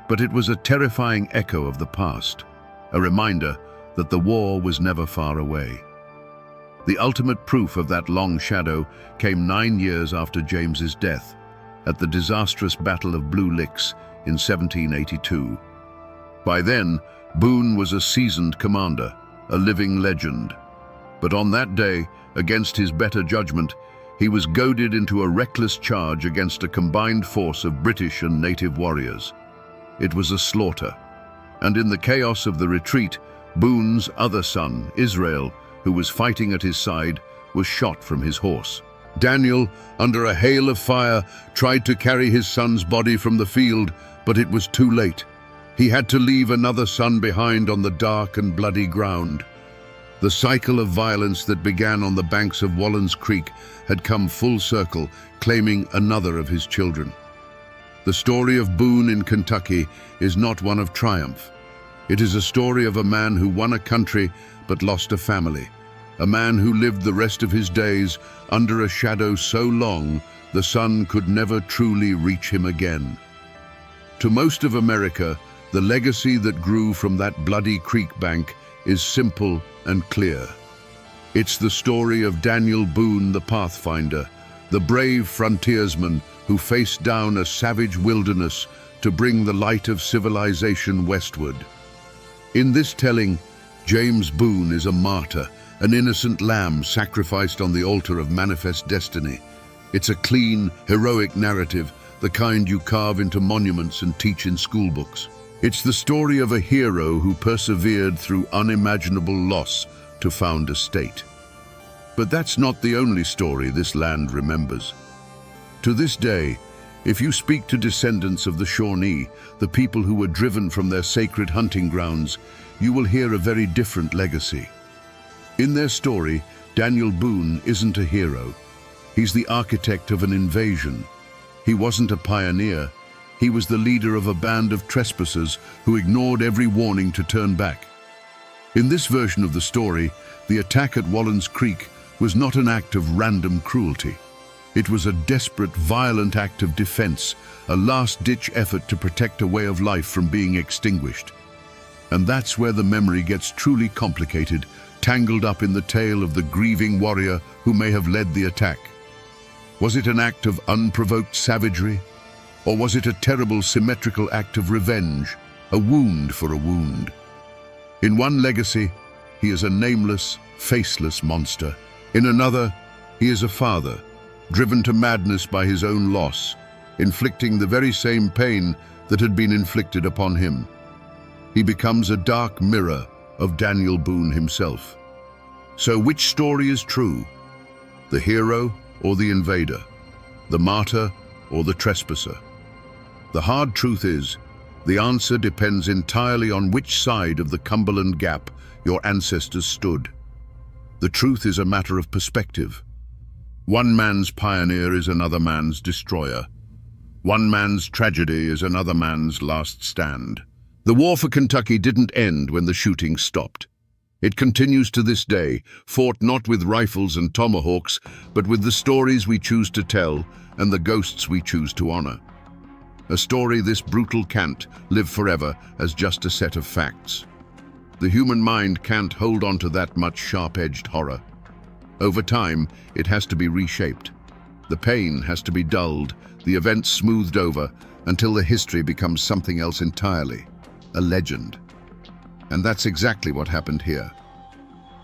but it was a terrifying echo of the past, a reminder that the war was never far away. The ultimate proof of that long shadow came 9 years after James's death, at the disastrous Battle of Blue Licks in 1782. By then, Boone was a seasoned commander, a living legend. But on that day, against his better judgment, he was goaded into a reckless charge against a combined force of British and native warriors. It was a slaughter, and in the chaos of the retreat, Boone's other son, Israel, who was fighting at his side, was shot from his horse. Daniel, under a hail of fire, tried to carry his son's body from the field, but it was too late. He had to leave another son behind on the dark and bloody ground. The cycle of violence that began on the banks of Wallen's Creek had come full circle, claiming another of his children. The story of Boone in Kentucky is not one of triumph. It is a story of a man who won a country but lost a family, a man who lived the rest of his days under a shadow so long the sun could never truly reach him again. To most of America, the legacy that grew from that bloody creek bank is simple and clear. It's the story of Daniel Boone the Pathfinder, the brave frontiersman who faced down a savage wilderness to bring the light of civilization westward. In this telling, James Boone is a martyr, an innocent lamb sacrificed on the altar of manifest destiny. It's a clean, heroic narrative, the kind you carve into monuments and teach in schoolbooks. It's the story of a hero who persevered through unimaginable loss to found a state. But that's not the only story this land remembers. To this day, if you speak to descendants of the Shawnee, the people who were driven from their sacred hunting grounds, you will hear a very different legacy. In their story, Daniel Boone isn't a hero. He's the architect of an invasion. He wasn't a pioneer. He was the leader of a band of trespassers who ignored every warning to turn back. In this version of the story, the attack at Wallen's Creek was not an act of random cruelty. It was a desperate, violent act of defense, a last-ditch effort to protect a way of life from being extinguished. And that's where the memory gets truly complicated, tangled up in the tale of the grieving warrior who may have led the attack. Was it an act of unprovoked savagery? Or was it a terrible symmetrical act of revenge, a wound for a wound? In one legacy, he is a nameless, faceless monster. In another, he is a father, driven to madness by his own loss, inflicting the very same pain that had been inflicted upon him. He becomes a dark mirror of Daniel Boone himself. So which story is true? The hero or the invader? The martyr or the trespasser? The hard truth is, the answer depends entirely on which side of the Cumberland Gap your ancestors stood. The truth is a matter of perspective. One man's pioneer is another man's destroyer. One man's tragedy is another man's last stand. The war for Kentucky didn't end when the shooting stopped. It continues to this day, fought not with rifles and tomahawks, but with the stories we choose to tell and the ghosts we choose to honor. A story this brutal can't live forever as just a set of facts. The human mind can't hold on to that much sharp-edged horror. Over time, it has to be reshaped. The pain has to be dulled, the events smoothed over, until the history becomes something else entirely, a legend. And that's exactly what happened here.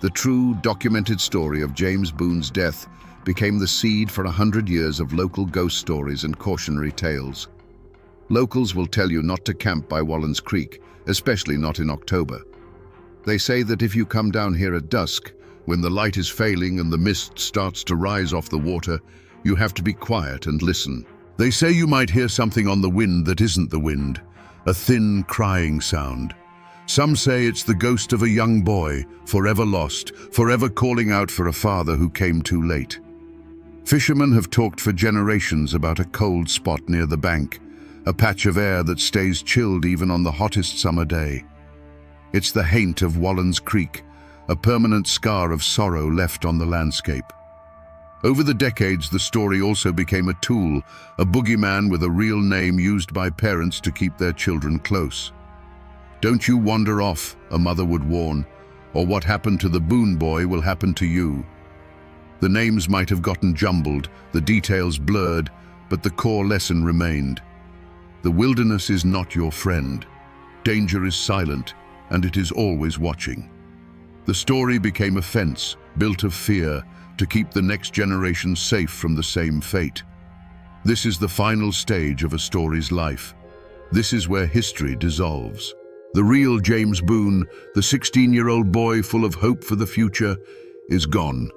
The true, documented story of James Boone's death became the seed for 100 years of local ghost stories and cautionary tales. Locals will tell you not to camp by Wallen's Creek, especially not in October. They say that if you come down here at dusk, when the light is failing and the mist starts to rise off the water, you have to be quiet and listen. They say you might hear something on the wind that isn't the wind, a thin crying sound. Some say it's the ghost of a young boy, forever lost, forever calling out for a father who came too late. Fishermen have talked for generations about a cold spot near the bank, a patch of air that stays chilled even on the hottest summer day. It's the haint of Wallen's Creek, a permanent scar of sorrow left on the landscape. Over the decades, the story also became a tool, a boogeyman with a real name used by parents to keep their children close. "Don't you wander off," a mother would warn, "or what happened to the Boone boy will happen to you." The names might have gotten jumbled, the details blurred, but the core lesson remained. The wilderness is not your friend. Danger is silent, and it is always watching. The story became a fence, built of fear, to keep the next generation safe from the same fate. This is the final stage of a story's life. This is where history dissolves. The real James Boone, the 16-year-old boy full of hope for the future, is gone.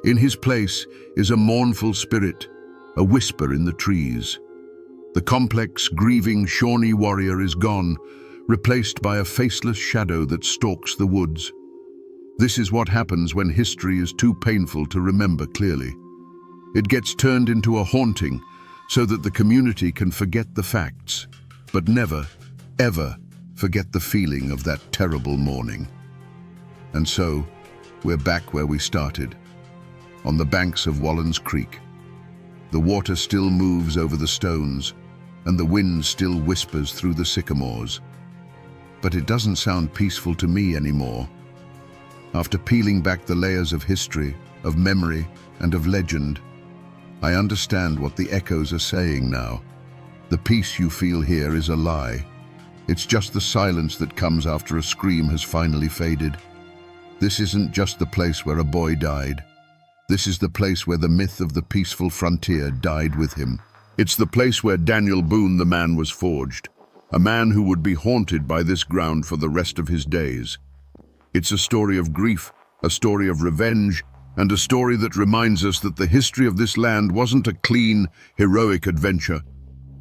In his place is a mournful spirit, a whisper in the trees. The complex, grieving Shawnee warrior is gone, replaced by a faceless shadow that stalks the woods. This is what happens when history is too painful to remember clearly. It gets turned into a haunting so that the community can forget the facts, but never, ever forget the feeling of that terrible morning. And so, we're back where we started, on the banks of Wallen's Creek. The water still moves over the stones, and the wind still whispers through the sycamores. But it doesn't sound peaceful to me anymore. After peeling back the layers of history, of memory, and of legend, I understand what the echoes are saying now. The peace you feel here is a lie. It's just the silence that comes after a scream has finally faded. This isn't just the place where a boy died. This is the place where the myth of the peaceful frontier died with him. It's the place where Daniel Boone the man was forged, a man who would be haunted by this ground for the rest of his days. It's a story of grief, a story of revenge, and a story that reminds us that the history of this land wasn't a clean, heroic adventure.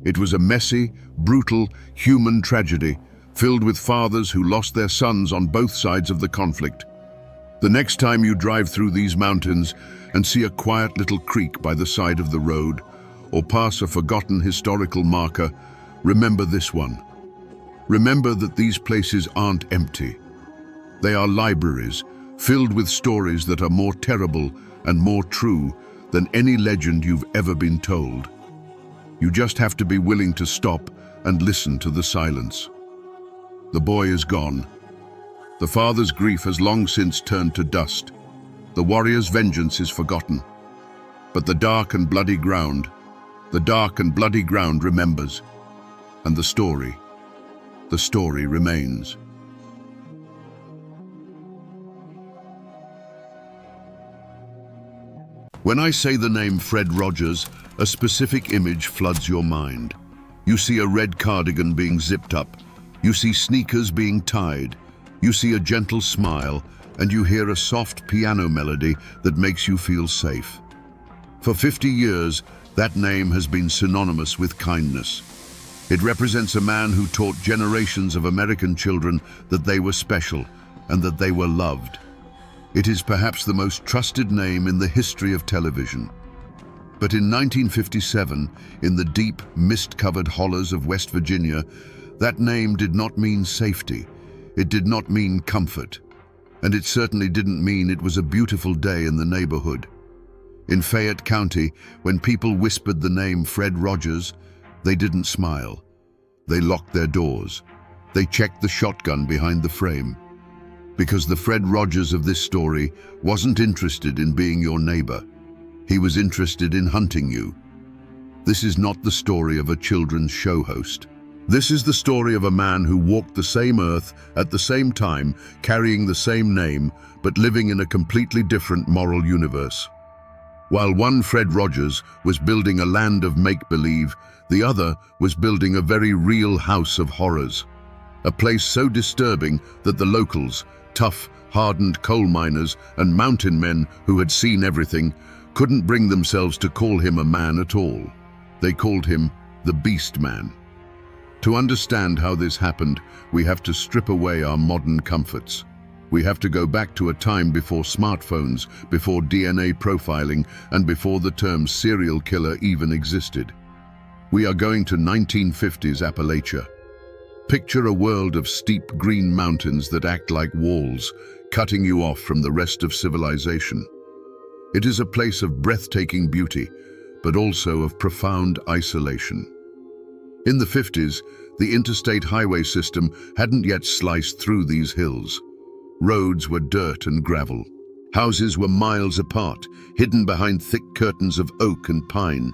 It was a messy, brutal, human tragedy, filled with fathers who lost their sons on both sides of the conflict. The next time you drive through these mountains and see a quiet little creek by the side of the road, or pass a forgotten historical marker, remember this one. Remember that these places aren't empty. They are libraries filled with stories that are more terrible and more true than any legend you've ever been told. You just have to be willing to stop and listen to the silence. The boy is gone. The father's grief has long since turned to dust. The warrior's vengeance is forgotten. But the dark and bloody ground remembers. And the story remains. When I say the name Fred Rogers, a specific image floods your mind. You see a red cardigan being zipped up. You see sneakers being tied. You see a gentle smile, and you hear a soft piano melody that makes you feel safe. For 50 years, that name has been synonymous with kindness. It represents a man who taught generations of American children that they were special and that they were loved. It is perhaps the most trusted name in the history of television. But in 1957, in the deep, mist-covered hollows of West Virginia, that name did not mean safety. It did not mean comfort. And it certainly didn't mean it was a beautiful day in the neighborhood. In Fayette County, when people whispered the name Fred Rogers, they didn't smile. They locked their doors. They checked the shotgun behind the frame. Because the Fred Rogers of this story wasn't interested in being your neighbor. He was interested in hunting you. This is not the story of a children's show host. This is the story of a man who walked the same earth at the same time, carrying the same name, but living in a completely different moral universe. While one Fred Rogers was building a land of make-believe, the other was building a very real house of horrors. A place so disturbing that the locals, tough, hardened coal miners and mountain men who had seen everything, couldn't bring themselves to call him a man at all. They called him the Beast Man. To understand how this happened, we have to strip away our modern comforts. We have to go back to a time before smartphones, before DNA profiling, and before the term serial killer even existed. We are going to 1950s Appalachia. Picture a world of steep green mountains that act like walls, cutting you off from the rest of civilization. It is a place of breathtaking beauty, but also of profound isolation. In the 50s, the interstate highway system hadn't yet sliced through these hills. Roads were dirt and gravel. Houses were miles apart, hidden behind thick curtains of oak and pine.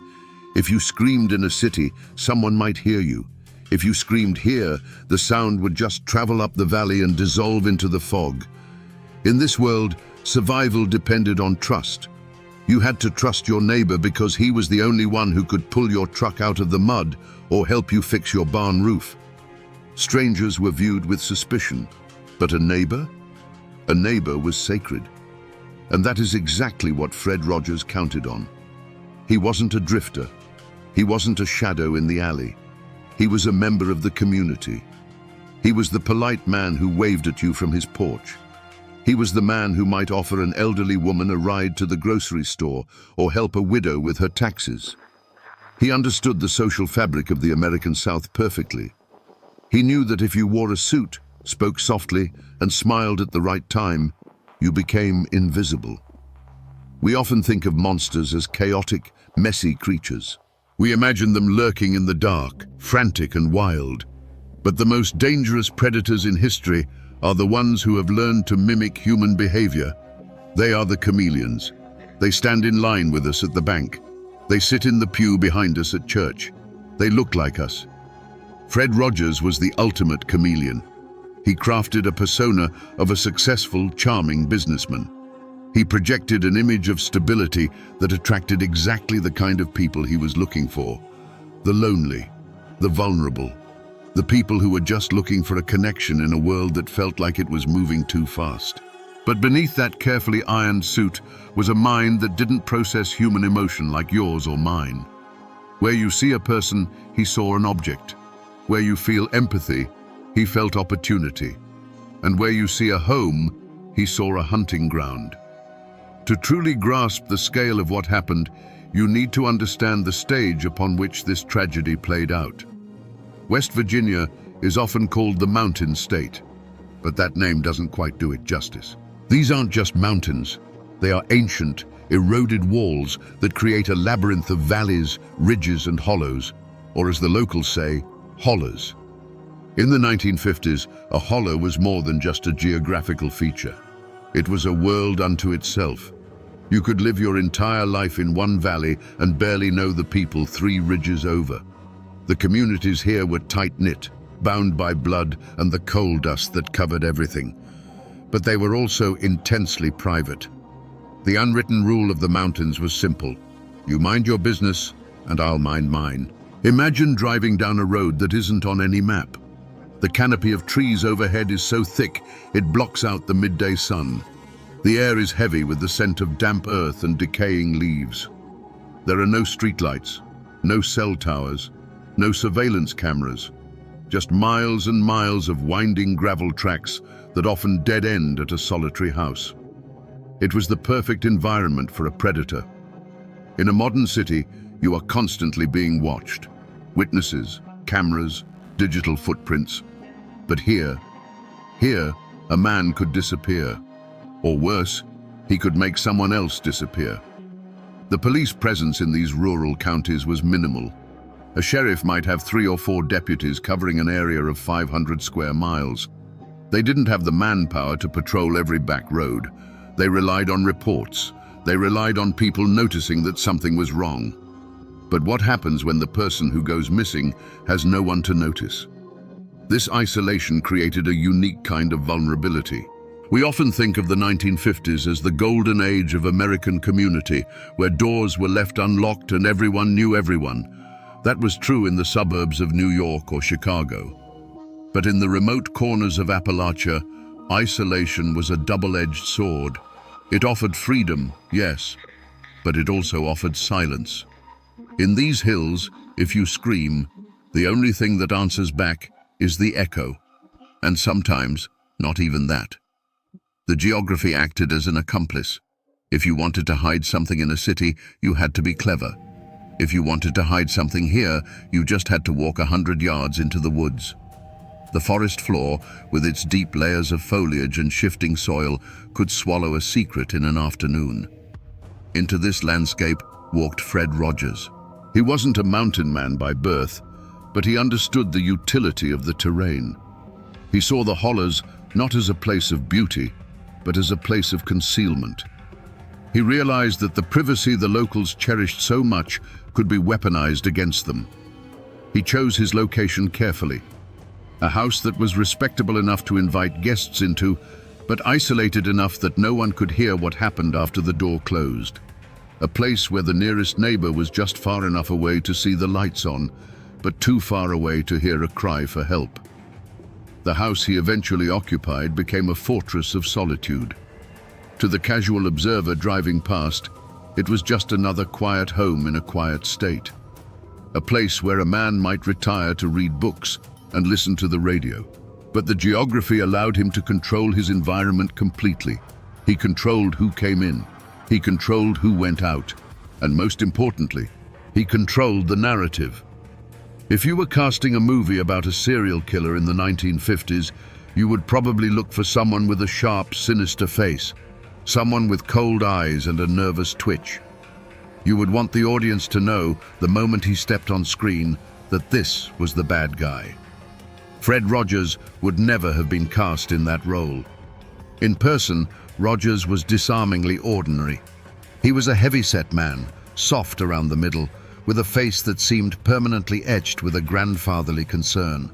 If you screamed in a city, someone might hear you. If you screamed here, the sound would just travel up the valley and dissolve into the fog. In this world, survival depended on trust. You had to trust your neighbor because he was the only one who could pull your truck out of the mud or help you fix your barn roof. Strangers were viewed with suspicion, but a neighbor was sacred. And that is exactly what Fred Rogers counted on. He wasn't a drifter. He wasn't a shadow in the alley. He was a member of the community. He was the polite man who waved at you from his porch. He was the man who might offer an elderly woman a ride to the grocery store or help a widow with her taxes. He understood the social fabric of the American South perfectly. He knew that if you wore a suit, spoke softly, and smiled at the right time, you became invisible. We often think of monsters as chaotic, messy creatures. We imagine them lurking in the dark, frantic and wild. But the most dangerous predators in history are the ones who have learned to mimic human behavior. They are the chameleons. They stand in line with us at the bank. They sit in the pew behind us at church. They look like us. Fred Rogers was the ultimate chameleon. He crafted a persona of a successful, charming businessman. He projected an image of stability that attracted exactly the kind of people he was looking for. The lonely, the vulnerable, the people who were just looking for a connection in a world that felt like it was moving too fast. But beneath that carefully ironed suit was a mind that didn't process human emotion like yours or mine. Where you see a person, he saw an object. Where you feel empathy, he felt opportunity. And where you see a home, he saw a hunting ground. To truly grasp the scale of what happened, You need to understand the stage upon which this tragedy played out. West Virginia is often called the Mountain State, but that name doesn't quite do it justice. These aren't just mountains. They are ancient, eroded walls that create a labyrinth of valleys, ridges, and hollows, or as the locals say, hollers. In the 1950s, a holler was more than just a geographical feature. It was a world unto itself. You could live your entire life in one valley and barely know the people 3 ridges over. The communities here were tight-knit, bound by blood and the coal dust that covered everything. But they were also intensely private. The unwritten rule of the mountains was simple. You mind your business, and I'll mind mine. Imagine driving down a road that isn't on any map. The canopy of trees overhead is so thick, it blocks out the midday sun. The air is heavy with the scent of damp earth and decaying leaves. There are no streetlights, no cell towers, no surveillance cameras, just miles and miles of winding gravel tracks that often dead end at a solitary house. It was the perfect environment for a predator. In a modern city, you are constantly being watched. Witnesses, cameras, digital footprints. But here, a man could disappear. Or worse, he could make someone else disappear. The police presence in these rural counties was minimal. A sheriff might have 3 or 4 deputies covering an area of 500 square miles. They didn't have the manpower to patrol every back road. They relied on reports. They relied on people noticing that something was wrong. But what happens when the person who goes missing has no one to notice? This isolation created a unique kind of vulnerability. We often think of the 1950s as the golden age of American community, where doors were left unlocked and everyone knew everyone. That was true in the suburbs of New York or Chicago. But in the remote corners of Appalachia, isolation was a double-edged sword. It offered freedom, yes, but it also offered silence. In these hills, if you scream, the only thing that answers back is the echo, and sometimes not even that. The geography acted as an accomplice. If you wanted to hide something in a city, you had to be clever. If you wanted to hide something here, you just had to walk 100 yards into the woods. The forest floor, with its deep layers of foliage and shifting soil, could swallow a secret in an afternoon. Into this landscape walked Fred Rogers. He wasn't a mountain man by birth, but he understood the utility of the terrain. He saw the hollers not as a place of beauty, but as a place of concealment. He realized that the privacy the locals cherished so much could be weaponized against them. He chose his location carefully. A house that was respectable enough to invite guests into, but isolated enough that no one could hear what happened after the door closed. A place where the nearest neighbor was just far enough away to see the lights on, but too far away to hear a cry for help. The house he eventually occupied became a fortress of solitude. To the casual observer driving past, it was just another quiet home in a quiet state. A place where a man might retire to read books and listen to the radio. But the geography allowed him to control his environment completely. He controlled who came in. He controlled who went out. And most importantly, he controlled the narrative. If you were casting a movie about a serial killer in the 1950s, you would probably look for someone with a sharp, sinister face, someone with cold eyes and a nervous twitch. You would want the audience to know, the moment he stepped on screen, that this was the bad guy. Fred Rogers would never have been cast in that role. In person, Rogers was disarmingly ordinary. He was a heavy-set man, soft around the middle, with a face that seemed permanently etched with a grandfatherly concern.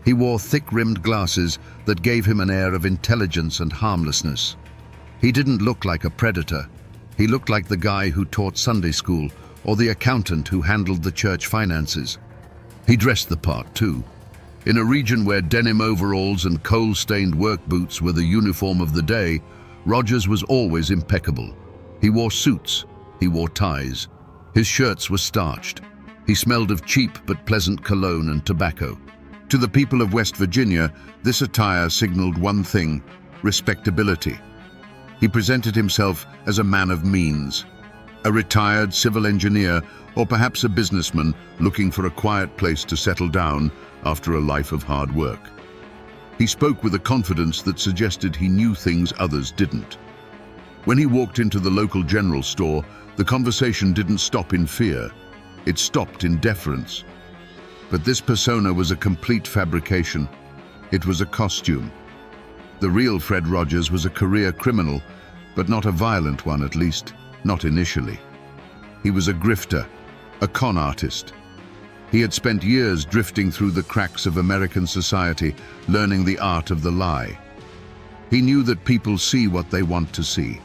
He wore thick-rimmed glasses that gave him an air of intelligence and harmlessness. He didn't look like a predator. He looked like the guy who taught Sunday school or the accountant who handled the church finances. He dressed the part too. In a region where denim overalls and coal-stained work boots were the uniform of the day, Rogers was always impeccable. He wore suits. He wore ties. His shirts were starched. He smelled of cheap but pleasant cologne and tobacco. To the people of West Virginia, this attire signaled one thing: respectability. He presented himself as a man of means. a retired civil engineer, or perhaps a businessman looking for a quiet place to settle down after a life of hard work. He spoke with a confidence that suggested he knew things others didn't. When he walked into the local general store, the conversation didn't stop in fear. It stopped in deference. But this persona was a complete fabrication. It was a costume. The real Fred Rogers was a career criminal, but not a violent one, at least, not initially. He was a grifter, a con artist. He had spent years drifting through the cracks of American society, learning the art of the lie. He knew that people see what they want to see.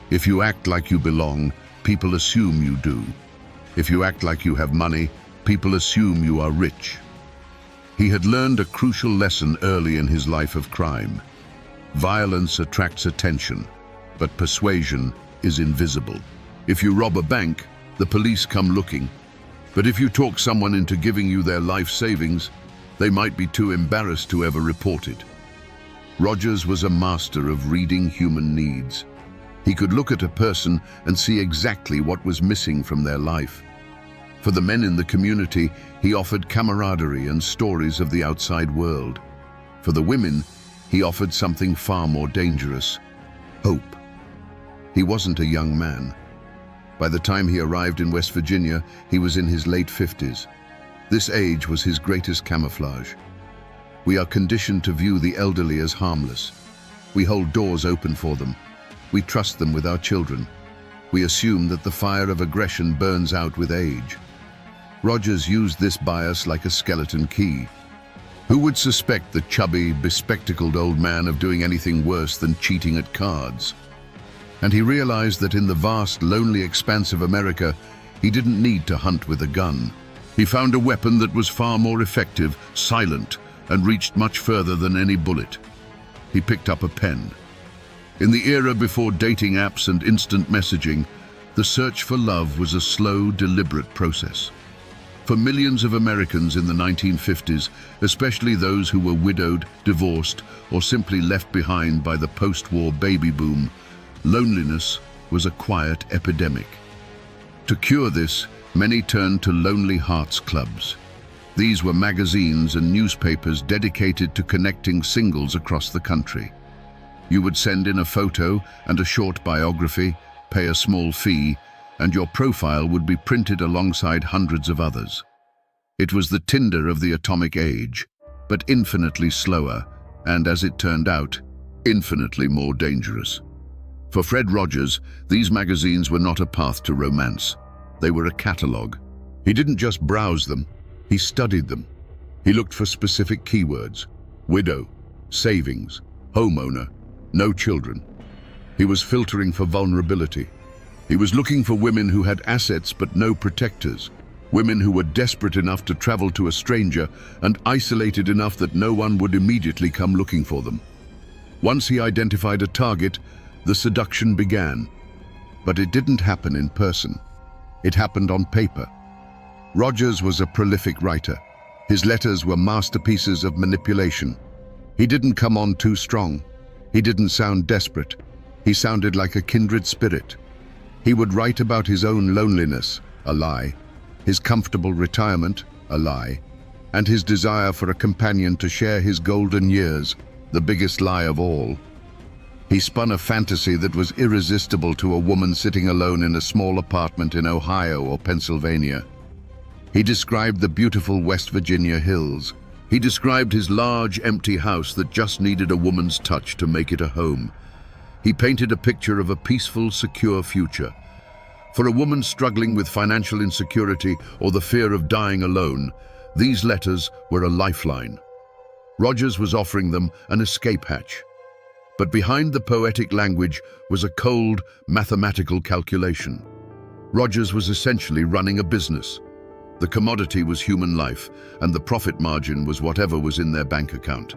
If you act like you belong, people assume you do. If you act like you have money, people assume you are rich. He had learned a crucial lesson early in his life of crime. Violence attracts attention, but persuasion is invisible. If you rob a bank, the police come looking. But if you talk someone into giving you their life savings, they might be too embarrassed to ever report it. Rogers was a master of reading human needs. He could look at a person and see exactly what was missing from their life. For the men in the community, he offered camaraderie and stories of the outside world. For the women, he offered something far more dangerous: hope. He wasn't a young man. By the time he arrived in West Virginia, he was in his late 50s. This age was his greatest camouflage. We are conditioned to view the elderly as harmless. We hold doors open for them. We trust them with our children. We assume that the fire of aggression burns out with age. Rogers used this bias like a skeleton key. Who would suspect the chubby, bespectacled old man of doing anything worse than cheating at cards? And he realized that in the vast, lonely expanse of America, he didn't need to hunt with a gun. He found a weapon that was far more effective, silent, and reached much further than any bullet. He picked up a pen. In the era before dating apps and instant messaging, the search for love was a slow, deliberate process. For millions of Americans in the 1950s, especially those who were widowed, divorced, or simply left behind by the post-war baby boom, loneliness was a quiet epidemic. To cure this, many turned to Lonely Hearts Clubs. These were magazines and newspapers dedicated to connecting singles across the country. You would send in a photo and a short biography, pay a small fee, and your profile would be printed alongside hundreds of others. It was the Tinder of the atomic age, but infinitely slower, and as it turned out, infinitely more dangerous. For Fred Rogers, these magazines were not a path to romance. They were a catalogue. He didn't just browse them, he studied them. He looked for specific keywords: widow, savings, homeowner, no children. He was filtering for vulnerability. He was looking for women who had assets but no protectors, women who were desperate enough to travel to a stranger and isolated enough that no one would immediately come looking for them. Once he identified a target, the seduction began. But it didn't happen in person. It happened on paper. Rogers was a prolific writer. His letters were masterpieces of manipulation. He didn't come on too strong. He didn't sound desperate. He sounded like a kindred spirit. He would write about his own loneliness, a lie, his comfortable retirement, a lie, and his desire for a companion to share his golden years, the biggest lie of all. He spun a fantasy that was irresistible to a woman sitting alone in a small apartment in Ohio or Pennsylvania. He described the beautiful West Virginia hills. He described his large, empty house that just needed a woman's touch to make it a home. He painted a picture of a peaceful, secure future. For a woman struggling with financial insecurity or the fear of dying alone, these letters were a lifeline. Rogers was offering them an escape hatch. But behind the poetic language was a cold, mathematical calculation. Rogers was essentially running a business. The commodity was human life, and the profit margin was whatever was in their bank account.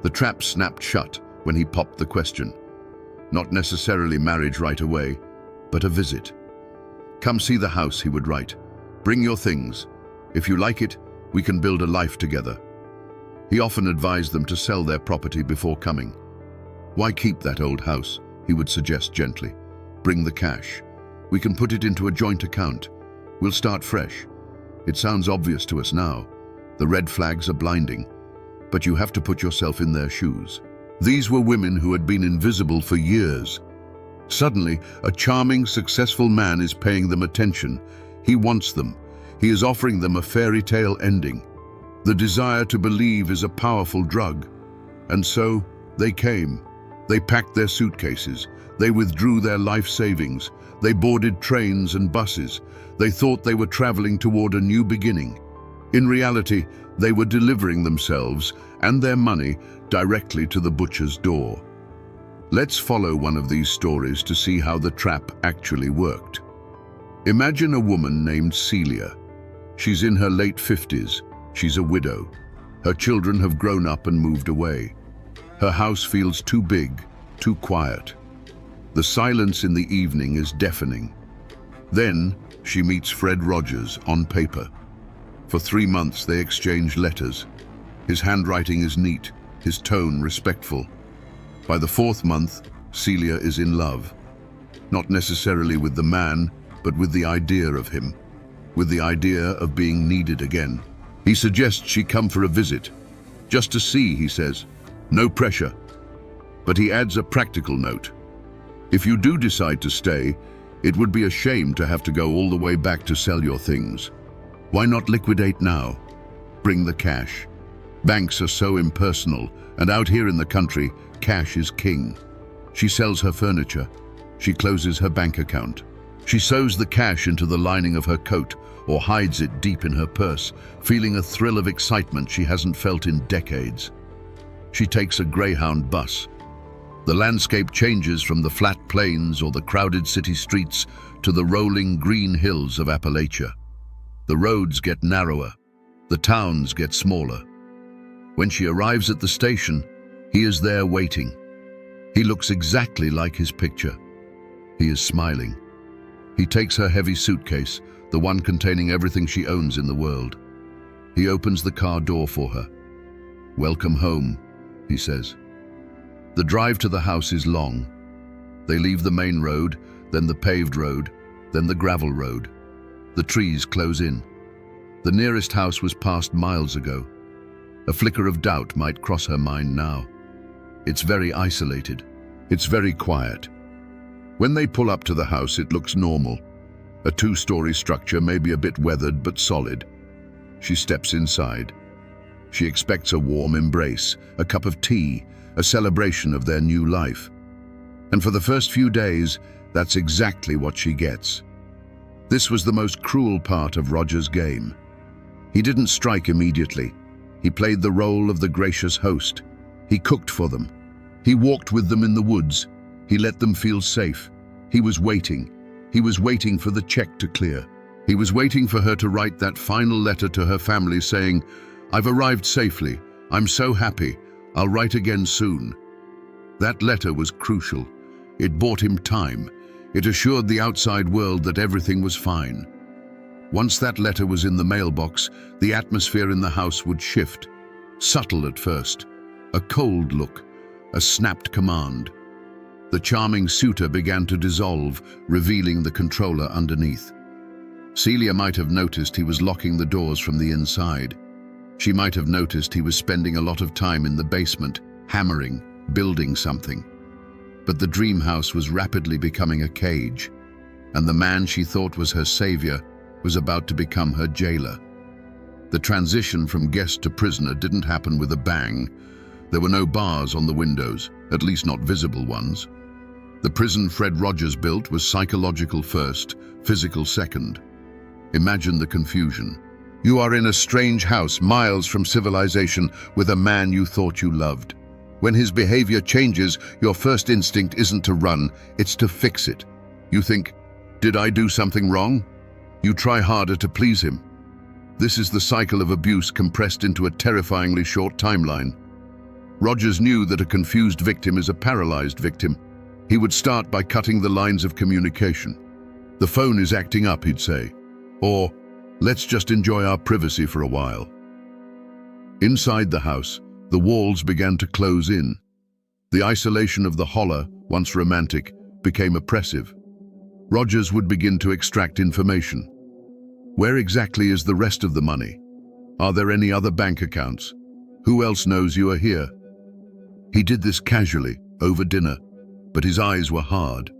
The trap snapped shut when he popped the question. Not necessarily marriage right away, but a visit. "Come see the house," he would write. "Bring your things. If you like it, we can build a life together." He often advised them to sell their property before coming. "Why keep that old house?" he would suggest gently. "Bring the cash. We can put it into a joint account. We'll start fresh. It sounds obvious to us now. The red flags are blinding, but you have to put yourself in their shoes. These were women who had been invisible for years. Suddenly, a charming, successful man is paying them attention. He wants them. He is offering them a fairy tale ending. The desire to believe is a powerful drug. And so, they came. They packed their suitcases. They withdrew their life savings. They boarded trains and buses. They thought they were traveling toward a new beginning. In reality, they were delivering themselves and their money directly to the butcher's door. Let's follow one of these stories to see how the trap actually worked. Imagine a woman named Celia. She's in her late 50s. She's a widow. Her children have grown up and moved away. Her house feels too big, too quiet. The silence in the evening is deafening. Then she meets Fred Rogers on paper. For 3 months they exchange letters. His handwriting is neat, his tone respectful. By the 4th month, Celia is in love. Not necessarily with the man, but with the idea of him. With the idea of being needed again. He suggests she come for a visit. Just to see, he says. No pressure. But he adds a practical note. If you do decide to stay, it would be a shame to have to go all the way back to sell your things. Why not liquidate now? Bring the cash. Banks are so impersonal, and out here in the country, cash is king. She sells her furniture. She closes her bank account. She sews the cash into the lining of her coat or hides it deep in her purse, feeling a thrill of excitement she hasn't felt in decades. She takes a Greyhound bus. The landscape changes from the flat plains or the crowded city streets to the rolling green hills of Appalachia. The roads get narrower. The towns get smaller. When she arrives at the station, he is there waiting. He looks exactly like his picture. He is smiling. He takes her heavy suitcase, the one containing everything she owns in the world. He opens the car door for her. "Welcome home," he says. The drive to the house is long. They leave the main road, then the paved road, then the gravel road. The trees close in. The nearest house was passed miles ago. A flicker of doubt might cross her mind now. It's very isolated. It's very quiet. When they pull up to the house, it looks normal. A 2-story structure, maybe a bit weathered but solid. She steps inside. She expects a warm embrace, a cup of tea, a celebration of their new life. And for the first few days, that's exactly what she gets. This was the most cruel part of Roger's game. He didn't strike immediately. He played the role of the gracious host. He cooked for them. He walked with them in the woods. He let them feel safe. He was waiting. He was waiting for the check to clear. He was waiting for her to write that final letter to her family saying, "I've arrived safely. I'm so happy. I'll write again soon." That letter was crucial. It bought him time. It assured the outside world that everything was fine. Once that letter was in the mailbox, the atmosphere in the house would shift. Subtle at first. A cold look. A snapped command. The charming suitor began to dissolve, revealing the controller underneath. Celia might have noticed he was locking the doors from the inside. She might have noticed he was spending a lot of time in the basement, hammering, building something. But the dream house was rapidly becoming a cage, and the man she thought was her savior was about to become her jailer. The transition from guest to prisoner didn't happen with a bang. There were no bars on the windows, at least not visible ones. The prison Fred Rogers built was psychological first, physical second. Imagine the confusion. You are in a strange house miles from civilization with a man you thought you loved. When his behavior changes, your first instinct isn't to run, it's to fix it. You think, did I do something wrong? You try harder to please him. This is the cycle of abuse compressed into a terrifyingly short timeline. Rogers knew that a confused victim is a paralyzed victim. He would start by cutting the lines of communication. The phone is acting up, he'd say. Or, let's just enjoy our privacy for a while. Inside the house, the walls began to close in. The isolation of the holler, once romantic, became oppressive. Rogers would begin to extract information. Where exactly is the rest of the money? Are there any other bank accounts? Who else knows you are here? He did this casually, over dinner, but his eyes were hard.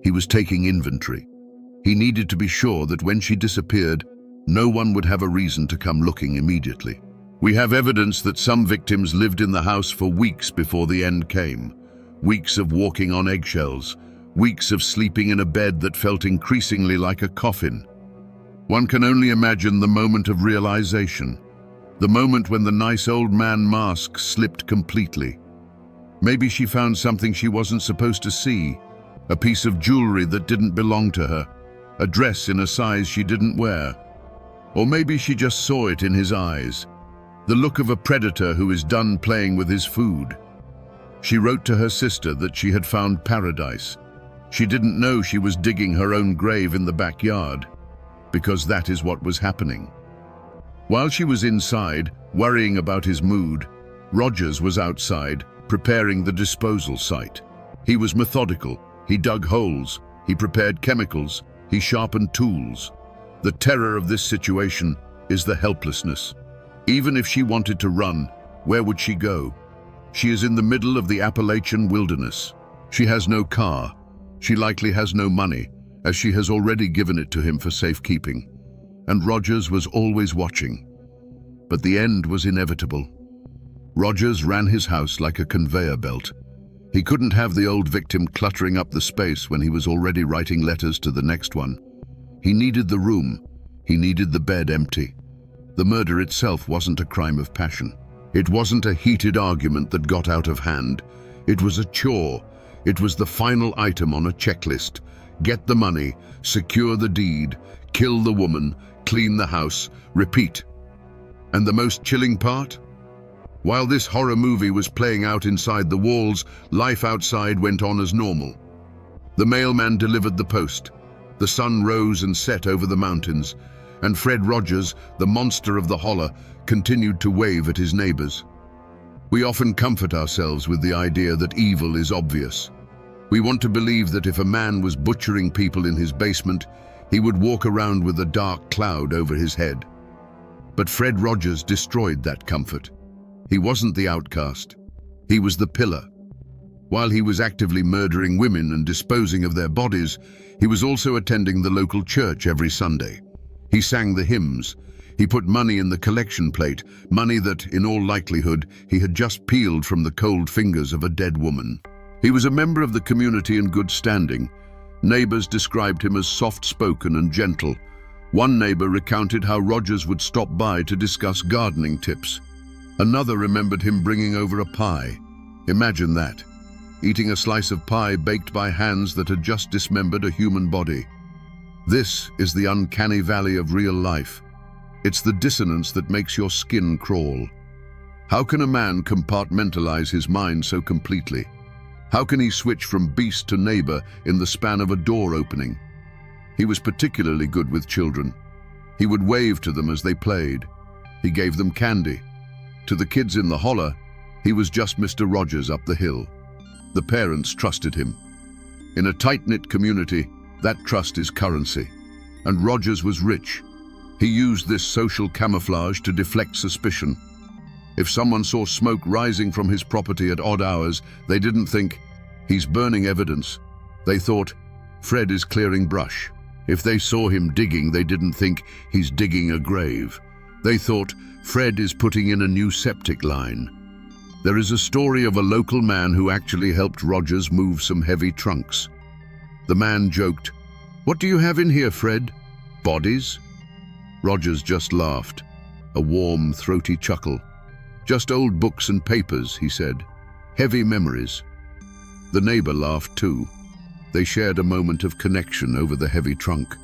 He was taking inventory. He needed to be sure that when she disappeared, no one would have a reason to come looking immediately. We have evidence that some victims lived in the house for weeks before the end came. Weeks of walking on eggshells, weeks of sleeping in a bed that felt increasingly like a coffin. One can only imagine the moment of realization, the moment when the nice old man mask slipped completely. Maybe she found something she wasn't supposed to see, a piece of jewelry that didn't belong to her, a dress in a size she didn't wear. Or maybe she just saw it in his eyes, the look of a predator who is done playing with his food. She wrote to her sister that she had found paradise. She didn't know she was digging her own grave in the backyard, because that is what was happening. While she was inside, worrying about his mood, Rogers was outside, preparing the disposal site. He was methodical. He dug holes. He prepared chemicals. He sharpened tools. The terror of this situation is the helplessness. Even if she wanted to run, where would she go? She is in the middle of the Appalachian wilderness. She has no car. She likely has no money, as she has already given it to him for safekeeping. And Rogers was always watching. But the end was inevitable. Rogers ran his house like a conveyor belt. He couldn't have the old victim cluttering up the space when he was already writing letters to the next one. He needed the room. He needed the bed empty. The murder itself wasn't a crime of passion. It wasn't a heated argument that got out of hand. It was a chore. It was the final item on a checklist. Get the money, secure the deed, kill the woman, clean the house, repeat. And the most chilling part? While this horror movie was playing out inside the walls, life outside went on as normal. The mailman delivered the post. The sun rose and set over the mountains, and Fred Rogers, the monster of the holler, continued to wave at his neighbors. We often comfort ourselves with the idea that evil is obvious. We want to believe that if a man was butchering people in his basement, he would walk around with a dark cloud over his head. But Fred Rogers destroyed that comfort. He wasn't the outcast. He was the pillar. While he was actively murdering women and disposing of their bodies, he was also attending the local church every Sunday. He sang the hymns. He put money in the collection plate, money that, in all likelihood, he had just peeled from the cold fingers of a dead woman. He was a member of the community in good standing. Neighbors described him as soft-spoken and gentle. One neighbor recounted how Rogers would stop by to discuss gardening tips. Another remembered him bringing over a pie. Imagine that, eating a slice of pie baked by hands that had just dismembered a human body. This is the uncanny valley of real life. It's the dissonance that makes your skin crawl. How can a man compartmentalize his mind so completely? How can he switch from beast to neighbor in the span of a door opening? He was particularly good with children. He would wave to them as they played. He gave them candy. To the kids in the holler, he was just Mr. Rogers up the hill. The parents trusted him. In a tight-knit community, that trust is currency. And Rogers was rich. He used this social camouflage to deflect suspicion. If someone saw smoke rising from his property at odd hours, they didn't think, he's burning evidence. They thought, Fred is clearing brush. If they saw him digging, they didn't think, he's digging a grave. They thought, Fred is putting in a new septic line. There is a story of a local man who actually helped Rogers move some heavy trunks. The man joked, "What do you have in here, Fred? Bodies?" Rogers just laughed, a warm, throaty chuckle. "Just old books and papers," he said. "Heavy memories." The neighbor laughed too. They shared a moment of connection over the heavy trunk,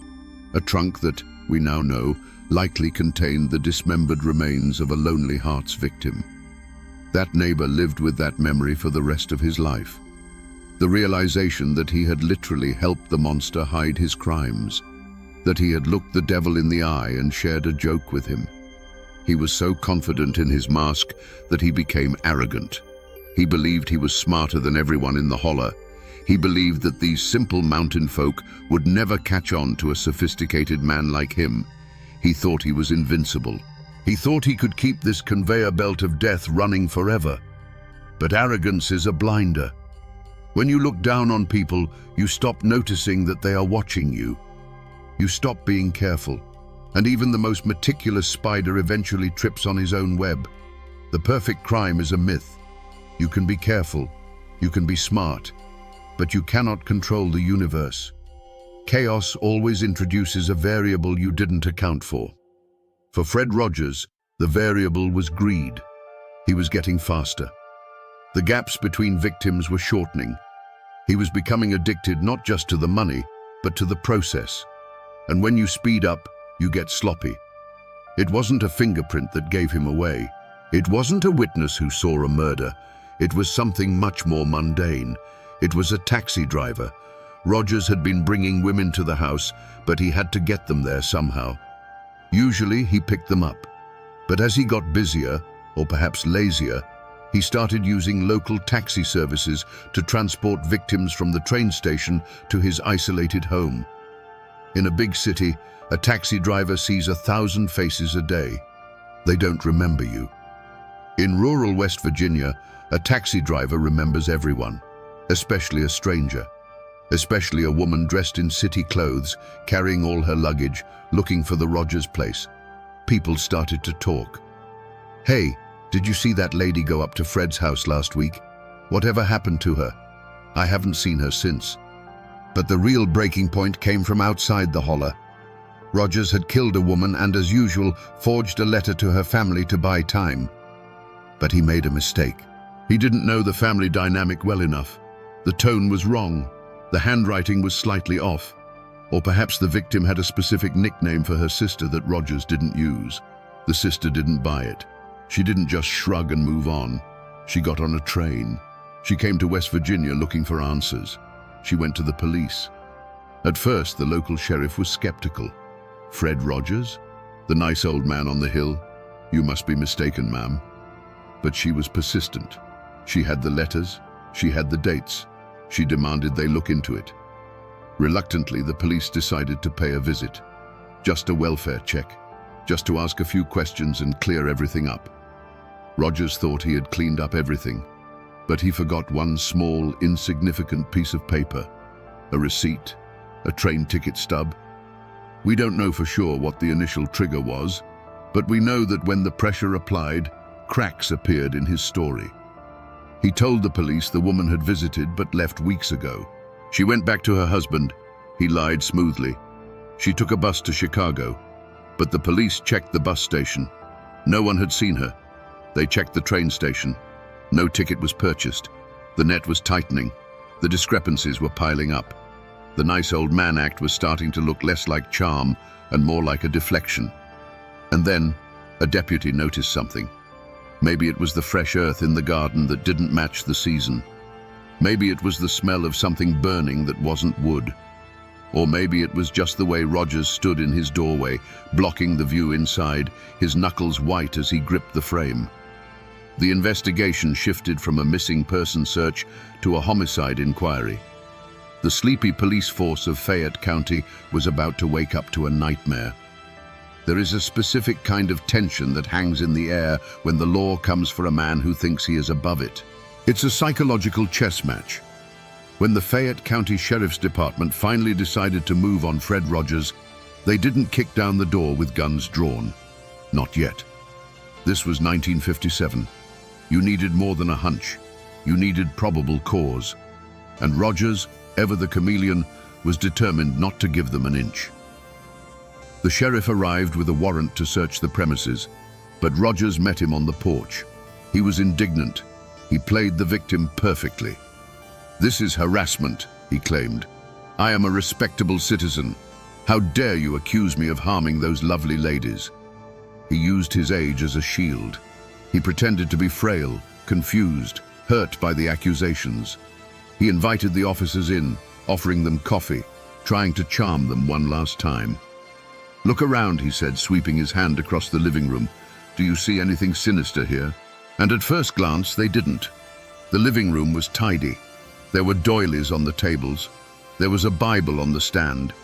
a trunk that, we now know, likely contained the dismembered remains of a Lonely Hearts victim. That neighbor lived with that memory for the rest of his life. The realization that he had literally helped the monster hide his crimes, that he had looked the devil in the eye and shared a joke with him. He was so confident in his mask that he became arrogant. He believed he was smarter than everyone in the holler. He believed that these simple mountain folk would never catch on to a sophisticated man like him. He thought he was invincible. He thought he could keep this conveyor belt of death running forever. But arrogance is a blinder. When you look down on people, you stop noticing that they are watching you. You stop being careful, and even the most meticulous spider eventually trips on his own web. The perfect crime is a myth. You can be careful, you can be smart, but you cannot control the universe. Chaos always introduces a variable you didn't account for. For Fred Rogers, the variable was greed. He was getting faster. The gaps between victims were shortening. He was becoming addicted not just to the money, but to the process. And when you speed up, you get sloppy. It wasn't a fingerprint that gave him away. It wasn't a witness who saw a murder. It was something much more mundane. It was a taxi driver. Rogers had been bringing women to the house, but he had to get them there somehow. Usually he picked them up. But as he got busier, or perhaps lazier, he started using local taxi services to transport victims from the train station to his isolated home. In a big city, a taxi driver sees 1,000 faces a day. They don't remember you. In rural West Virginia, a taxi driver remembers everyone, especially a stranger, especially a woman dressed in city clothes, carrying all her luggage, looking for the Rogers place. People started to talk. "Hey, did you see that lady go up to Fred's house last week? Whatever happened to her? I haven't seen her since." But the real breaking point came from outside the holler. Rogers had killed a woman and, as usual, forged a letter to her family to buy time. But he made a mistake. He didn't know the family dynamic well enough. The tone was wrong. The handwriting was slightly off. Or perhaps the victim had a specific nickname for her sister that Rogers didn't use. The sister didn't buy it. She didn't just shrug and move on. She got on a train. She came to West Virginia looking for answers. She went to the police. At first, the local sheriff was skeptical. "Fred Rogers? The nice old man on the hill? You must be mistaken, ma'am." But she was persistent. She had the letters. She had the dates. She demanded they look into it. Reluctantly, the police decided to pay a visit. Just a welfare check. Just to ask a few questions and clear everything up. Rogers thought he had cleaned up everything, but he forgot one small, insignificant piece of paper. A receipt, a train ticket stub. We don't know for sure what the initial trigger was, but we know that when the pressure applied, cracks appeared in his story. He told the police the woman had visited but left weeks ago. She went back to her husband. He lied smoothly. She took a bus to Chicago, but the police checked the bus station. No one had seen her. They checked the train station. No ticket was purchased. The net was tightening. The discrepancies were piling up. The nice old man act was starting to look less like charm and more like a deflection. And then, a deputy noticed something. Maybe it was the fresh earth in the garden that didn't match the season. Maybe it was the smell of something burning that wasn't wood. Or maybe it was just the way Rogers stood in his doorway, blocking the view inside, his knuckles white as he gripped the frame. The investigation shifted from a missing person search to a homicide inquiry. The sleepy police force of Fayette County was about to wake up to a nightmare. There is a specific kind of tension that hangs in the air when the law comes for a man who thinks he is above it. It's a psychological chess match. When the Fayette County Sheriff's Department finally decided to move on Fred Rogers, they didn't kick down the door with guns drawn. Not yet. This was 1957. You needed more than a hunch. You needed probable cause. And Rogers, ever the chameleon, was determined not to give them an inch. The sheriff arrived with a warrant to search the premises, but Rogers met him on the porch. He was indignant. He played the victim perfectly. "This is harassment," he claimed. "I am a respectable citizen. How dare you accuse me of harming those lovely ladies?" He used his age as a shield. He pretended to be frail, confused, hurt by the accusations. He invited the officers in, offering them coffee, trying to charm them one last time. "Look around," he said, sweeping his hand across the living room. "Do you see anything sinister here?" And at first glance, they didn't. The living room was tidy. There were doilies on the tables. There was a Bible on the stand.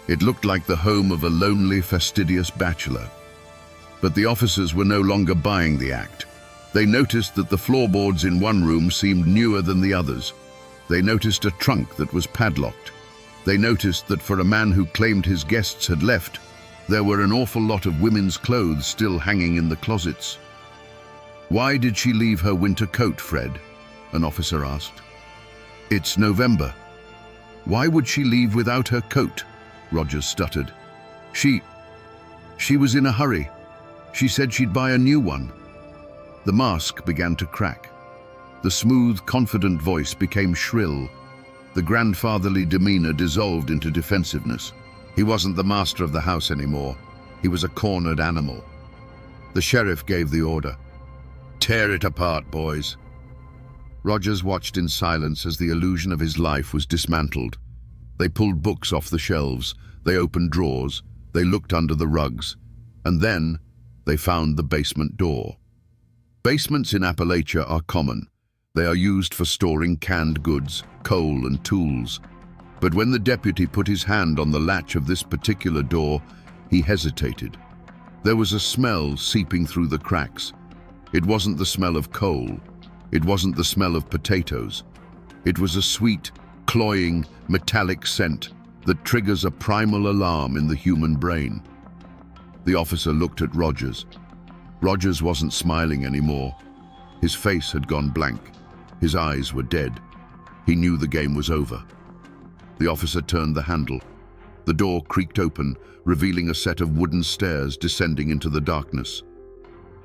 It looked like the home of a lonely, fastidious bachelor. But the officers were no longer buying the act. They noticed that the floorboards in one room seemed newer than the others. They noticed a trunk that was padlocked. They noticed that for a man who claimed his guests had left, there were an awful lot of women's clothes still hanging in the closets. "Why did she leave her winter coat, Fred?" an officer asked. "It's November." "Why would she leave without her coat?" Rogers stuttered. She was in a hurry. She said she'd buy a new one." The mask began to crack. The smooth, confident voice became shrill. The grandfatherly demeanor dissolved into defensiveness. He wasn't the master of the house anymore. He was a cornered animal. The sheriff gave the order. "Tear it apart, boys." Rogers watched in silence as the illusion of his life was dismantled. They pulled books off the shelves, they opened drawers, they looked under the rugs, and then they found the basement door. Basements in Appalachia are common. They are used for storing canned goods, coal and tools. But when the deputy put his hand on the latch of this particular door, he hesitated. There was a smell seeping through the cracks. It wasn't the smell of coal. It wasn't the smell of potatoes. It was a sweet, cloying, metallic scent that triggers a primal alarm in the human brain. The officer looked at Rogers. Rogers wasn't smiling anymore. His face had gone blank. His eyes were dead. He knew the game was over. The officer turned the handle. The door creaked open, revealing a set of wooden stairs descending into the darkness.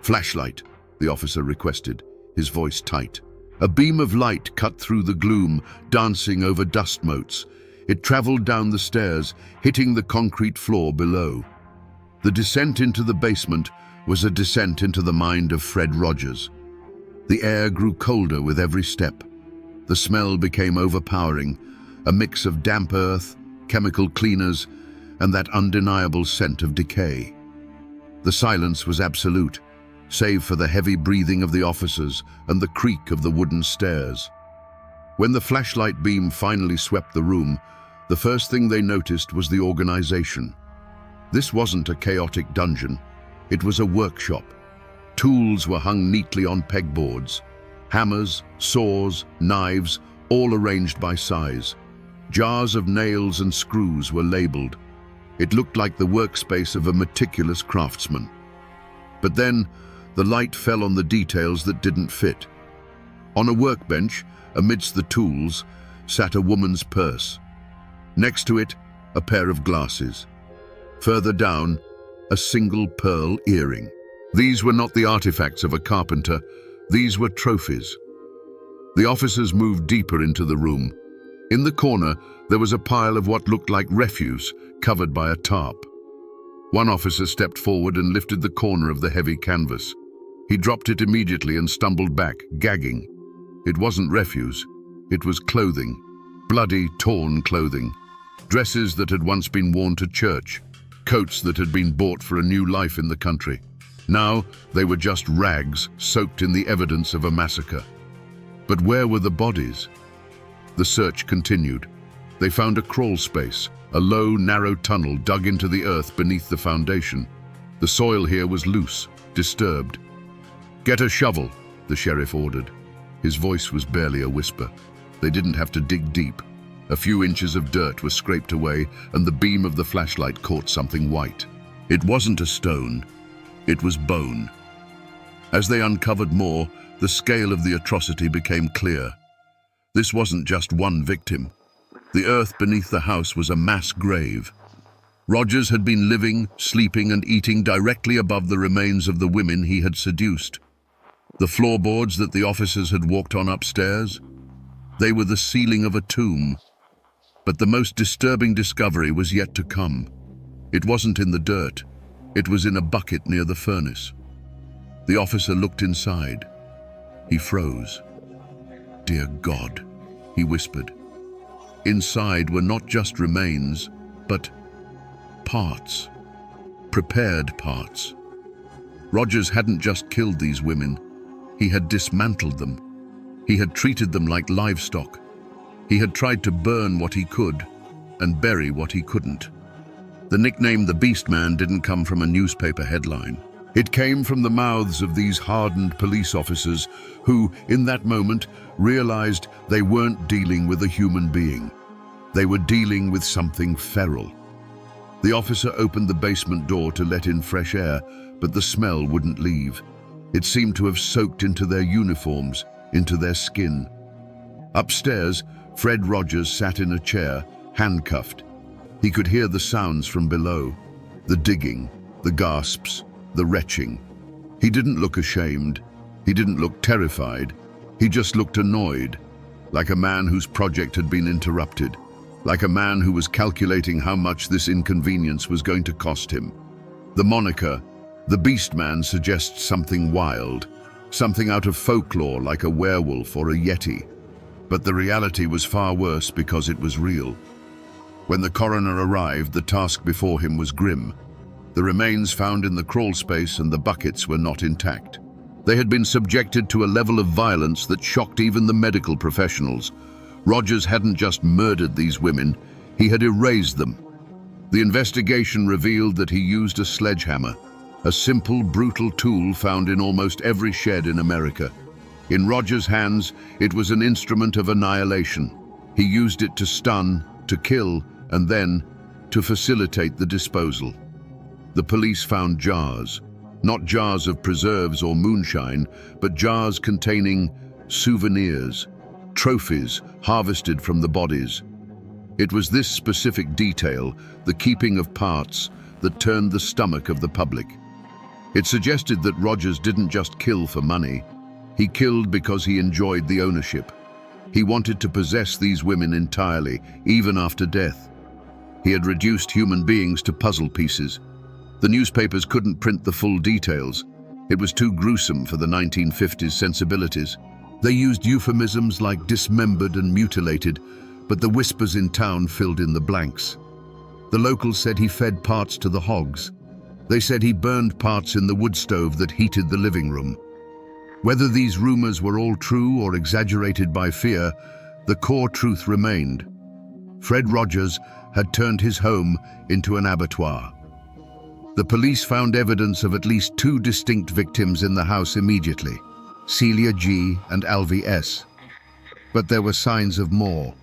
"Flashlight," the officer requested, his voice tight. A beam of light cut through the gloom, dancing over dust motes. It traveled down the stairs, hitting the concrete floor below. The descent into the basement was a descent into the mind of Fred Rogers. The air grew colder with every step. The smell became overpowering, a mix of damp earth, chemical cleaners, and that undeniable scent of decay. The silence was absolute, save for the heavy breathing of the officers and the creak of the wooden stairs. When the flashlight beam finally swept the room, the first thing they noticed was the organization. This wasn't a chaotic dungeon. It was a workshop. Tools were hung neatly on pegboards. Hammers, saws, knives, all arranged by size. Jars of nails and screws were labeled. It looked like the workspace of a meticulous craftsman. But then, the light fell on the details that didn't fit. On a workbench, amidst the tools, sat a woman's purse. Next to it, a pair of glasses. Further down, a single pearl earring. These were not the artifacts of a carpenter. These were trophies. The officers moved deeper into the room. In the corner, there was a pile of what looked like refuse, covered by a tarp. One officer stepped forward and lifted the corner of the heavy canvas. He dropped it immediately and stumbled back, gagging. It wasn't refuse. It was clothing. Bloody, torn clothing. Dresses that had once been worn to church. Coats that had been bought for a new life in the country. Now, they were just rags soaked in the evidence of a massacre. But where were the bodies? The search continued. They found a crawl space, a low, narrow tunnel dug into the earth beneath the foundation. The soil here was loose, disturbed. "Get a shovel," the sheriff ordered. His voice was barely a whisper. They didn't have to dig deep. A few inches of dirt were scraped away, and the beam of the flashlight caught something white. It wasn't a stone. It was bone. As they uncovered more, the scale of the atrocity became clear. This wasn't just one victim. The earth beneath the house was a mass grave. Rogers had been living, sleeping, and eating directly above the remains of the women he had seduced. The floorboards that the officers had walked on upstairs, they were the ceiling of a tomb. But the most disturbing discovery was yet to come. It wasn't in the dirt. It was in a bucket near the furnace. The officer looked inside. He froze. "Dear God," he whispered. Inside were not just remains, but parts. Prepared parts. Rogers hadn't just killed these women. He had dismantled them. He had treated them like livestock. He had tried to burn what he could and bury what he couldn't. The nickname the Beast Man didn't come from a newspaper headline. It came from the mouths of these hardened police officers who, in that moment, realized they weren't dealing with a human being. They were dealing with something feral. The officer opened the basement door to let in fresh air, but the smell wouldn't leave. It seemed to have soaked into their uniforms, into their skin. Upstairs, Fred Rogers sat in a chair, handcuffed. He could hear the sounds from below, the digging, the gasps, the retching. He didn't look ashamed. He didn't look terrified. He just looked annoyed, like a man whose project had been interrupted, like a man who was calculating how much this inconvenience was going to cost him. The moniker, the Beast Man, suggests something wild, something out of folklore like a werewolf or a yeti. But the reality was far worse because it was real. When the coroner arrived, the task before him was grim. The remains found in the crawl space and the buckets were not intact. They had been subjected to a level of violence that shocked even the medical professionals. Rogers hadn't just murdered these women, he had erased them. The investigation revealed that he used a sledgehammer, a simple, brutal tool found in almost every shed in America. In Rogers' hands, it was an instrument of annihilation. He used it to stun, to kill, and then to facilitate the disposal. The police found jars, not jars of preserves or moonshine, but jars containing souvenirs, trophies harvested from the bodies. It was this specific detail, the keeping of parts, that turned the stomach of the public. It suggested that Rogers didn't just kill for money. He killed because he enjoyed the ownership. He wanted to possess these women entirely, even after death. He had reduced human beings to puzzle pieces. The newspapers couldn't print the full details. It was too gruesome for the 1950s sensibilities. They used euphemisms like dismembered and mutilated, but the whispers in town filled in the blanks. The locals said he fed parts to the hogs. They said he burned parts in the wood stove that heated the living room. Whether these rumors were all true or exaggerated by fear, the core truth remained. Fred Rogers had turned his home into an abattoir. The police found evidence of at least 2 distinct victims in the house immediately, Celia G. and Alvy S. But there were signs of more.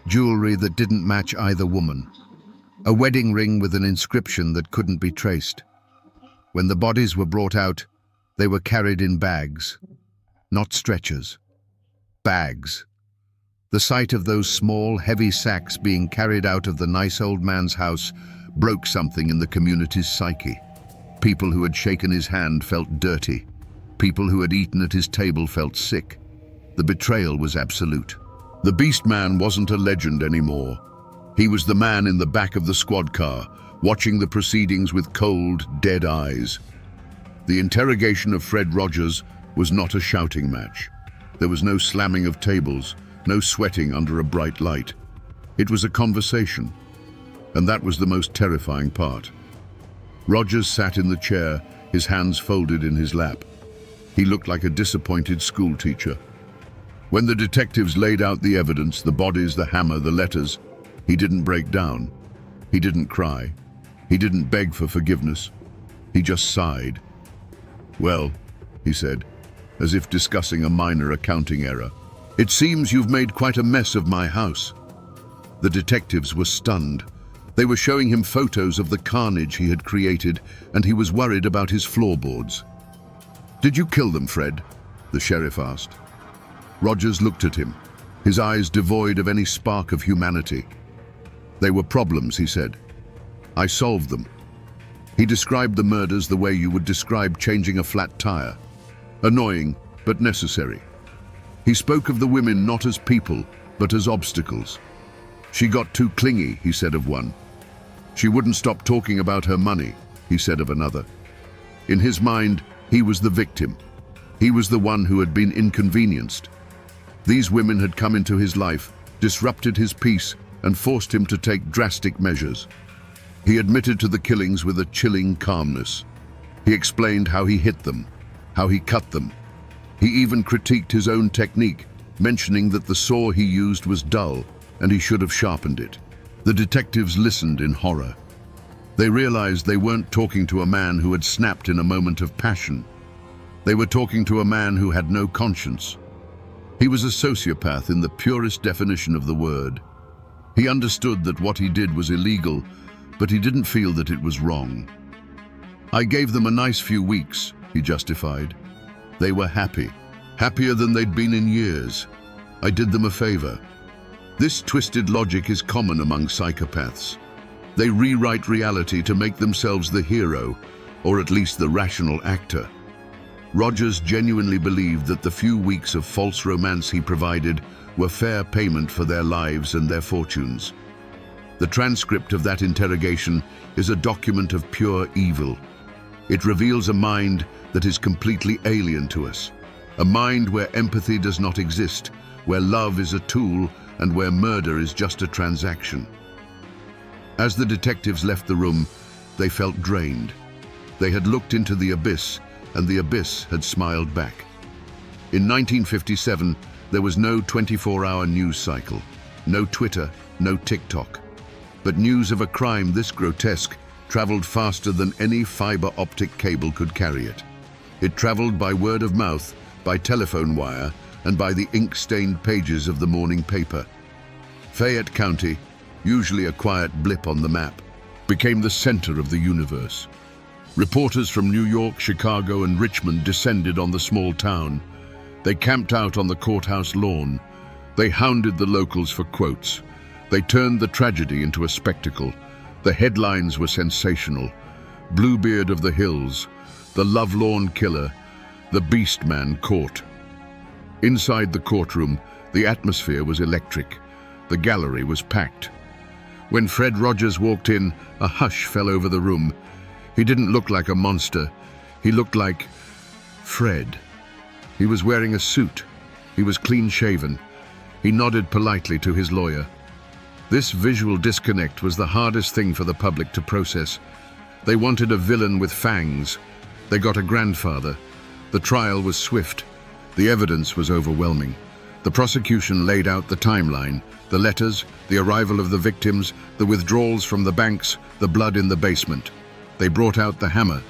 Jewelry that didn't match either woman. A wedding ring with an inscription that couldn't be traced. When the bodies were brought out, they were carried in bags, not stretchers. Bags. The sight of those small, heavy sacks being carried out of the nice old man's house broke something in the community's psyche. People who had shaken his hand felt dirty. People who had eaten at his table felt sick. The betrayal was absolute. The Beast Man wasn't a legend anymore. He was the man in the back of the squad car, watching the proceedings with cold, dead eyes. The interrogation of Fred Rogers was not a shouting match. There was no slamming of tables, no sweating under a bright light. It was a conversation, and that was the most terrifying part. Rogers sat in the chair, his hands folded in his lap. He looked like a disappointed schoolteacher. When the detectives laid out the evidence, the bodies, the hammer, the letters, he didn't break down. He didn't cry. He didn't beg for forgiveness. He just sighed. "Well," he said, as if discussing a minor accounting error, "it seems you've made quite a mess of my house." The detectives were stunned. They were showing him photos of the carnage he had created, and he was worried about his floorboards. "Did you kill them, Fred?" the sheriff asked. Rogers looked at him, his eyes devoid of any spark of humanity. "They were problems," he said. "I solved them." He described the murders the way you would describe changing a flat tire. Annoying, but necessary. He spoke of the women not as people, but as obstacles. "She got too clingy," he said of one. "She wouldn't stop talking about her money," he said of another. In his mind, he was the victim. He was the one who had been inconvenienced. These women had come into his life, disrupted his peace, and forced him to take drastic measures. He admitted to the killings with a chilling calmness. He explained how he hit them, how he cut them. He even critiqued his own technique, mentioning that the saw he used was dull and he should have sharpened it. The detectives listened in horror. They realized they weren't talking to a man who had snapped in a moment of passion. They were talking to a man who had no conscience. He was a sociopath in the purest definition of the word. He understood that what he did was illegal, but he didn't feel that it was wrong. "I gave them a nice few weeks," he justified. "They were happy, happier than they'd been in years. I did them a favor." This twisted logic is common among psychopaths. They rewrite reality to make themselves the hero, or at least the rational actor. Rogers genuinely believed that the few weeks of false romance he provided were fair payment for their lives and their fortunes. The transcript of that interrogation is a document of pure evil. It reveals a mind that is completely alien to us, a mind where empathy does not exist, where love is a tool, and where murder is just a transaction. As the detectives left the room, they felt drained. They had looked into the abyss, and the abyss had smiled back. In 1957, there was no 24-hour news cycle, no Twitter, no TikTok. But news of a crime this grotesque traveled faster than any fiber optic cable could carry it. It traveled by word of mouth, by telephone wire, and by the ink-stained pages of the morning paper. Fayette County, usually a quiet blip on the map, became the center of the universe. Reporters from New York, Chicago, and Richmond descended on the small town. They camped out on the courthouse lawn. They hounded the locals for quotes. They turned the tragedy into a spectacle. The headlines were sensational. Bluebeard of the Hills, the lovelorn killer, the beast man caught. Inside the courtroom, the atmosphere was electric. The gallery was packed. When Fred Rogers walked in, a hush fell over the room. He didn't look like a monster. He looked like Fred. He was wearing a suit. He was clean-shaven. He nodded politely to his lawyer. This visual disconnect was the hardest thing for the public to process. They wanted a villain with fangs. They got a grandfather. The trial was swift. The evidence was overwhelming. The prosecution laid out the timeline, the letters, the arrival of the victims, the withdrawals from the banks, the blood in the basement. They brought out the hammer.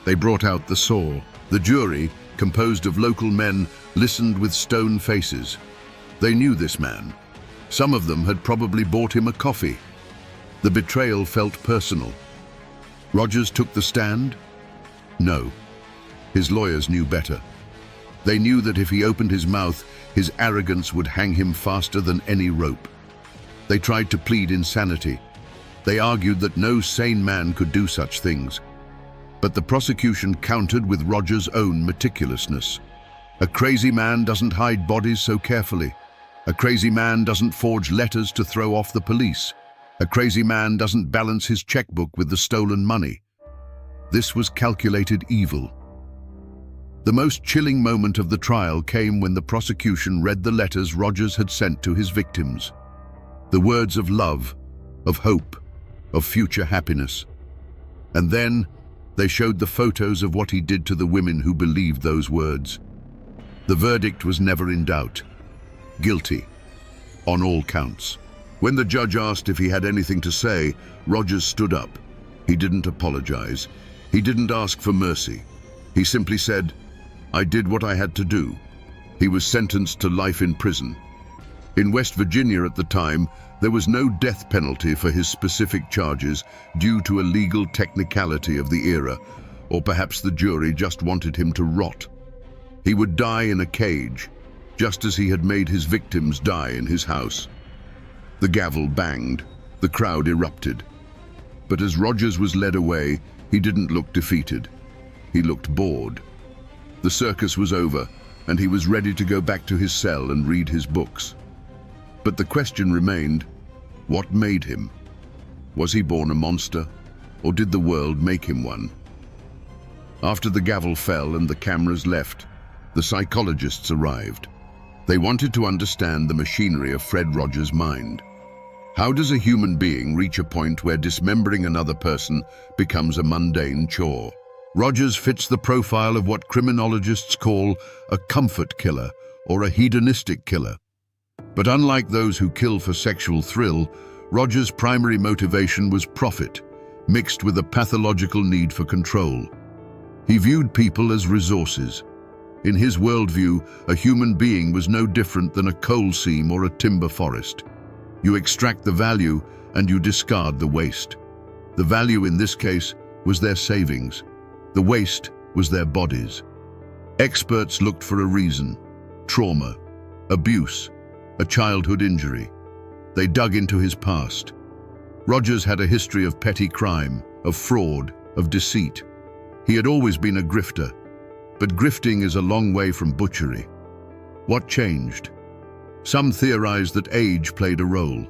They brought out the saw. The jury, composed of local men, listened with stone faces. They knew this man. Some of them had probably bought him a coffee. The betrayal felt personal. Rogers took the stand? No. His lawyers knew better. They knew that if he opened his mouth, his arrogance would hang him faster than any rope. They tried to plead insanity. They argued that no sane man could do such things. But the prosecution countered with Rogers' own meticulousness. A crazy man doesn't hide bodies so carefully. A crazy man doesn't forge letters to throw off the police. A crazy man doesn't balance his checkbook with the stolen money. This was calculated evil. The most chilling moment of the trial came when the prosecution read the letters Rogers had sent to his victims. The words of love, of hope, of future happiness. And then they showed the photos of what he did to the women who believed those words. The verdict was never in doubt. Guilty, on all counts. When the judge asked if he had anything to say, Rogers stood up. He didn't apologize. He didn't ask for mercy. He simply said, "I did what I had to do." He was sentenced to life in prison. In West Virginia at the time, there was no death penalty for his specific charges due to a legal technicality of the era, or perhaps the jury just wanted him to rot. He would die in a cage, just as he had made his victims die in his house. The gavel banged, the crowd erupted. But as Rogers was led away, he didn't look defeated. He looked bored. The circus was over, and he was ready to go back to his cell and read his books. But the question remained, what made him? Was he born a monster, or did the world make him one? After the gavel fell and the cameras left, the psychologists arrived. They wanted to understand the machinery of Fred Rogers' mind. How does a human being reach a point where dismembering another person becomes a mundane chore? Rogers fits the profile of what criminologists call a comfort killer, or a hedonistic killer. But unlike those who kill for sexual thrill, Rogers' primary motivation was profit, mixed with a pathological need for control. He viewed people as resources. In his worldview, a human being was no different than a coal seam or a timber forest. You extract the value and you discard the waste. The value in this case was their savings. The waste was their bodies. Experts looked for a reason: trauma, abuse, a childhood injury. They dug into his past. Rogers had a history of petty crime, of fraud, of deceit. He had always been a grifter, but grifting is a long way from butchery. What changed? Some theorized that age played a role.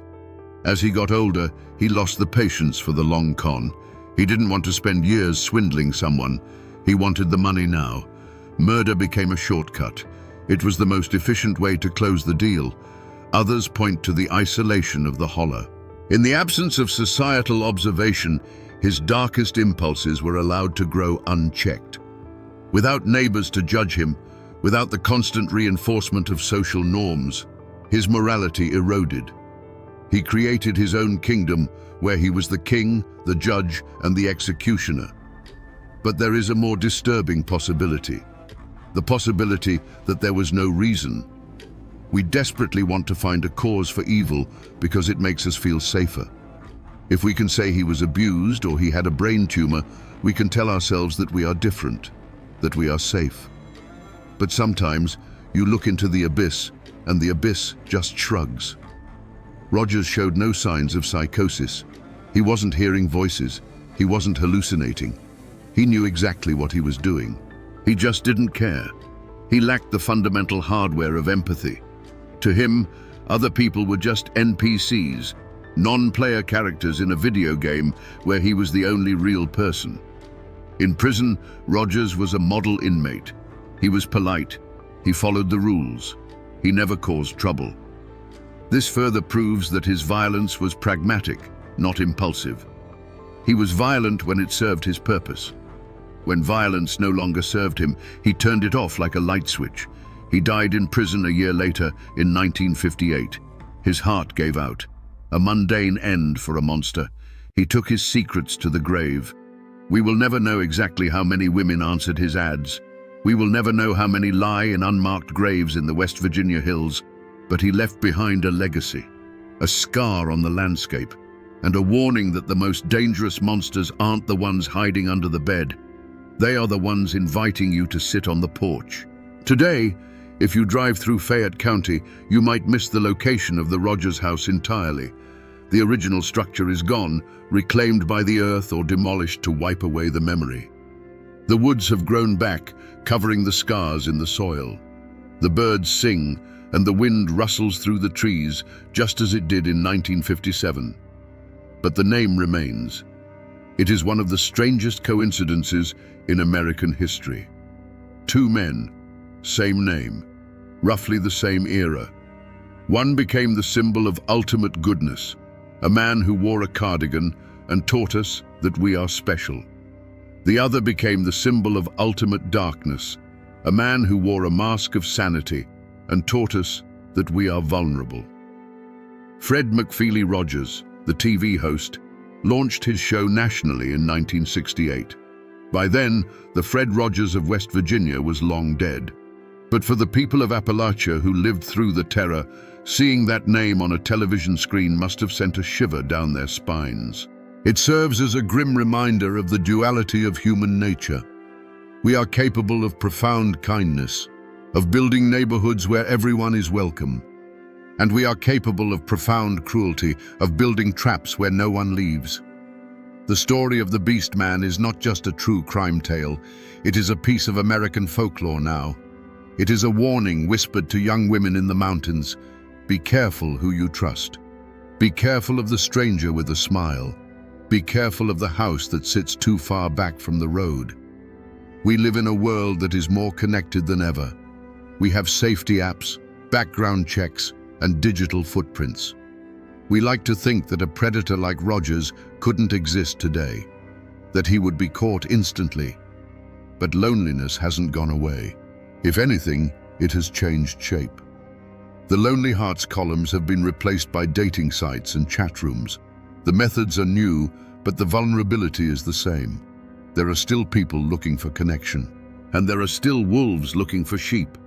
As he got older, he lost the patience for the long con. He didn't want to spend years swindling someone. He wanted the money now. Murder became a shortcut. It was the most efficient way to close the deal. Others point to the isolation of the Holler. In the absence of societal observation, his darkest impulses were allowed to grow unchecked. Without neighbors to judge him, without the constant reinforcement of social norms, his morality eroded. He created his own kingdom where he was the king, the judge, and the executioner. But there is a more disturbing possibility. The possibility that there was no reason. We desperately want to find a cause for evil because it makes us feel safer. If we can say he was abused or he had a brain tumor, we can tell ourselves that we are different, that we are safe. But sometimes you look into the abyss and the abyss just shrugs. Rogers showed no signs of psychosis. He wasn't hearing voices. He wasn't hallucinating. He knew exactly what he was doing. He just didn't care. He lacked the fundamental hardware of empathy. To him, other people were just NPCs, non-player characters in a video game where he was the only real person. In prison, Rogers was a model inmate. He was polite. He followed the rules. He never caused trouble. This further proves that his violence was pragmatic, not impulsive. He was violent when it served his purpose. When violence no longer served him, he turned it off like a light switch. He died in prison a year later in 1958. His heart gave out. A mundane end for a monster. He took his secrets to the grave. We will never know exactly how many women answered his ads. We will never know how many lie in unmarked graves in the West Virginia hills, but he left behind a legacy, a scar on the landscape, and a warning that the most dangerous monsters aren't the ones hiding under the bed. They are the ones inviting you to sit on the porch. Today, if you drive through Fayette County, you might miss the location of the Rogers house entirely. The original structure is gone, reclaimed by the earth or demolished to wipe away the memory. The woods have grown back, covering the scars in the soil. The birds sing, and the wind rustles through the trees, just as it did in 1957. But the name remains. It is one of the strangest coincidences in American history. Two men, same name, roughly the same era. One became the symbol of ultimate goodness, a man who wore a cardigan and taught us that we are special. The other became the symbol of ultimate darkness, a man who wore a mask of sanity and taught us that we are vulnerable. Fred McFeely Rogers, the TV host, launched his show nationally in 1968. By then, the Fred Rogers of West Virginia was long dead. But for the people of Appalachia who lived through the terror, seeing that name on a television screen must have sent a shiver down their spines. It serves as a grim reminder of the duality of human nature. We are capable of profound kindness, of building neighborhoods where everyone is welcome. And we are capable of profound cruelty, of building traps where no one leaves. The story of the Beast Man is not just a true crime tale. It is a piece of American folklore now. It is a warning whispered to young women in the mountains. Be careful who you trust. Be careful of the stranger with a smile. Be careful of the house that sits too far back from the road. We live in a world that is more connected than ever. We have safety apps, background checks, and digital footprints. We like to think that a predator like Rogers couldn't exist today, that he would be caught instantly. But loneliness hasn't gone away. If anything, it has changed shape. The Lonely Hearts columns have been replaced by dating sites and chat rooms. The methods are new, but the vulnerability is the same. There are still people looking for connection, and there are still wolves looking for sheep.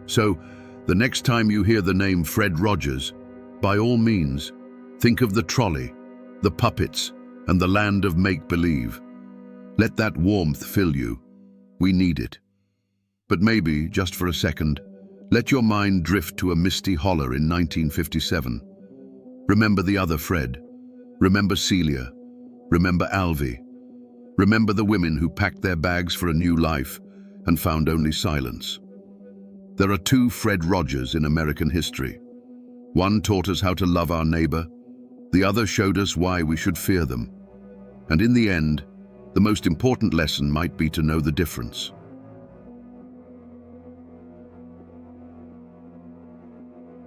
So, the next time you hear the name Fred Rogers, by all means, think of the trolley, the puppets, and the land of make-believe. Let that warmth fill you. We need it. But maybe, just for a second, let your mind drift to a misty holler in 1957. Remember the other Fred. Remember Celia. Remember Alvy. Remember the women who packed their bags for a new life and found only silence. There are two Fred Rogers in American history. One taught us how to love our neighbor. The other showed us why we should fear them. And in the end, the most important lesson might be to know the difference.